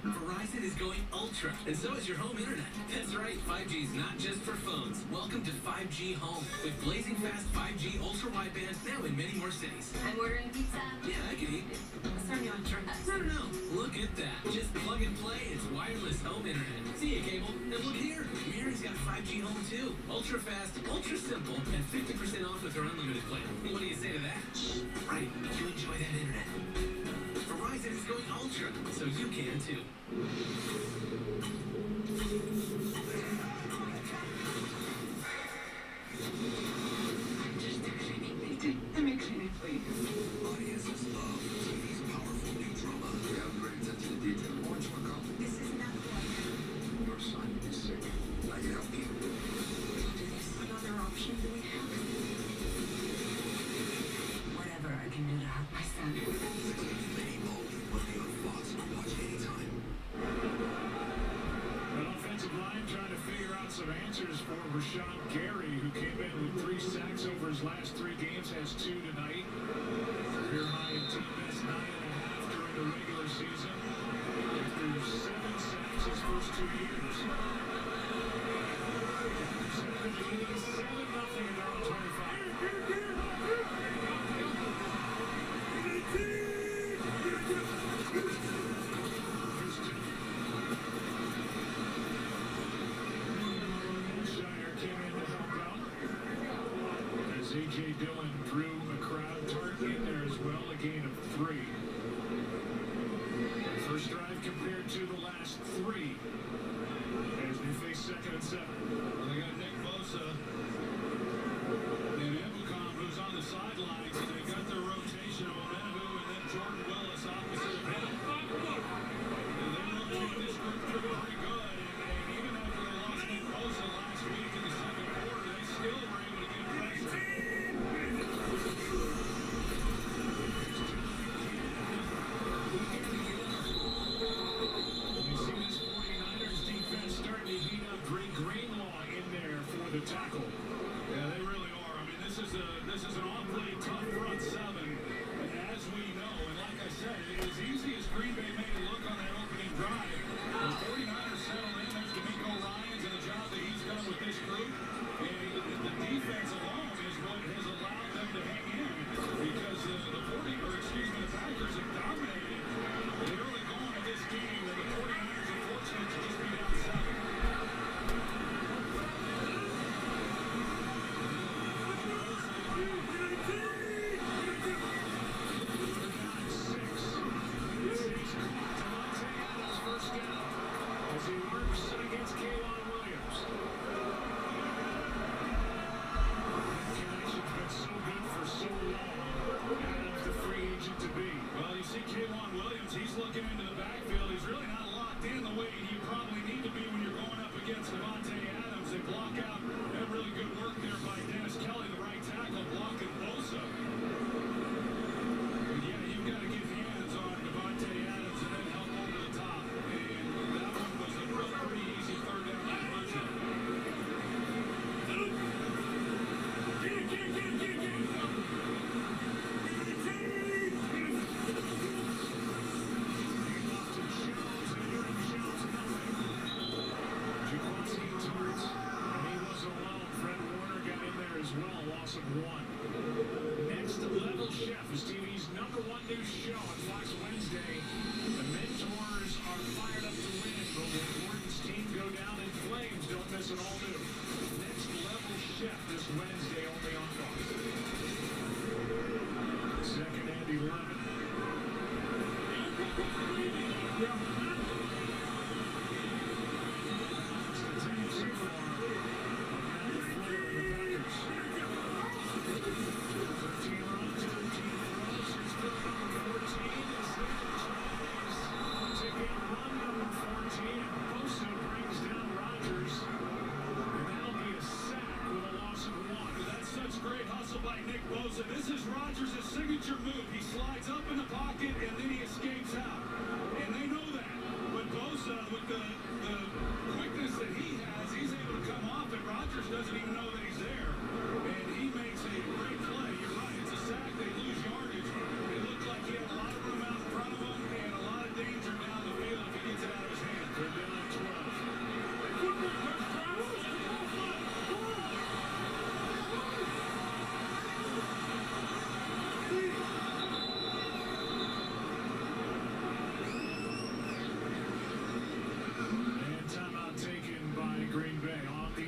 Verizon is going ultra, and so is your home internet. That's right, 5G is not just for phones. Welcome to 5G Home, with blazing fast 5G ultra wideband now in many more cities. I'm ordering pizza. Yeah, I can eat. What's our new address? No. Look at that. Just plug and play. It's wireless home internet. See ya, cable. And look here. Mary's got 5G Home too. Ultra fast, ultra simple, and 50% off with her unlimited plan. What do you say to that? Right. You enjoy that internet. Verizon is going ultra, so you can too. Audiences love TV's powerful new drama. We have great attention to detail. Orange McCall. This is not what Your son is sick. I can help you. another option do we have. Whatever I can do to help my son. Lady Bolden will be on Fox. Watch anytime. An offensive line trying to figure out some answers for Rashawn Gary, who came in with 3 sacks over his last 3 games, has 2 tonight. Career high in team best 9.5 during the regular season. After 7 sacks his first 2 years. 7-0 in their own 25. Shire came in to help out. As A.J. Dillon drew a crowd, Tart in there as well, a gain of 3. First drive compared to the last 3. As they face 2nd and 7. They got Nick Bosa and Ebukam, who's on the sidelines, and they got their rotation of Omenahu and then Jordan Willis opposite of him. And they rotate this group pretty good, and even after they lost Nick Bosa last week in the 2nd quarter, they still were able to get pressure. You see this 49ers defense starting to heat up. Greenlaw in there for the tackle. Yeah, they really are. I mean, this is an awfully tough front 7, and as we know, and like I said, as easy as Green Bay made it look on that opening drive, the 49ers settled in. There's D'Amico Ryans and the job that he's done with this group, and the defense alone is what has allowed them to hang in, because the Packers have dominated the early going of this game, and the 49ers are fortunate to just be down 7. As he works against K'Wan Williams. loss of 1. Next Level Chef is TV's #1 news show on Fox Wednesday. The mentors are fired up to win, but will Gordon's team go down in flames? Don't miss an all-new Next Level Chef this Wednesday only on Fox. Second and 11. This is Rodgers' signature move. He slides up in the pocket and then he escapes out. And they know that. But Bosa, with the quickness that he has, he's able to come off and Rodgers doesn't even know that he's there. And he makes a great play. You're right. It's a sack. They lose yardage. It looked like he had a lot of room out in front of him and a lot of danger down the field if he gets it out of his hand. They're down 12.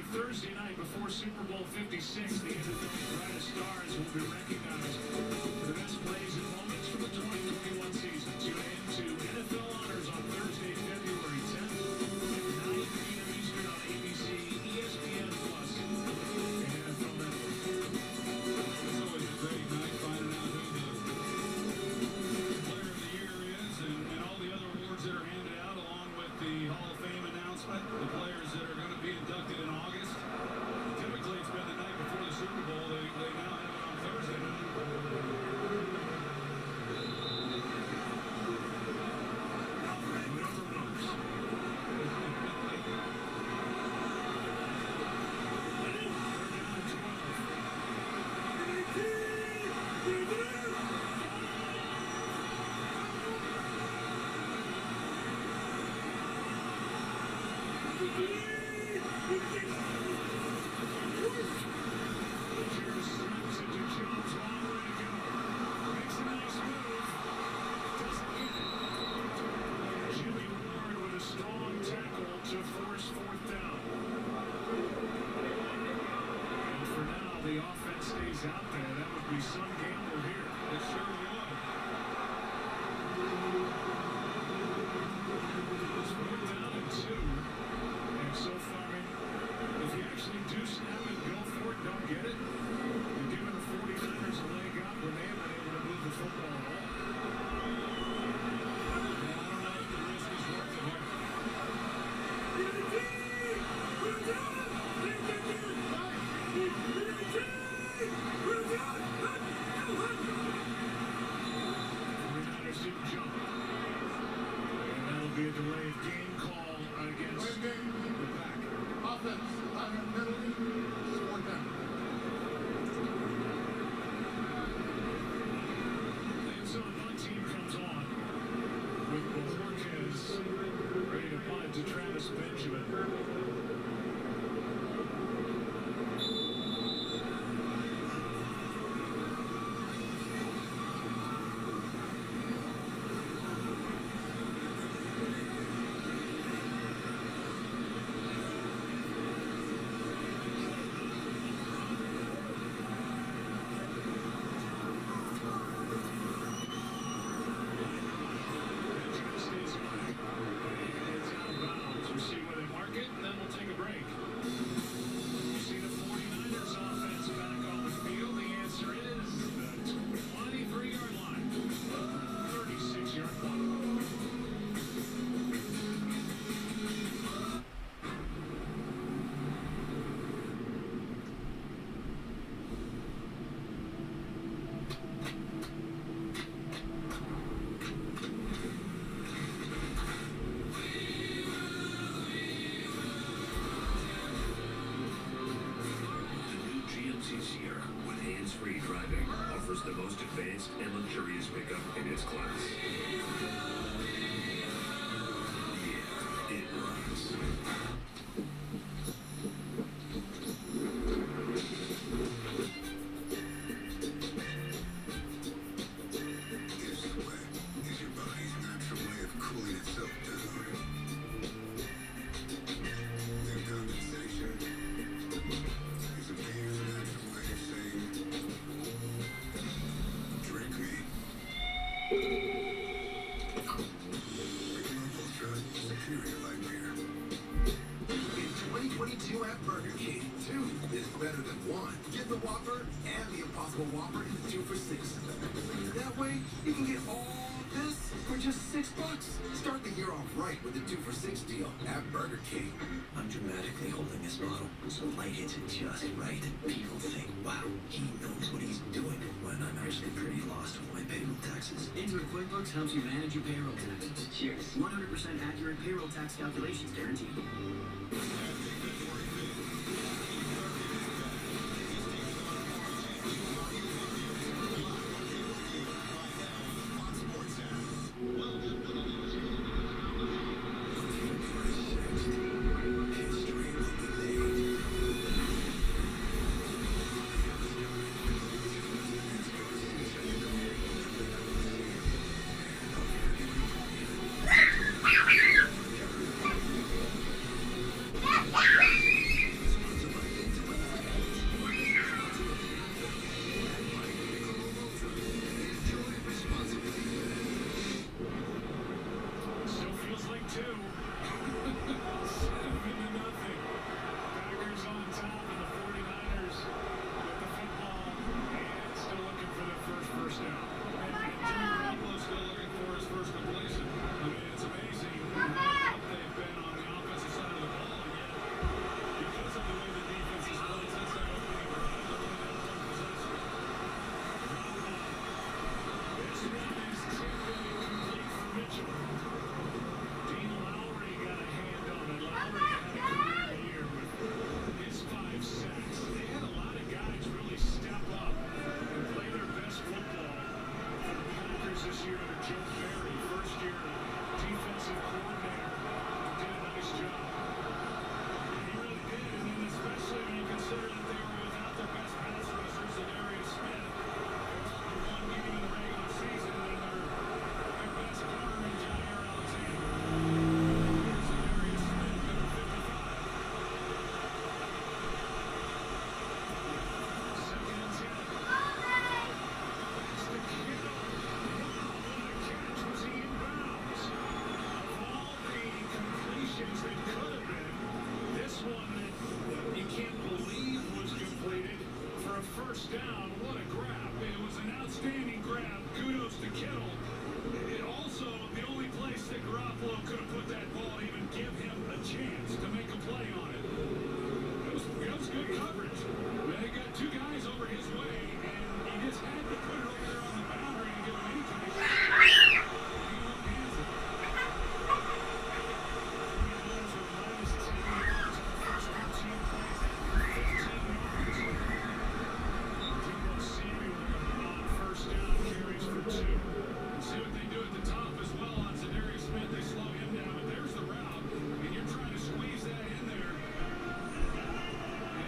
Thursday night before Super Bowl 56, the NFL's brightest stars will be recognized for the best plays and moments from the 2021 season. Tune in to NFL Honors on Thursday, February 10th at 9 p.m. Eastern on ABC, ESPN Plus, and NFL Network. It's always a great night finding out who the Player of the Year is and all the other awards that are handed out, along with the Hall of Fame announcement, the players that are going to be inducted in August. Typically, it's been the night before the Super Bowl. They now have it on Thursday night. The offense stays out there. That would be some gamble here. It sure would. It's 4th down and 2. And so far, if you actually do snap it, go for it, don't get it, you're giving the 49ers a leg up when they haven't been able to move the football at all. I don't know if the risk is worth it here. Jump. And that'll be a delayed game call against the back. Offense, penalty, score down. And so one team comes on with Bojorquez ready to punt to Travis Benjamin. The most advanced and luxurious pickup in its class. Yeah, it runs. better than one. Get the Whopper and the Impossible Whopper in the 2 for $6. That way, you can get all this for just $6. Start the year off right with the 2 for $6 deal at Burger King. I'm dramatically holding this bottle so light hits it just right. People think, wow, he knows what he's doing, when I'm actually pretty lost with my payroll taxes. Intuit QuickBooks helps you manage your payroll taxes. Cheers. 100% accurate payroll tax calculations guaranteed.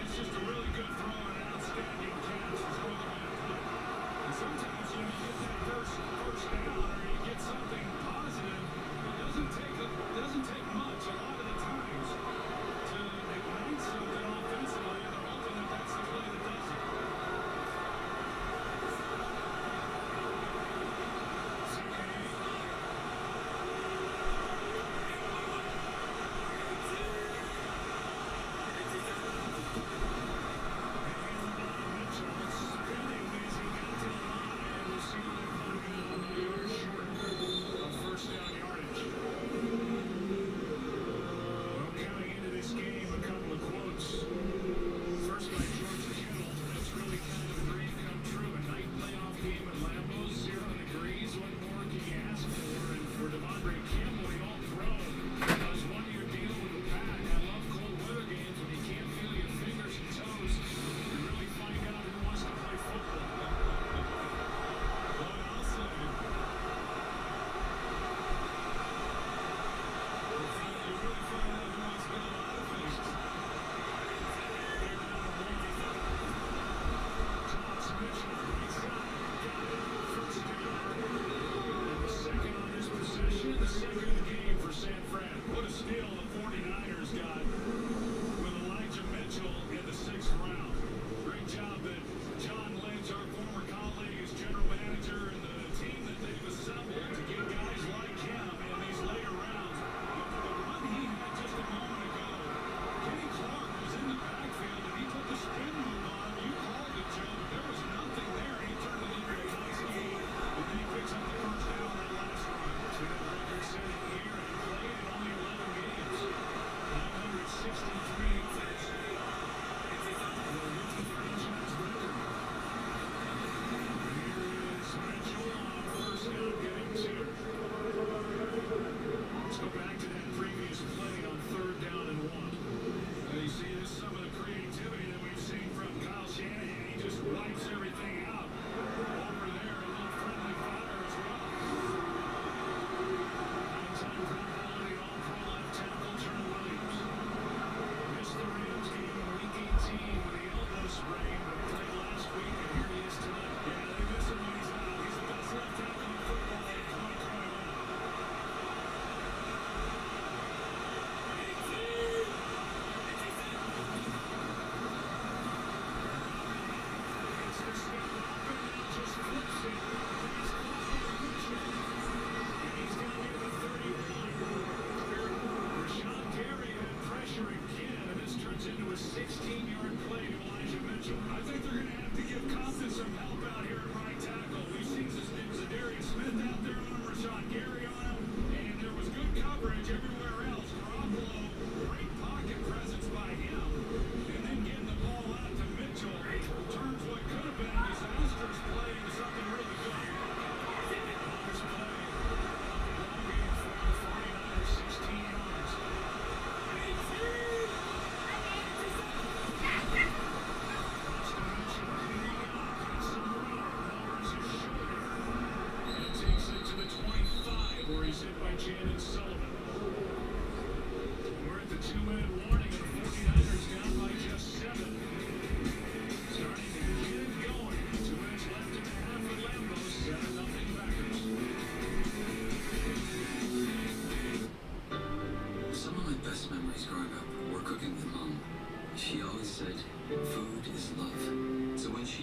It's just a really good throw and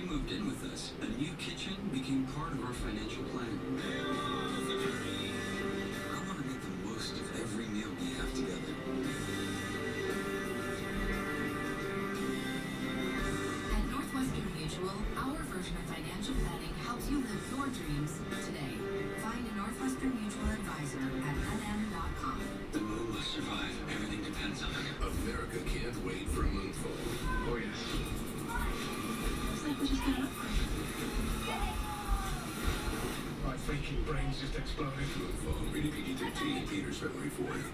moved in with us, a new kitchen became part of our financial plan. I want to make the most of every meal we have together. At Northwestern Mutual, our version of financial planning helps you live your dreams today. Find a Northwestern Mutual advisor at nm.com. The moon must survive. Everything depends on it. America can't wait for Moonfall. Oh, yes. Looks like we just got up. My thinking brains just exploded. Moonfall, rated PG-13, theaters February 4th.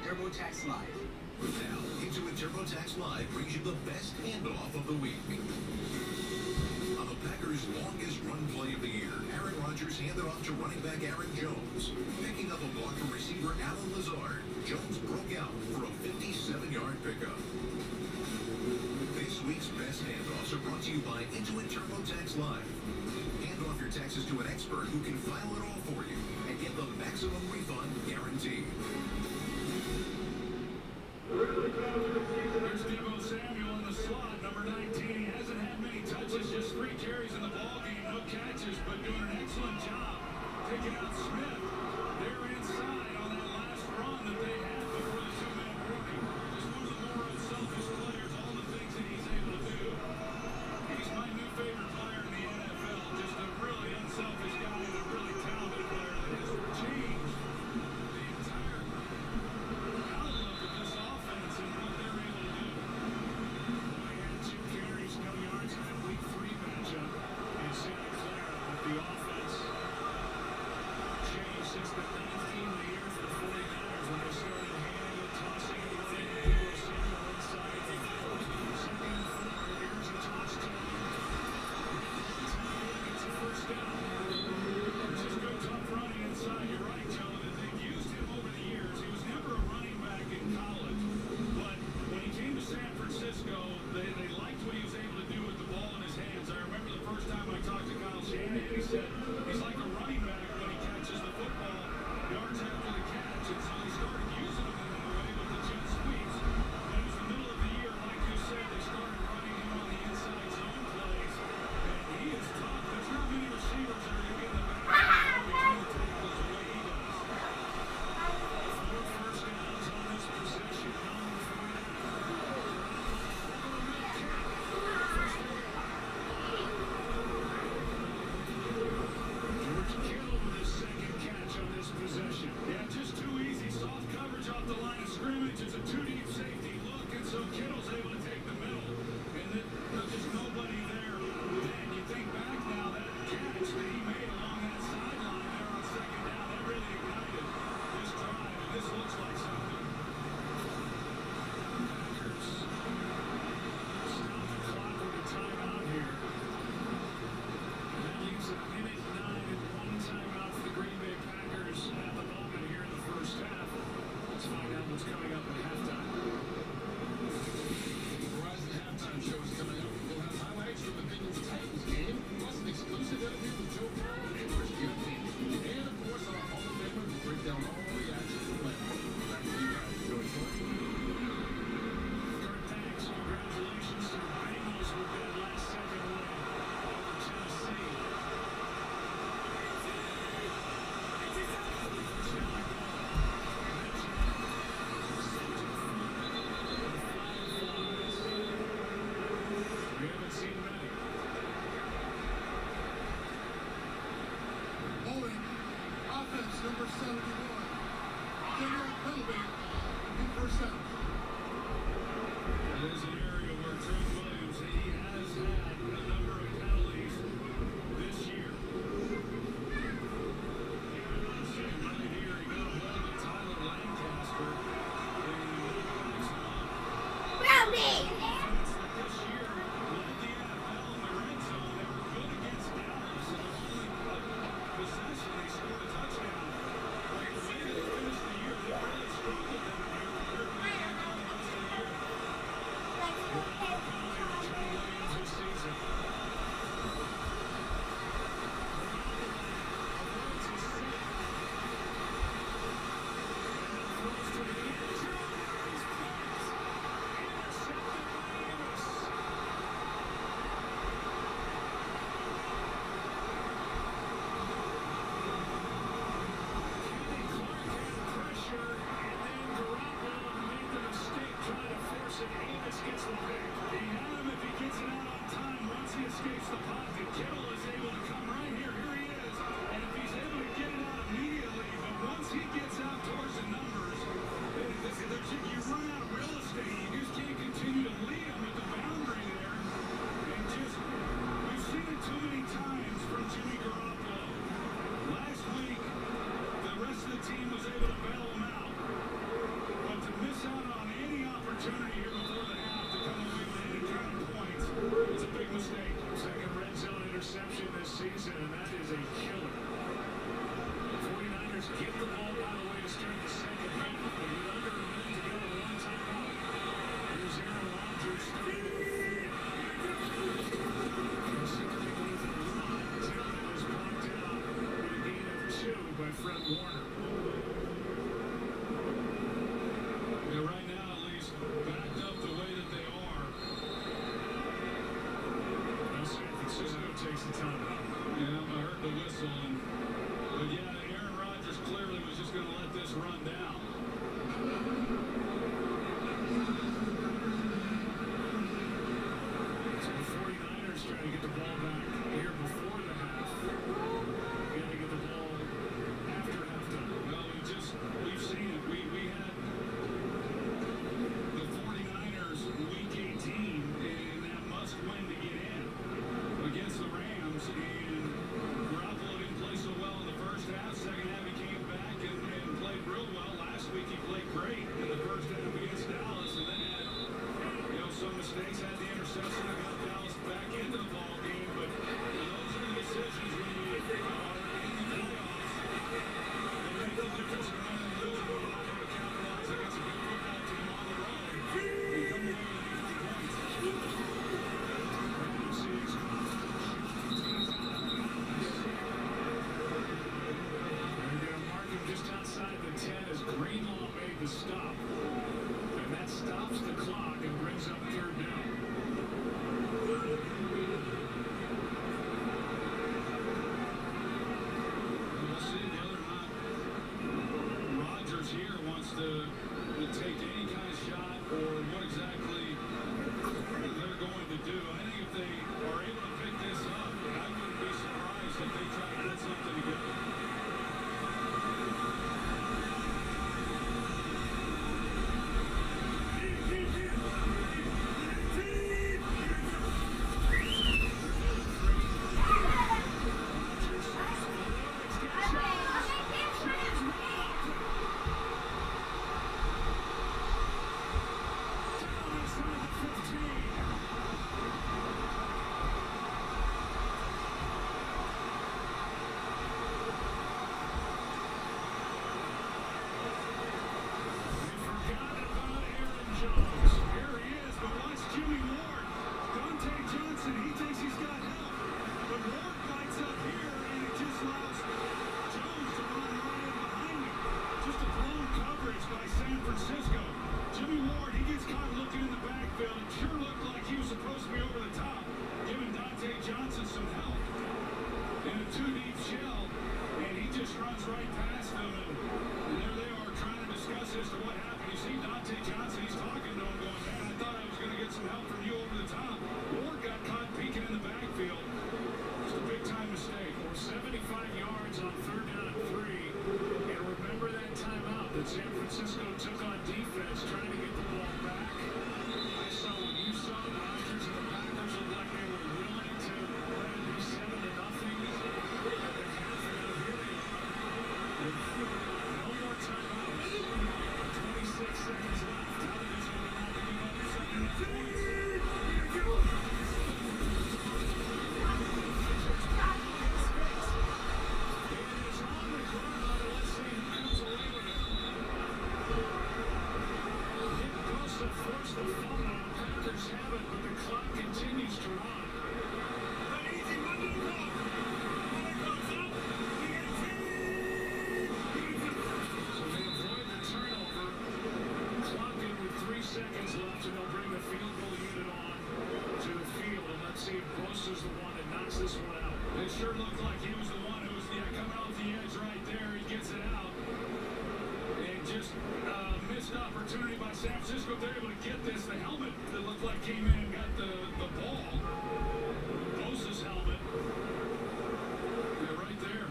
TurboTax Live. Now, Intuit TurboTax Live brings you the best handoff of the week. On the Packers' longest run play of the year, Aaron Rodgers handed off to running back Aaron Jones. Picking up a block from receiver Alan Lazard, Jones broke out for a 57-yard pickup. This week's best handoffs are brought to you by Intuit TurboTax Live. Hand off your taxes to an expert who can file it all for you and get the maximum refund guaranteed. There's Deebo Samuel in the slot, number 19. He hasn't had many touches, just 3 carries in the ballgame, no catches, but doing an excellent job taking out Smith. They're inside on that last run that they had before the 2-minute warning. Just one of the more unselfish players, all the things that he's able to do. He's my new favorite player in the NFL, just a really unselfish guy and a really talented player that has changed the entire outlook of this offense and what they're able to do. They had 2 carries, no yards in that week 3 matchup in Santa Clara, but the offense changed since the 19th of the year for the 49ers when they started handing and tossing it away. Deebo Samuel inside. Second and 4, here's a touchdown. It's a first down. Francisco tough running inside. You're right, Joe, that they've used him over the years. He was never a running back in college, but when he came to San Francisco, they liked what he was able to do with the ball in his hands. I remember the first time I talked to Kyle Shanahan, he said he's like a running back when he catches the football yards after the catch, and so they started using him in that way with the jet sweeps. And it was the middle of the year, like you said, they started running him on the inside zone plays, and he is tough. There's not many receivers that are going to get in the back between the tackles the way he does. 4 first downs on this possession. George Kittle with his second catch on this possession. Yeah, just too easy. Soft coverage off the line. 71. General penalty in first down. That is an area where Trent Williams, he has had a number of penalties this year. Right here, he got a hold of Tyler Lancaster. Rowdy! This year, led the NFL in the red zone. They were good against Dallas. And only possession, they scored a touchdown. Like the way they finished the year, they really struggled in the year compared to the rest of the year. Trent Williams this season. Gets the pick. He had him if he gets it out on time. Once he escapes the pocket, Kittle is able to come right here. Here he is. And if he's able to get it out immediately, but once he gets out towards the numbers, you run out of real estate. You just can't continue to lead him with the boundary there. And just, we've seen it too many times from Jimmy Garoppolo. Last week, the rest of the team was able to bail him out. But to miss out on any opportunity here before the half to come away with any kind of points, it's a big mistake. Second red zone interception this season, and that is a killer. The 49ers get the ball, by the way, to start the second half. But with under a minute to go, one timeout. Here's Aaron Rodgers starting to feed. Taylor was blocked out with a gain of 2 by Fred Warner. Yeah, right now, at least, backed up the way that they are. Now San Francisco takes the timeout. Yeah, I heard the whistle. But yeah, Aaron Rodgers clearly was just going to let this run down. So the 49ers trying to get the ball back here before the half. Got to get the ball after halftime. Well, we've seen it. We had the 49ers week 18 in that must win to get in against the Rams, and Garoppolo didn't play so It sure looked like he was the one who was coming off the edge right there. He gets it out. And just missed opportunity by San Francisco. They're able to get this. The helmet that looked like came in and got the ball. Bosa's helmet. Yeah, right there.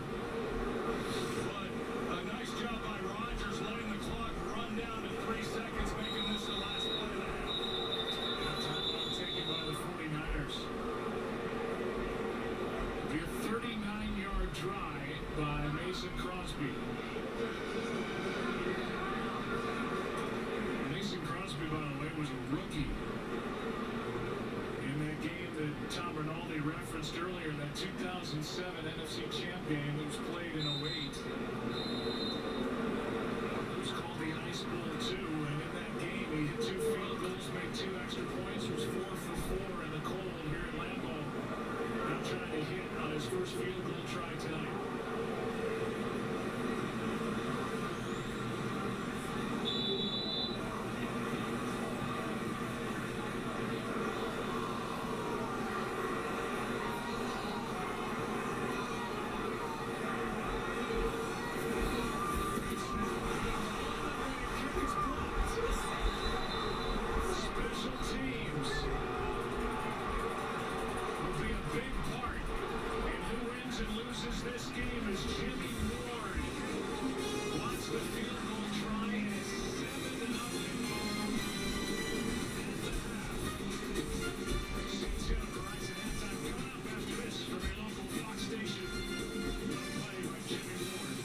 But a nice job by Rodgers letting the clock run down to 3 seconds, making this the last play of the half. Timeout taken by the 49ers. Be a 39-yard try by Mason Crosby. Mason Crosby, by the way, was a rookie in that game that Tom Rinaldi referenced earlier, that 2007 NFC Champ game that was played in 08. It was called the Ice Bowl 2, and in that game he hit 2 field goals, made 2 extra points, was 4 for 4 in the cold here at Lambeau. Now trying to hit on his first field goal try tonight. This game is Jimmy Ward. Wants the field goal try, and it's 7-0. CTO Verizon halftime coming up after this from your local Fox station. Play by Jimmy Ward.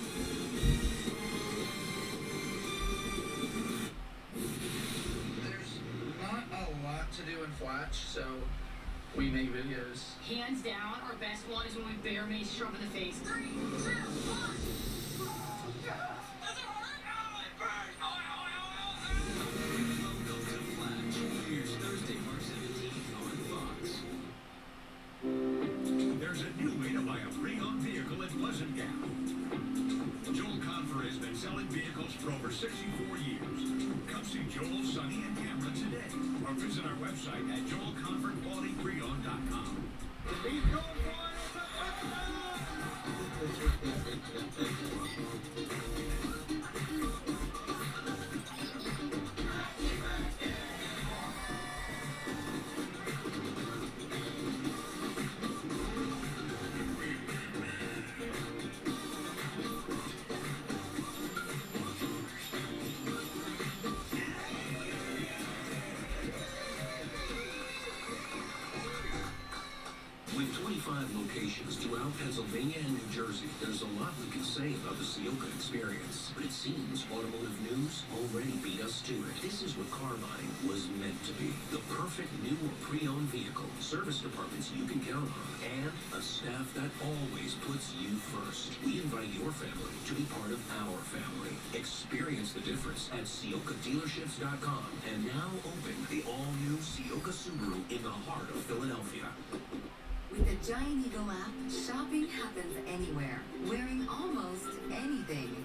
There's not a lot to do in Flash, so we make videos. Hands down, our best one is when we bear Mace Trump in the face. 3, 2, 1. Here's Thursday, March 17th on Fox. There's a new way to buy a pre-owned vehicle at Pleasant Gap. Joel Confer has been selling vehicles for over 64 years. Come see Joel, Sonny, and Cameron today, or visit our website at joelconferqualitypreowned.com. He's going for it. With 25 locations throughout Pennsylvania and New Jersey, there's a lot we can say about the Sioka experience. But it seems automotive news already beat us to it. This is what car buying was meant to be. The perfect new or pre-owned vehicle, service departments you can count on, and a staff that always puts you first. We invite your family to be part of our family. Experience the difference at SiokaDealerships.com, and now open the all-new Sioka Subaru in the heart of Philadelphia. With the Giant Eagle app, shopping happens anywhere, wearing almost anything.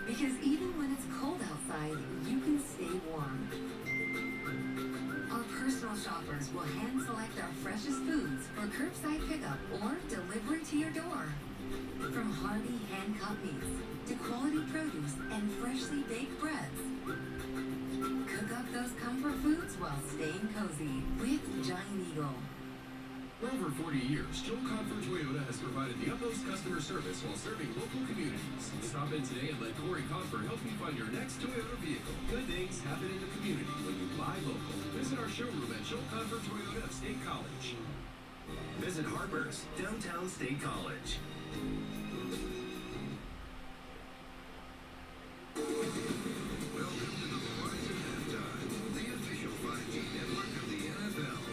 Because even when it's cold outside, you can stay warm. Our personal shoppers will hand select our freshest foods for curbside pickup or delivery to your door. From hearty hand-cut meats to quality produce and freshly baked breads. Cook up those comfort foods while staying cozy with Giant Eagle. For over 40 years, Joel Confer Toyota has provided the utmost customer service while serving local communities. Stop in today and let Corey Confer help you find your next Toyota vehicle. Good things happen in the community when you buy local. Visit our showroom at Joel Confer Toyota of State College. Visit Harper's, downtown State College. Welcome to the Verizon Halftime, the official 5G network of the NFL.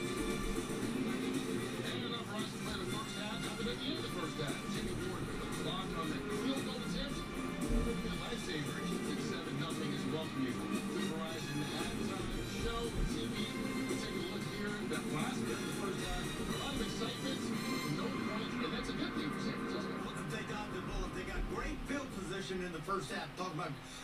Jimmy Ward block on the field goal attempt. The lifesaver keeps it 7-0 as welcome you to Verizon halftime show TV. Take a look here. That last bit of the first half, a lot of excitement, no point, and that's a good thing for San Francisco. If they dodge the bullet, they got great field position possession in the first half.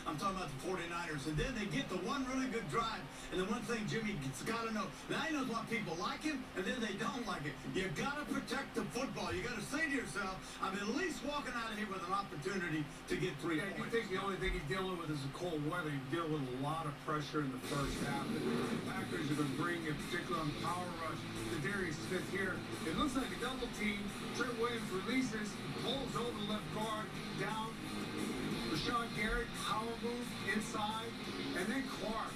I'm talking about the 49ers. And then they get the one really good drive. And the one thing Jimmy's got to know, now he knows what people like him, and then they don't like it. You got to protect the football. You got to say to yourself, I'm at least walking out of here with an opportunity to get 3 points. I think the only thing he's dealing with is the cold weather. He's dealing with a lot of pressure in the first half. The Packers have been bringing, in particular on the power rush, to Darius Smith here. It looks like a double team. Trent Williams releases, holds over the left guard, down. Rashawn Garrett, power move inside, and then Clark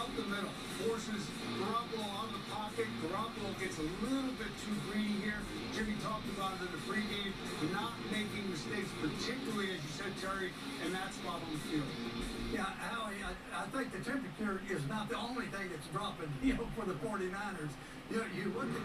up the middle, forces Garoppolo out of the pocket. Garoppolo gets a little bit too greedy here. Jimmy talked about it in the pregame, not making mistakes, particularly, as you said, Terry, in that spot on the field. Yeah, Howie, I think the temperature is not the only thing that's dropping, for the 49ers. You look at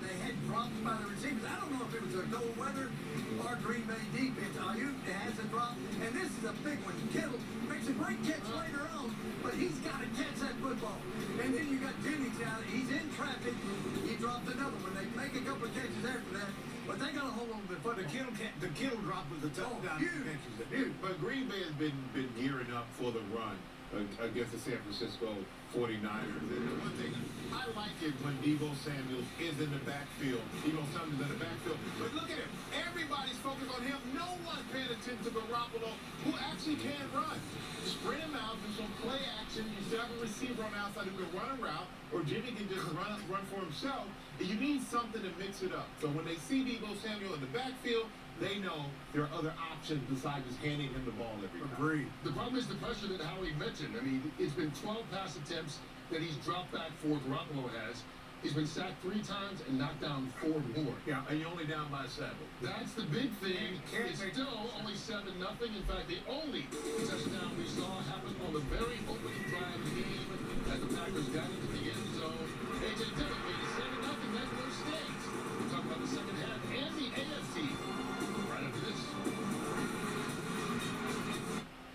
they had drops by the receivers. I don't know if it was the cold weather or Green Bay defense. Ayuk has a drop, and this is a big one. Kittle makes a great catch later on, but he's got to catch that football. And then you got Jennings out. He's in traffic. He dropped another one. They make a couple of catches after that, but they got to hold on to the football. The Kittle drop was the touchdown. Huge. But Green Bay has been gearing up for the run against the San Francisco 49ers. And the one thing I like it when Deebo Samuel is in the backfield. Deebo Samuel's in the backfield. But look at him. Everybody's focused on him. No one's paying attention to Garoppolo, who actually can run. Spread him out, do some play action. You still have a receiver on the outside who can run a route, or Jimmy can just run for himself. And you need something to mix it up. So when they see Deebo Samuel in the backfield, they know there are other options besides just handing him the ball every time. Agreed. The problem is the pressure that Howie mentioned. I mean, it's been 12 pass attempts that he's dropped back for, Garoppolo has. He's been sacked 3 times and knocked down 4 more. Yeah, and you're only down by 7. That's the big thing. It's still only 7-0. In fact, the only touchdown we saw happened on the very opening drive of the game as the Packers got into the end zone. A.J. Dillon made it 7-0. That's where it stays. We'll talk about the second half and the AFC right after this.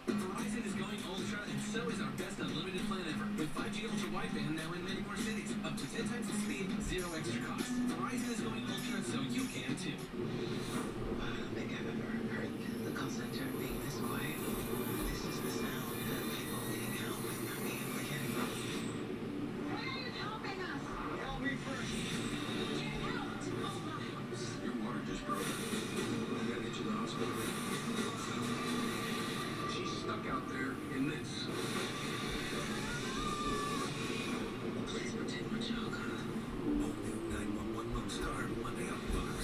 Verizon is going ultra, and so is our best unlimited plan ever. With 5G ultra wideband now in many more cities. Up to 10 times the speed, 0 extra cost. Verizon is going ultra, so you can too. I don't think I've ever heard the call center being this quiet. This is the sound of people needing help and not being able to get it. Why are you helping us? Help me first. Get out of my house. Your water just broke. I gotta get you to the hospital. She's stuck out there in this. Please don't take much alcohol. All new 911 Lone Star Monday on Fox.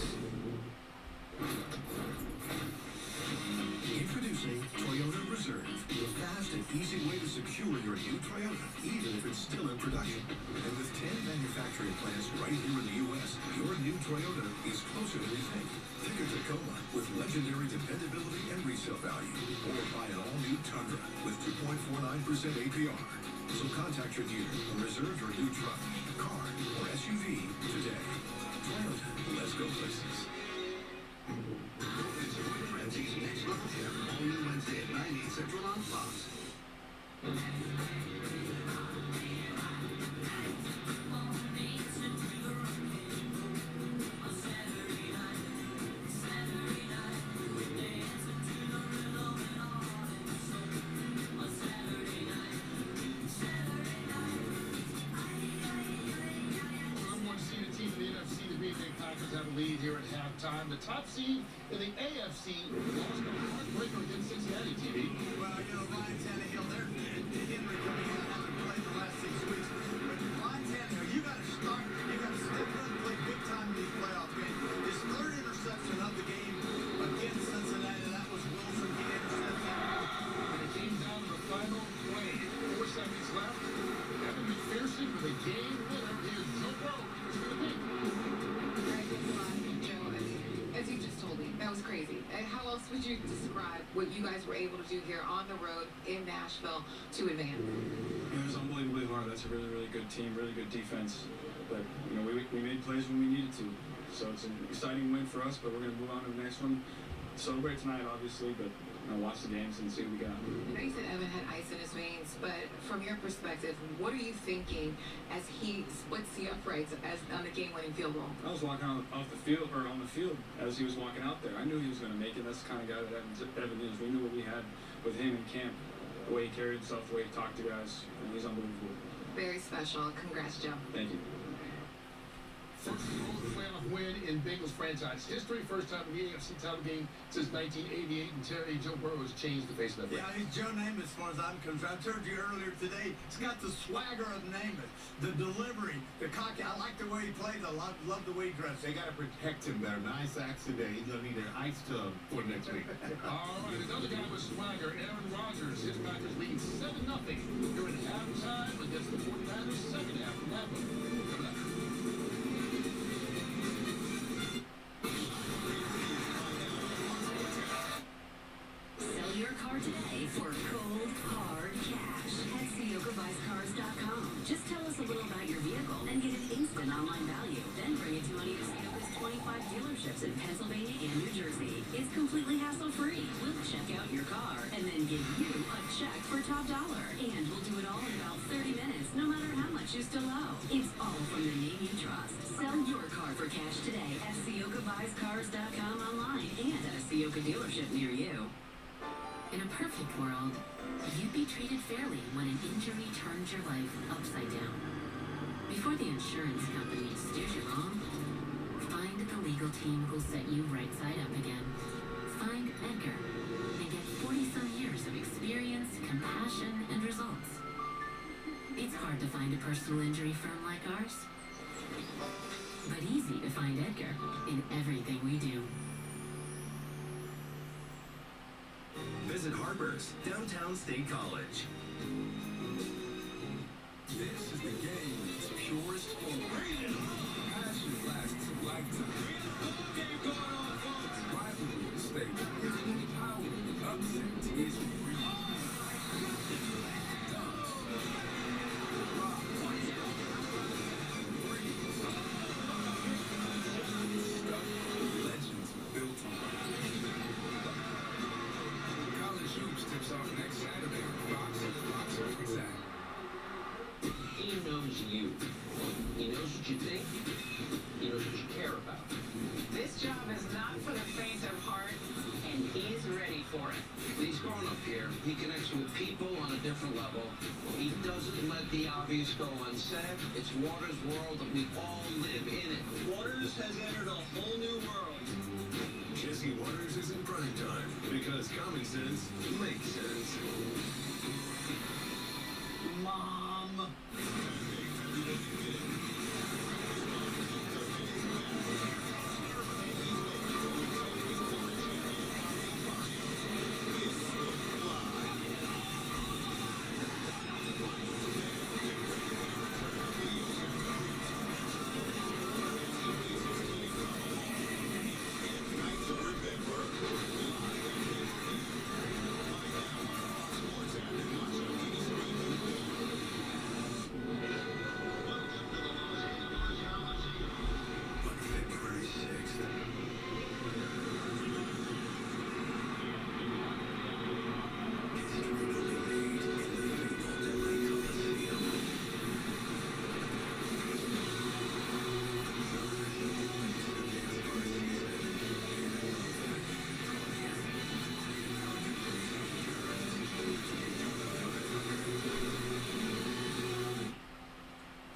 Introducing Toyota Reserve, the fast and easy way to secure your new Toyota, even if it's still in production. And with 10 manufacturing plants right here in the U.S., your new Toyota is closer than you think. Think of Tacoma with legendary dependability and resale value, or buy an all-new Tundra with 2.49% APR. So contact your dealer and reserve your new truck, car, or SUV today. Toyota, let's go places. Ramsey's next level here, all new Wednesday at 9, 8 Central on Fox. Lead here at halftime. The top seed in the AFC lost a heartbreaker against Cincinnati, TV. Well, Ryan Tannehill, Henry coming in, hasn't played the last 6 weeks. But Ryan Tannehill, you got to start, you got to step up and play big time in these playoff games. His 3rd interception of the game against Cincinnati, that was Wilson. He intercepted that. And it came down to the final play. 4 seconds left. Evan McPherson with a game winner. Here's Joe Burrow. Here's for the pick. As you just told me, that was crazy. And how else would you describe what you guys were able to do here on the road in Nashville to advance? It was unbelievably hard. That's a really, really good team, really good defense. But, we made plays when we needed to. So it's an exciting win for us, but we're going to move on to the next one. Celebrate tonight, obviously, but watch the games and see what we got. I know you said Evan had ice in his veins, but from your perspective, what are you thinking as he splits the uprights as on the game-winning field goal? I was walking on the field as he was walking out there. I knew he was going to make it. That's the kind of guy that Evan is. We knew what we had with him in camp, the way he carried himself, the way he talked to guys, and he's unbelievable. Very special. Congrats, Joe. Thank you. First playoff win in Bengals franchise history. First time in the AFC title game since 1988. And Terry, Joe Burrow has changed the face of that. Yeah, he's Joe Namath as far as I'm concerned. I told you earlier today, he's got the swagger of Namath, the delivery, the cocky. I like the way he plays. I love the way he dresses. They got to protect him better. 9 sacks today. He's going to need an ice tub for next week. All right, another guy with swagger, Aaron Rodgers. His Packers lead 7-0 during halftime against the 49ers. Second half from that one. Coming up. Sell your car today for cold, hard cash at SeogaBuysCars.com. Just tell us a little about your vehicle and get an instant online value. Then bring it to any of Seoga's 25 dealerships in Pennsylvania and New Jersey. It's completely hassle-free. We'll check out your car and then give you a check for top dollar. And we'll do it all in about 30 minutes, no matter how much you still owe. It's all from the name you trust. Sell your car for cash today at SeogaBuysCars.com online and at a Seoga dealership near you. In a perfect world, you'd be treated fairly when an injury turns your life upside down. Before the insurance company steers you wrong, find the legal team who'll set you right side up again. Find Edgar and get 40-some years of experience, compassion, and results. It's hard to find a personal injury firm like ours, but easy to find Edgar in everything we do. Visit Harper's, downtown State College. This is the game in its purest form. Passion lasts a lifetime. Game going on, folks. Rivalry in the state. It's power. Upset is real. Legends built on. Tips off next Saturday on Fox and Fox Sports app. He knows you. He knows what you think. He knows what you care about. This job is not for the faint of heart, and he's ready for it. He's grown up here. He connects with people on a different level. He doesn't let the obvious go unsaid. It's Waters' world, and we all live in it. Waters has entered a whole new world. Jesse Waters is in prime time because common sense makes sense. Mom.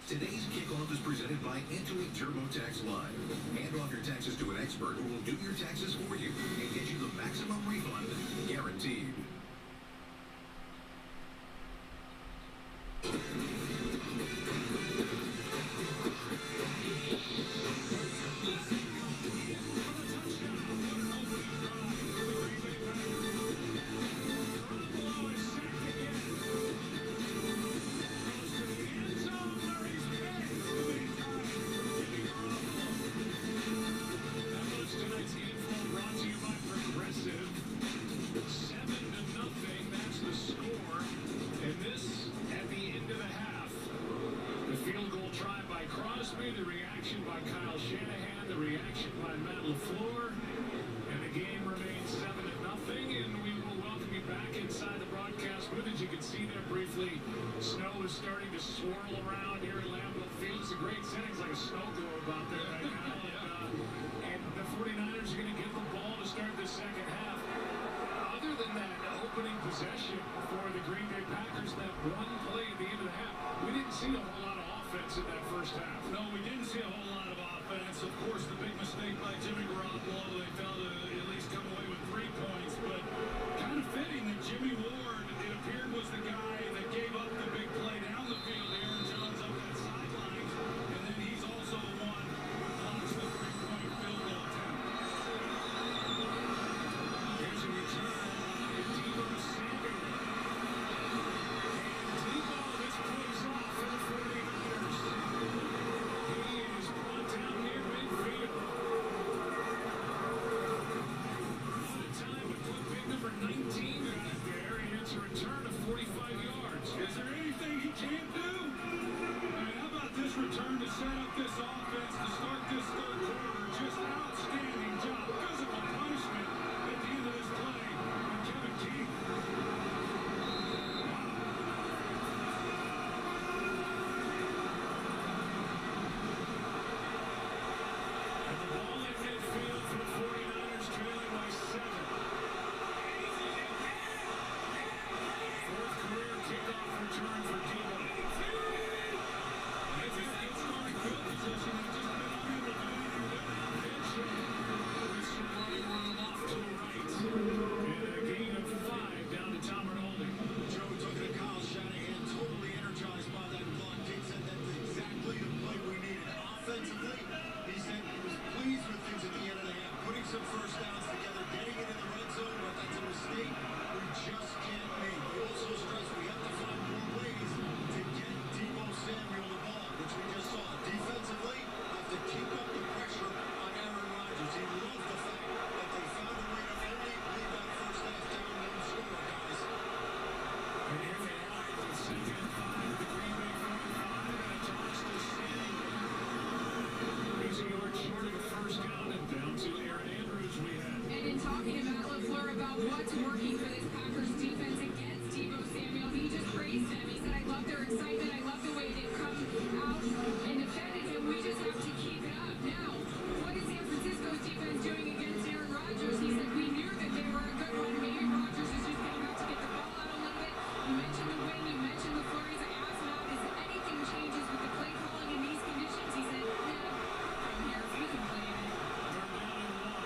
Today's kickoff is presented by Intuit TurboTax Live. Hand off your taxes to an expert who will do your taxes for you and get you the maximum refund guaranteed. Tonight's game brought to you by Progressive. 7-0 swirl around here at Lambeau Field. It's a great setting. It's like a snow globe out there right now. And the 49ers are going to get the ball to start the second half. Other than that opening possession for the Green Bay Packers, that one play at the end of the half, we didn't see a whole lot of offense in that first half. No, we didn't see a whole lot of offense. Of course, the big mistake by Jimmy Garoppolo, they failed to at least come away with 3 points. But kind of fitting that Jimmy Ward, it appeared, was the guy that gave up the big play down the field. Aaron Jones up that sideline. And then he's also the one who blocks the 3-point field goal attempt. Here's a return. Deebo Samuel. And Deebo, this plays off for the 49ers. He is brought down near midfield. What a time to put big number 19 out there, and it's a return of 45 yards. Is there anything he can't do? I mean, how about this return to set up this offense to start this third quarter? Just an outstanding job. Physical punishment at the end of this play from Kevin King. And the ball in midfield for the 49ers, trailing by 7. Fourth career kickoff return for Deebo. It's a good scoring field position. They've just been unable to do anything with it. Pitching with some running room off to the right. And a gain of 5 down to Tom Rinaldi. Joe took it to Kyle Shanahan, totally energized by that block. King said that's exactly the play we needed. Offensively, he said he was pleased with things at the end of the half, putting some first downs together, getting it in the red zone, but that's a mistake we just can't make. He also stressed we have to find more ways to get Deebo Samuel the ball, which we just saw. Defensively, have to keep up the pressure on Aaron Rodgers. He loves the fact that they found a way to only leave that first half down one score, guys. And here they are with 2nd and 5 at the Green Bay 45, and a toss to Stanley. He's a yard short of the first down, and down to Aaron Andrews we had. And in talking about LaFleur about what's working for this Packers defense against Deebo Samuel, he just praised him. He said, I love their excitement. I love the way they've come out and defended him. We just have to keep it up. Now, what is San Francisco's defense doing against Aaron Rodgers? He said, we knew that they were a good one. Maybe Rodgers is just getting out to get the ball out a little bit. You mentioned the win. You mentioned the flurries. I asked him out, is anything changes with the play calling in these conditions? He said, yeah, from here, we can play in it. They're down and 1.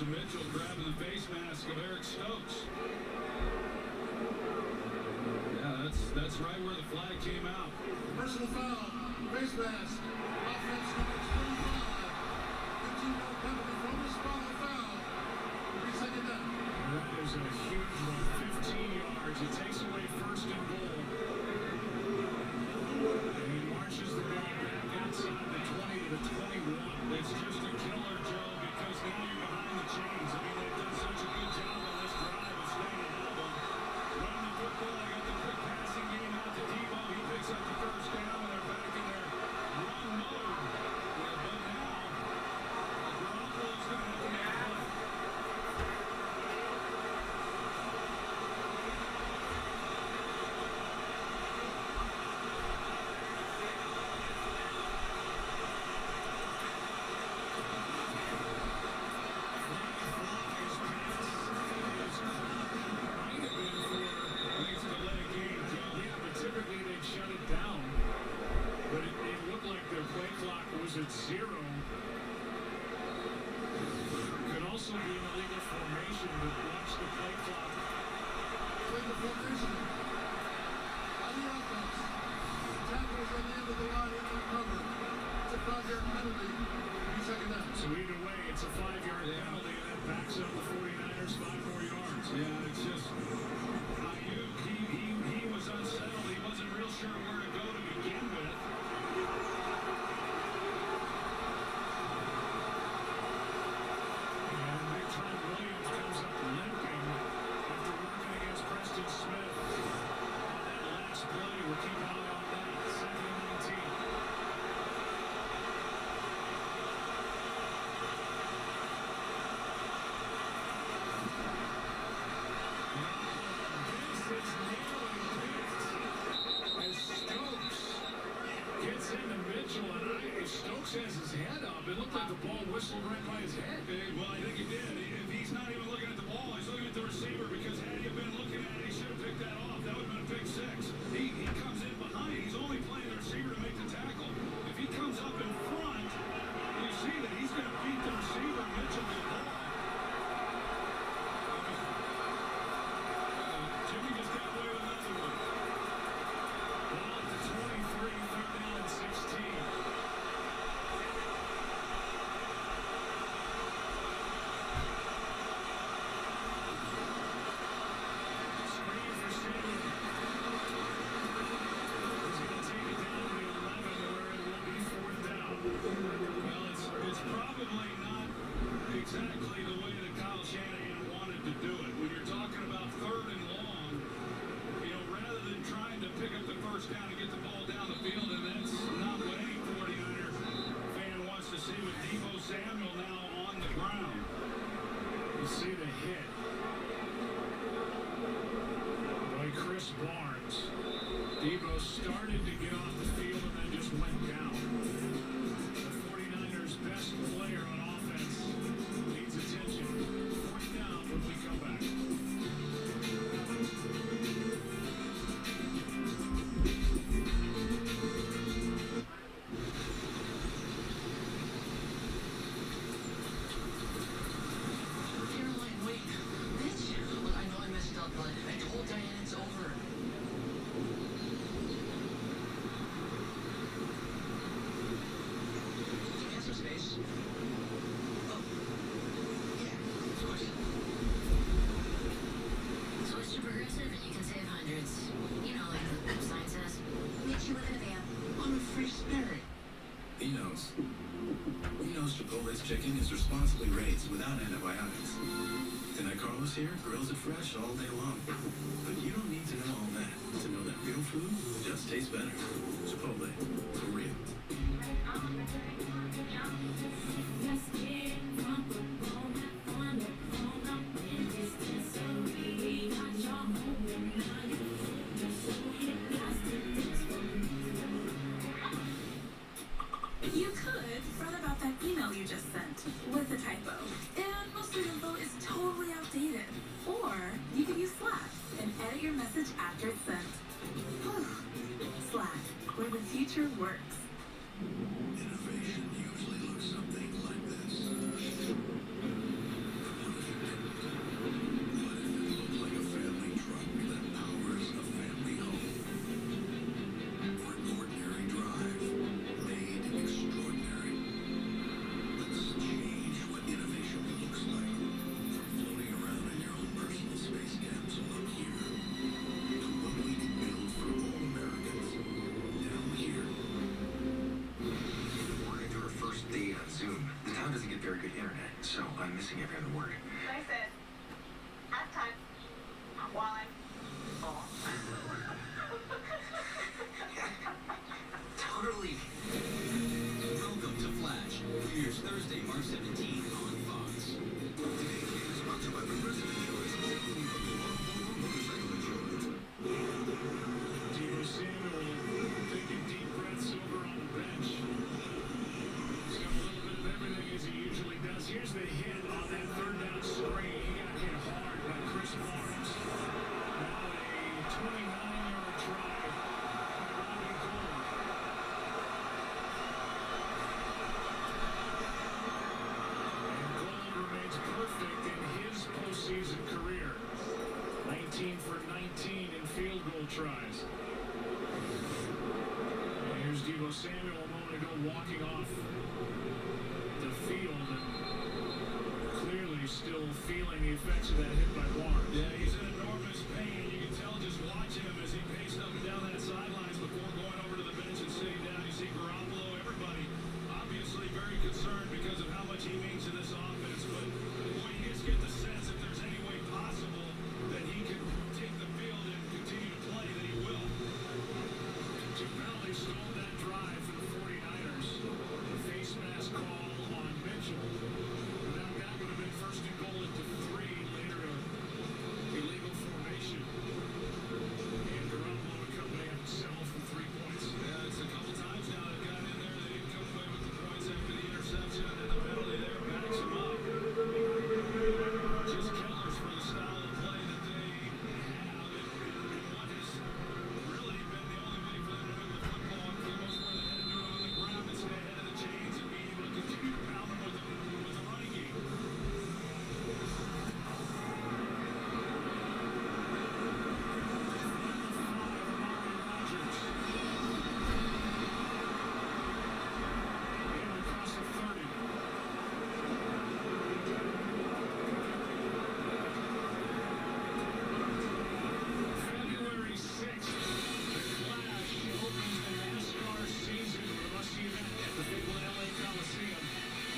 to Mitchell grabbing the face mask of Eric Stokes. Yeah, that's right where the flag came out. Personal foul, face mask, offense number 25. 15-yard penalty from the spot on foul. 3 second down. That is a huge one, 15 yards. It takes away first and goal. And he marches the ball back outside the 20 to the 21. It's just a killer, Joe, because now you're behind the chains. I mean, they've done such a good job on this drive of staying ahead of them. Running the football, they got the quick passing game out to Debo. He picks up the first down, and they're back in their run mode. But now, Garoppolo's going to have to make a play. At 0. Could also be an illegal formation, but watch the play clock. Play the formation. On the offense. Tackles on the end of the line in their cover. It's a 5-yard penalty. 3 second down. So either way, it's a 5-yard penalty, and that backs up the 49ers 5 more yards. Yeah, it's just Ayuk, he was unsettled. He wasn't real sure where to go to begin with. Stokes has his head up. It looked like the ball whistled right by his head. Well, I think it did. If he's not even looking at the ball, he's looking at the receiver, because had he been looking at it, he should have picked that off. That would have been a pick 6. He comes in behind. He's only playing the receiver to make the tackle. If he comes up in front, you see that he's going to beat the receiver, Mitchell, with the ball. Jimmy just got away with another one. Ball at the 23, 3rd down and 16. Probably not exactly the way that Kyle Shanahan wanted to do it. When you're talking about 3rd and long, rather than trying to pick up the first down and get the ball down the field, and that's not what any 49er fan wants to see with Deebo Samuel now on the ground. You see the hit by Chris Barnes. Deebo started to get off the field and then just went down. Best player on offense needs attention. 4th down when we come back. Caroline, wait. Bitch. Look, I know I messed up, but I told Diane it's over. Space. Oh. Yeah, of course. Switch to Progressive and you can save hundreds. You know, like the sign says. Meet you in a van. I'm a free spirit. He knows. He knows Chipotle's chicken is responsibly raised without antibiotics. And that Carlos here grills it fresh all day long. But you don't need to know all that to know that real food just tastes better. Chipotle. For real. You could fret about that email you just sent with a typo, and most of the info is totally outdated. Or you could use Slack and edit your message after it's sent. Slack, where the future works. Innovation usually looks something like this. get very good internet, so I'm missing every other word. I said, half time, while I'm off. Totally. Welcome to Flash. Premieres Thursday, March 17th on Fox. Today's game is sponsored by Progressive Insurance. Motorcycle insurance. Deebo Samuel taking deep breaths over on the bench. He's got a little bit of everything as he usually does. Here's the hit on that third down screen. He got hit hard by Chris Barnes. Now a 29-yard try by Robbie Gould. And Gould remains perfect in his postseason career. 19 for 19 in field goal tries. And here's Deebo Samuel a moment ago walking off the field and clearly still feeling the effects of that hit by Barnes. Yeah, he's in enormous pain. You can tell just watching him as he paced up and down that sidelines before going over to the bench and sitting down. You see Garoppolo, everybody obviously very concerned because of how much he means to this offense. But boy, you just get the sense if there's any way possible that he can take the field and continue to play, that he will. Two penalties stole that drive for the 49ers. The face mask call on Mitchell. Without that would have been first and goal into 3, later illegal formation. And Garoppolo would come back and settle for 3 points. Yeah, it's a couple times now they've got in there. They didn't come away with the points after the interception, and the penalty there backs them up. Just killers for the style of play that they have, and what has really been the only way for them to move the football for the most part. They had to do it on the ground and stay ahead of the chains and be able to continue to pound them with the running game. Across the 30. February 6th, the Flash opens the NASCAR season with a must-see event at the Big One LA Coliseum.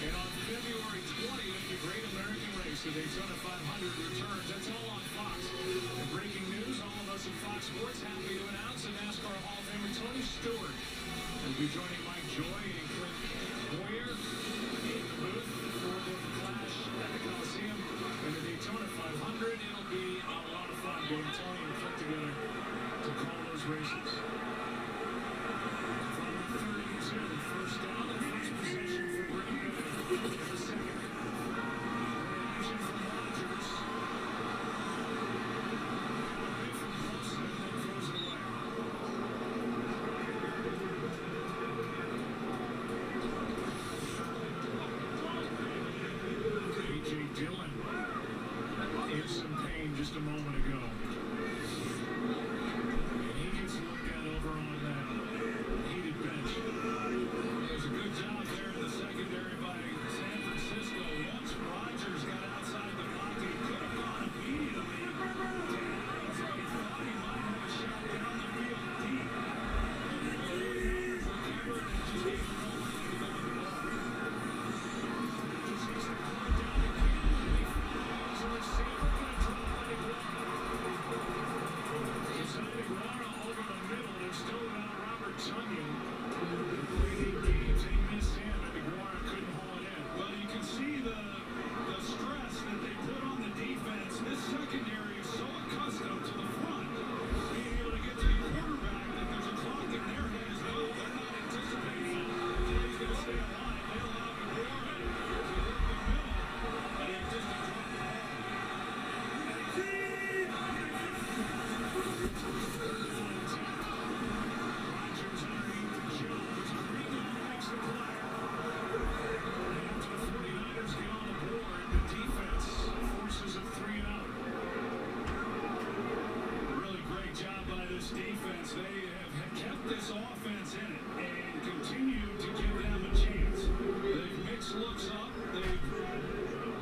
And on February 20th, the Great American Race, the Daytona 500 returns. That's all on Fox. And breaking news, all of us at Fox Sports happy to announce that NASCAR Hall of Famer Tony Stewart will be joining Mike Joy and Clint Boyer in the booth for the Flash at the Coliseum and the Daytona 500. It'll be a lot of fun getting Tony and Clint together to call those races. From the 32, first down, the first possession for Green Bay. In the second, action from Rodgers. Away from Wilson, and then throws it away. A.J. Dillon in some pain just a moment ago. And he gets looked at over on that heated bench. There's a good job there in the secondary by San Francisco. Once Rodgers got outside the pocket, he could have gone immediately to Adams. He thought he might have a shot down the field deep. And the 49ers recovered and just gave him no way to go with the ball. Just needs to pull it down again. And he finds a receiver going to drop it. Inside Iguana over the middle. They're still without Robert Tonyan. Played 8 games, they missed him, and Iguana couldn't haul it in. Well, you can see the stress that they put on the defense. This secondary is so accustomed to the front being able to get to the quarterback that there's a clock in their head as well. They're not anticipating that he's going to stay alive. They allow Iguana to work the middle, and he just Rodgers underneath Jones. Green makes the play. And after the 49ers get on the board, the defense forces a 3-and-out. really great job by this defense. They have kept this offense in it and continued to give them a chance. They've mixed looks up.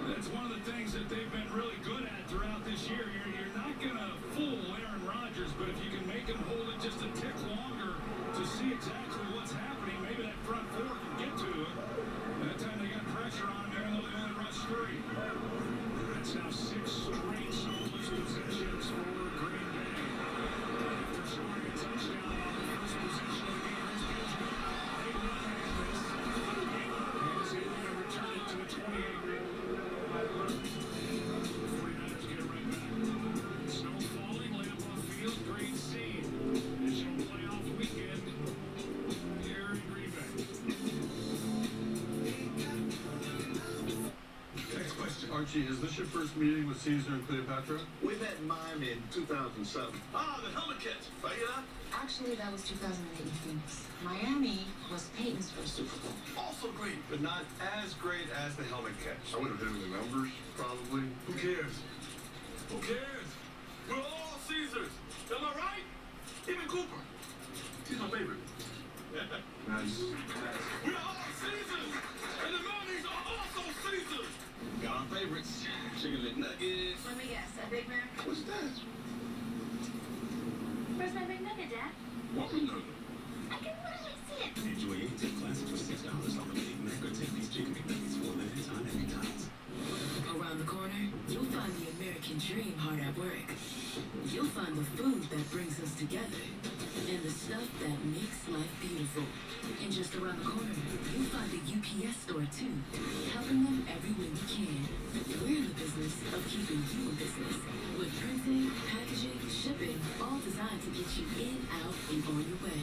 That's one of the things that they've been really good at throughout this year. You're not going to fool Aaron Rodgers, but if you can make him hold it just a tick longer to see exactly what's happening, maybe that front four can get to it. That time they got pressure on him during Archie, is this your first meeting with Caesar and Cleopatra? We met in Miami in 2007. Ah, the helmet catch. Right? Actually, that was 2008 in Phoenix. Miami was Peyton's first Super Bowl. Also great, but not as great as the helmet catch. I would have hit him in the numbers, probably. Who cares? Who cares? We're all Caesars. Am I right? Even Cooper. He's my favorite. Nice. We're all Caesars. And the Mounties are also Caesars. Got our favorites. Chicken McNuggets. Let me guess, a Big Mac? What's that? Where's my Big Nugget, Dad? What McNugget? I can literally see it. Enjoy anything classic for $6 on the Big Mac or take these chicken McNuggets for a limited time at McDonald's. Around the corner, you'll find the American dream hard at work. You'll find the food that brings us together and the stuff that makes life beautiful. And just around the corner, you'll find the UPS store too, helping them every way we can. We're in the business of keeping you in business with printing, packaging, shipping, all designed to get you in, out, and on your way.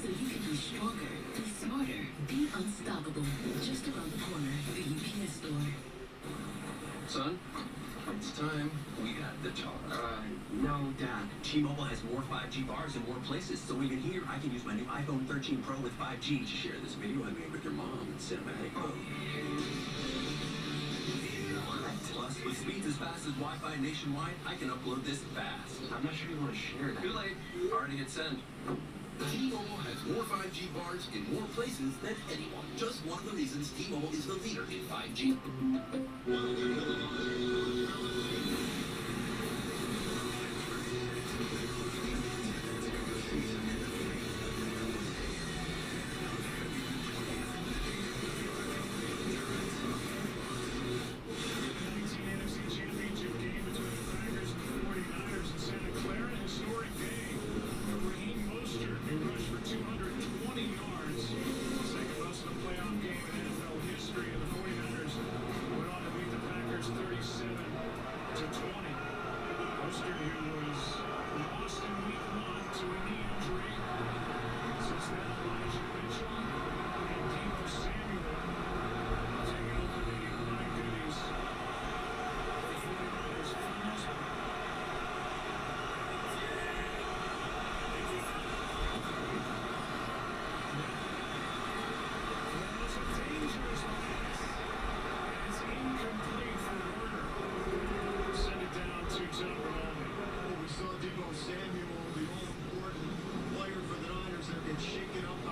So you can be stronger, be smarter, be unstoppable. Just around the corner, the UPS store. Son, it's time we had the talk. No, Dad. T-Mobile has more 5G bars in more places, so even here, I can use my new iPhone 13 Pro with 5G to share this video I made with your mom in cinematic mode. Plus, with speeds as fast as Wi-Fi nationwide, I can upload this fast. I'm not sure you want to share that. Too late. Already hit send. T-Mobile has more 5G bars in more places than anyone. Just one of the reasons T-Mobile is the leader in 5G.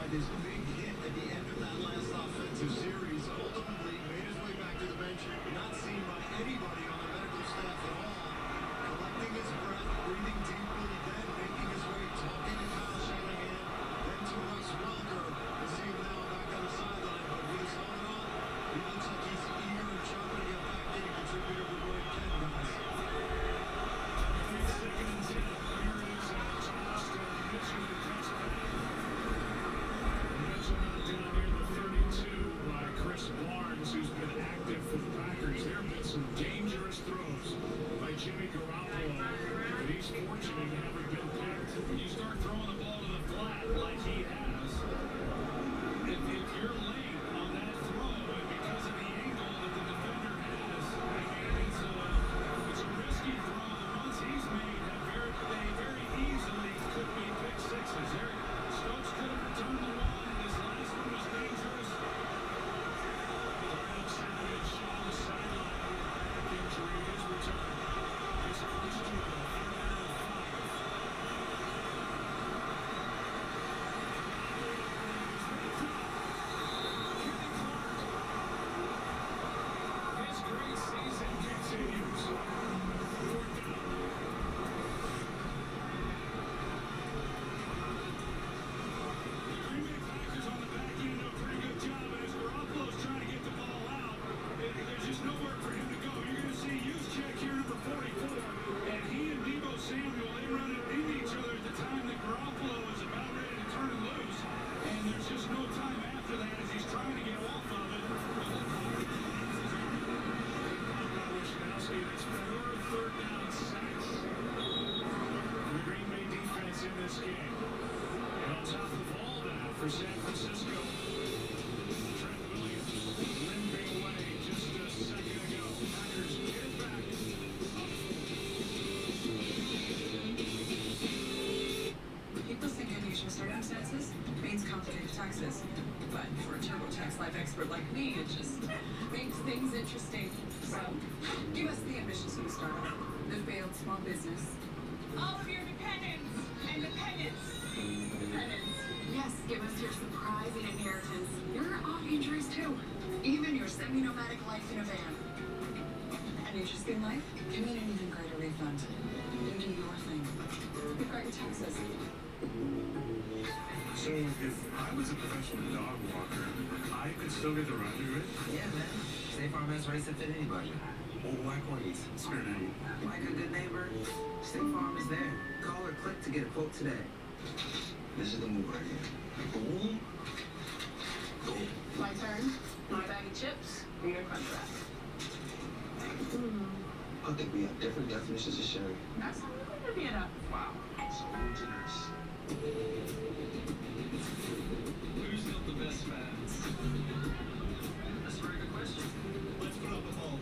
This big hit at the end of that last offensive series ultimately made his way back to the bench, not seen by anybody on the medical staff at all. Collecting his breath, breathing deeply, then making his way, talking to Kyle Shanahan, then to Wes Welker. You see him now back on the sideline, but with his helmet on, he looks like he's eager and chomping to get back in and contribute every way he can, guys. Who's been active for the Packers. There have been some dangerous throws by Jimmy Garoppolo, but he's fortunate he never been picked. When you start throwing the ball to the flat like he has, if you're late on that throw, and because of the angle that the defender has, I mean, it's a risky throw. The ones he's made have very easily could be pick sixes. Stokes could have returned the one, and this last one was dangerous. For San Francisco, Trent Williams limping away just a second ago. Packers means complicated taxes. But for a TurboTax Live expert like me, it just makes things interesting. So, give us the ambitious new startup, the failed small business. All of your dependents and dependents. Dependents. Yes, give us your surprising inheritance. Your off injuries too. Even your semi-nomadic life in a van. An interesting life? Can mean an even greater refund. You do your thing. We've got your taxes. So if I was a professional dog walker, I could still get the run through it? Yeah, man. State Farm has rates that fit anybody. Well, why queens? Spirit name. Like a good neighbor, State Farm is there. Call or click to get a quote today. This is the move right here. Boom. Boom. My turn. My bag of chips. And your contract. I think we have different definitions of sharing. That's not really gonna be enough. Wow. So generous. Who's got the best fans? That's a very good question. Let's put up a poll.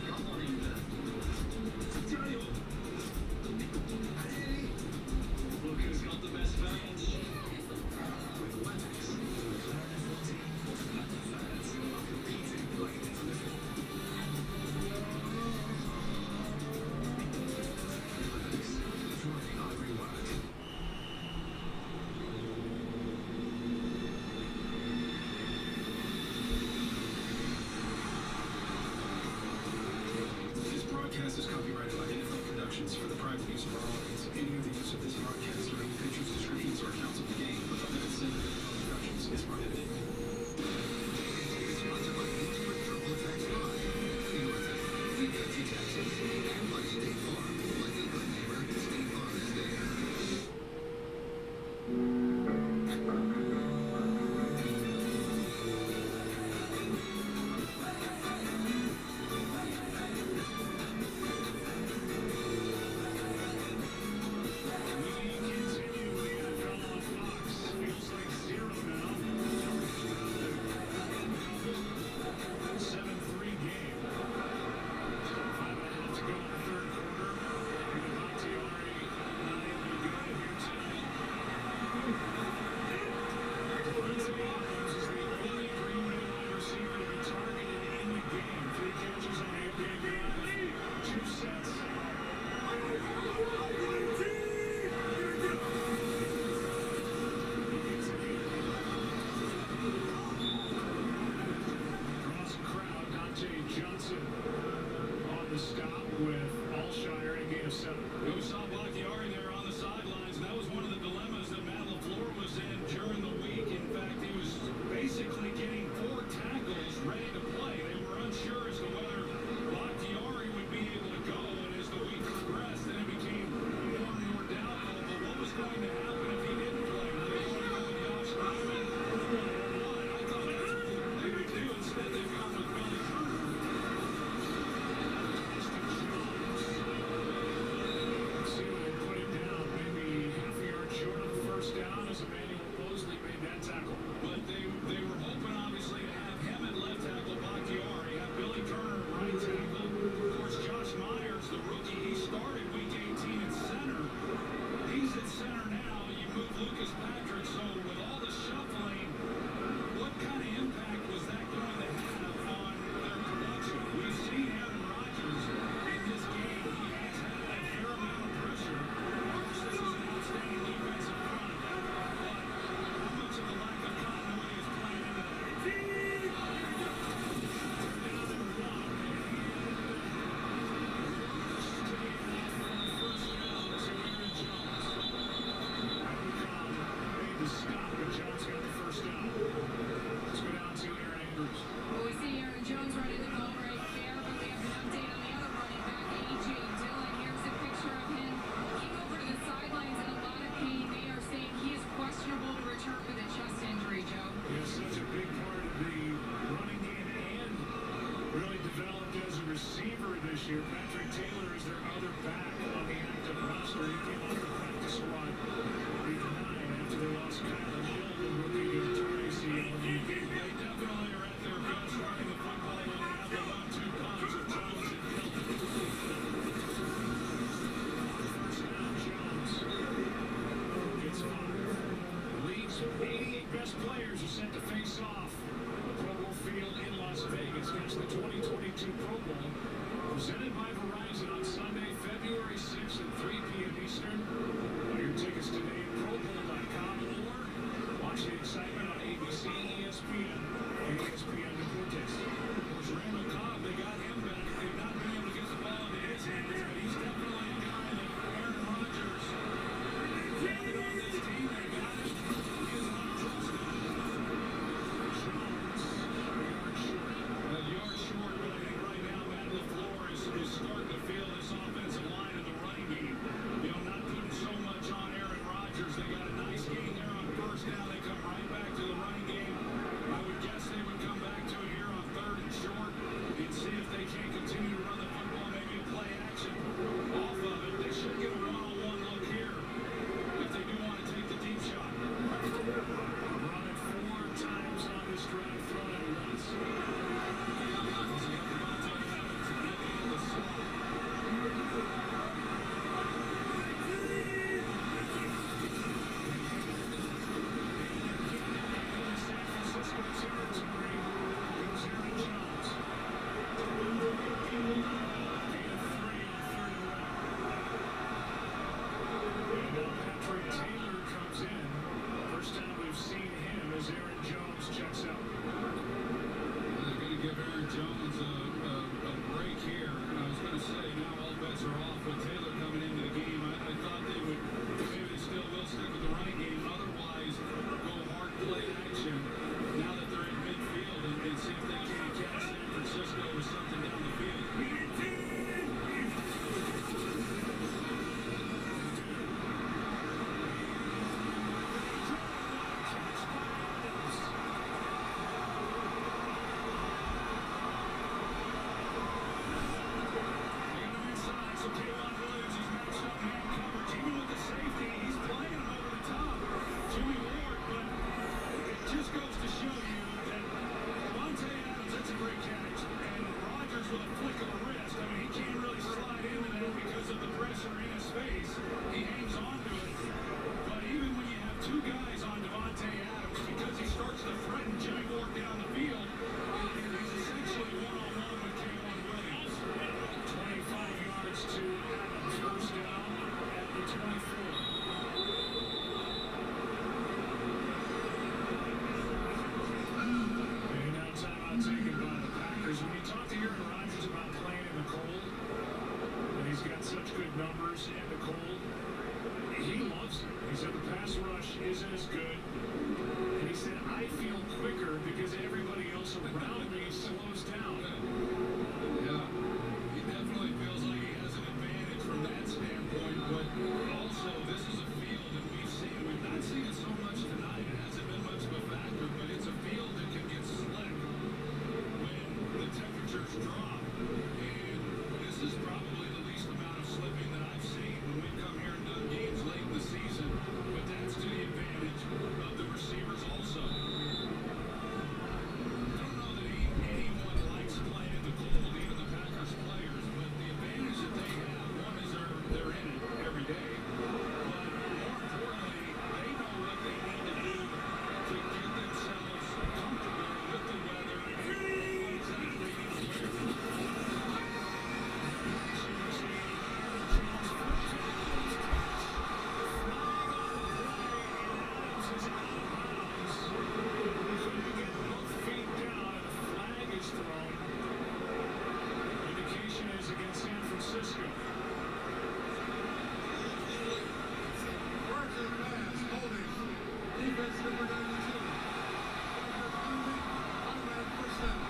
Come on in there. Tell hey! Look who's got the best fans. With Webex. Fans are competing like never before. Webex. Joining on rewind. This broadcast is copyrighted by DDFL Productions for the private use of our audience. Any of the use of this broadcast or any pictures, descriptions, or accounts of the game without the consent of DDFL Productions is prohibited. Sponsored by TurboTax Live. VAT taxes. And by State Farm. Like a good neighbor, State Farm is there. We saw Bakhtiari there on the sidelines, and that was one of the dilemmas that Matt LaFleur was in during the week. In fact, he was basically getting 4 tackles ready to play. They were unsure as to whether Bakhtiari would be able to go, and as the week progressed, then it became more and more doubtful. But what was going to happen if he didn't play? Were they going to go with Josh Norman or what? I thought that's what they would do. Instead, they've gone with Billy Turner. But they were hoping, obviously, to have him at left tackle, Bakhtiari, have Billy Turner at right tackle. Of course, Josh Myers, the rookie, he started Week 18 at center. He's at center now. You move Lucas Patrick. So with all the shuffling, what kind of impact was that going to have on their production? We've seen Aaron Rodgers in this game. He has had a fair amount of pressure. Of course, this is an outstanding defensive front. How much of a lack of continuity is playing into that? Stop, but Jones got the first down. Let's go down to Aaron Andrews. Well, we see Aaron Jones running the ball right there, but we have an update on the other running back, A.J. Dillon. Here's a picture of him came over to the sidelines in a lot of pain. They are saying he is questionable to return with a chest injury, Joe. Yes, such a big part of the running game and really developed as a receiver this year. Patrick Taylor is their other back on the active roster. He came off the practice squad week 9 after they lost Kyler Hill, the rookie to torn ACL. They definitely are at their best running the football when they have the 1-2 punch of Jones and Hill. First down, Jones gets fired. Lee 88 best players are set to face off on the Pro Bowl field in Las Vegas. That's the 2022 Pro Bowl, presented by Verizon on Sunday, February 6th at 3 p.m. Eastern. Buy your tickets today at ProBowl.com or watch the excitement on ABC, ESPN, and ESPN Deportes. Of course, Randall Cobb, they got him back. They've not been able to get the ball into his hands, but he's definitely a guy that Aaron Rodgers wanted on this team. They got him. He is not trusted. Jones, yard short, but I think right now Matt LaFleur is starting to feel this offensive line in the running game. You know, not putting so much on Aaron Rodgers. They got a nice game there on first down. They come right back to the running game. I would guess they would come back to it here on third and short and see if they can't continue to run the football, maybe a play action off of it. They should get a one-on-one look here if they do want to take the deep shot. Run it 4 times on this drive, thrown it once. Taken by the Packers. When you talk to Aaron Rodgers about playing in the cold, and he's got such good numbers in the cold, he loves it. He said the pass rush isn't as good, and he said, I feel quicker because everybody else around me slows down. Yeah, he definitely feels like he has an advantage from that standpoint, but also this is a field that we've not seen it so much tonight. It hasn't been much of a factor, but it's a field that can get slick when the temperatures drop, and this is probably the least amount of slipping that I've seen when we've come here and done games late in the season, but that's to the advantage of the receivers also. I don't know that anyone likes playing in the cold, even the Packers players, but the advantage that they have, one is they're in it every day, but more importantly, they know what they need to do to get themselves comfortable with the weather and exactly Indication is against San Francisco. Working pass, holding. Defense number 92. Automatic first down.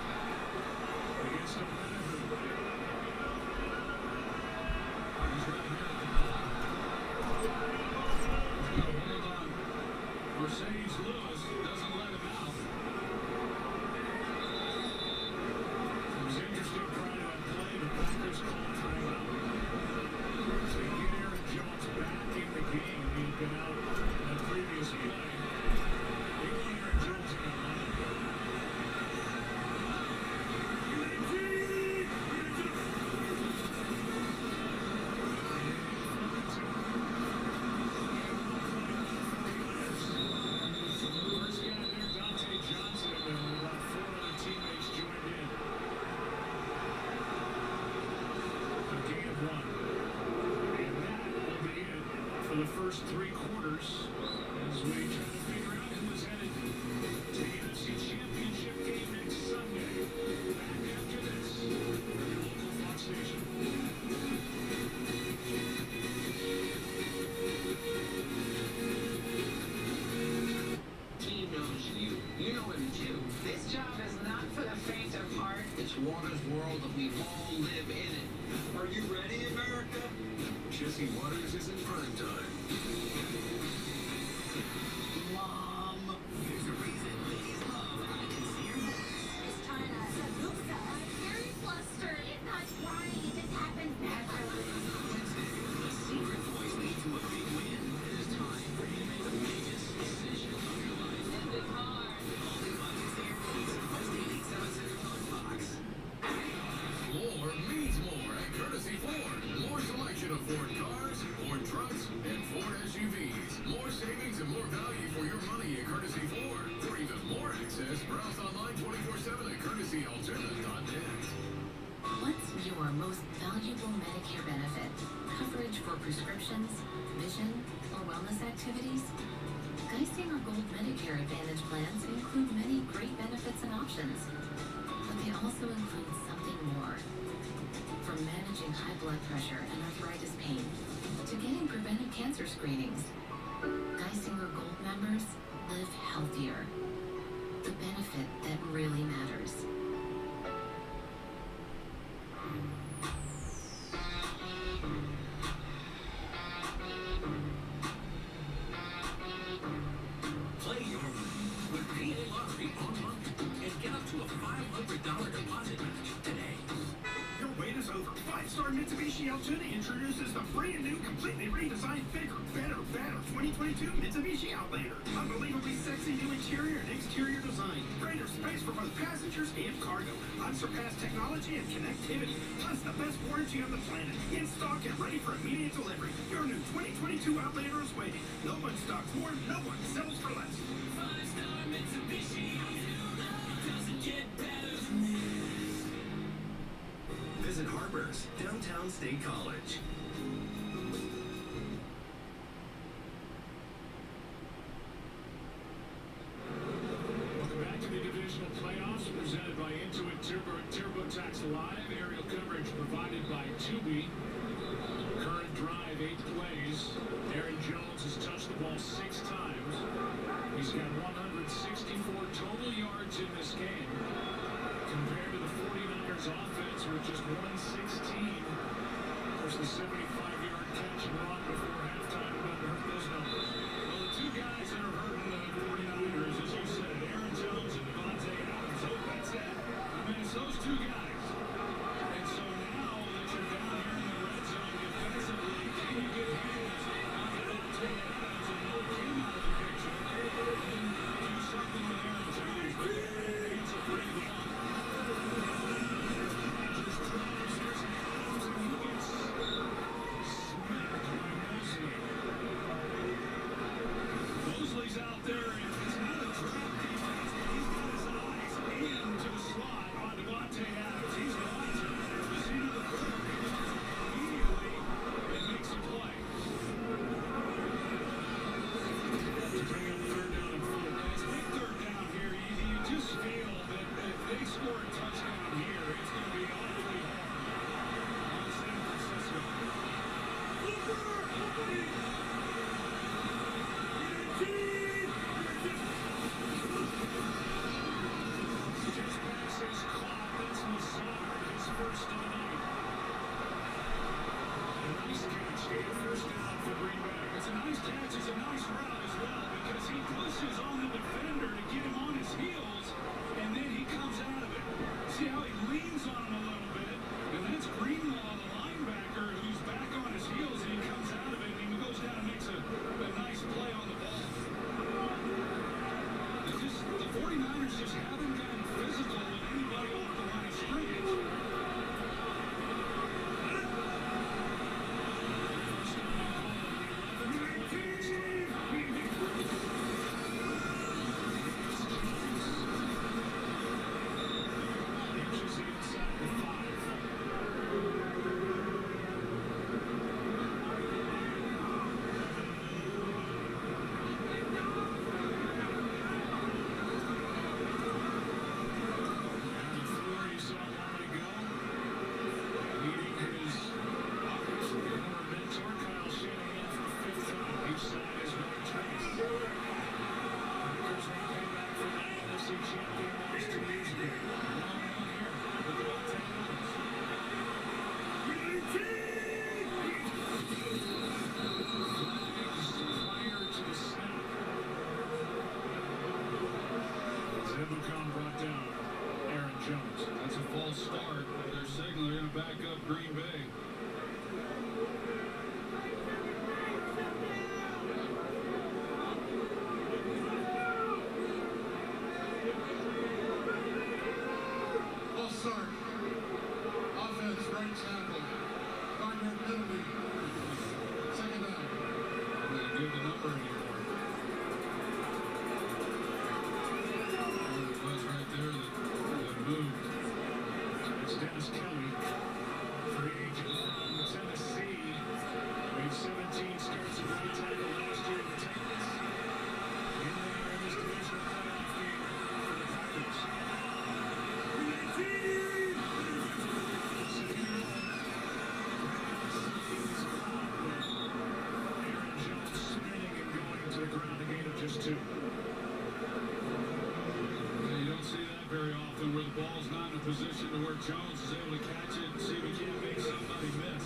Against Atlanta. He's right here. hold on. Mercedes Lewis doesn't let him out. It was interesting prior to that play, the Packers called timeout. So you get Aaron Jones back in the game. He had been out in the previous play. They want Aaron Jones in the lineup. Waters' world and we all live in it. Are you ready, America? Jesse Waters is in prime time. Mom. There's a reason ladies love I Can See Your Voice. It's China. Salusa. Very flustered. It's not crying. It just happens naturally. Wednesday, the secret voice leads to a big win. It is time for you to make the biggest decision of your life. And the car. Only I Can See Your Voice. Wednesday, 8, 7 Central on Fox. More means more at Courtesy Ford. More selection of Ford cars, Ford trucks, and Ford SUVs. More savings and more value for your money at Courtesy Ford. For even more access, browse online 24/7 at courtesyalterna.net. What's your most valuable Medicare benefit? Coverage for prescriptions, vision, or wellness activities? Geisinger Gold Medicare Advantage plans include many great benefits and options, but they also include something more. From managing high blood pressure and arthritis pain to getting preventive cancer screenings, Geisinger Gold members live healthier. The benefit that really matters. Play your money with PA Lottery online and get up to a $500 deposit match today. Your wait is over. 5-star Mitsubishi Altoona introduces the brand new, completely redesigned, bigger, better 2022 Mitsubishi Outlander. Unbelievably sexy new interior and exterior design. Greater space for both passengers and cargo. Unsurpassed technology and connectivity. Plus the best warranty on the planet. In stock and ready for immediate delivery. Your new 2022 Outlander is waiting. No one stocks more, no one sells for less. 5-star Mitsubishi Altoona doesn't get better than this. Visit Harper's, downtown State College. Welcome back to the divisional playoffs presented by Intuit TurboTax Live. Aerial coverage provided by Tubi. Current drive, 8 plays. Aaron Jones has touched the ball 6 times. He's got 164 total yards in this game. Compared to the 49ers offense with just 116. Of course, the 75-yard catch and run before halftime doesn't hurt those numbers. Well, the two guys that are hurting the 49ers, as you said, Aaron Jones and Devontae Adams. Oh, that's it. I mean, it's those two guys. And so now that you're down here in the red zone defensively, can you get hands on Devontae Adams and move him out of the picture and do something with Aaron Jones? It's a pretty good one. Mosley's out there, and it's not a trap defense. He's got his eyes into the slot on Devontae Adams. He's going to the seat of the third. Immediately, and makes a play. To bring up 3rd down and 4. And it's big 3rd down here. You just feel that if they score a touchdown here, it's going to be awfully hard on San Francisco. Just passes caught. That's Lazard, his first of the night. A nice catch here, 1st down for Green Bay. It's a nice catch, it's a nice route as well, because he pushes on the defender to get him on his heels, and then he comes out of it. See how he leans on him a little bit, and that's Greenlaw, the linebacker, who's back on his heels, and he comes out of it, and he goes down and makes a nice play on the ball. The 49ers just haven't gotten physical with anybody off the line of scrimmage. Ebukam brought down Aaron Jones. That's a false start. They're signaling they're going to back up Green Bay. False start. Offense, right tackle. 5-yard penalty. Second down. They didn't give the number anymore. It was right there that moved. It's Dennis Kelly, free agent from Tennessee. Made 17 starts at right tackle last year with the Titans. In there in this divisional playoff game for the Packers. Aaron Jones spinning and going to the ground, a gain of just 2. You don't see that very often where the ball's not in a position to where Jones is able to catch it and see if he can't make somebody miss.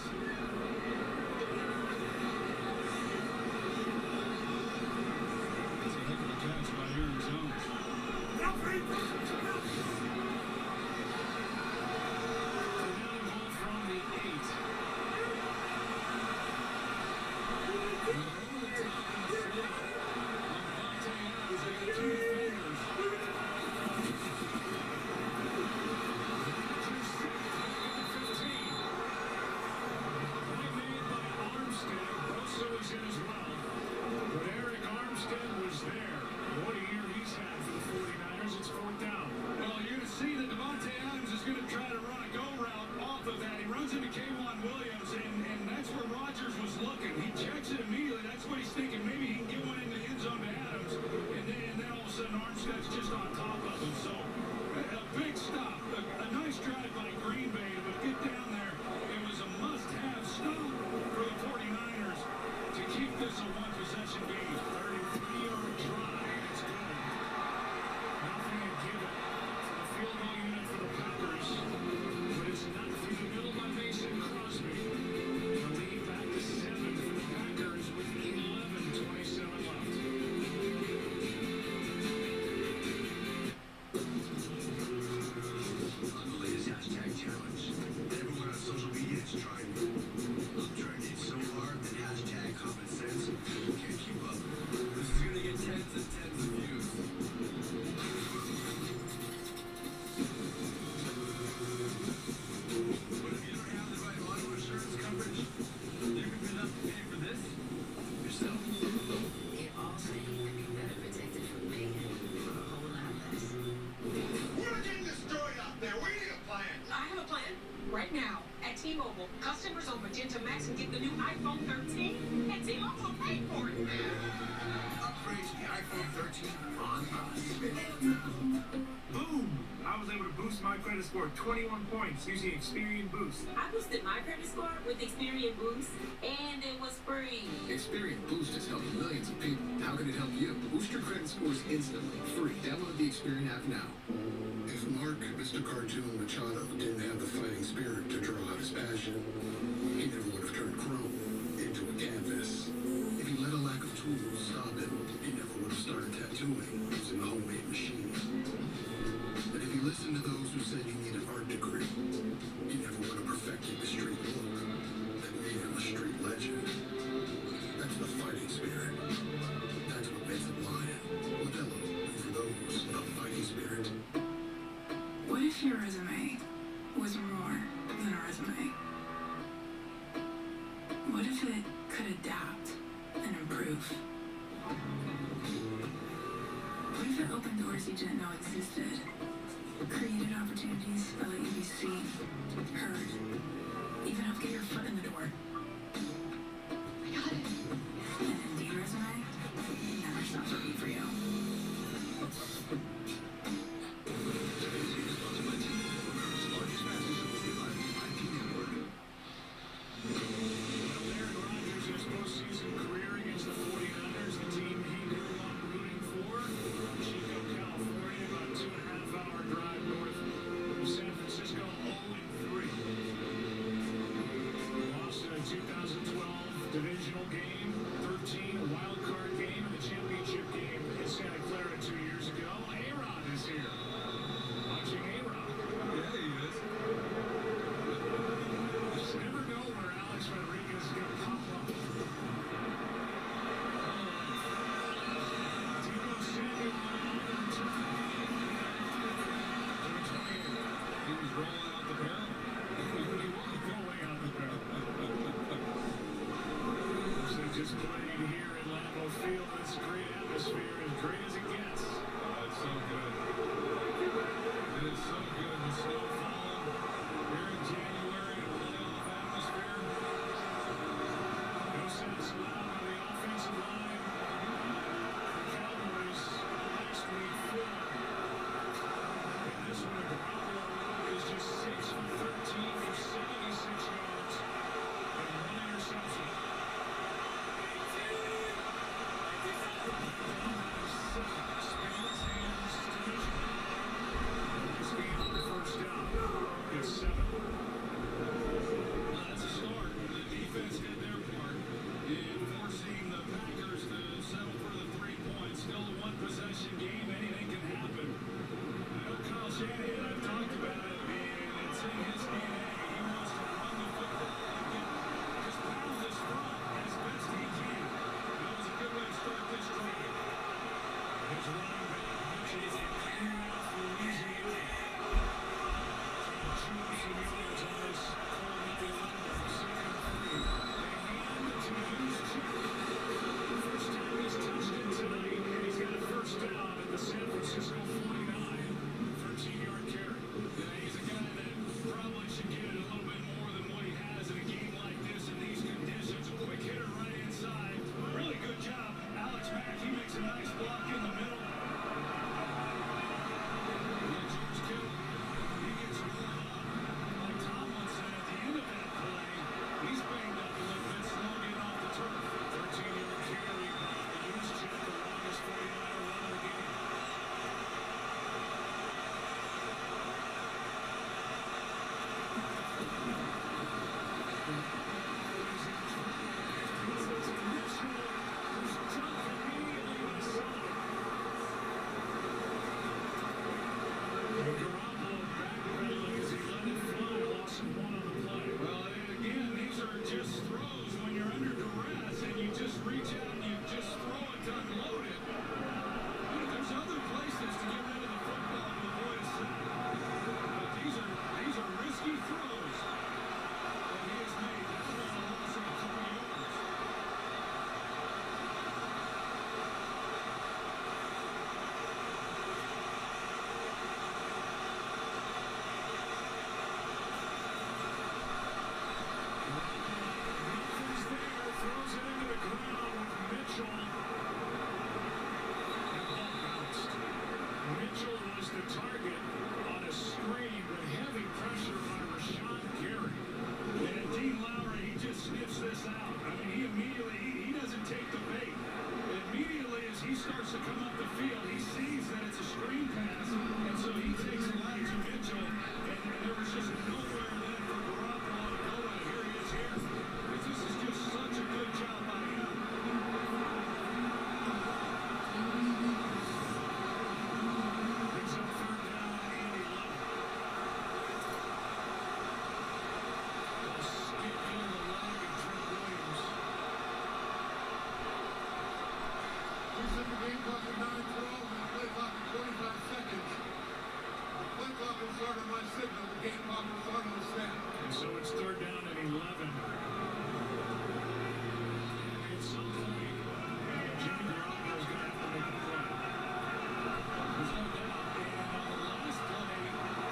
That's a heck of a catch by Aaron Jones. From the 8. Right now, at T-Mobile, customers on Magenta Max can get the new iPhone 13, and T-Mobile will pay for it. Upgrade to the iPhone 13 on us. Boom! I was able to boost my credit score 21 points using Experian Boost. I boosted my credit score with Experian Boost, and it was free. Experian Boost has helped millions of people. How can it help you? Boost your credit scores instantly. Free. Download the Experian app now. If Mark, Mr. Cartoon Machado, didn't have the fighting spirit to draw out his passion, he never would have turned chrome into a canvas. If he let a lack of tools stop him, he never would have started tattooing using a homemade machine. But if he listened to those who said he needed art degree, he never would have perfected the street look that made him a street legend. That's the fighting spirit. That's what makes him lion. Modelo, for those with a fighting spirit. What if your resume was more than a resume? What if it could adapt and improve? What if it opened doors you didn't know existed? Created opportunities that let you be seen, heard, even help get your foot in the door. I got it. An Indeed resume never stops working for you. Aaron Rodgers in his postseason career against the 49ers, the team he grew up rooting for. Chico, California, about a 2.5-hour drive north of San Francisco, 0-3. Lost in a catches and cleared out for Louisiana. Chew up some yards on this call at the 11. Second and 3. They hand it to Juszczyk. First time he's touched it tonight, and he's got a first down at the San Francisco 49. 13-yard carry. Yeah, he's a guy that probably should get it a little bit more than what he has in a game like this in these conditions. A quick hitter right inside. Really good job. Alex Mack, he makes a nice block in the middle. And George Kittle, he gets warmed up. Like Tomlin said at the end of that play, he's banged up a little bit, slow getting off the turf. 13-yard carry by Juszczyk, the longest 49er run of the game. Well, again, these are just throws when you're under duress and you just reach out and you just throw it to unload it. There's other places to get rid of the football to avoid a sack. But these are risky throws that he has made. That's why a loss of a couple yards. Nothing's there. Throws it into the ground with Mitchell. That ball bounced. Mitchell was the target on a screen with heavy pressure by Rashawn Gary. And Dean Lowry, he just sniffs this out. I mean, he immediately, he doesn't take the bait. Immediately as he starts to come up the field, he sees that it's a screen pass, and so he takes it right to Mitchell. And there was just nowhere then for Garoppolo to go, and here he is here. This is just such a good job by him. Brings up third down and 11. They'll skip in the leg of Trent Williams. We set the game clock at 9:12 and the play clock at 25 seconds. The play clock will start on my signal. The game clock will start on the snap. And so it's third down and 11. At some point, Jimmy Garoppolo is going to have to make a play. There's no doubt. And on the last play,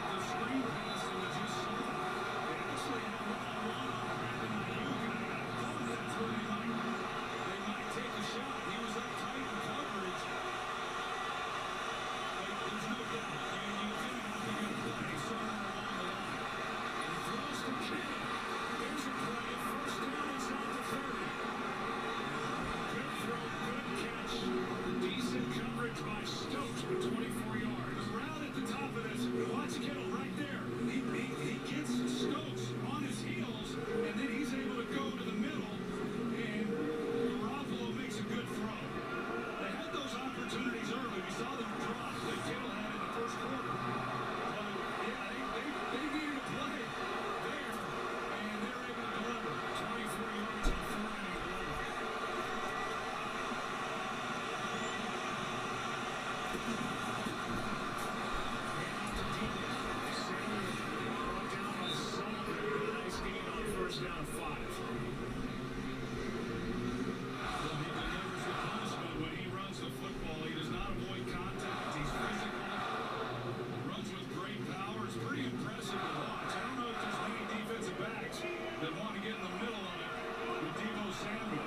the screen pass that we just saw, they actually had one-on-one on Brandon Ayuk, and I got a thought that's where they might take a shot. He was up tight in coverage. But there's no doubt. You didn't have to get a play somewhere along the line. And he throws to Kittle. There's a play. First down inside the 30. Good throw, good catch. Decent coverage by Stokes for 24 yards. The route at the top of this, watch Kittle right there. He gets Stokes on his heels, and then he's able to go to the middle, and Garoppolo makes a good throw. They had those opportunities early. We saw them drop that Kittle had in the first quarter. But, yeah, they needed a play there, and they're able to deliver. 24 yards on 4 and 11. First down 5. Well, he delivers the punishment when he runs the football. He does not avoid contact. He's physical. Runs with great power. It's pretty impressive to watch. I don't know if there's many defensive backs that want to get in the middle of it with Deebo Samuel.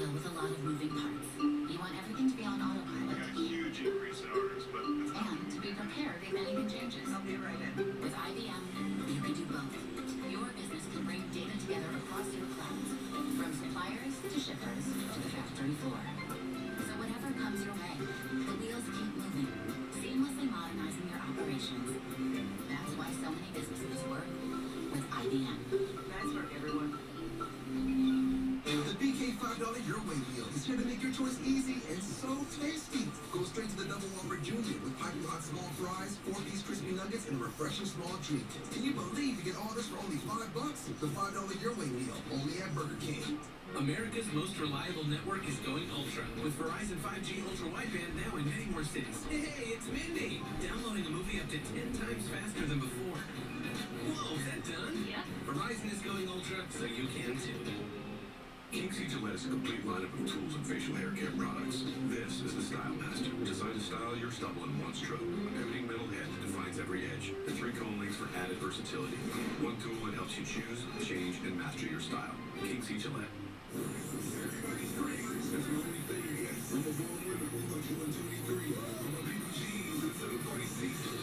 deal with a lot of moving parts. You want everything to be on autopilot. I got a huge increase in orders, but it's not. And to be prepared if anything changes. I'll be right in. With IBM, you can do both. Your business can bring data together across your clouds, from suppliers to shippers to the factory floor. So whatever comes your way, the wheels keep moving, seamlessly modernizing your operations. That's why so many businesses work with IBM. Nice work, everyone. The BK $5 Your Way meal is here to make your choice easy and so tasty. Go straight to the Double Whopper Junior with piping hot small fries, 4-piece crispy nuggets, and a refreshing small treat. Can you believe you get all this for only $5? The $5 Your Way meal, only at Burger King. America's most reliable network is going ultra, with Verizon 5G Ultra Wideband now in many more cities. Hey, it's Mindy! Downloading a movie up to 10 times faster than before. Whoa, is that done? Yep. Verizon is going ultra, so you can too. Kinksy Gillette is a complete lineup of tools and facial hair care products. This is the Style Master, designed to style your stubble in one stroke. A pivoting metal head that defines every edge, and 3 cone links for added versatility. One tool that helps you choose, change, and master your style. Kinksy Gillette. Everybody's great. That's the only thing. I'm a born winner. I'm 2 and 23. I'm a BG. It's a party season.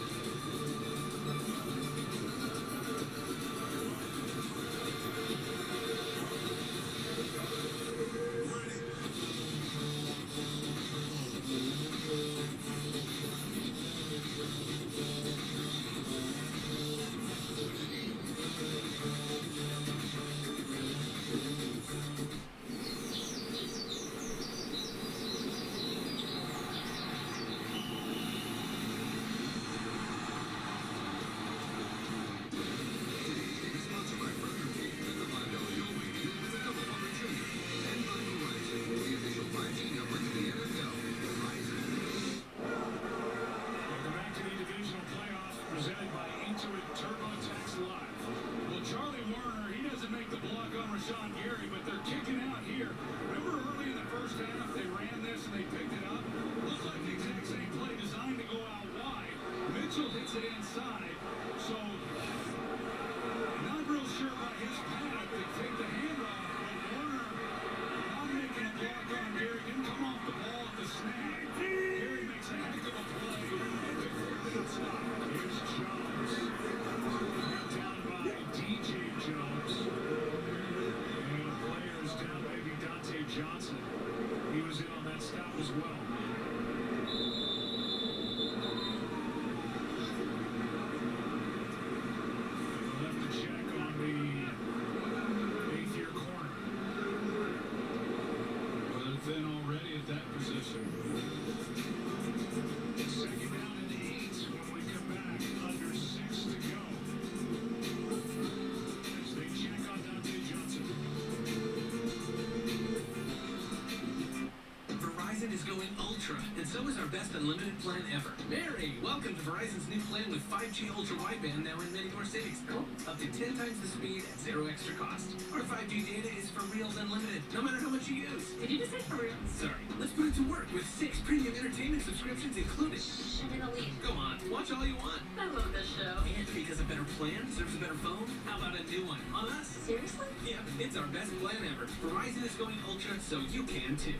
And so is our best unlimited plan ever. Mary, welcome to Verizon's new plan with 5G Ultra Wideband now in many more cities. Cool. Up to 10 times the speed at 0 extra cost. Our 5G data is for reals unlimited, no matter how much you use. Did you just say for real? Sorry. Let's put it to work with 6 premium entertainment subscriptions included. I'm in the lead. Go on, watch all you want. I love this show. And because a better plan deserves a better phone, how about a new one on us? Seriously? Yeah, it's our best plan ever. Verizon is going ultra, so you can too.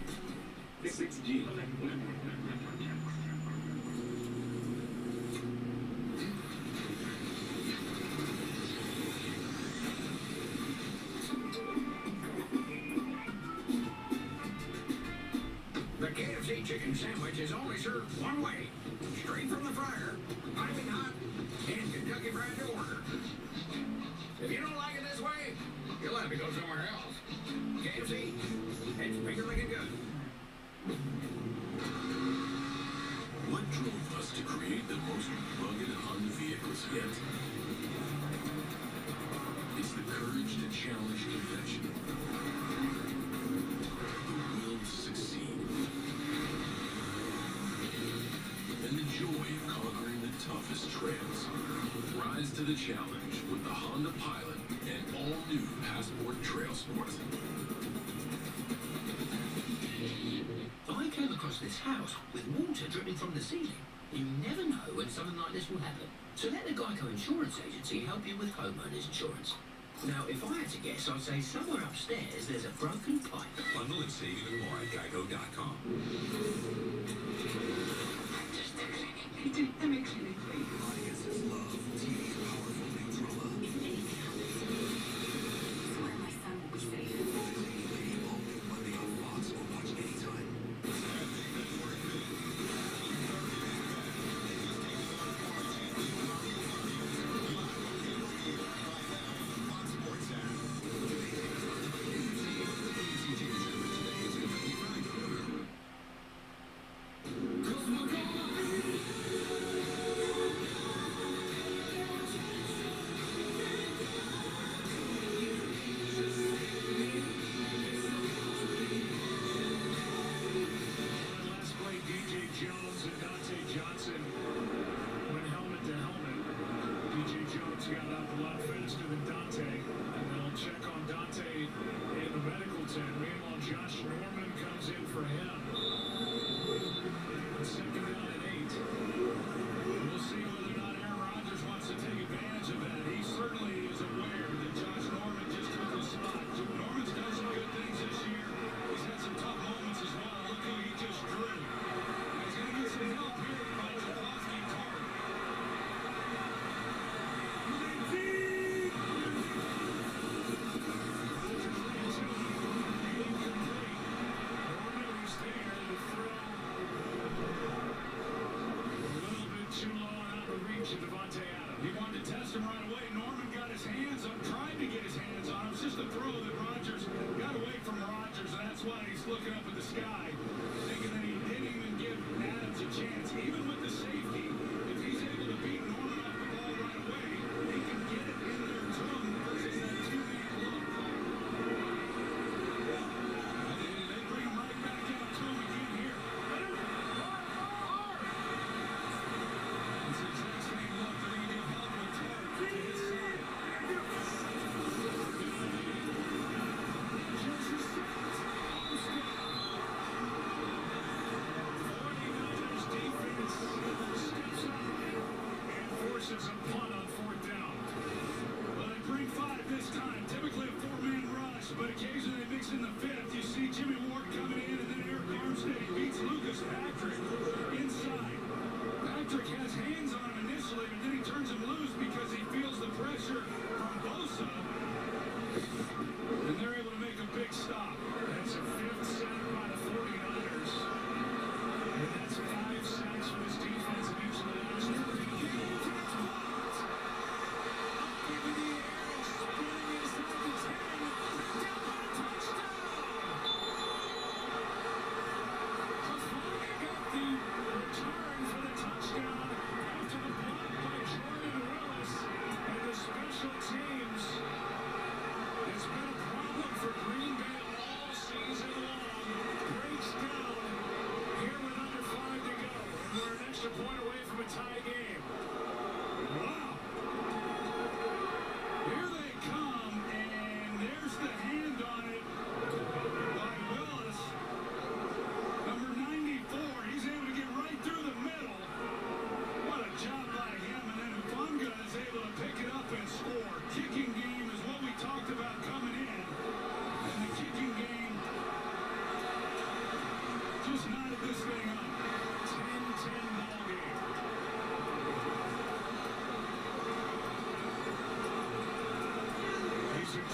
6G. The KFC chicken sandwich is only served one way, straight from the fryer, piping hot, and Kentucky Fried to order. If you don't like it this way, you'll have to go somewhere else. KFC, it's bigger than good. What drove us to create the most rugged Honda vehicles yet? It's the courage to challenge convention. The will to succeed. And the joy of conquering the toughest trails. Rise to the challenge with the Honda Pilot and all-new Passport Trail Sport. I came across this house with water dripping from the ceiling. You never know when something like this will happen. So let the Geico Insurance Agency help you with homeowners insurance. Now, if I had to guess, I'd say somewhere upstairs there's a broken pipe. Bundle and save even more at GEICO.com. That makes me clean. Audiences love TV powerful new drama. Swear my son will be safe. All new Monday on Fox or watch anytime.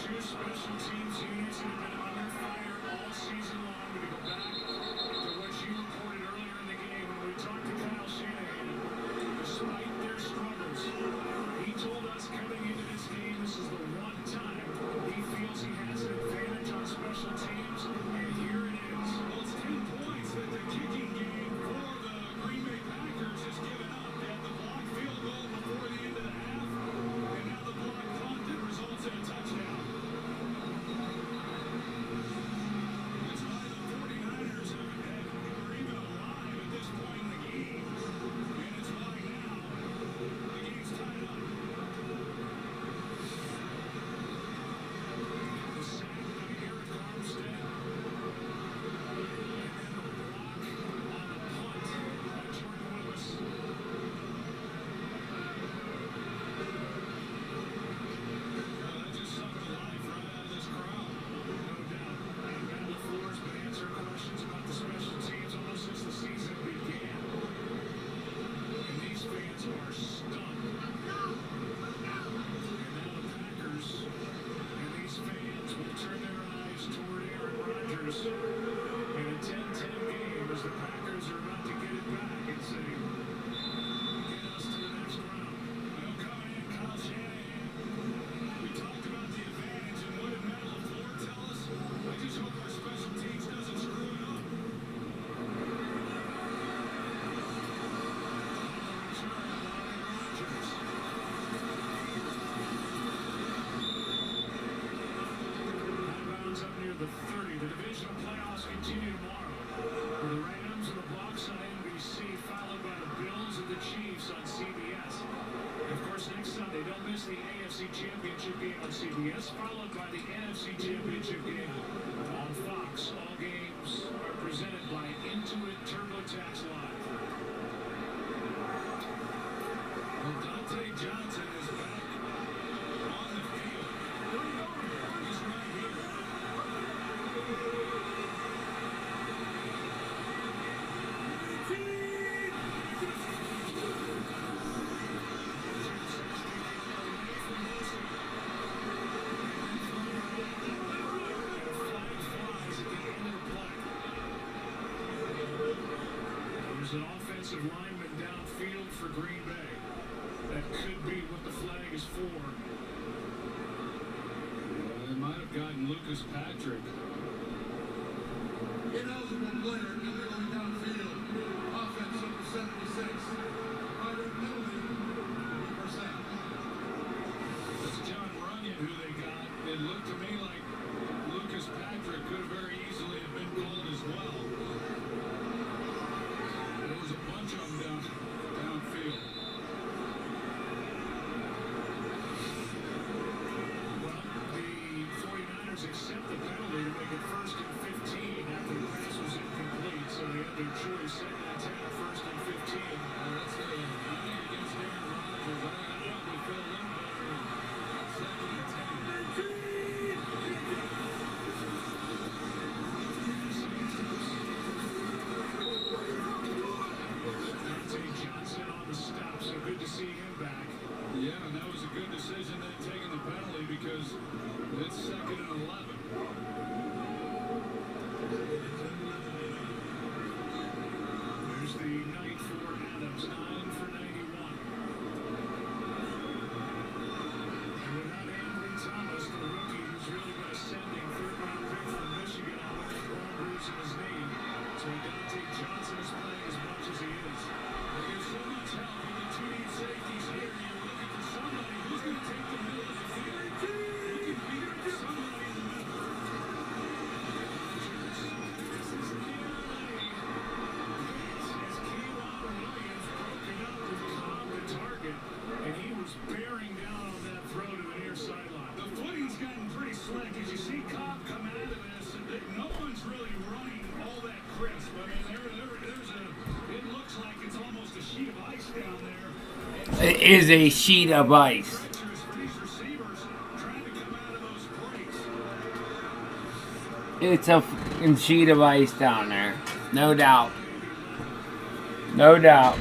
Two special teams units the 30. The divisional playoffs continue tomorrow. For the Rams and the Bucs on NBC, followed by the Bills and the Chiefs on CBS. And of course, next Sunday, don't miss the AFC Championship game on CBS, followed by the NFC Championship game on Fox. All games are presented by Intuit TurboTax Live. Well, Dante Johnson is back on the field. He's right here. There's an offensive lineman downfield for Green Bay. That could be what the flag is for. They might have gotten Lucas Patrick. Ineligible player going downfield. Offense number 76. Rider penalty, 3%. That's John Runyon who they got. It looked to me like Lucas Patrick could have very easily have been called as well. There was a bunch of them downfield. Well, the 49ers accept the penalty to make it 1st and 15 after the pass was incomplete, so they had their choice, 2nd and 10, 1st and 15. Well, that's the running against Aaron Rodgers. I probably feel a little better in 2nd and 10. Johnson on the stop, so good to see him back. Yeah, and that was a good decision then taking the penalty because it's 2nd and 11. There's the night for Adams, 9 for 91. And without Ambry Thomas, the rookie who's really been ascending, 3rd-round pick from Michigan on that bone bruise in his knee. So Dante Johnson is playing as much as he is. There's so much help with the 2 deep safeties here. You're looking for somebody who's going to take the middle of the field. You can beat somebody in the middle. This is nearly as Keelan Williams broke it up with Cobb the target, and he was bearing down on that throw to the near sideline. The footing's gotten pretty slick. As you see Cobb come out of this, no one's really running all that crisp. I mean, there's a... It looks like it's almost a sheet of ice down there. It is a sheet of ice. It's a fucking sheet of ice down there. No doubt. No doubt.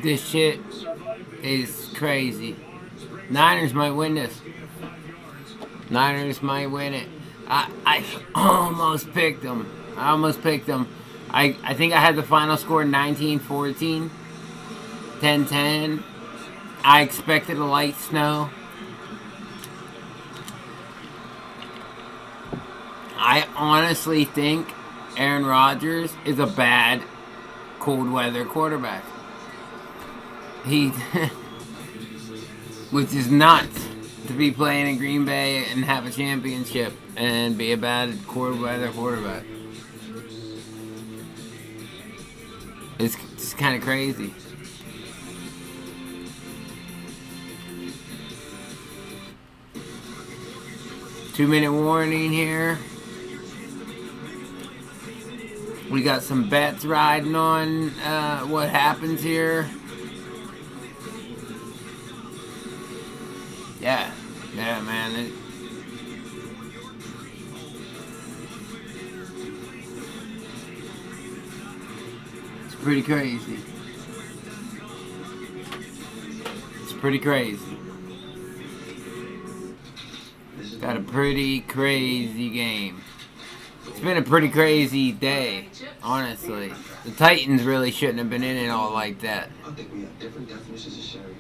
This shit is crazy. Niners might win this. Niners might win it. I almost picked them. I think I had the final score 19-14. 10-10. I expected a light snow. I honestly think Aaron Rodgers is a bad cold weather quarterback. Which is nuts to be playing in Green Bay and have a championship and be a bad cold weather quarterback. It's just kind of crazy. Two-minute warning here. We got some bets riding on what happens here. Yeah, man. It's pretty crazy. It's pretty crazy. Got a pretty crazy game. It's been a pretty crazy day, honestly. The Titans really shouldn't have been in it all like that. I think we have different definitions of sharing.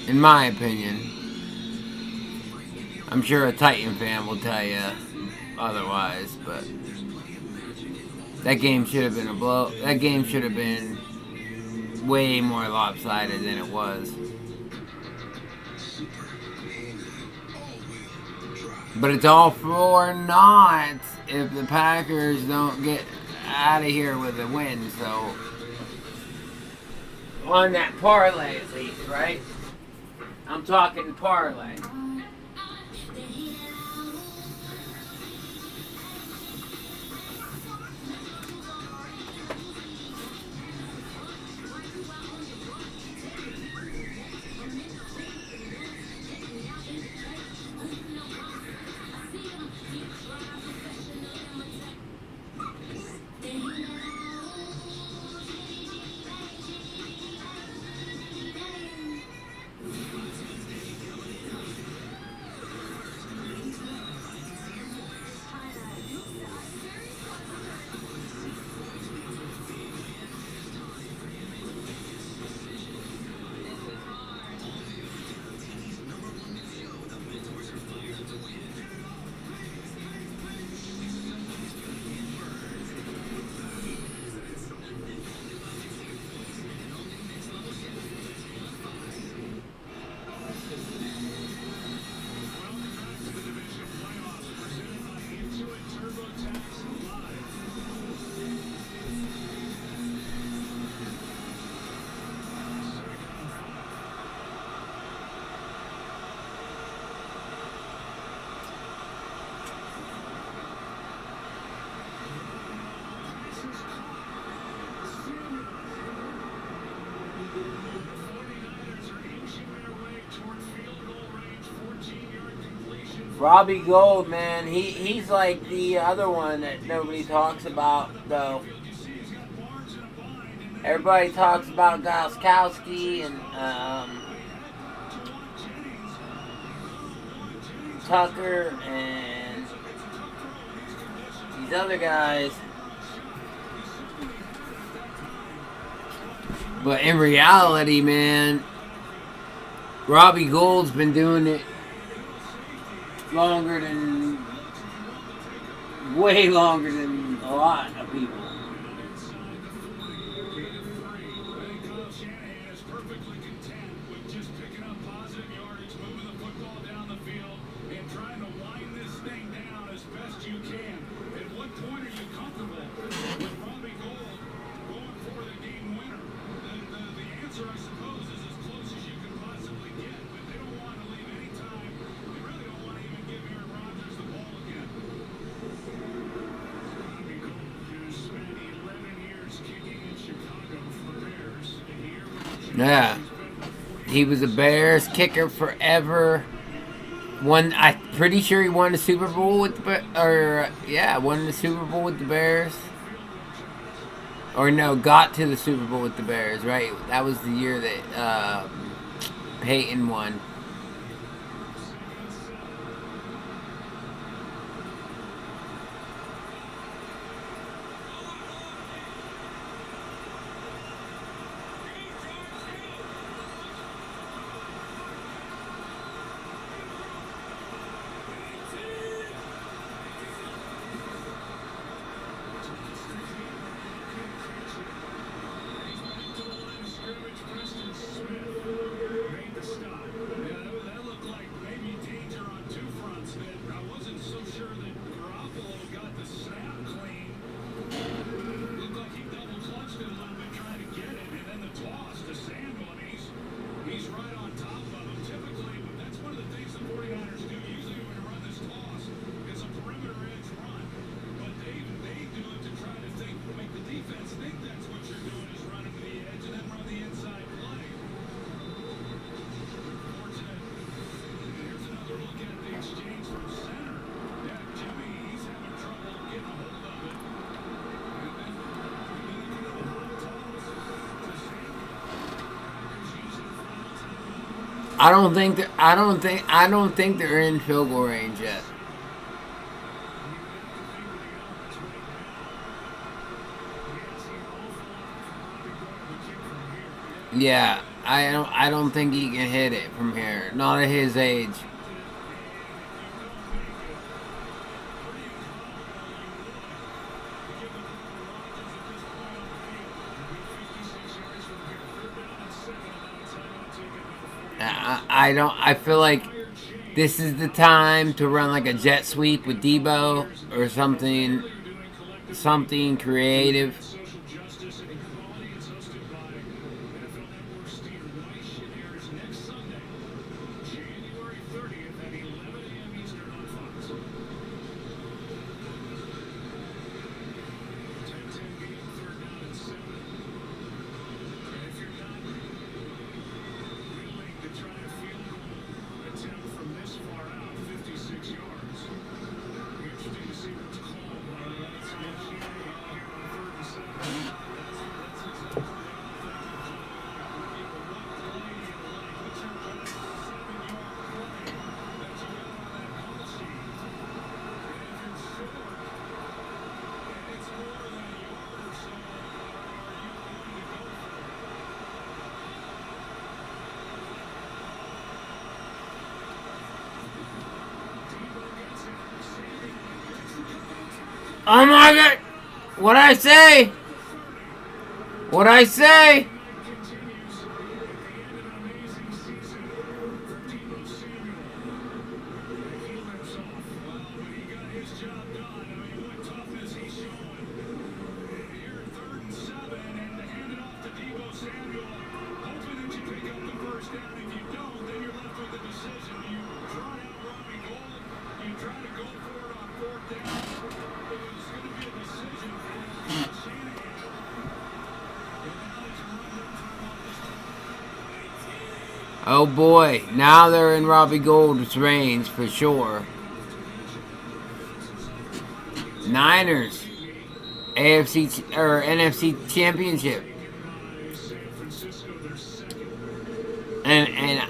In my opinion. I'm sure a Titan fan will tell you otherwise, but that game should have been a blow. That game should have been way more lopsided than it was. But it's all for naught if the Packers don't get out of here with a win. So, on that parlay at least, right? I'm talking parlay. Robbie Gould, man, he's like the other one that nobody talks about, though. Everybody talks about Gostkowski and Tucker and these other guys. But in reality, man, Robbie Gould's been doing it way longer than a lot of people. Yeah, he was a Bears kicker forever. I'm pretty sure he won the Super Bowl with won the Super Bowl with the Bears. or no, got to the Super Bowl with the Bears, right? That was the year that Peyton won. I don't think they're in field goal range yet. Yeah, I don't think he can hit it from here. Not at his age. I feel like this is the time to run like a jet sweep with Debo or something creative. Oh my God! What'd I say? What'd I say? Oh boy, now they're in Robbie Gould's range for sure. Niners, AFC or NFC Championship, and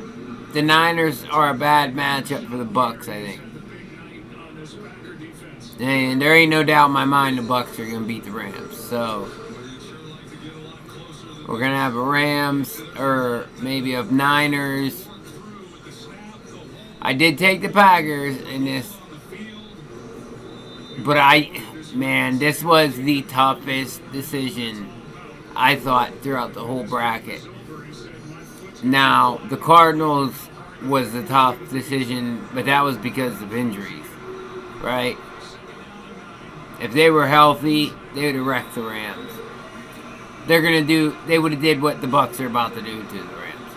the Niners are a bad matchup for the Bucks, I think. And there ain't no doubt in my mind the Bucks are gonna beat the Rams. So we're gonna have a Rams or maybe a Niners. I did take the Packers in this, but this was the toughest decision I thought throughout the whole bracket. Now the Cardinals was the tough decision, but that was because of injuries, right? If they were healthy, they would have wrecked the Rams. They would have did what the Bucks are about to do to the Rams.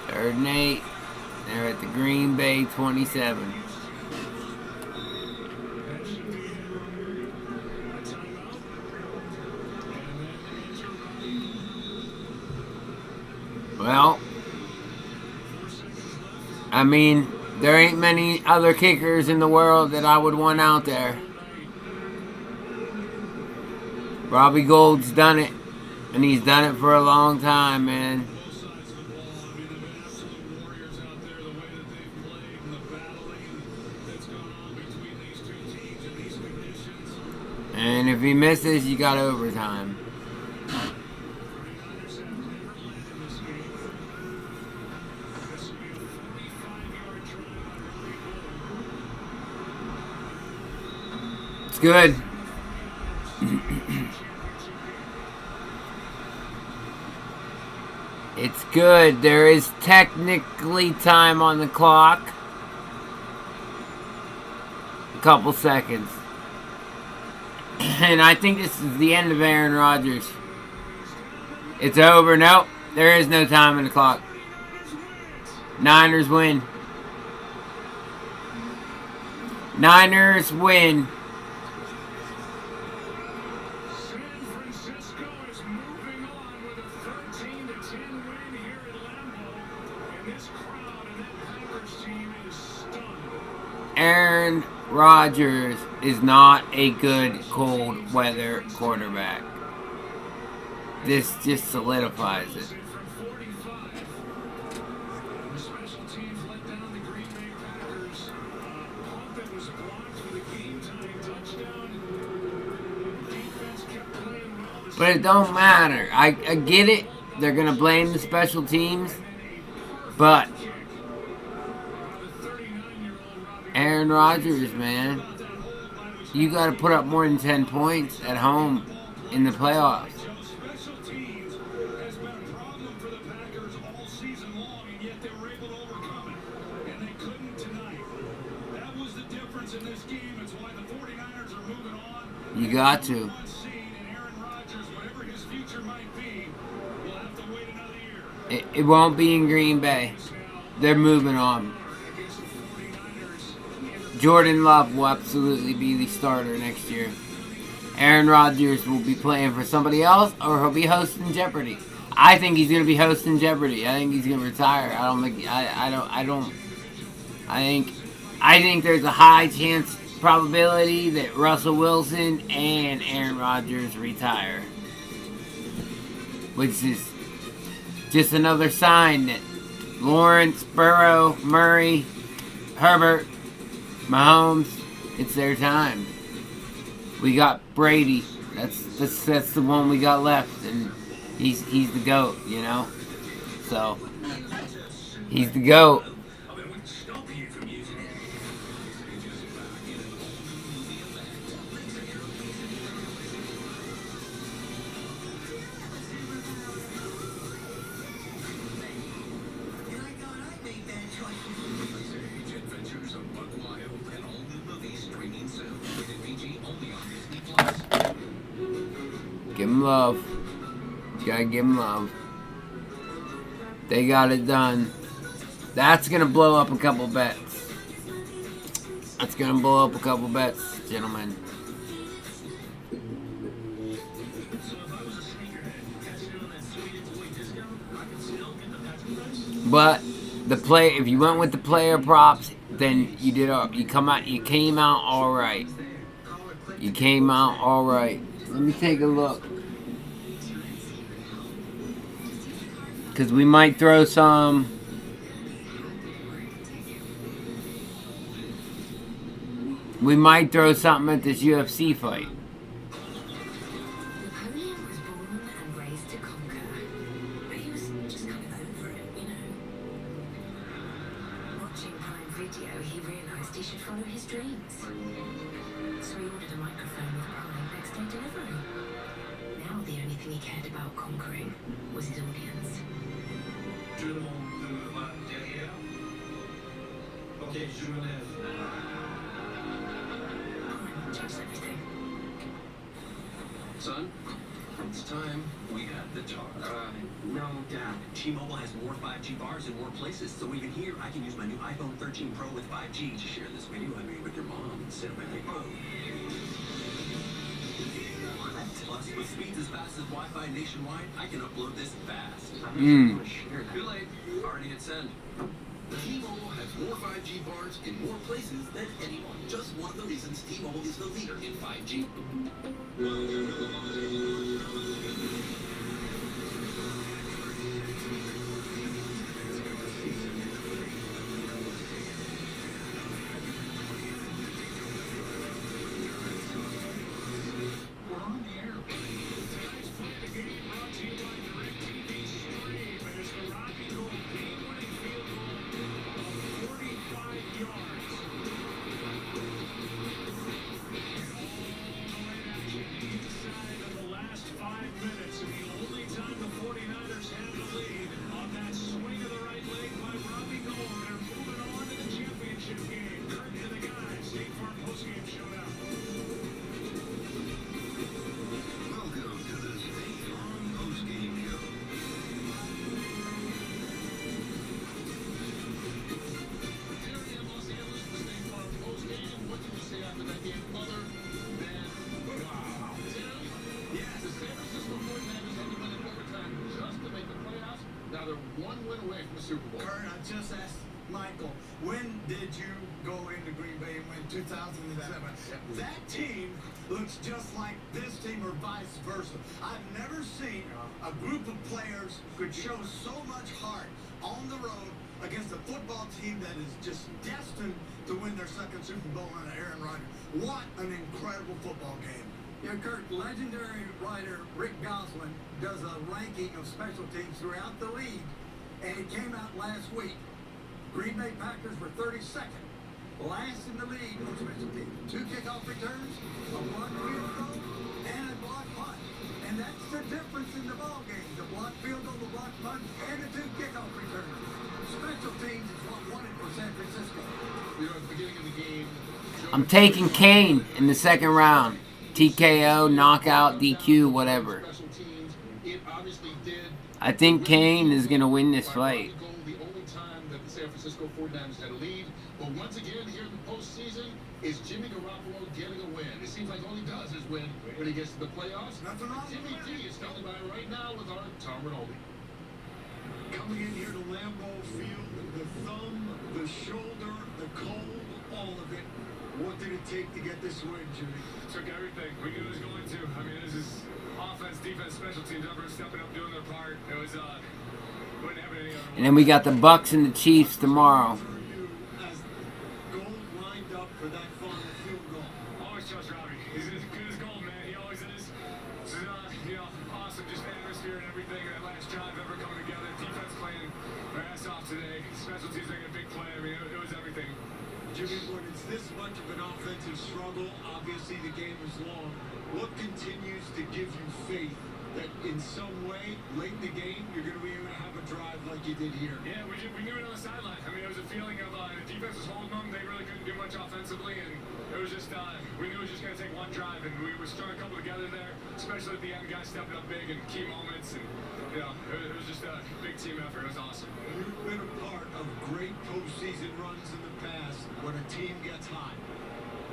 Third and 8. They're at the Green Bay 27. Well, I mean, there ain't many other kickers in the world that I would want out there. Robbie Gould's done it, and he's done it for a long time, man. And if he misses, you got overtime. It's good. It's good. There is technically time on the clock. A couple seconds. And I think this is the end of Aaron Rodgers. It's over. Nope. There is no time on the clock. Niners win. Niners win. Aaron Rodgers is not a good cold weather quarterback. This just solidifies it. But it don't matter. I get it. They're going to blame the special teams. But Aaron Rodgers, man, you got to put up more than 10 points at home in the playoffs. You got to. It won't be in Green Bay. They're moving on. Jordan Love will absolutely be the starter next year. Aaron Rodgers will be playing for somebody else, or he'll be hosting Jeopardy. I think he's going to be hosting Jeopardy. I think he's going to retire. I think there's a high chance probability that Russell Wilson and Aaron Rodgers retire, which is just another sign that Lawrence, Burrow, Murray, Herbert, Mahomes, it's their time. We got Brady. That's the one we got left, and he's the GOAT, you know. So he's the GOAT. Give him love. You gotta give him love. They got it done. That's gonna blow up a couple bets. That's gonna blow up a couple bets, gentlemen. But if you went with the player props, then you came out all right. You came out all right. Let me take a look. Because we might throw some. We might throw something at this UFC fight. Napoleon was born and raised to conquer, but he was just kind of over it, you know. Watching Prime Video, he realised he should follow his dreams. So he ordered a microphone with Prime next day delivery. Now the only thing he cared about conquering was his audience. Tout le monde va derrière. Ok, je me lève. Prime chose everything. Son, it's time we had the talk. No, Dad. T-Mobile has more 5G bars in more places, so even here, I can use my new iPhone 13 Pro with 5G to share this video I made with your mom instead of my big phone. Plus, with speeds as fast as Wi-Fi nationwide, I can upload this fast. Mm. Too late. Already hit send. T-Mobile has more 5G bars in more places than anyone. Just one of the reasons T-Mobile is the leader in 5G. We're on the air. Tonight's Play the Game brought to you by DirecTV Stream. There's the Rocky Gold game-winning field goal of 45 yards. Inside of the last 5 minutes, and the only time the 49ers had the lead on that swing of the right leg by Robbie Gold. They're moving on to the championship game. Kurt and the guys, State Farm postgame showdown. Welcome to the State Farm postgame show. Here in Los Angeles, the State Farm postgame. What did you say after that game? Other than wow. Tim? Yes. The San Francisco 49ers had to win in overtime just to make the playoffs. Now they're one win away from the Super Bowl. Kurt, I just asked Michael, when did you go into Green Bay and win 2007? That team looks just like this team or vice versa. I've never seen a group of players could show so much heart on the road against a football team that is just destined to win their second Super Bowl under Aaron Rodgers. What an incredible football game. Yeah, Kurt, legendary writer Rick Goslin does a ranking of special teams throughout the league, and it came out last week. Green Bay Packers were 32nd, last in the league on special teams. 2 kickoff returns, a blocked field goal, and a blocked punt. And that's the difference in the ball game. The blocked field goal, the blocked punt, and the 2 kickoff returns. Special teams is what won it for San Francisco. You know, at the beginning of the game, I'm taking Kane in the second round. TKO, knockout, DQ, whatever. special teams, it obviously did. I think Kane is going to win this fight. The only time that the San Francisco 49ers had a lead. But once again, here in the postseason, is Jimmy Garoppolo getting a win? It seems like all he does is win when he gets to the playoffs. Nothing wrong with Jimmy D is standing by right now with our Tom Rinaldi. Coming in here to Lambeau Field, the thumb, the shoulder, the cold, all of it. What did it take to get this win, Jimmy? Took everything. We knew it was going to. I mean, this is offense, defense, special teams, everyone stepping up, doing their part. It was, wouldn't happen any other way. And then we got the Bucks and the Chiefs tomorrow. As Gold lined up for that final field goal. Always trust Robbie. He's as good as gold, man. He always is. This is, you know, awesome. Just the atmosphere and everything. That last drive ever coming together. Defense playing their ass off today. Special teams making a big play. I mean, it was everything. Jimmy, when it's this much of an offensive struggle, obviously the game is long. What continues to give you faith that in some way, late in the game, you're going to be able to have a drive like you did here? Yeah, we knew it on the sideline. I mean, it was a feeling of the defense was holding them. They really couldn't do much offensively, and it was just we knew it was just going to take one drive, and we strung a couple together there, especially at the end, guys stepping up big in key moments, and you know, it was just a big team effort. It was awesome. You've been a part of great postseason runs in the past when a team gets hot.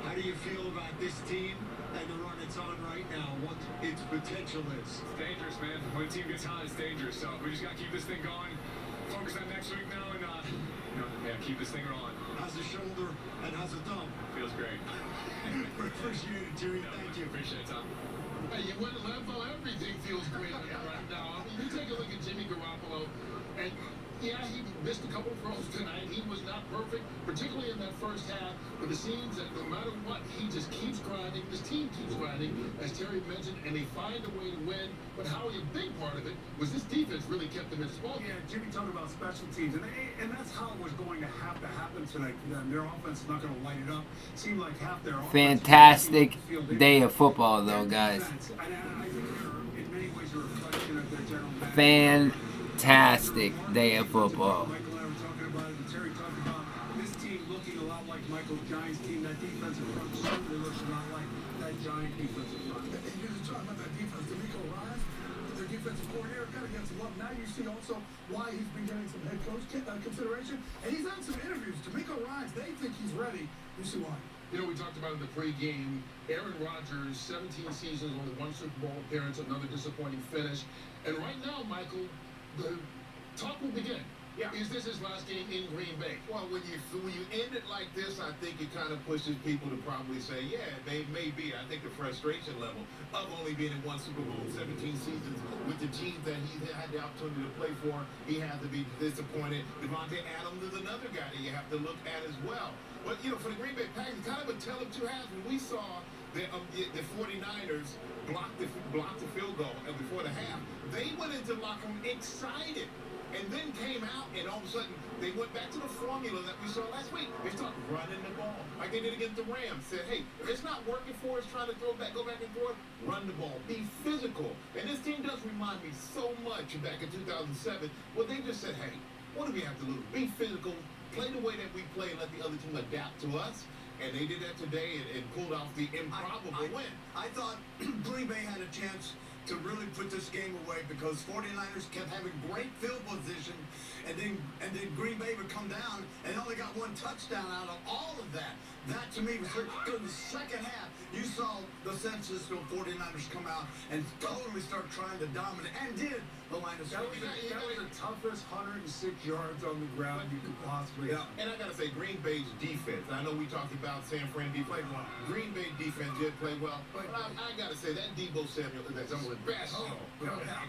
How do you feel about this team and the run it's on right now, what its potential is? It's dangerous, man. When a team gets hot, it's dangerous. So we just got to keep this thing going. Focus on next week now, and keep this thing rolling. How's the shoulder and how's the thumb? Feels great. Appreciate it, Jerry. Thank you. Appreciate it, Tom. Hey, you win the level, everything feels great right now. I mean, you take a look at Jimmy Garoppolo, and yeah, he missed a couple throws tonight. He was not perfect, particularly in that first half. But it seems that no matter what, he just keeps grinding. This team keeps grinding, as Terry mentioned, and they find a way to win. But Howie, a big part of it was this defense really kept them in this ball game. Yeah, Jimmy talked about special teams, and that's how it was going to have to happen tonight for them. Their offense is not going to light it up. Seemed like half their offense. Fantastic day of football, though, guys. I think they're, in many ways, a reflection of their general manager. Fantastic day of football. Michael and I were talking about it, and Terry talked about this team looking a lot like Michael Giants' team. That defensive front certainly looks a lot like that Giant defensive front. And you're just talking about that defense. D'Amico Ryan's, their defensive coordinator, kind of gets some love. Now you see also why he's been getting some head coach consideration. And he's done some interviews. D'Amico Ryan's, they think he's ready. You see why. You know, we talked about in the pregame, Aaron Rodgers, 17 seasons, only 1 Super Bowl appearance, another disappointing finish. And right now, Michael, the talk will begin. Yeah. Is this his last game in Green Bay? Well, when you end it like this, I think it kind of pushes people to probably say, yeah, they may be. I think the frustration level of only being in one Super Bowl in 17 seasons with the teams that he had the opportunity to play for, he had to be disappointed. Devontae Adams is another guy that you have to look at as well. But, you know, for the Green Bay Packers, kind of a tale of two halves. When we saw the 49ers block the field goal before the half, they went into the locker room excited. And then came out, and all of a sudden, they went back to the formula that we saw last week. They started running the ball, like they did against the Rams. Said, hey, if it's not working for us, trying to go back and throw it, run the ball. Be physical. And this team does remind me so much back in 2007, where they just said, hey, what do we have to lose? Be physical, play the way that we play, and let the other team adapt to us. And they did that today and pulled off the improbable win. I thought Green Bay had a chance to really put this game away because 49ers kept having great field position, and then Green Bay would come down and only got one touchdown out of all of that. That to me was good. In the second half, you saw the San Francisco 49ers come out and totally start trying to dominate, and did the line of scrimmage. That was the toughest 106 yards on the ground you could possibly have. And I got to say, Green Bay's defense, I know we talked about San Fran defense. Green Bay defense did play well. But I got to say, that Deebo Samuel is a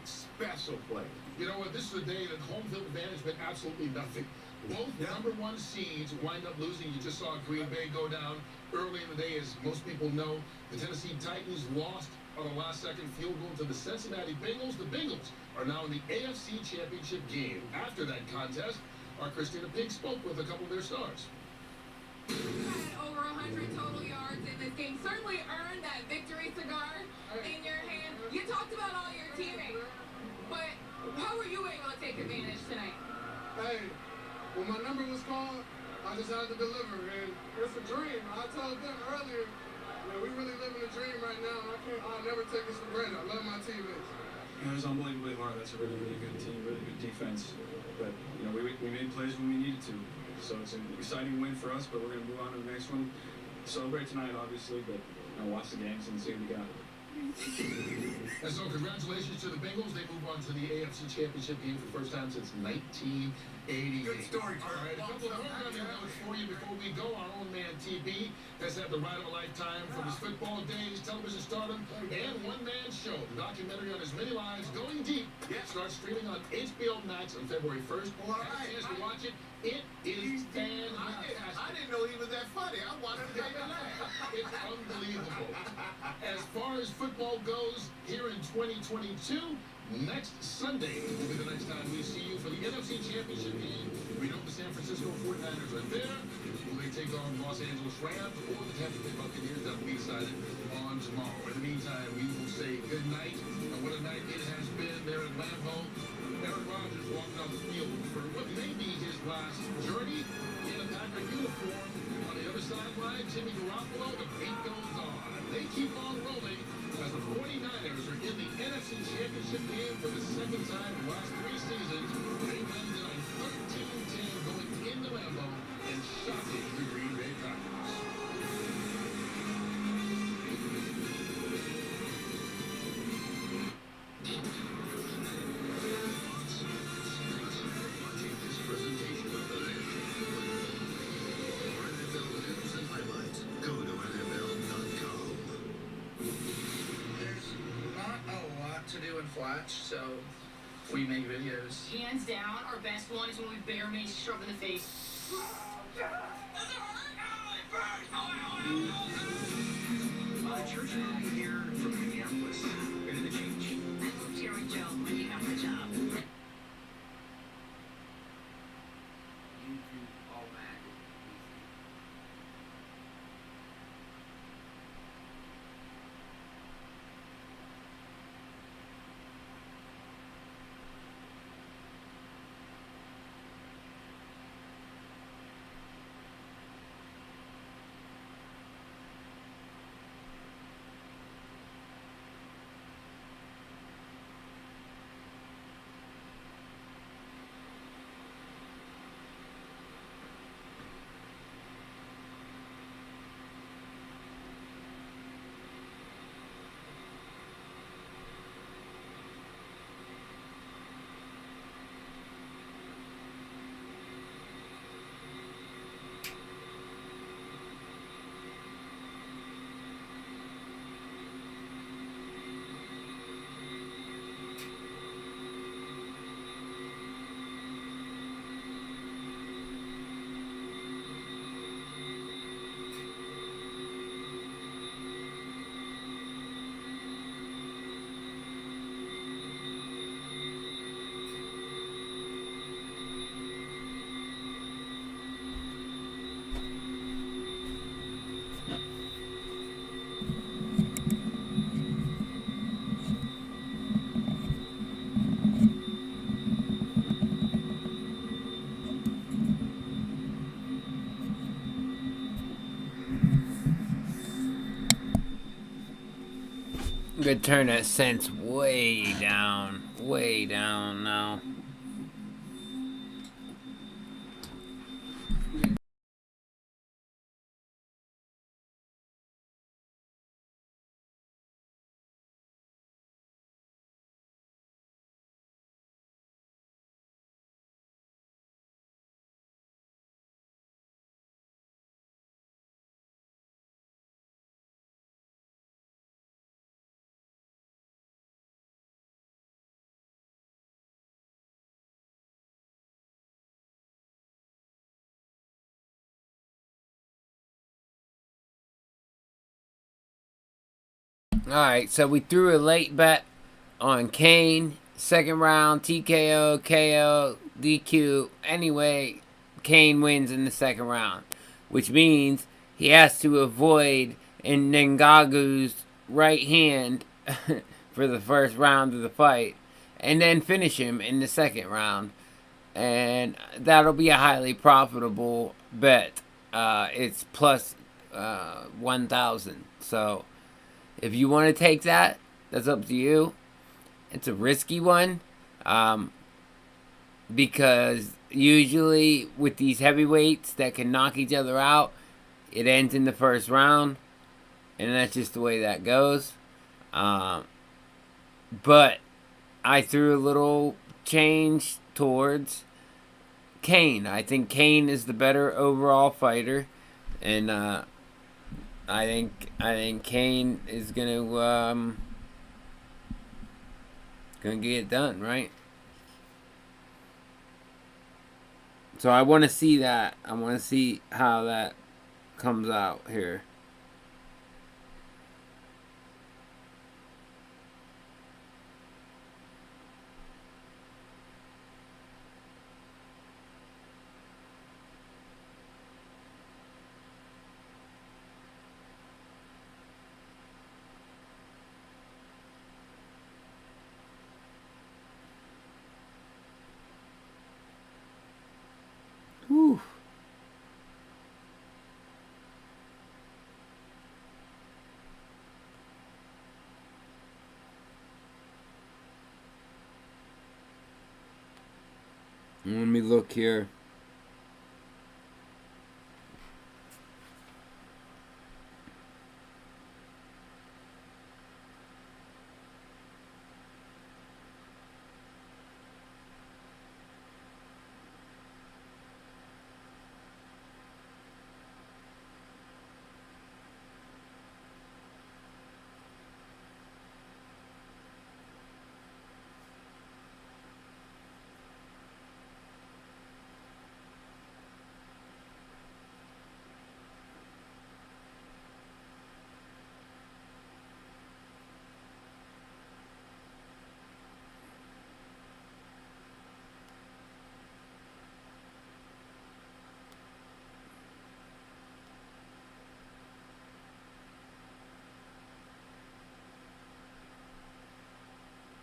special play. You know what? This is a day that home field advantage meant absolutely nothing. Both number one seeds wind up losing. You just saw Green Bay go down early in the day. As most people know, the Tennessee Titans lost on a last-second field goal to the Cincinnati Bengals. The Bengals are now in the AFC Championship game. After that contest, our Christina Pink spoke with a couple of their stars. You had over 100 total yards in this game. Certainly earned that victory cigar in your hand. You talked about all your teammates, but how were you able to take advantage tonight? Hey, when my number was called, I just had to deliver, and it's a dream. I told them earlier, man, we really living a dream right now, and I'll never take this for granted. I love my teammates. It was unbelievably hard. That's a really, really good team, really good defense. But, you know, we made plays when we needed to. So it's an exciting win for us, but we're going to move on to the next one. Celebrate tonight, obviously, but watch the games and see what we got. And so congratulations to the Bengals. They move on to the AFC Championship game for the first time since 1988. Good story, All right, a couple of programming notes for you before we go. Our own man, TB, has had the ride of a lifetime from his football days, television stardom, and one-man show. The documentary on his many lives, Going Deep, starts streaming on HBO Max on February 1st. Have a chance to watch it. It is fantastic. I didn't know he was that funny. I watched it day and night. It's unbelievable. As far as football goes, here in 2022, next Sunday will be the next time we see you for the NFC Championship game. We know the San Francisco 49ers are there. Will they take on Los Angeles Rams or the Tampa Bay Buccaneers? That will be decided on tomorrow. In the meantime, we will say good night. And what a night it has been there at Lambeau. Aaron Rodgers walking off the field for what may be his last journey in a Packer uniform. On the other sideline, Jimmy Garoppolo, the beat goes on. They keep on rolling as the 49ers are in the NFC Championship game for the second time in the last 3 seasons. They landed on 13-10 going into Lambeau and shocking the Green Bay Packers. Flash, so we make videos. Hands down, our best one is when we bear mace shoved in the face. The church here from Minneapolis, where did they change? I moved here with Joe when he got the job. gonna turn that sense way down now. Alright, so we threw a late bet on Kane. Second round, TKO, KO, DQ. Anyway, Kane wins in the second round. Which means he has to avoid Nganga's right hand for the first round of the fight. And then finish him in the second round. And that'll be a highly profitable bet. It's plus 1,000. So if you want to take that, that's up to you. It's a risky one, because usually with these heavyweights that can knock each other out, it ends in the first round, and that's just the way that goes. But I threw a little change towards Kane. I think Kane is the better overall fighter, and I think Kane is gonna get it done, right? So I want to see that. I want to see how that comes out here. Whew. Let me look here.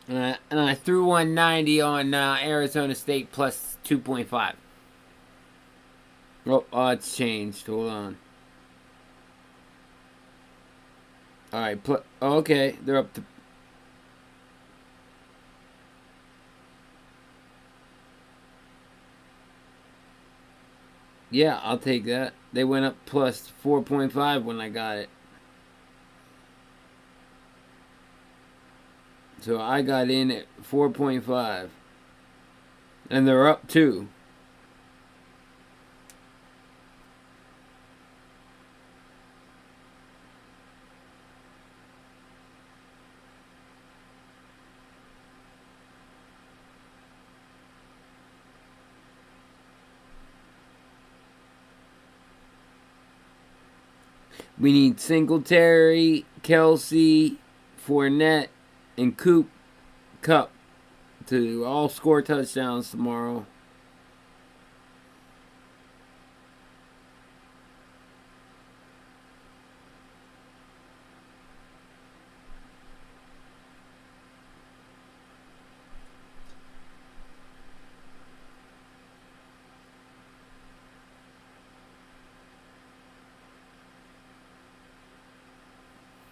And I threw 190 on Arizona State plus 2.5. Oh, it's changed. Hold on. All right. Oh, okay, they're up to. Yeah, I'll take that. They went up plus 4.5 when I got it. So I got in at 4.5. And they're up 2. We need Singletary, Kelsey, Fournette, and Cup to all score touchdowns tomorrow.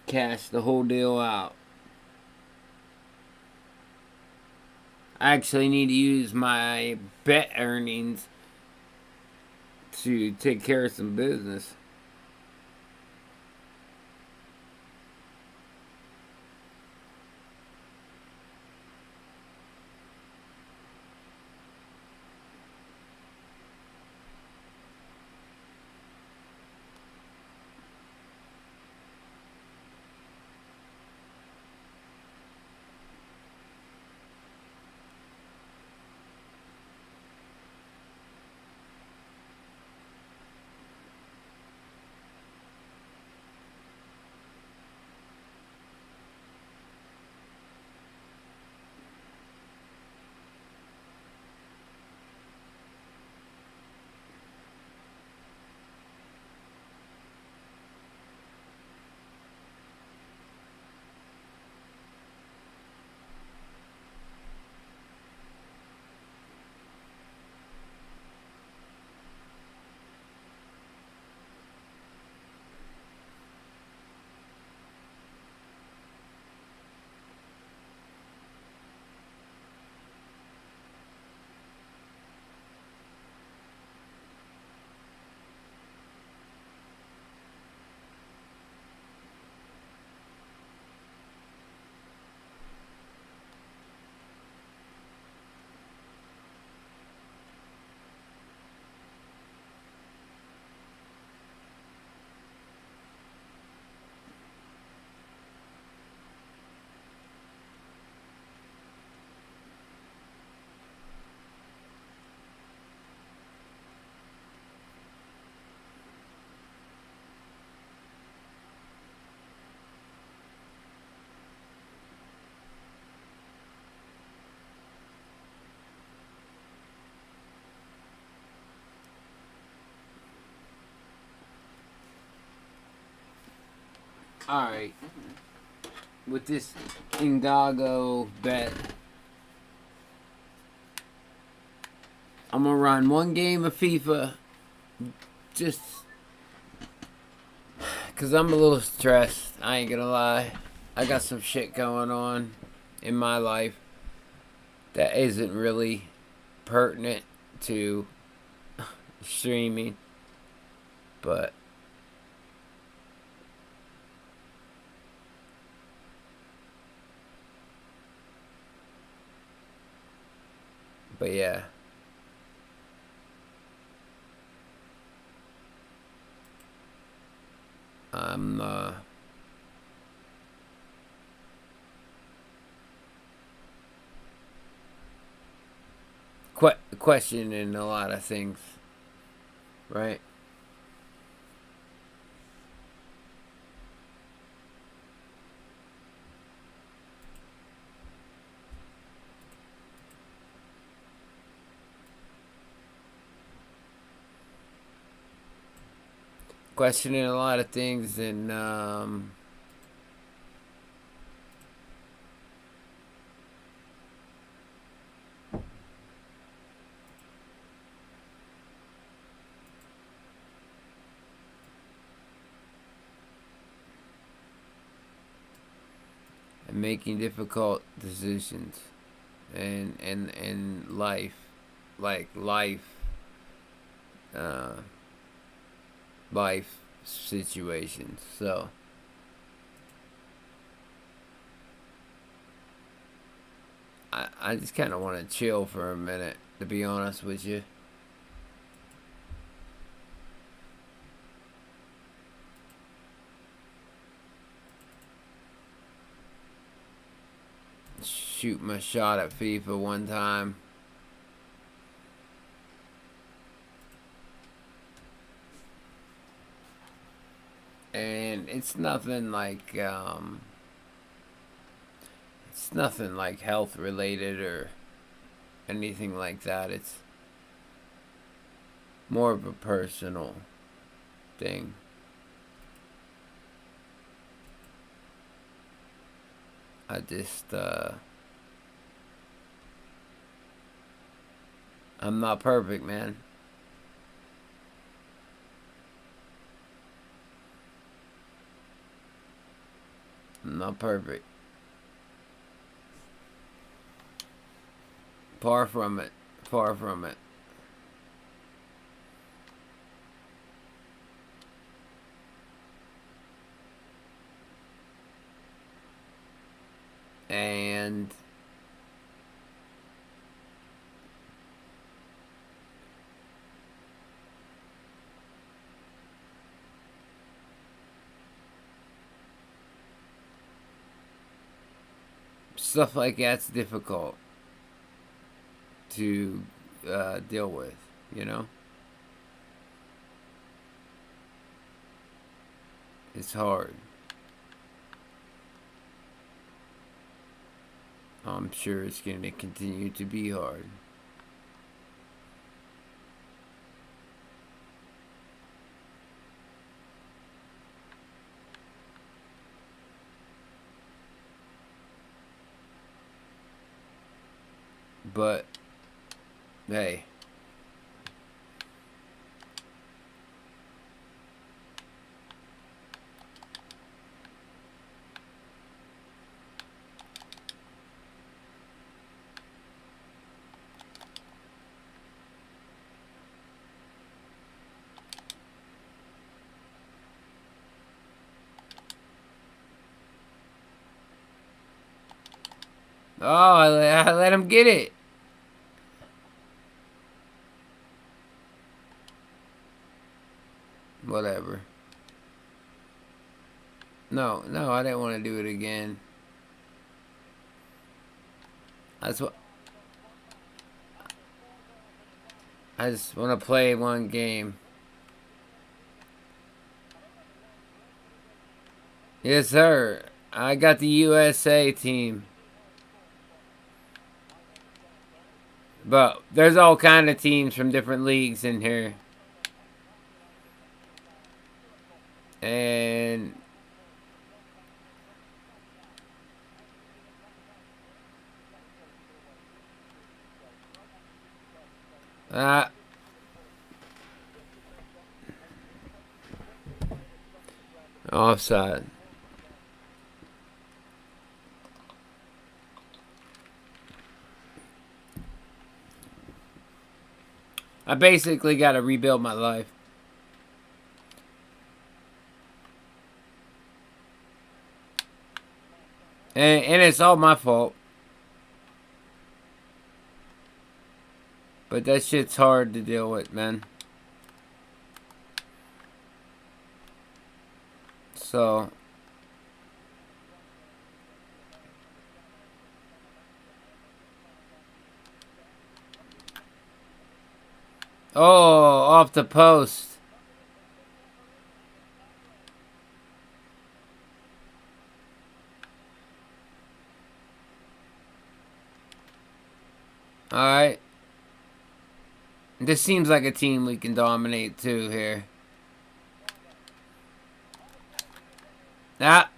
Cash the whole deal out. I actually need to use my bet earnings to take care of some business. Alright. With this Ingago bet, I'm gonna run one game of FIFA just because I'm a little stressed. I ain't gonna lie. I got some shit going on in my life that isn't really pertinent to streaming, but yeah. I'm questioning a lot of things, right? Questioning a lot of things, and making difficult decisions and life, like life situations. So I just kind of want to chill for a minute, to be honest with you. Shoot my shot at FIFA one time. And it's nothing like health related or anything like that. It's more of a personal thing. I just I'm not perfect, man. I'm not perfect. Far from it. Far from it. And stuff like that's difficult to deal with, you know? It's hard. I'm sure it's going to continue to be hard. But, hey. Oh, I let him get it. Whatever. No, I didn't want to do it again. That's what I just want to play one game. Yes, sir. I got the USA team. But there's all kind of teams from different leagues in here. And offside. I basically got to rebuild my life. And it's all my fault. But that shit's hard to deal with, man. So oh, off the post. Alright. This seems like a team we can dominate too here. Ah.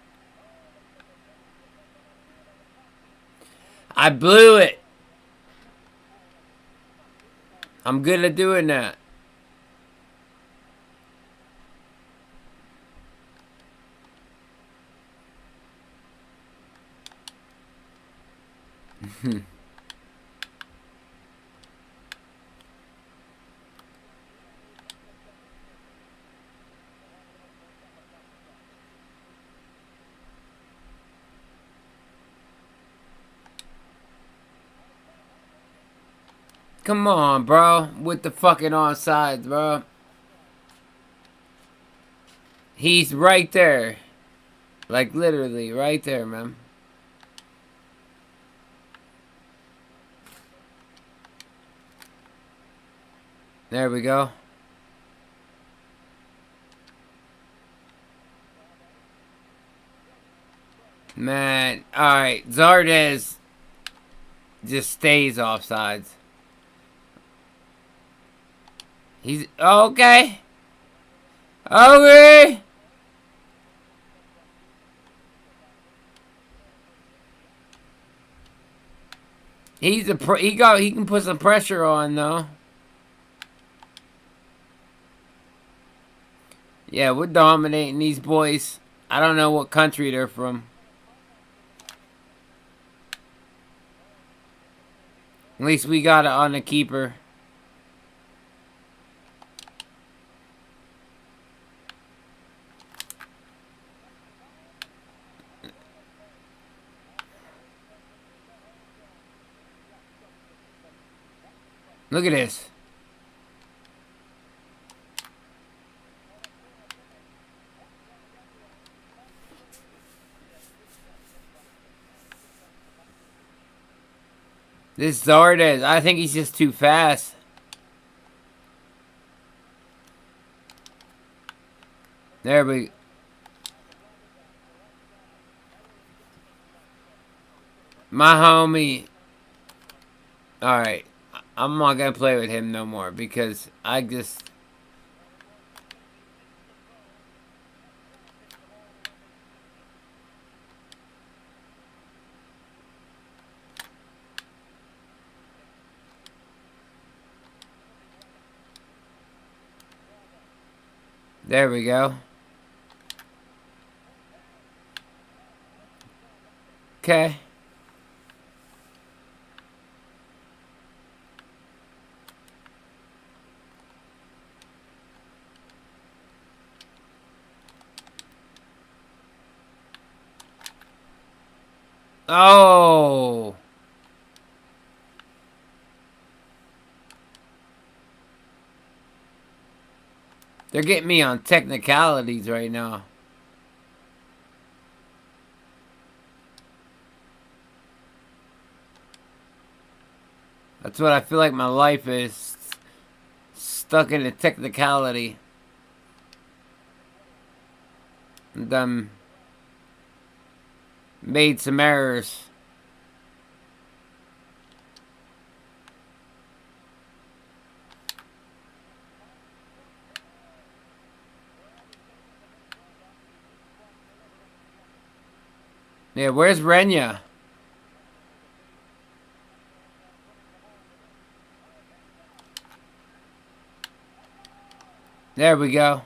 I blew it. I'm good at doing that. Come on, bro. With the fucking onside, bro. He's right there. Like, literally, right there, man. There we go. Man, alright. Zardes just stays offsides. He's okay. Okay. He can put some pressure on though. Yeah, we're dominating these boys. I don't know what country they're from. At least we got it on the keeper. Look at this. This Zardes, I think he's just too fast. There we go. My homie. Alright. I'm not going to play with him no more because I just... There we go. Okay. Oh. They're getting me on technicalities right now. That's what I feel like my life is. Stuck in a technicality. And made some errors. Yeah, where's Renya? There we go.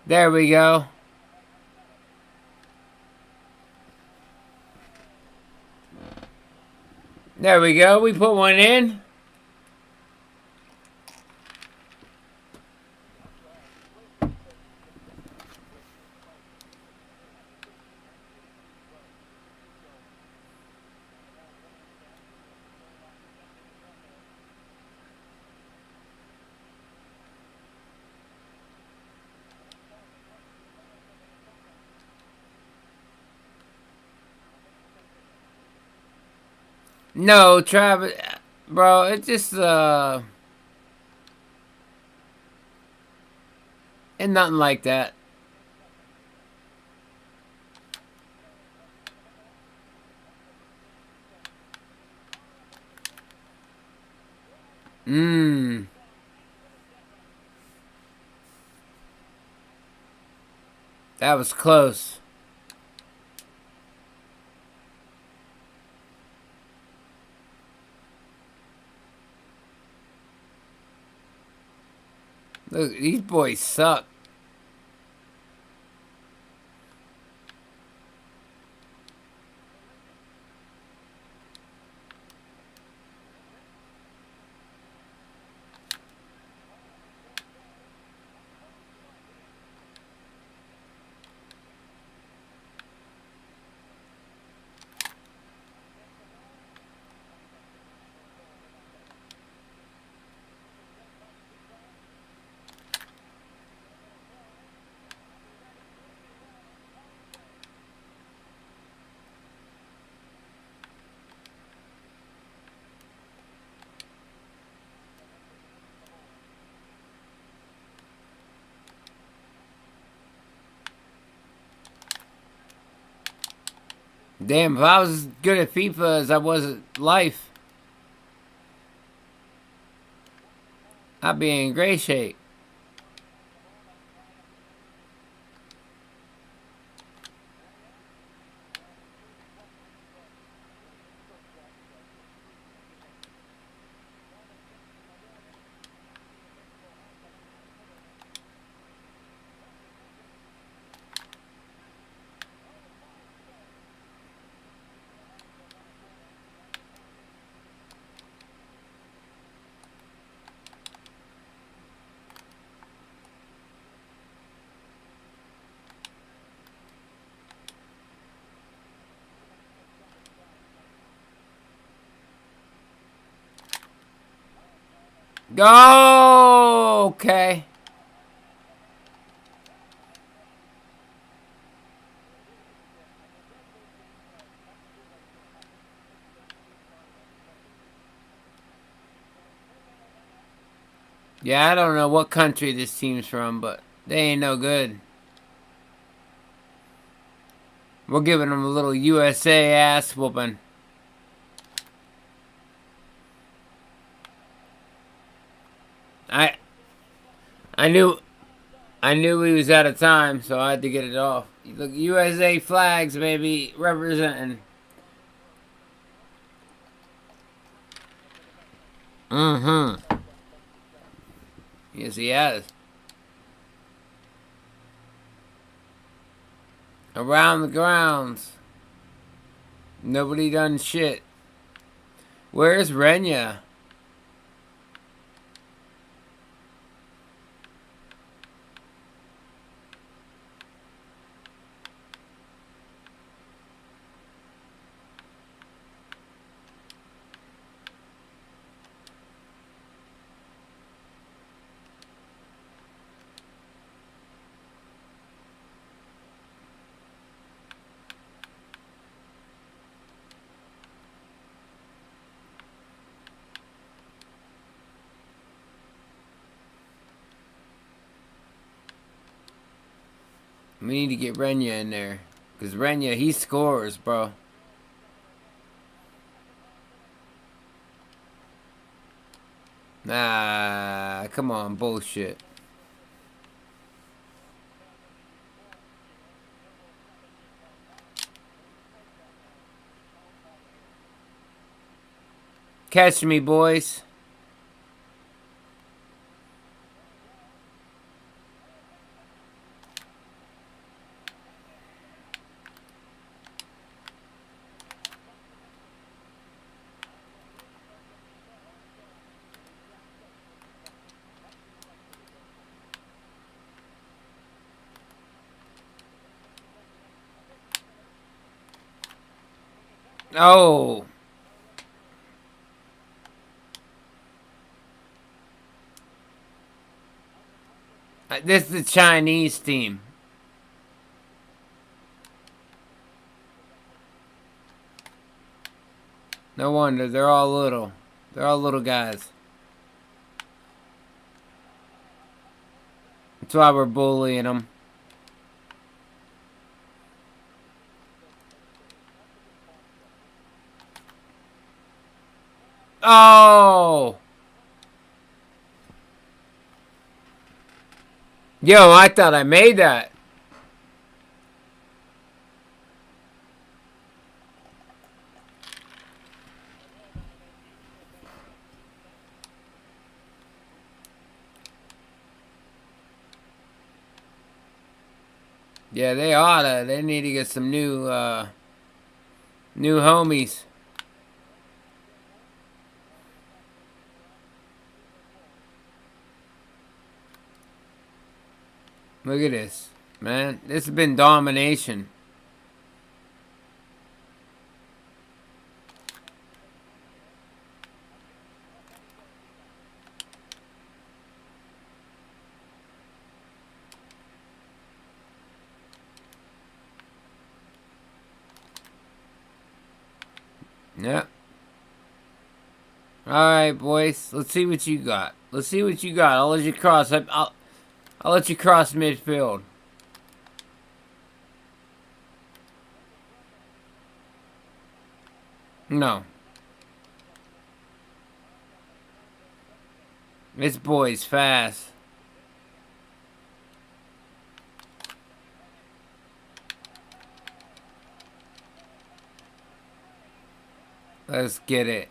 There we go. There we go. We put one in. No, Travis, bro, it's just, and nothing like that. That was close. Look, these boys suck. Damn, if I was as good at FIFA as I was at life, I'd be in great shape. Go! Okay. Yeah, I don't know what country this team's from, but they ain't no good. We're giving them a little USA ass whooping. I knew he was out of time, so I had to get it off. Look, USA flags, baby, representing. Mm-hmm. Yes, he has. Around the grounds. Nobody done shit. Where's Renya? We need to get Renya in there. Because Renya, he scores, bro. Nah, come on, bullshit. Catch me, boys. Oh. This is the Chinese team. No wonder, they're all little. They're all little guys. That's why we're bullying them. Oh! Yo, I thought I made that. Yeah, they oughta. They need to get some new homies. Look at this, man. This has been domination. Yep. Alright, boys. Let's see what you got. Let's see what you got. I'll let you cross. I'll let you cross midfield. No. This boy's fast. Let's get it.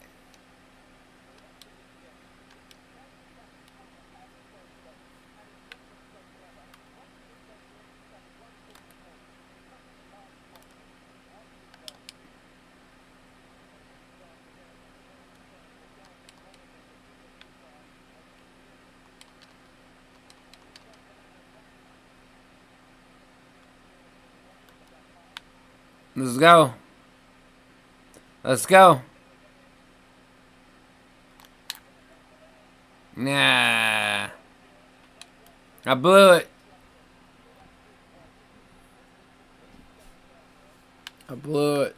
Let's go. Let's go. Nah. I blew it. I blew it.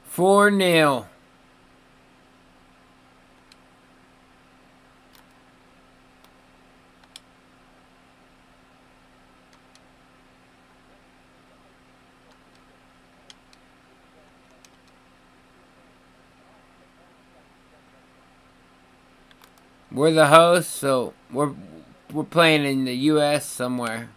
Four 0. We're the hosts, so we're playing in the U.S. somewhere.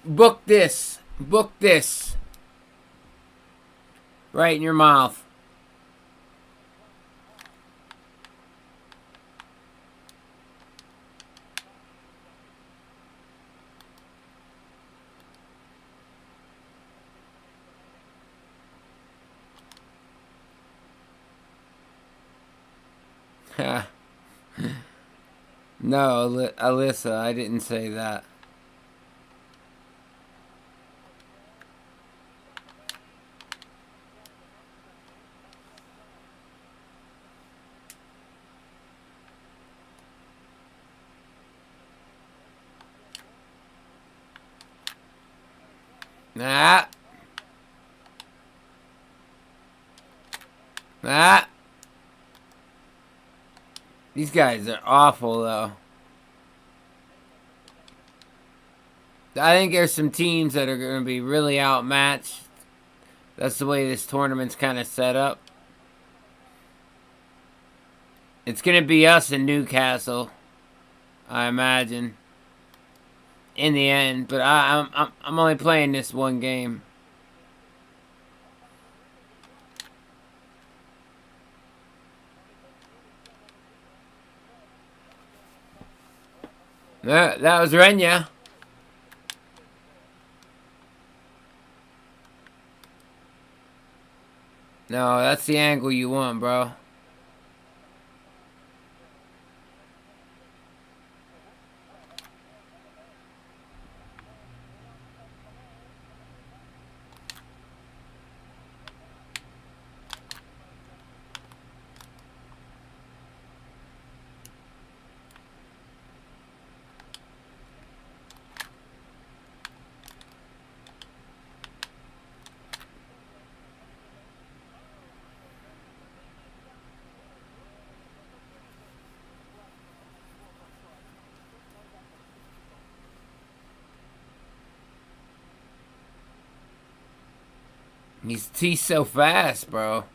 Book this. Book this. Right in your mouth. No, Alyssa, I didn't say that. Nah. Nah. These guys are awful, though. I think there's some teams that are going to be really outmatched. That's the way this tournament's kind of set up. It's going to be us in Newcastle, I imagine, in the end. But I'm only playing this one game. That was Renya. No, that's the angle you want, bro. He's so fast, bro.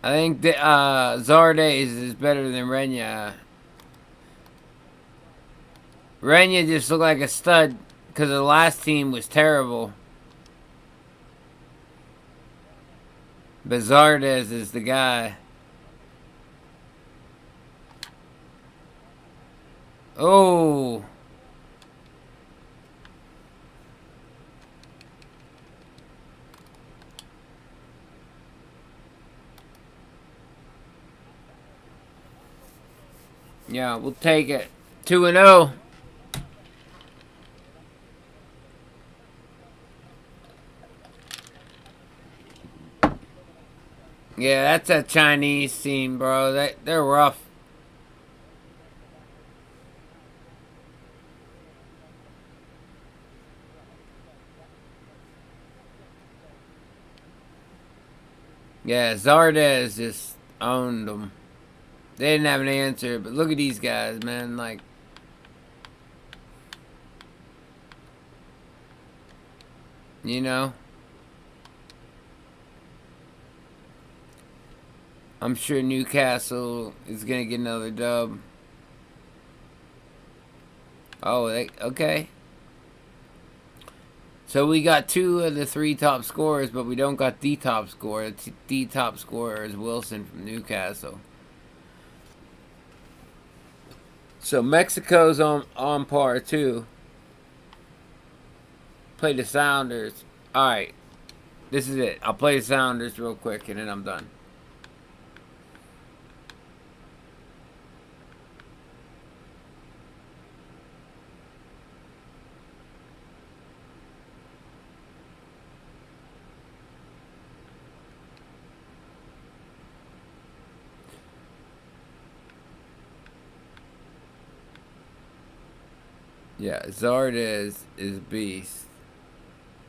I think Zardes is better than Renya. Renya just looked like a stud because the last team was terrible. But Zardes is the guy. Oh. Yeah, we'll take it. 2-0. Yeah, that's a Chinese team, bro. They're rough. Yeah, Zardes just owned them. They didn't have an answer, but look at these guys, man. Like, you know, I'm sure Newcastle is gonna get another dub. Oh, okay. So we got 2 of the 3 top scorers, but we don't got the top scorer. The top scorer is Wilson from Newcastle. So Mexico's on par too. Play the Sounders. Alright. This is it. I'll play the Sounders real quick and then I'm done. Yeah, Zardes is beast.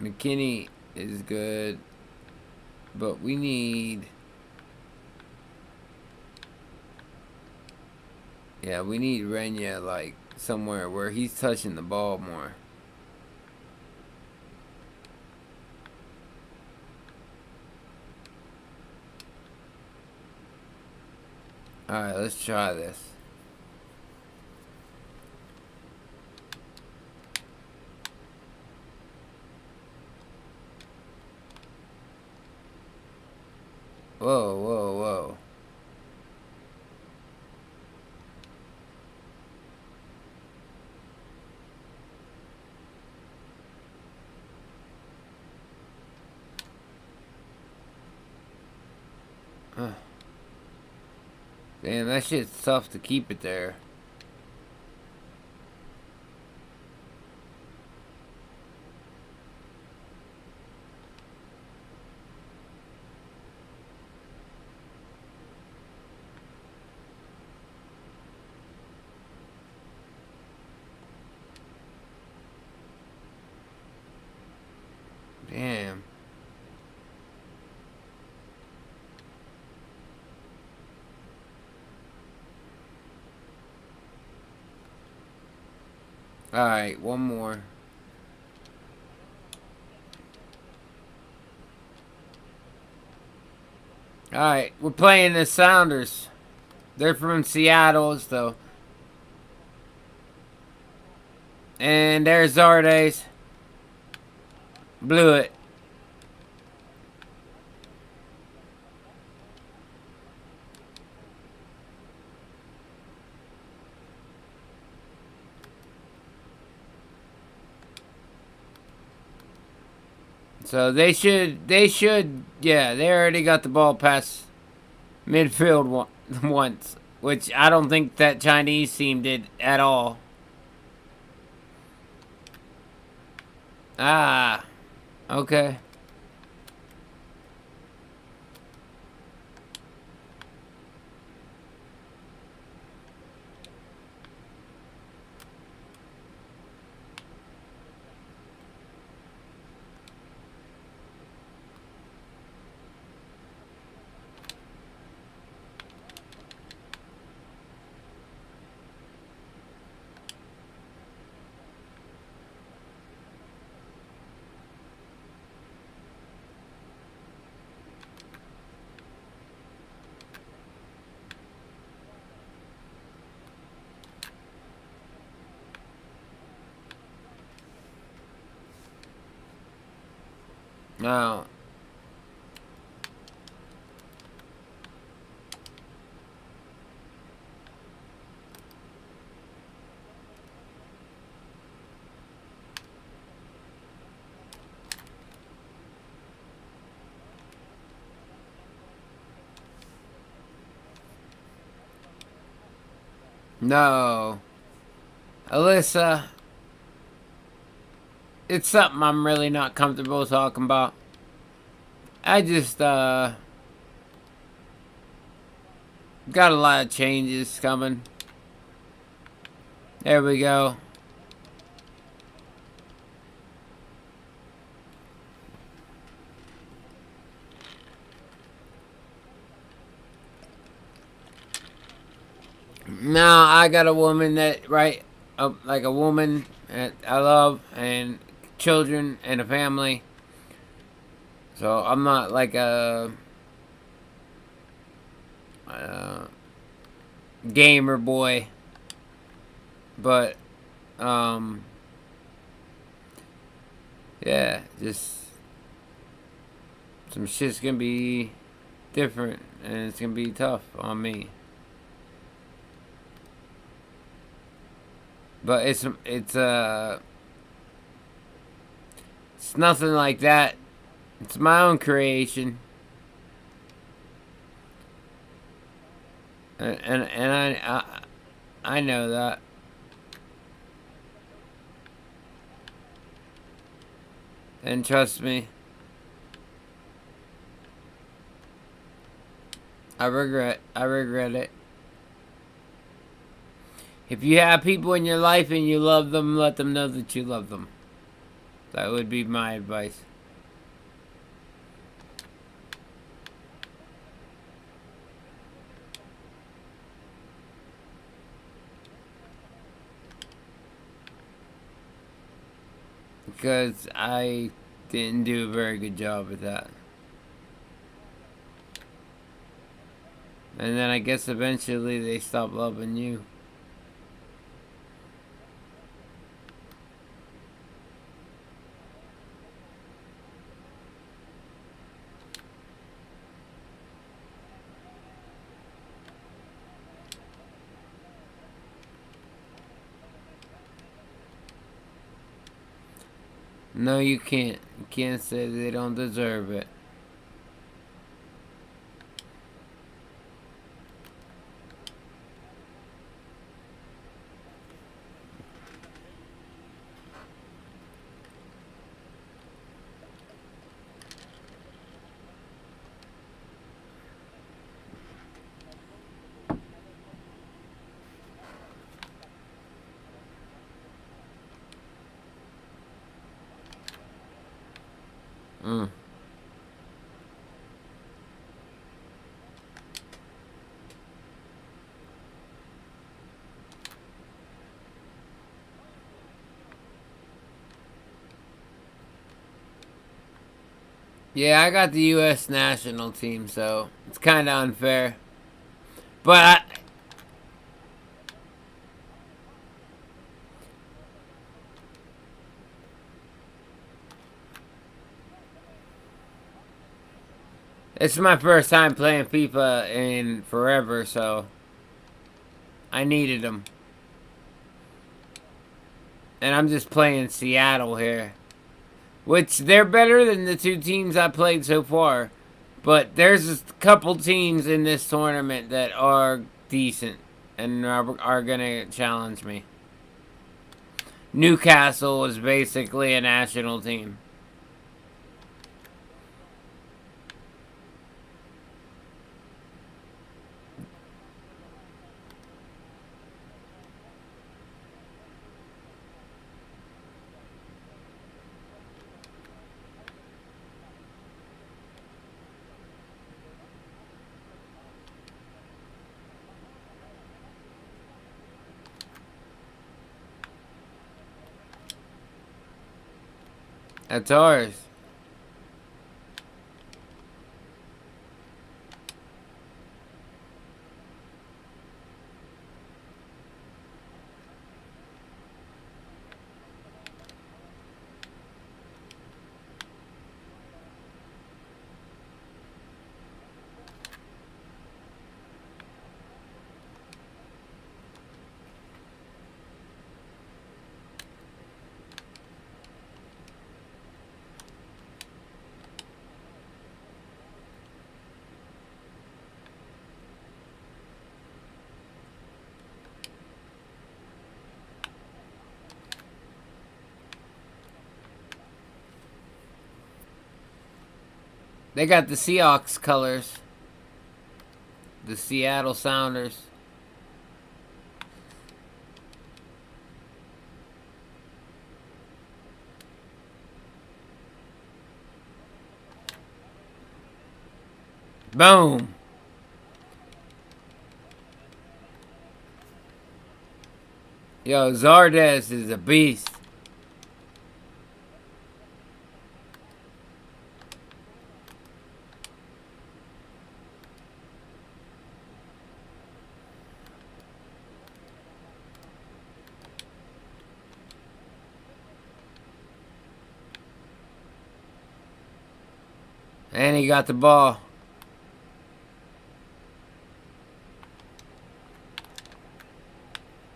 McKinney is good. But we need... Yeah, we need Renya, like, somewhere where he's touching the ball more. Alright, let's try this. Whoa, whoa, whoa. Damn, that shit's tough to keep it there. Damn. Alright, one more. Alright, we're playing the Sounders. They're from Seattle, so. And there's Zardes. Blew it. So they should, yeah, they already got the ball past midfield once, which I don't think that Chinese team did at all. Ah, okay. Now, no. Alyssa, it's something I'm really not comfortable talking about. I just, got a lot of changes coming. There we go. No, I got a woman that, right, like a woman that I love, and children, and a family. So I'm not like a gamer boy, but yeah, just some shit's gonna be different, and it's gonna be tough on me. But it's nothing like that. It's my own creation, and I know that. And trust me, I regret it. If you have people in your life and you love them, let them know that you love them. That would be my advice. Because I didn't do a very good job with that. And then I guess eventually they stop loving you. No, you can't. You can't say they don't deserve it. Yeah, I got the U.S. national team, so it's kind of unfair. But it's my first time playing FIFA in forever, so I needed them. And I'm just playing Seattle here. Which, they're better than the two teams I played so far. But there's a couple teams in this tournament that are decent and are going to challenge me. Newcastle is basically a national team. That's ours. They got the Seahawks colors. The Seattle Sounders. Boom. Yo, Zardes is a beast. And he got the ball.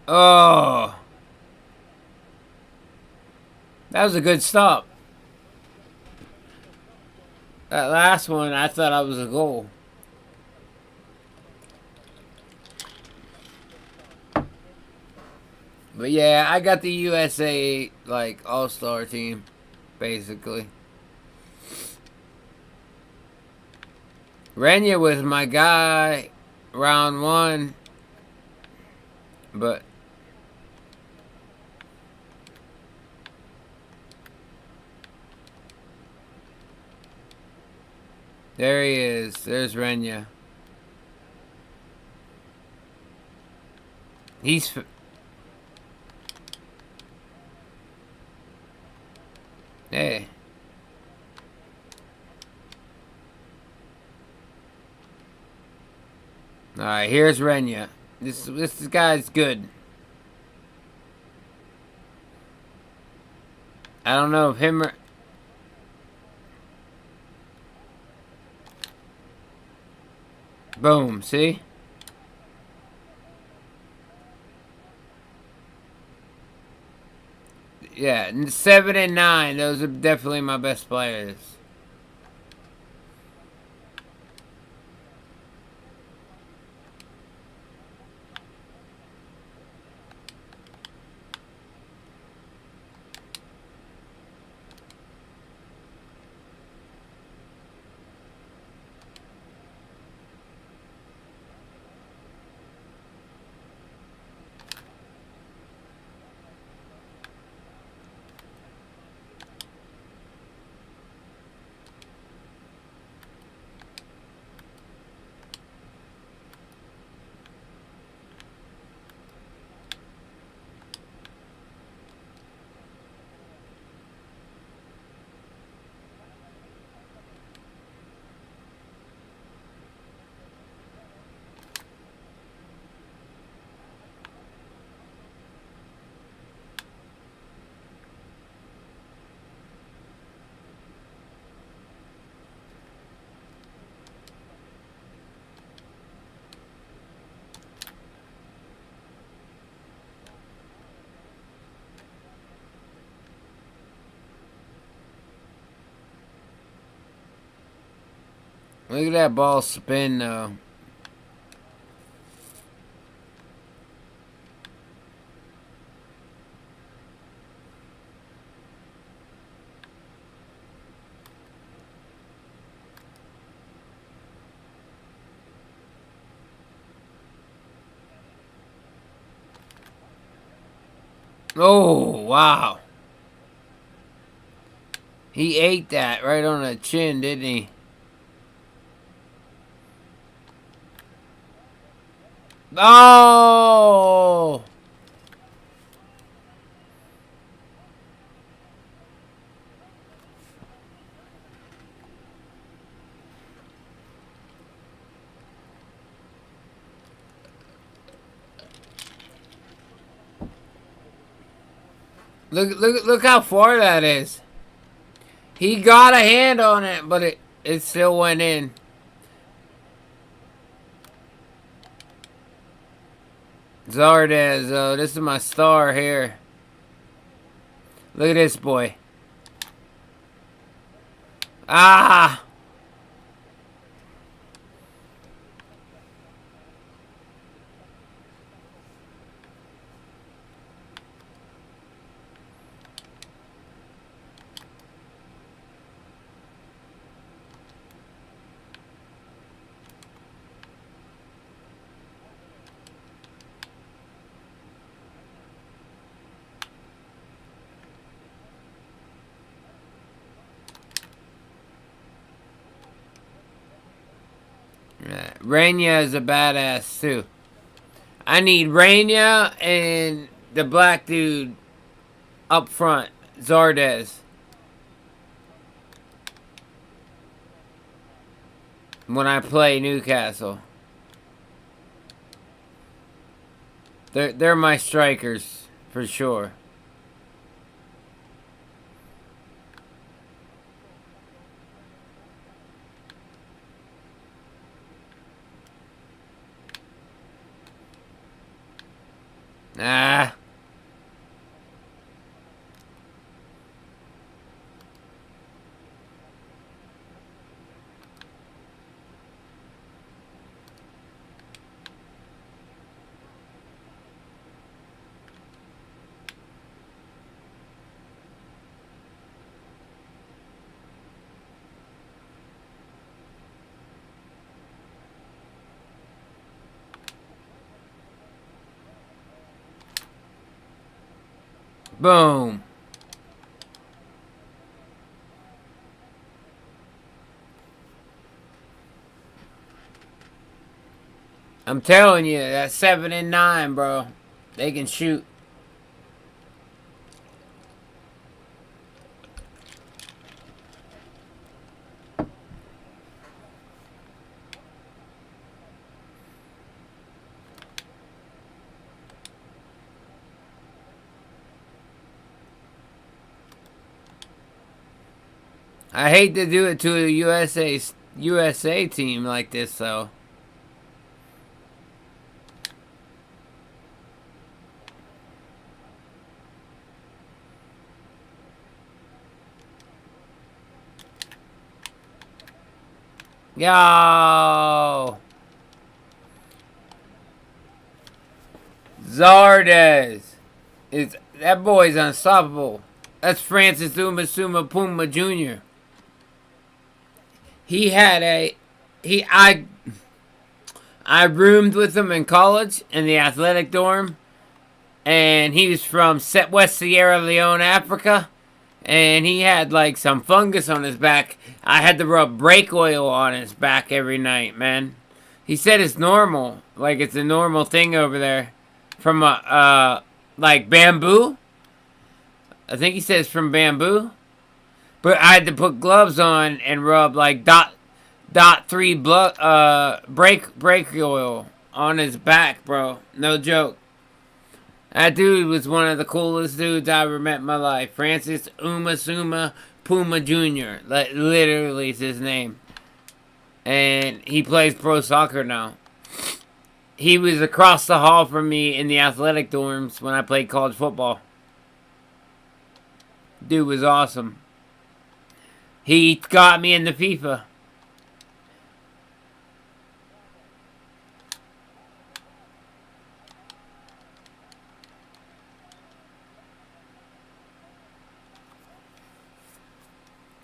Oh. That was a good stop. That last one, I thought I was a goal. But yeah, I got the USA, like, all-star team, basically. Renya was my guy round 1, but there he is. There's Renya. He's... Hey. Alright, here's Renya. This guy's good. I don't know if him or... Boom, see? Yeah, 7 and 9, those are definitely my best players. Look at that ball spin, though. Oh, wow. He ate that right on the chin, didn't he? Oh! Look how far that is. He got a hand on it, but it still went in. Zardes, this is my star here. Look at this boy. Ah! Renya is a badass too. I need Renya and the black dude up front, Zardes. When I play Newcastle. They're my strikers for sure. Ah. Boom. I'm telling you, that's 7 and 9, bro. They can shoot. I hate to do it to a USA team like this, though. Yo! Zardes. That boy's unstoppable. That's Francis Umasuma Puma Jr. He had I roomed with him in college in the athletic dorm, and he was from West Sierra Leone, Africa, and he had like some fungus on his back. I had to rub brake oil on his back every night, man. He said it's normal, like it's a normal thing over there, from like bamboo. I think he says from bamboo. But I had to put gloves on and rub like .3 brake oil on his back, bro. No joke. That dude was one of the coolest dudes I ever met in my life. Francis Umasuma Puma Jr. Like, literally is his name. And he plays pro soccer now. He was across the hall from me in the athletic dorms when I played college football. Dude was awesome. He got me into FIFA.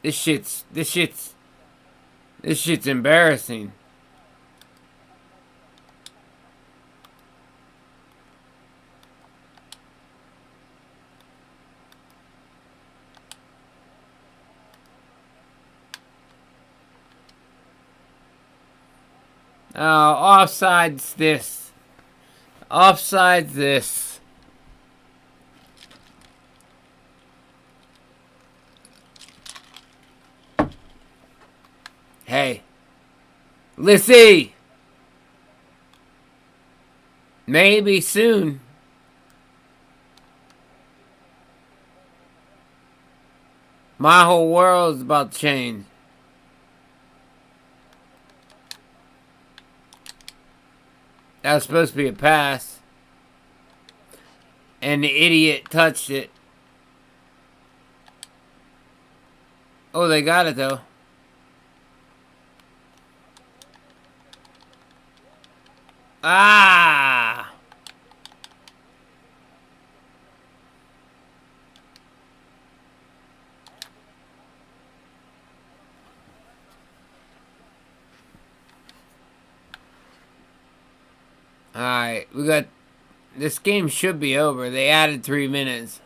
This shit's embarrassing. Oh, offsides this. Offsides this. Hey. Let's see. Maybe soon. My whole world's about to change. That was supposed to be a pass. And the idiot touched it. Oh, they got it though. Ah! Alright, we got... This game should be over. They added 3 minutes.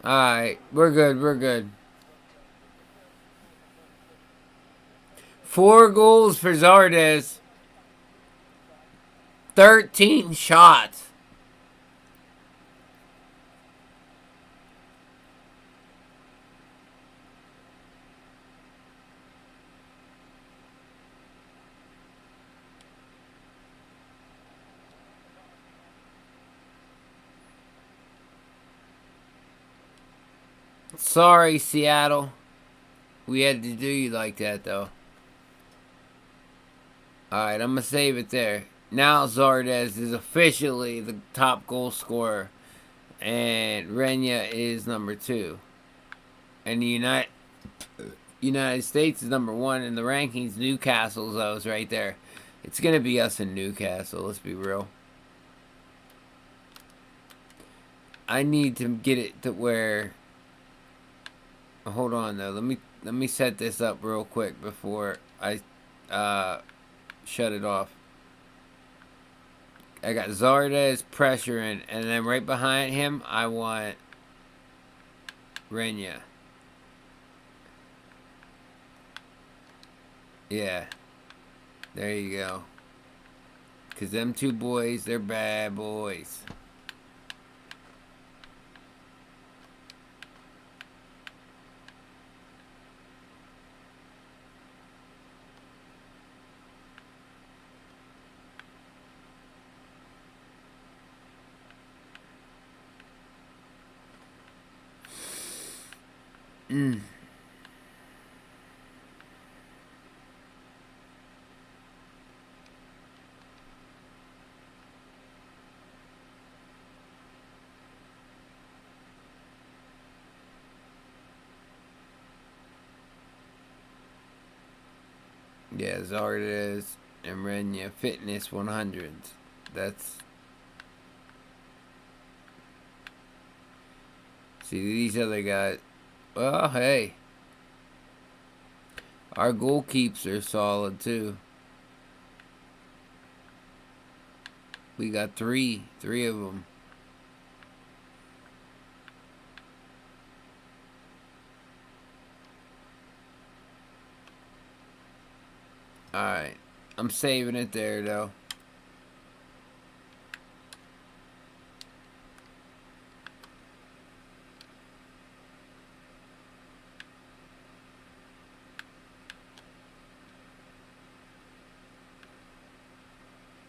Alright, we're good, we're good. 4 goals for Zardes. 13 shots. Sorry, Seattle. We had to do you like that, though. Alright, I'm going to save it there. Now Zardes is officially the top goal scorer. And Renya is number 2. And the United States is number 1 in the rankings. Newcastle's those right there. It's going to be us in Newcastle, let's be real. I need to get it to where... Hold on, though. Let me set this up real quick before I shut it off. I got Zardes pressuring, and then right behind him, I want Renya. Yeah. There you go. Because them 2 boys, they're bad boys. Yeah, Zardes and Renya Fitness 100s. That's... See, these other guys... Well, hey. Our goalkeepers are solid, too. We got three of them. Alright. I'm saving it there, though.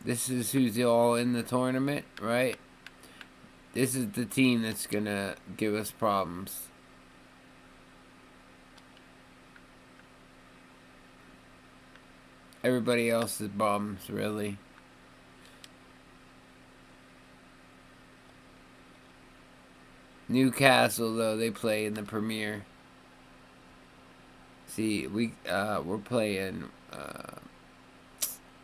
This is who's all in the tournament, right? This is the team that's gonna give us problems. Everybody else is bums, really. Newcastle, though, they play in the Premier. See, we're playing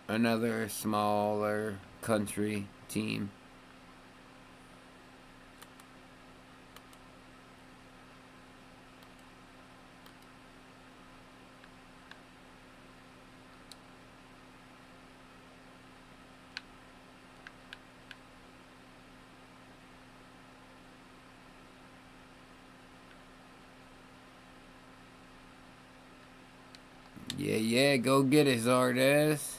another smaller country team. Yeah, go get it, Zardes.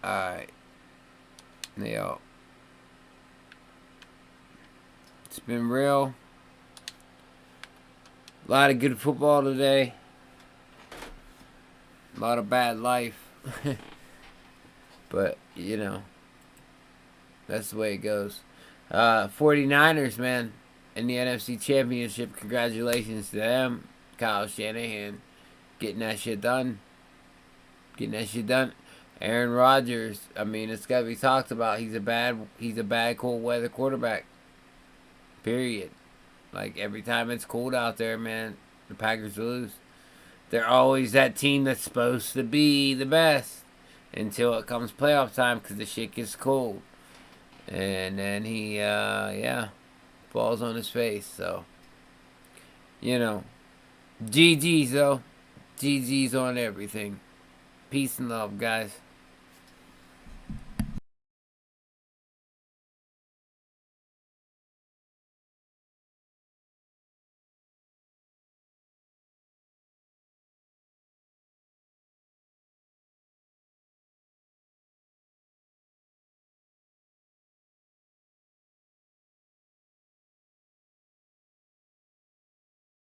Alright. Now, it's been real. A lot of good football today. A lot of bad life. But, you know, that's the way it goes. 49ers, man, in the NFC Championship. Congratulations to them. Kyle Shanahan getting that shit done. Aaron Rodgers, I mean, it's got to be talked about. He's a bad cold weather quarterback. Period. Like, every time it's cold out there, man, the Packers lose. They're always that team that's supposed to be the best until it comes playoff time because the shit gets cold. And then he, falls on his face. So, you know, GG's, though. GG's on everything. Peace and love, guys.